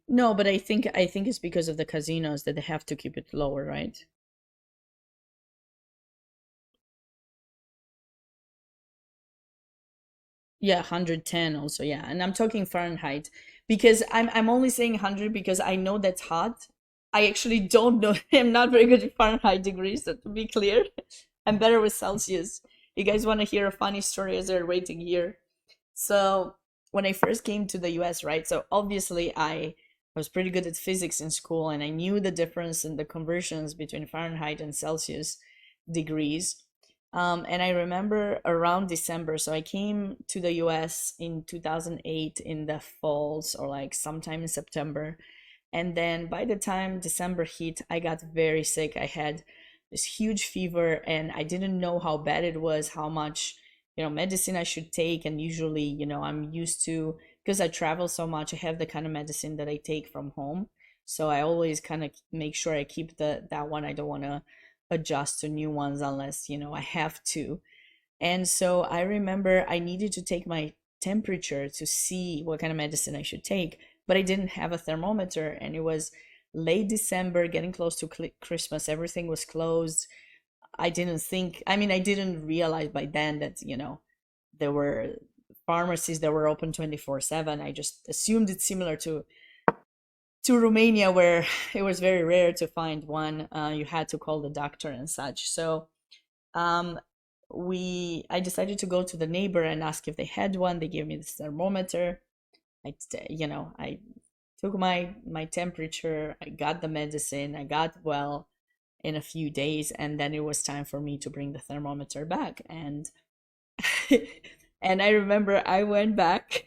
No, but I think it's because of the casinos that they have to keep it lower, right? Yeah, 110 also, yeah. And I'm talking Fahrenheit because I'm only saying 100 because I know that's hot. I actually don't know. I'm not very good at Fahrenheit degrees, so to be clear. I'm better with Celsius. You guys want to hear a funny story as they're waiting here? So when I first came to the US, right? So obviously I was pretty good at physics in school and I knew the difference in the conversions between Fahrenheit and Celsius degrees. And I remember around December, so I came to the US in 2008 in the falls or like sometime in September. And then by the time December hit, I got very sick. I had this huge fever and I didn't know how bad it was, how much, medicine I should take. And usually, I'm used to, because I travel so much, I have the kind of medicine that I take from home. So I always kind of make sure I keep that one. I don't want to adjust to new ones unless, I have to. And so I remember I needed to take my temperature to see what kind of medicine I should take, but I didn't have a thermometer. And it was late December, getting close to Christmas. Everything was closed. I didn't realize by then that, there were pharmacies that were open 24/7. I just assumed it's similar to Romania, where it was very rare to find one. You had to call the doctor and such. So um, I decided to go to the neighbor and ask if they had one. They gave me this thermometer. I took my temperature. I got the medicine. I got well in a few days, and then it was time for me to bring the thermometer back. And and I remember I went back.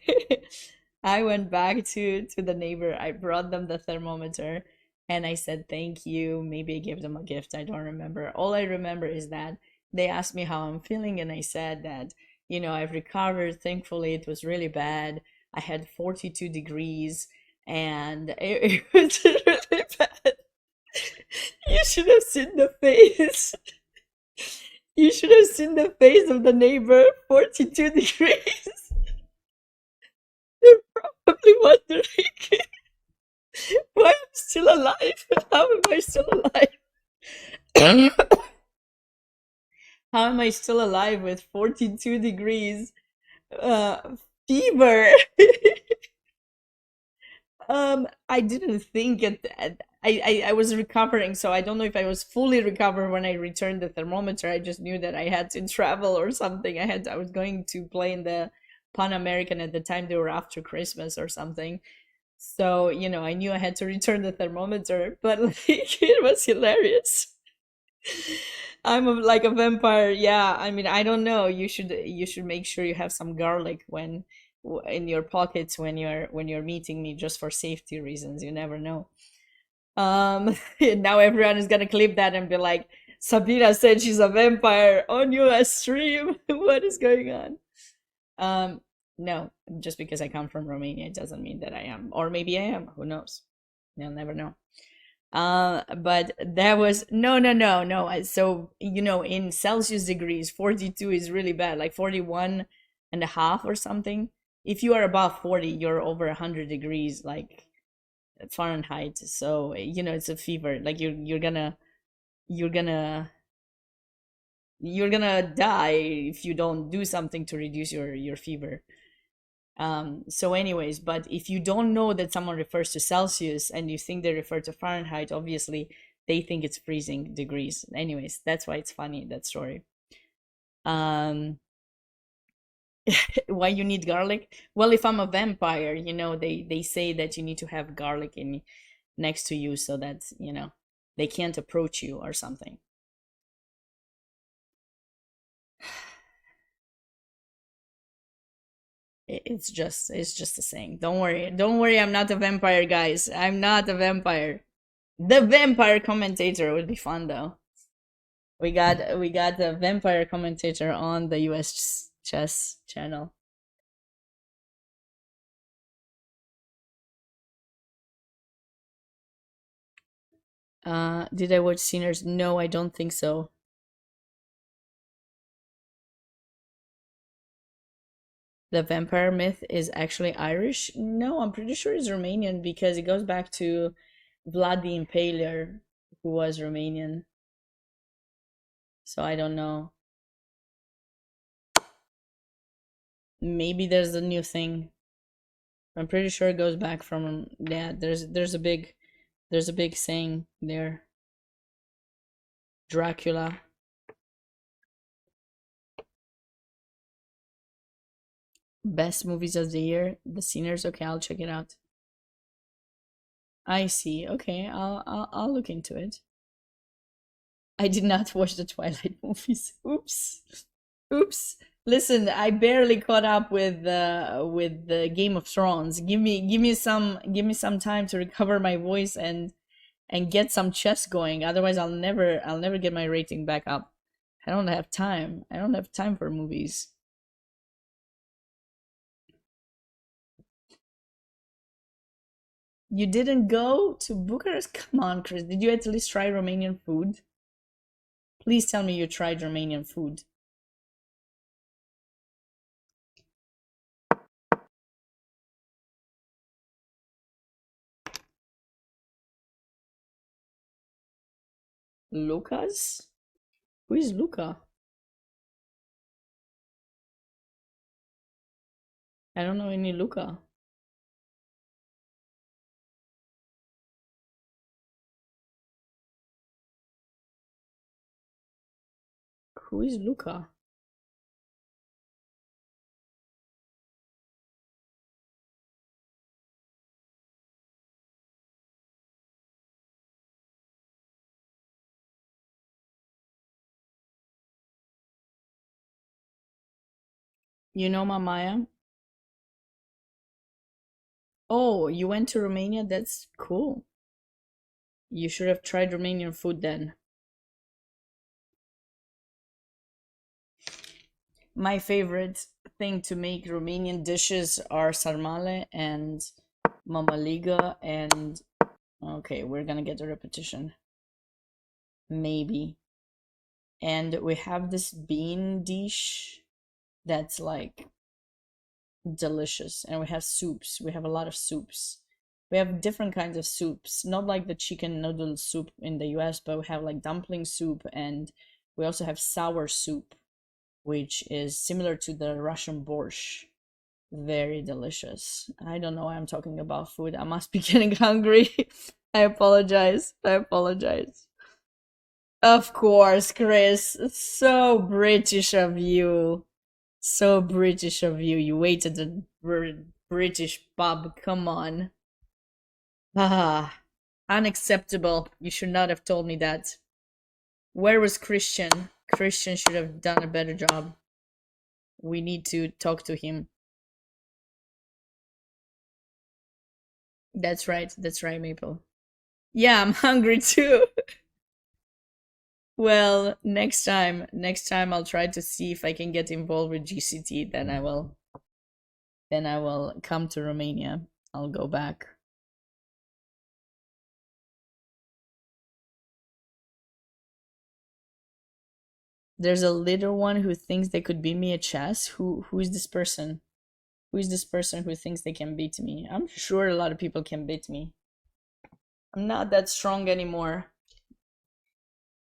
I went back to the neighbor. I brought them the thermometer and I said thank you. Maybe I gave them a gift. I don't remember. All I remember is that they asked me how I'm feeling and I said that, I've recovered. Thankfully, it was really bad. I had 42 degrees and it was really bad. You should have seen the face. You should have seen the face of the neighbor. 42 degrees. They're probably wondering why I'm still alive. How am I still alive? How am I still alive with 42 degrees? Fever. I didn't think I was recovering, so I don't know if I was fully recovered when I returned the thermometer. I just knew that I had to travel or something. I was going to play in the Pan American at the time. They were after Christmas or something. So, I knew I had to return the thermometer, but like it was hilarious. Like a vampire. Yeah, I mean, I don't know. You should make sure you have some garlic in your pockets when you're meeting me, just for safety reasons. You never know. Now everyone is gonna clip that and be like, Sabina said she's a vampire on US stream. What is going on? Um, no, just because I come from Romania, it doesn't mean that I am, or maybe I am. Who knows? You'll never know. But that was no, no, no, no. So, in Celsius degrees, 42 is really bad, like 41 and a half or something. If you are above 40, you're over 100 degrees, like Fahrenheit. So, it's a fever. Like you're gonna, you're gonna die if you don't do something to reduce your fever. So anyways, but if you don't know that someone refers to Celsius and you think they refer to Fahrenheit, obviously they think it's freezing degrees. Anyways, that's why it's funny, that story. Um, why you need garlic? Well, if I'm a vampire, they say that you need to have garlic in next to you so that, they can't approach you or something. It's just a saying. Don't worry. Don't worry, I'm not a vampire, guys. I'm not a vampire. The vampire commentator would be fun though. We got the vampire commentator on the US chess channel. Did I watch Sinners? No, I don't think so. The vampire myth is actually Irish? No, I'm pretty sure it's Romanian because it goes back to Vlad the Impaler, who was Romanian. So I don't know. Maybe there's a new thing. I'm pretty sure it goes back from, yeah, there's a big saying there. Dracula. Best movies of the year. The Sinners. Okay, I'll check it out. I see. Okay, I'll look into it. I did not watch the Twilight movies. Oops. Oops. Listen, I barely caught up with the Game of Thrones. Give me some time to recover my voice and get some chess going. Otherwise, I'll never get my rating back up. I don't have time. I don't have time for movies. You didn't go to Bucharest? Come on, Chris. Did you at least try Romanian food? Please tell me you tried Romanian food. Lucas? Who is Luca? I don't know any Luca. Who is Luca? You know Mamaya? Oh, you went to Romania? That's cool. You should have tried Romanian food then. My favorite thing to make Romanian dishes are sarmale and mamaliga and okay, we're gonna get a repetition. Maybe. And we have this bean dish that's like delicious. And we have soups. We have a lot of soups. We have different kinds of soups, not like the chicken noodle soup in the US, but we have like dumpling soup and we also have sour soup, which is similar to the Russian borscht. Very delicious. I don't know why I'm talking about food. I must be getting hungry. I apologize. I apologize. Of course, Chris. So British of you. So British of you. You waited at the British pub. Come on. Ah, unacceptable. You should not have told me that. Where was Christian? Christian should have done a better job. We need to talk to him. That's right. That's right, Maple. Yeah, I'm hungry too. Well, next time I'll try to see if I can get involved with GCT, then I will come to Romania. I'll go back. There's a little one who thinks they could beat me at chess. Who is this person? Who is this person who thinks they can beat me? I'm sure a lot of people can beat me. I'm not that strong anymore.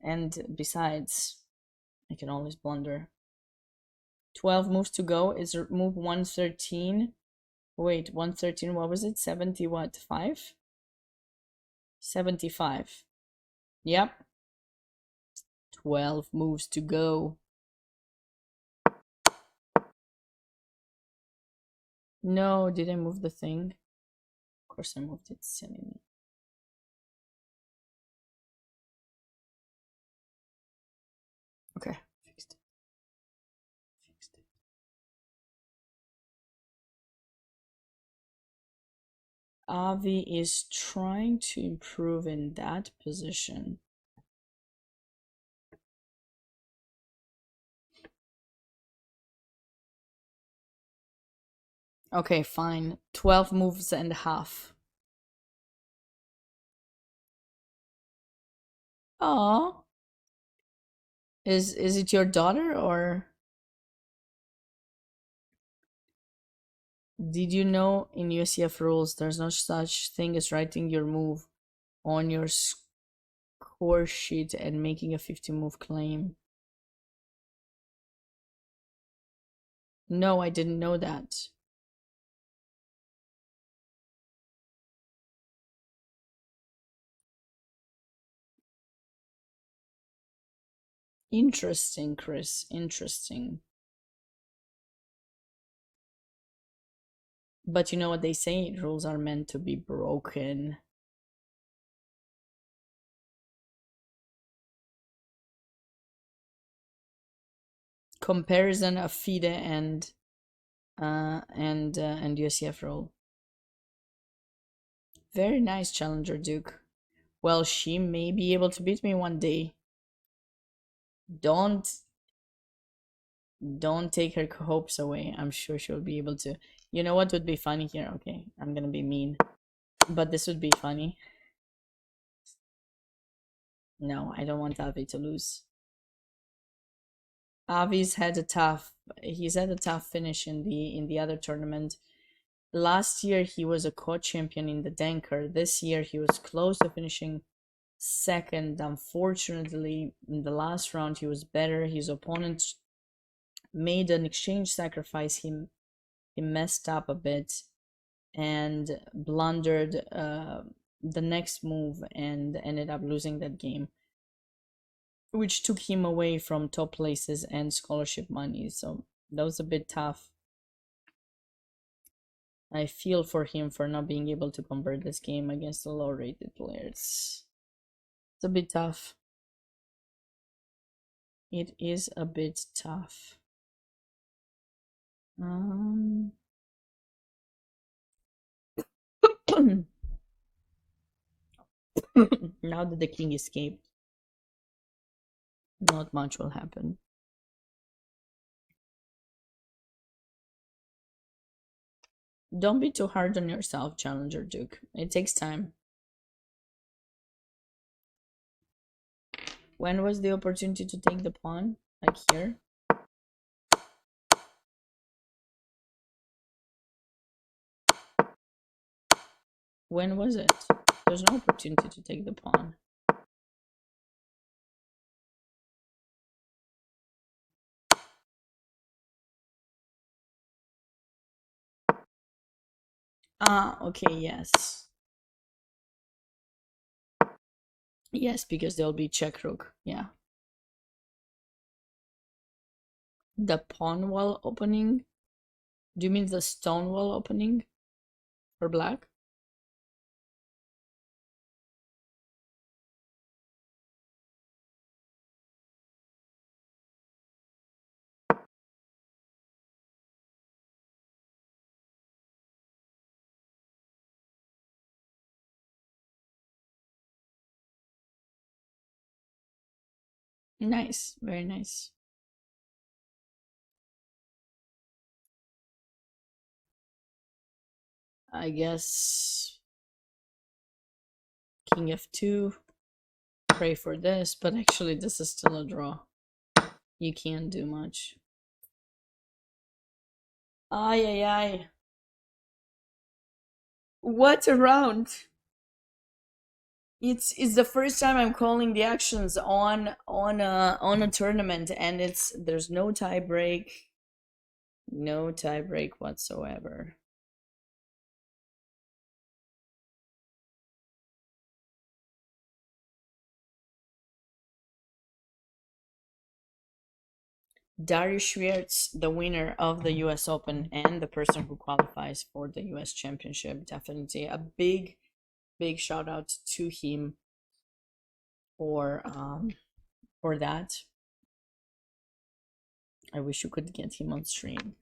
And besides, I can always blunder. 12 moves to go. Is move 113. Wait, 113, what was it? 70 what? 5? 75. Yep. 12 moves to go. No, did I move the thing? Of course I moved it, silly me. Okay, fixed it. Fixed it. Avi is trying to improve in that position. Okay, fine. 12 moves and a half. Oh. Is it your daughter or did you know in UCF rules there's no such thing as writing your move on your score sheet and making a 50 move claim? No, I didn't know that. Interesting, Chris. Interesting. But you know what they say? Rules are meant to be broken. Comparison of FIDE and UCF rule. Very nice, Challenger Duke. Well, she may be able to beat me one day. Don't take her hopes away. I'm sure she'll be able to. You know what would be funny here? Okay, I'm gonna be mean, but this would be funny. No, I don't want Avi to lose. Avi's had a tough. He's had a tough finish in the other tournament. Last year he was a co-champion in the Danker. This year he was close to finishing second. Unfortunately, in the last round he was better. His opponent made an exchange sacrifice. He messed up a bit and blundered the next move and ended up losing that game, which took him away from top places and scholarship money. So that was a bit tough. I feel for him for not being able to convert this game against the low-rated players. It's a bit tough. It is a bit tough. Now that the king escaped, not much will happen. Don't be too hard on yourself, Challenger Duke. It takes time. When was the opportunity to take the pawn? Like here? When was it? There's no opportunity to take the pawn. Ah, okay, yes. Yes, because there'll be check rook. Yeah. The pawn wall opening? Do you mean the stone wall opening for black? Nice, very nice. I guess king f2, pray for this, but actually this is still a draw. You can't do much. Ay, ay, ay. What a round! It's the first time I'm calling the actions on a tournament, and there's no tie break, no tie break whatsoever. Darius Schwartz, the winner of the US Open and the person who qualifies for the US Championship. Definitely a big shout out to him for that. I wish you could get him on stream.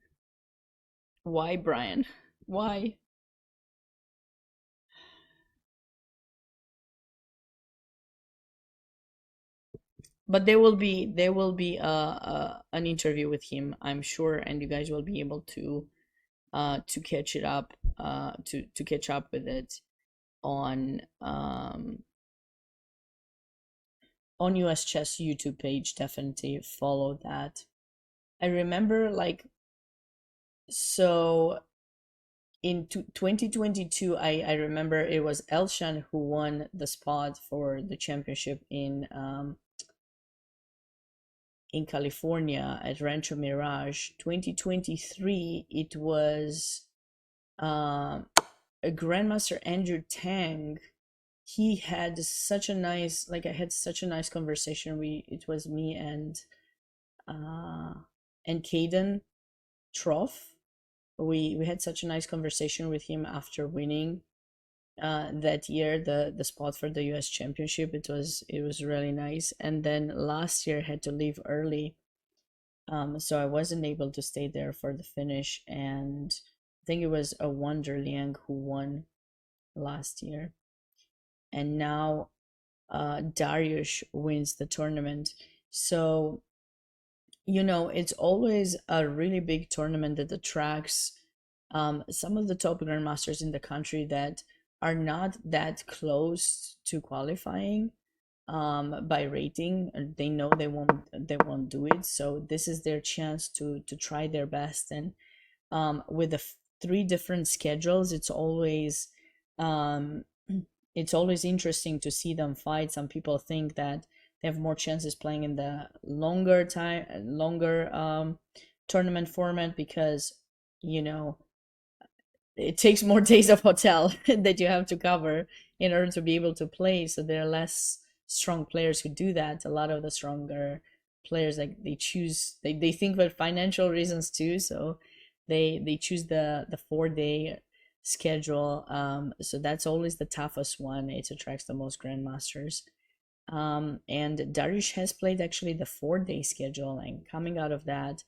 Why, Brian? Why? But there will be an interview with him, I'm sure, and you guys will be able to catch it up to catch up with it on US Chess YouTube page. Definitely follow that. I remember, like, so in 2022, I remember it was Elshan who won the spot for the championship in California at Rancho Mirage. 2023, it was a Grandmaster Andrew Tang. He had such a nice, like, I had such a nice conversation. It was me and Caden Troff. We had such a nice conversation with him after winning that year the spot for the US Championship. It was really nice. And then last year I had to leave early, so I wasn't able to stay there for the finish. And I think it was a Wonder Liang who won last year, and now Darius wins the tournament. So it's always a really big tournament that attracts some of the top grandmasters in the country that are not that close to qualifying by rating. They know they won't do it, so this is their chance to try their best. And with the three different schedules, um, it's always interesting to see them fight. Some people think that they have more chances playing in the longer tournament format because you know it takes more days of hotel that you have to cover in order to be able to play. So there are less strong players who do that. A lot of the stronger players, like, they think about financial reasons too, so they choose the 4-day schedule. So that's always the toughest one. It attracts the most grandmasters. And Darius has played actually the 4-day schedule, and coming out of that,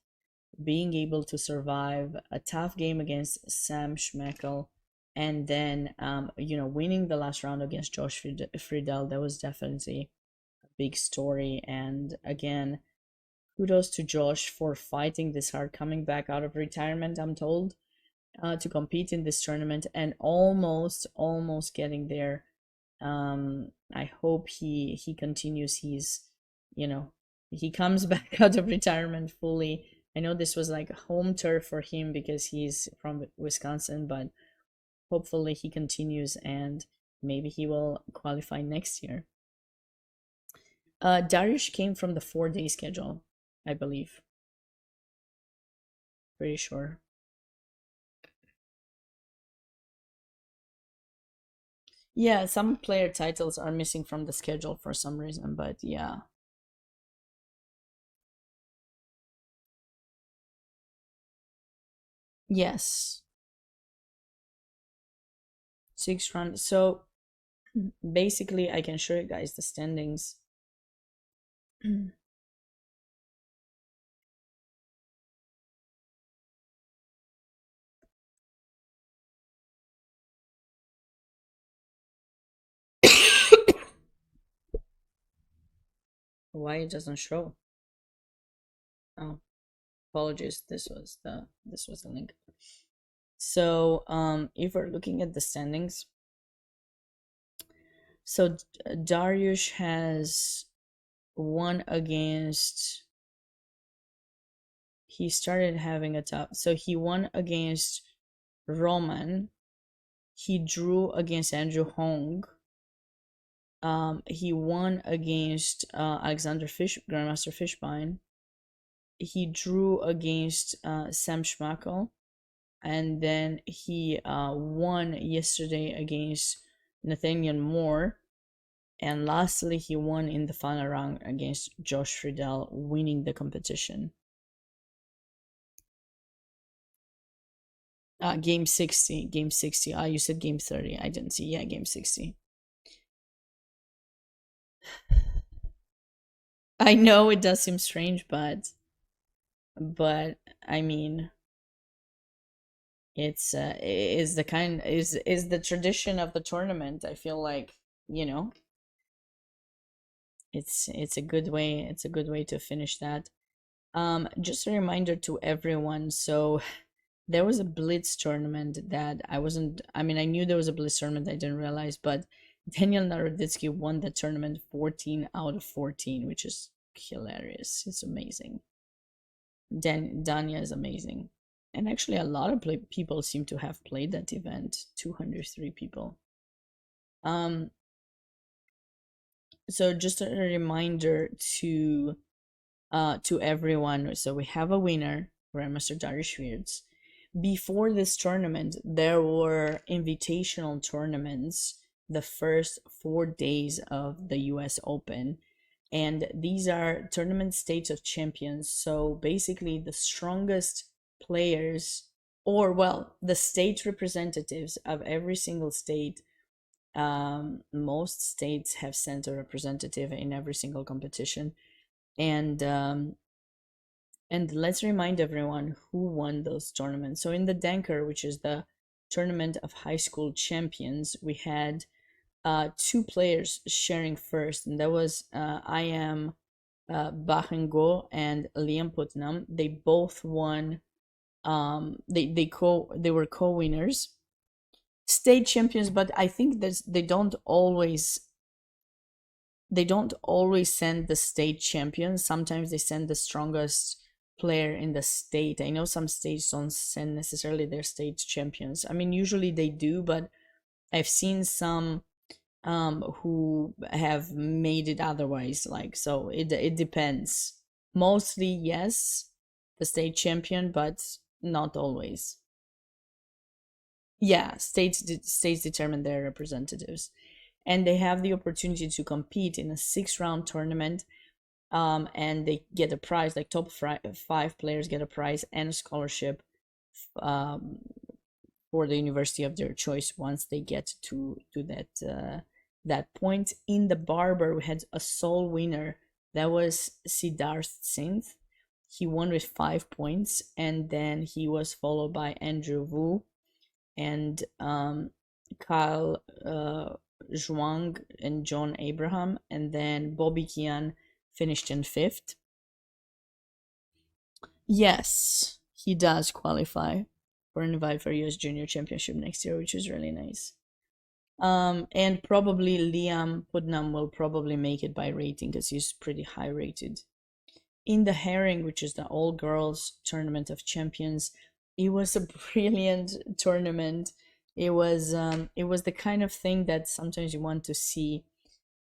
being able to survive a tough game against Sam Schmeckel, and then winning the last round against Josh Friedel, that was definitely a big story. And again, kudos to Josh for fighting this hard, coming back out of retirement, I'm told, to compete in this tournament, and almost getting there. I hope he continues. He comes back out of retirement fully. I know this was like a home turf for him because he's from Wisconsin, but hopefully he continues, and maybe he will qualify next year. Darius came from the 4-day schedule, I believe. Pretty sure. Yeah, some player titles are missing from the schedule for some reason, but yeah. Yes. Six round. So basically, I can show you guys the standings. Why it doesn't show? Oh, apologies. This was the link. So if we're looking at the standings, so Darius has won against. He started having a tough. So he won against Roman. He drew against Andrew Hong. He won against Alexander Grandmaster Fishbein. He drew against Sam Schmackel, and then he won yesterday against Nathaniel Moore, and lastly he won in the final round against Josh Friedel, winning the competition. Game 60. Game 60. You said game 30. I didn't see. Yeah, game 60. I know it does seem strange, but I mean, it's is the kind is the tradition of the tournament. I feel like, you know, it's a good way. It's a good way to finish that. Just a reminder to everyone. So there was a Blitz tournament that I mean, I knew there was a Blitz tournament, I didn't realize, but Daniel Naroditsky won the tournament 14 out of 14, which is hilarious. It's amazing. Danya is amazing. And actually, a lot of people seem to have played that event. 203 people. Um, so just a reminder to everyone. So we have a winner, Grandmaster Darius Schwiertz. Before this tournament, there were invitational tournaments the first 4 days of the US Open. And these are tournament states of champions. So basically, the strongest players, or well, the state representatives of every single state. Most states have sent a representative in every single competition. And let's remind everyone who won those tournaments. So in the Danker, which is the tournament of high school champions, we had two players sharing first, and that was I am Bahengo and Liam Putnam. They both won. They were co-winners, state champions, but I think that they don't always send the state champions. Sometimes they send the strongest player in the state. I know some states don't send necessarily their state champions. I mean, usually they do, but I've seen some who have made it otherwise. Like, so it depends. Mostly yes, the state champion, but not always. Yeah, states determine their representatives, and they have the opportunity to compete in a 6 round tournament. And they get a prize, like top five players get a prize and a scholarship um, for the university of their choice once they get to that point. In the barber, we had a sole winner. That was Siddharth Singh. He won with 5 points, and then he was followed by Andrew Wu and Kyle Zhuang and John Abraham, and then Bobby Kian finished in fifth. Yes, he does qualify for an invite for US Junior Championship next year, which is really nice. And probably Liam Putnam will probably make it by rating because he's pretty high rated. In the Herring, which is the all girls tournament of champions, it was a brilliant tournament. It was the kind of thing that sometimes you want to see.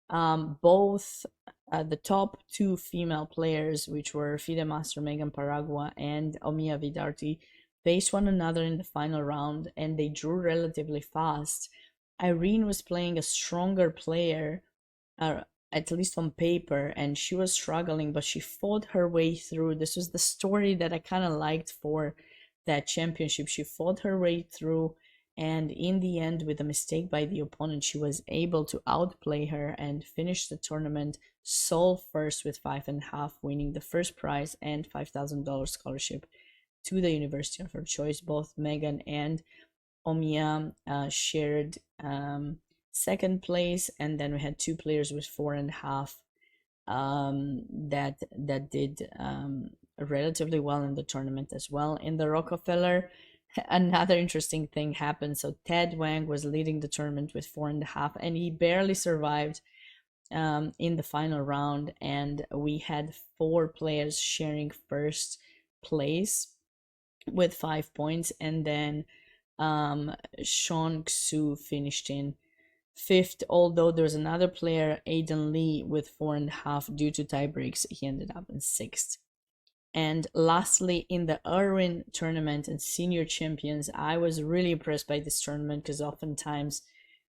Both the top two female players, which were FIDE Master Megan Paragua and Omiya Vidarti, faced one another in the final round, and they drew relatively fast. Irene was playing a stronger player, uh, at least on paper, and she was struggling, but she fought her way through. This was the story that I kind of liked for that championship. She fought her way through, and in the end, with a mistake by the opponent, she was able to outplay her and finish the tournament sole first with 5.5, winning the first prize and $5,000 scholarship to the university of her choice. Both Megan and Omiya shared second place, and then we had two players with 4.5 that did relatively well in the tournament as well. In the Rockefeller, another interesting thing happened. So Ted Wang was leading the tournament with 4.5, and he barely survived in the final round. And we had four players sharing first place with 5 points, and then Sean Xu finished in fifth, although there's another player, Aiden Lee, with 4.5 due to tie breaks. He ended up in sixth. And lastly, in the Irwin tournament and senior champions, I was really impressed by this tournament because oftentimes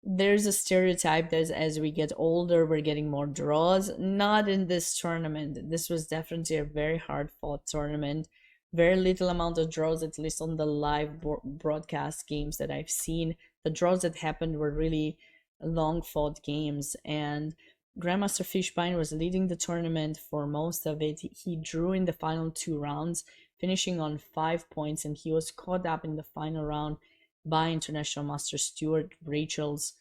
there's a stereotype that as we get older, we're getting more draws. Not in this tournament. This was definitely a very hard fought tournament. Very little amount of draws, at least on the live broadcast games that I've seen. The draws that happened were really long fought games, and Grandmaster Fishbein was leading the tournament for most of it. He drew in the final two rounds, finishing on 5 points, and he was caught up in the final round by International Master Stuart Rachels,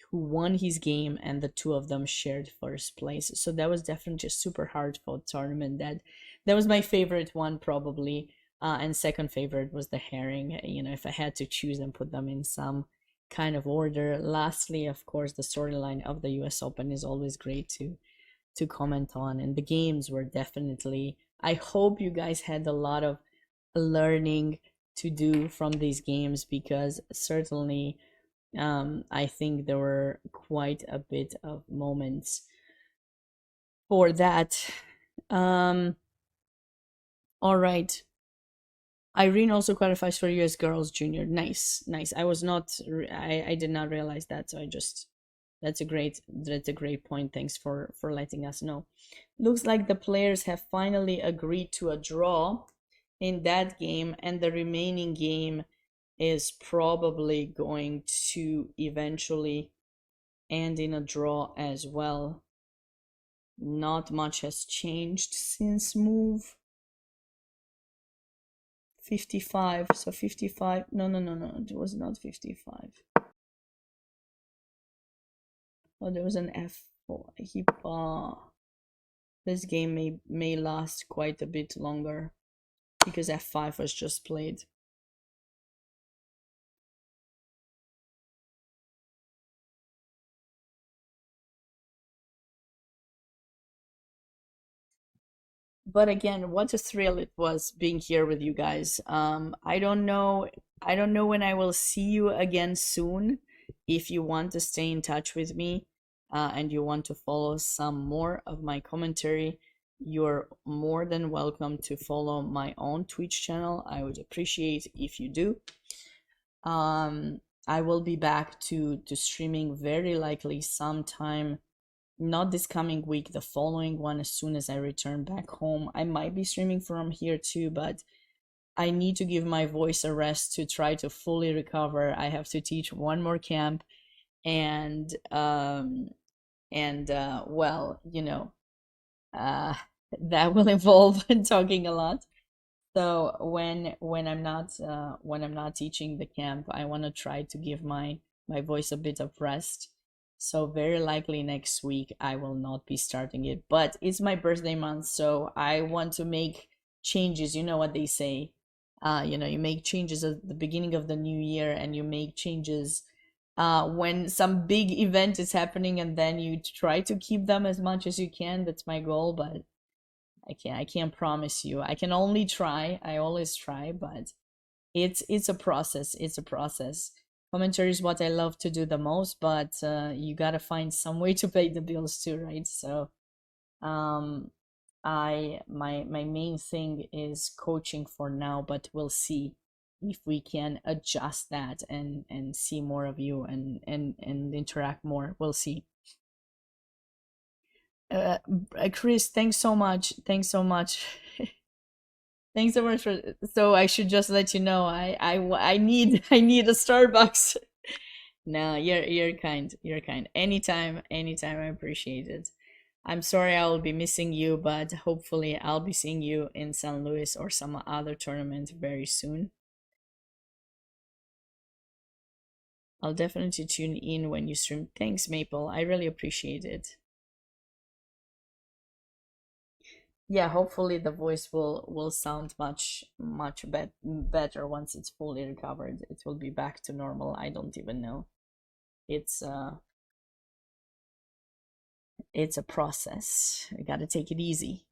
who won his game, and the two of them shared first place. So that was definitely a super hard fought tournament. That was my favorite one, probably. And second favorite was the herring. You know, if I had to choose and put them in some kind of order. Lastly, of course, the storyline of the US Open is always great to comment on, and the games were definitely, I hope you guys had a lot of learning to do from these games, because certainly I think there were quite a bit of moments for that. All right. Irene also qualifies for US Girls Junior. Nice, nice. I was not, I did not realize that, so I just, that's a great point. Thanks for letting us know. Looks like the players have finally agreed to a draw in that game, and the remaining game is probably going to eventually end in a draw as well. Not much has changed since move 55. So 55, no, it was not 55. Oh, there was an F4. This game may last quite a bit longer because F5 was just played. But again, what a thrill it was being here with you guys. I don't know when I will see you again soon. If you want to stay in touch with me, and you want to follow some more of my commentary, you're more than welcome to follow my own Twitch channel. I would appreciate if you do. I will be back to streaming very likely sometime, not this coming week, the following one, as soon as I return back home. I might be streaming from here too, but I need to give my voice a rest to try to fully recover. I have to teach one more camp, and well, that will involve talking a lot. So when I'm not teaching the camp, I want to try to give my voice a bit of rest. So very likely next week I will not be starting it, but it's my birthday month, so I want to make changes. You know what they say. You make changes at the beginning of the new year, and you make changes when some big event is happening, and then you try to keep them as much as you can. That's my goal, but I can't promise you. I can only try. I always try, but it's a process. It's a process. Commentary is what I love to do the most, but you gotta find some way to pay the bills too, right? So um my main thing is coaching for now, but we'll see. if we can adjust that and see more of you and interact more. We'll see. uh, Chris, thanks so much. Thanks so much. Thanks so much for. So I should just let you know. I need I need a Starbucks. No, you're kind. You're kind. Anytime, anytime. I appreciate it. I'm sorry I will be missing you, but hopefully I'll be seeing you in St. Louis or some other tournament very soon. I'll definitely tune in when you stream. Thanks, Maple. I really appreciate it. Yeah, hopefully the voice will sound better once it's fully recovered. It will be back to normal. I don't even know. It's it's a process. I got to take it easy.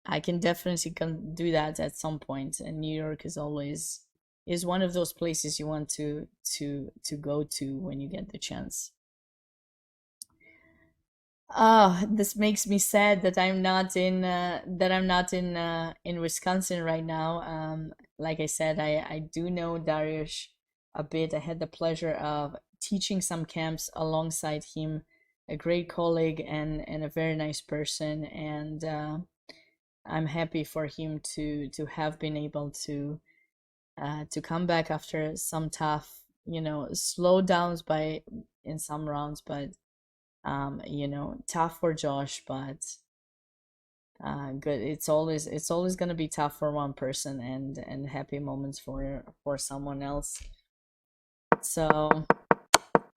I can definitely do that at some point, and New York is always is one of those places you want to go to when you get the chance. Oh, this makes me sad that I'm not in Wisconsin right now. Like I said, I do know Darius a bit. I had the pleasure of teaching some camps alongside him, a great colleague and a very nice person, and I'm happy for him to have been able to come back after some tough, slowdowns by in some rounds, but tough for Josh, but good. It's always gonna be tough for one person and happy moments for someone else. So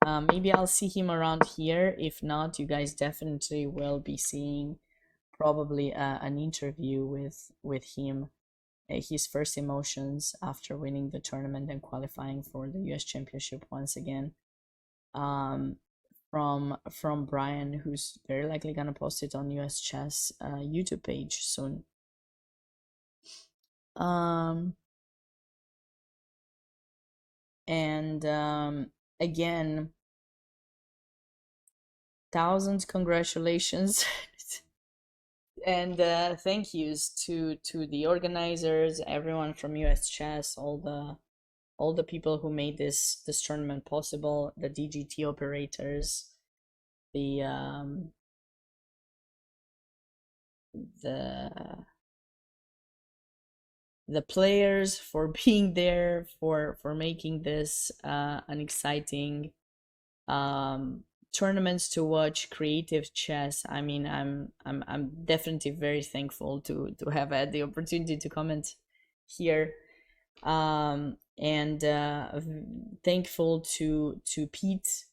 maybe I'll see him around here. If not, you guys definitely will be seeing probably an interview with him, his first emotions after winning the tournament and qualifying for the U.S. Championship once again. Um, from Brian, who's very likely gonna post it on US Chess YouTube page soon. Um, and again, thousands congratulations and thank yous to the organizers, everyone from US Chess, all the people who made this tournament possible, the DGT operators, the the the players for being there, for making this an exciting tournaments to watch, creative chess. I mean, I'm definitely very thankful to have had the opportunity to comment here, and thankful to Pete,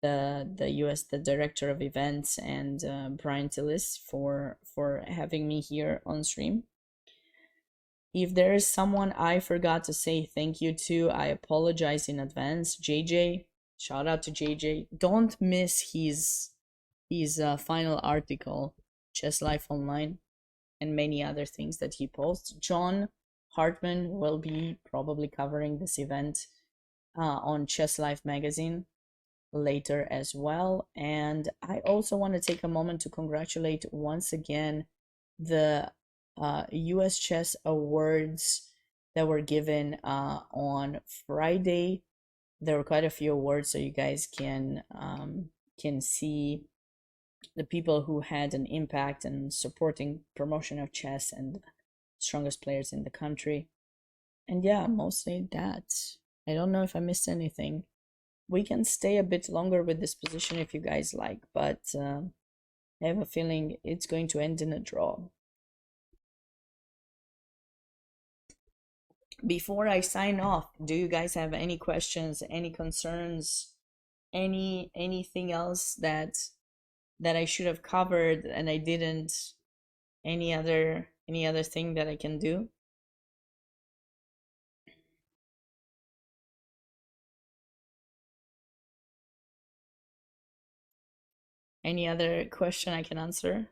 the director of events, and Brian Tillis for having me here on stream. If there is someone I forgot to say thank you to, I apologize in advance. JJ, shout out to JJ. Don't miss his final article, Chess Life Online, and many other things that he posts. John Hartman will be probably covering this event on Chess Life magazine later as well. And I also want to take a moment to congratulate once again the US Chess Awards that were given on Friday. There were quite a few awards, so you guys can see the people who had an impact in supporting promotion of chess and strongest players in the country. And yeah, mostly that. I don't know if I missed anything. We can stay a bit longer with this position if you guys like, but I have a feeling it's going to end in a draw. Before I sign off, do you guys have any questions, any concerns, anything else that I should have covered and I didn't? Any other thing that I can do? Any other question I can answer?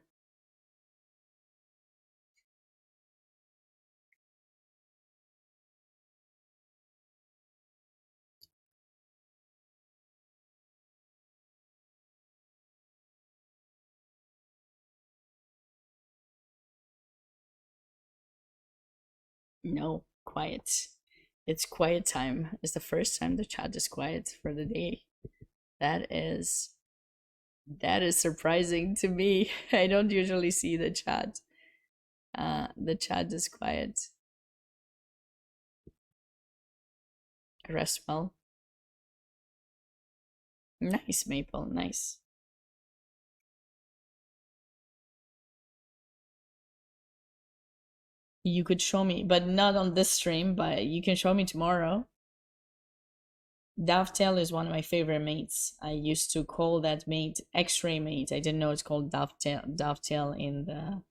No, quiet. It's quiet time. It's the first time the chat is quiet for the day. That is surprising to me. I don't usually see the chat. The chat is quiet. Rest well. Nice, Maple. Nice. You could show me, but not on this stream, but you can show me tomorrow. Dovetail is one of my favorite mates. I used to call that mate X-ray mate. I didn't know it's called dovetail in the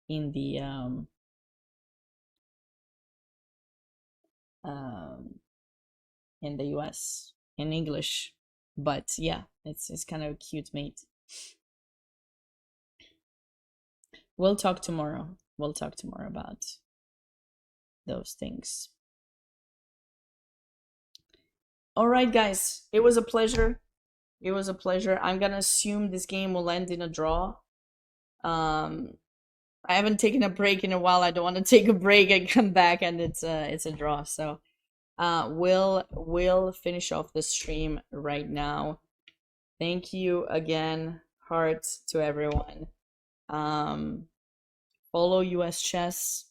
in the in the US in English. But yeah, it's kind of a cute mate. We'll talk tomorrow. We'll talk tomorrow about those things. All right, guys, it was a pleasure. It was a pleasure. I'm gonna assume this game will end in a draw. I haven't taken a break in a while. I don't want to take a break and come back and it's a draw. So we'll finish off the stream right now. Thank you again, hearts to everyone. Follow US Chess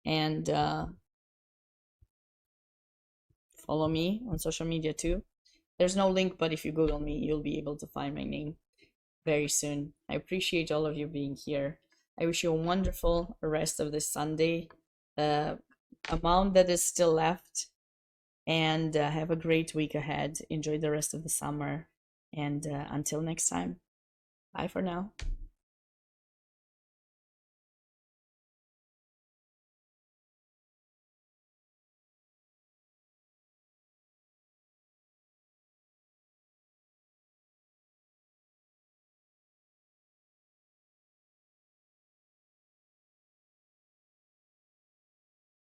and follow me on social media too. There's no link, but if you Google me, you'll be able to find my name very soon. I appreciate all of you being here. I wish you a wonderful rest of this Sunday, amount that is still left, and have a great week ahead. Enjoy the rest of the summer, and until next time, bye for now.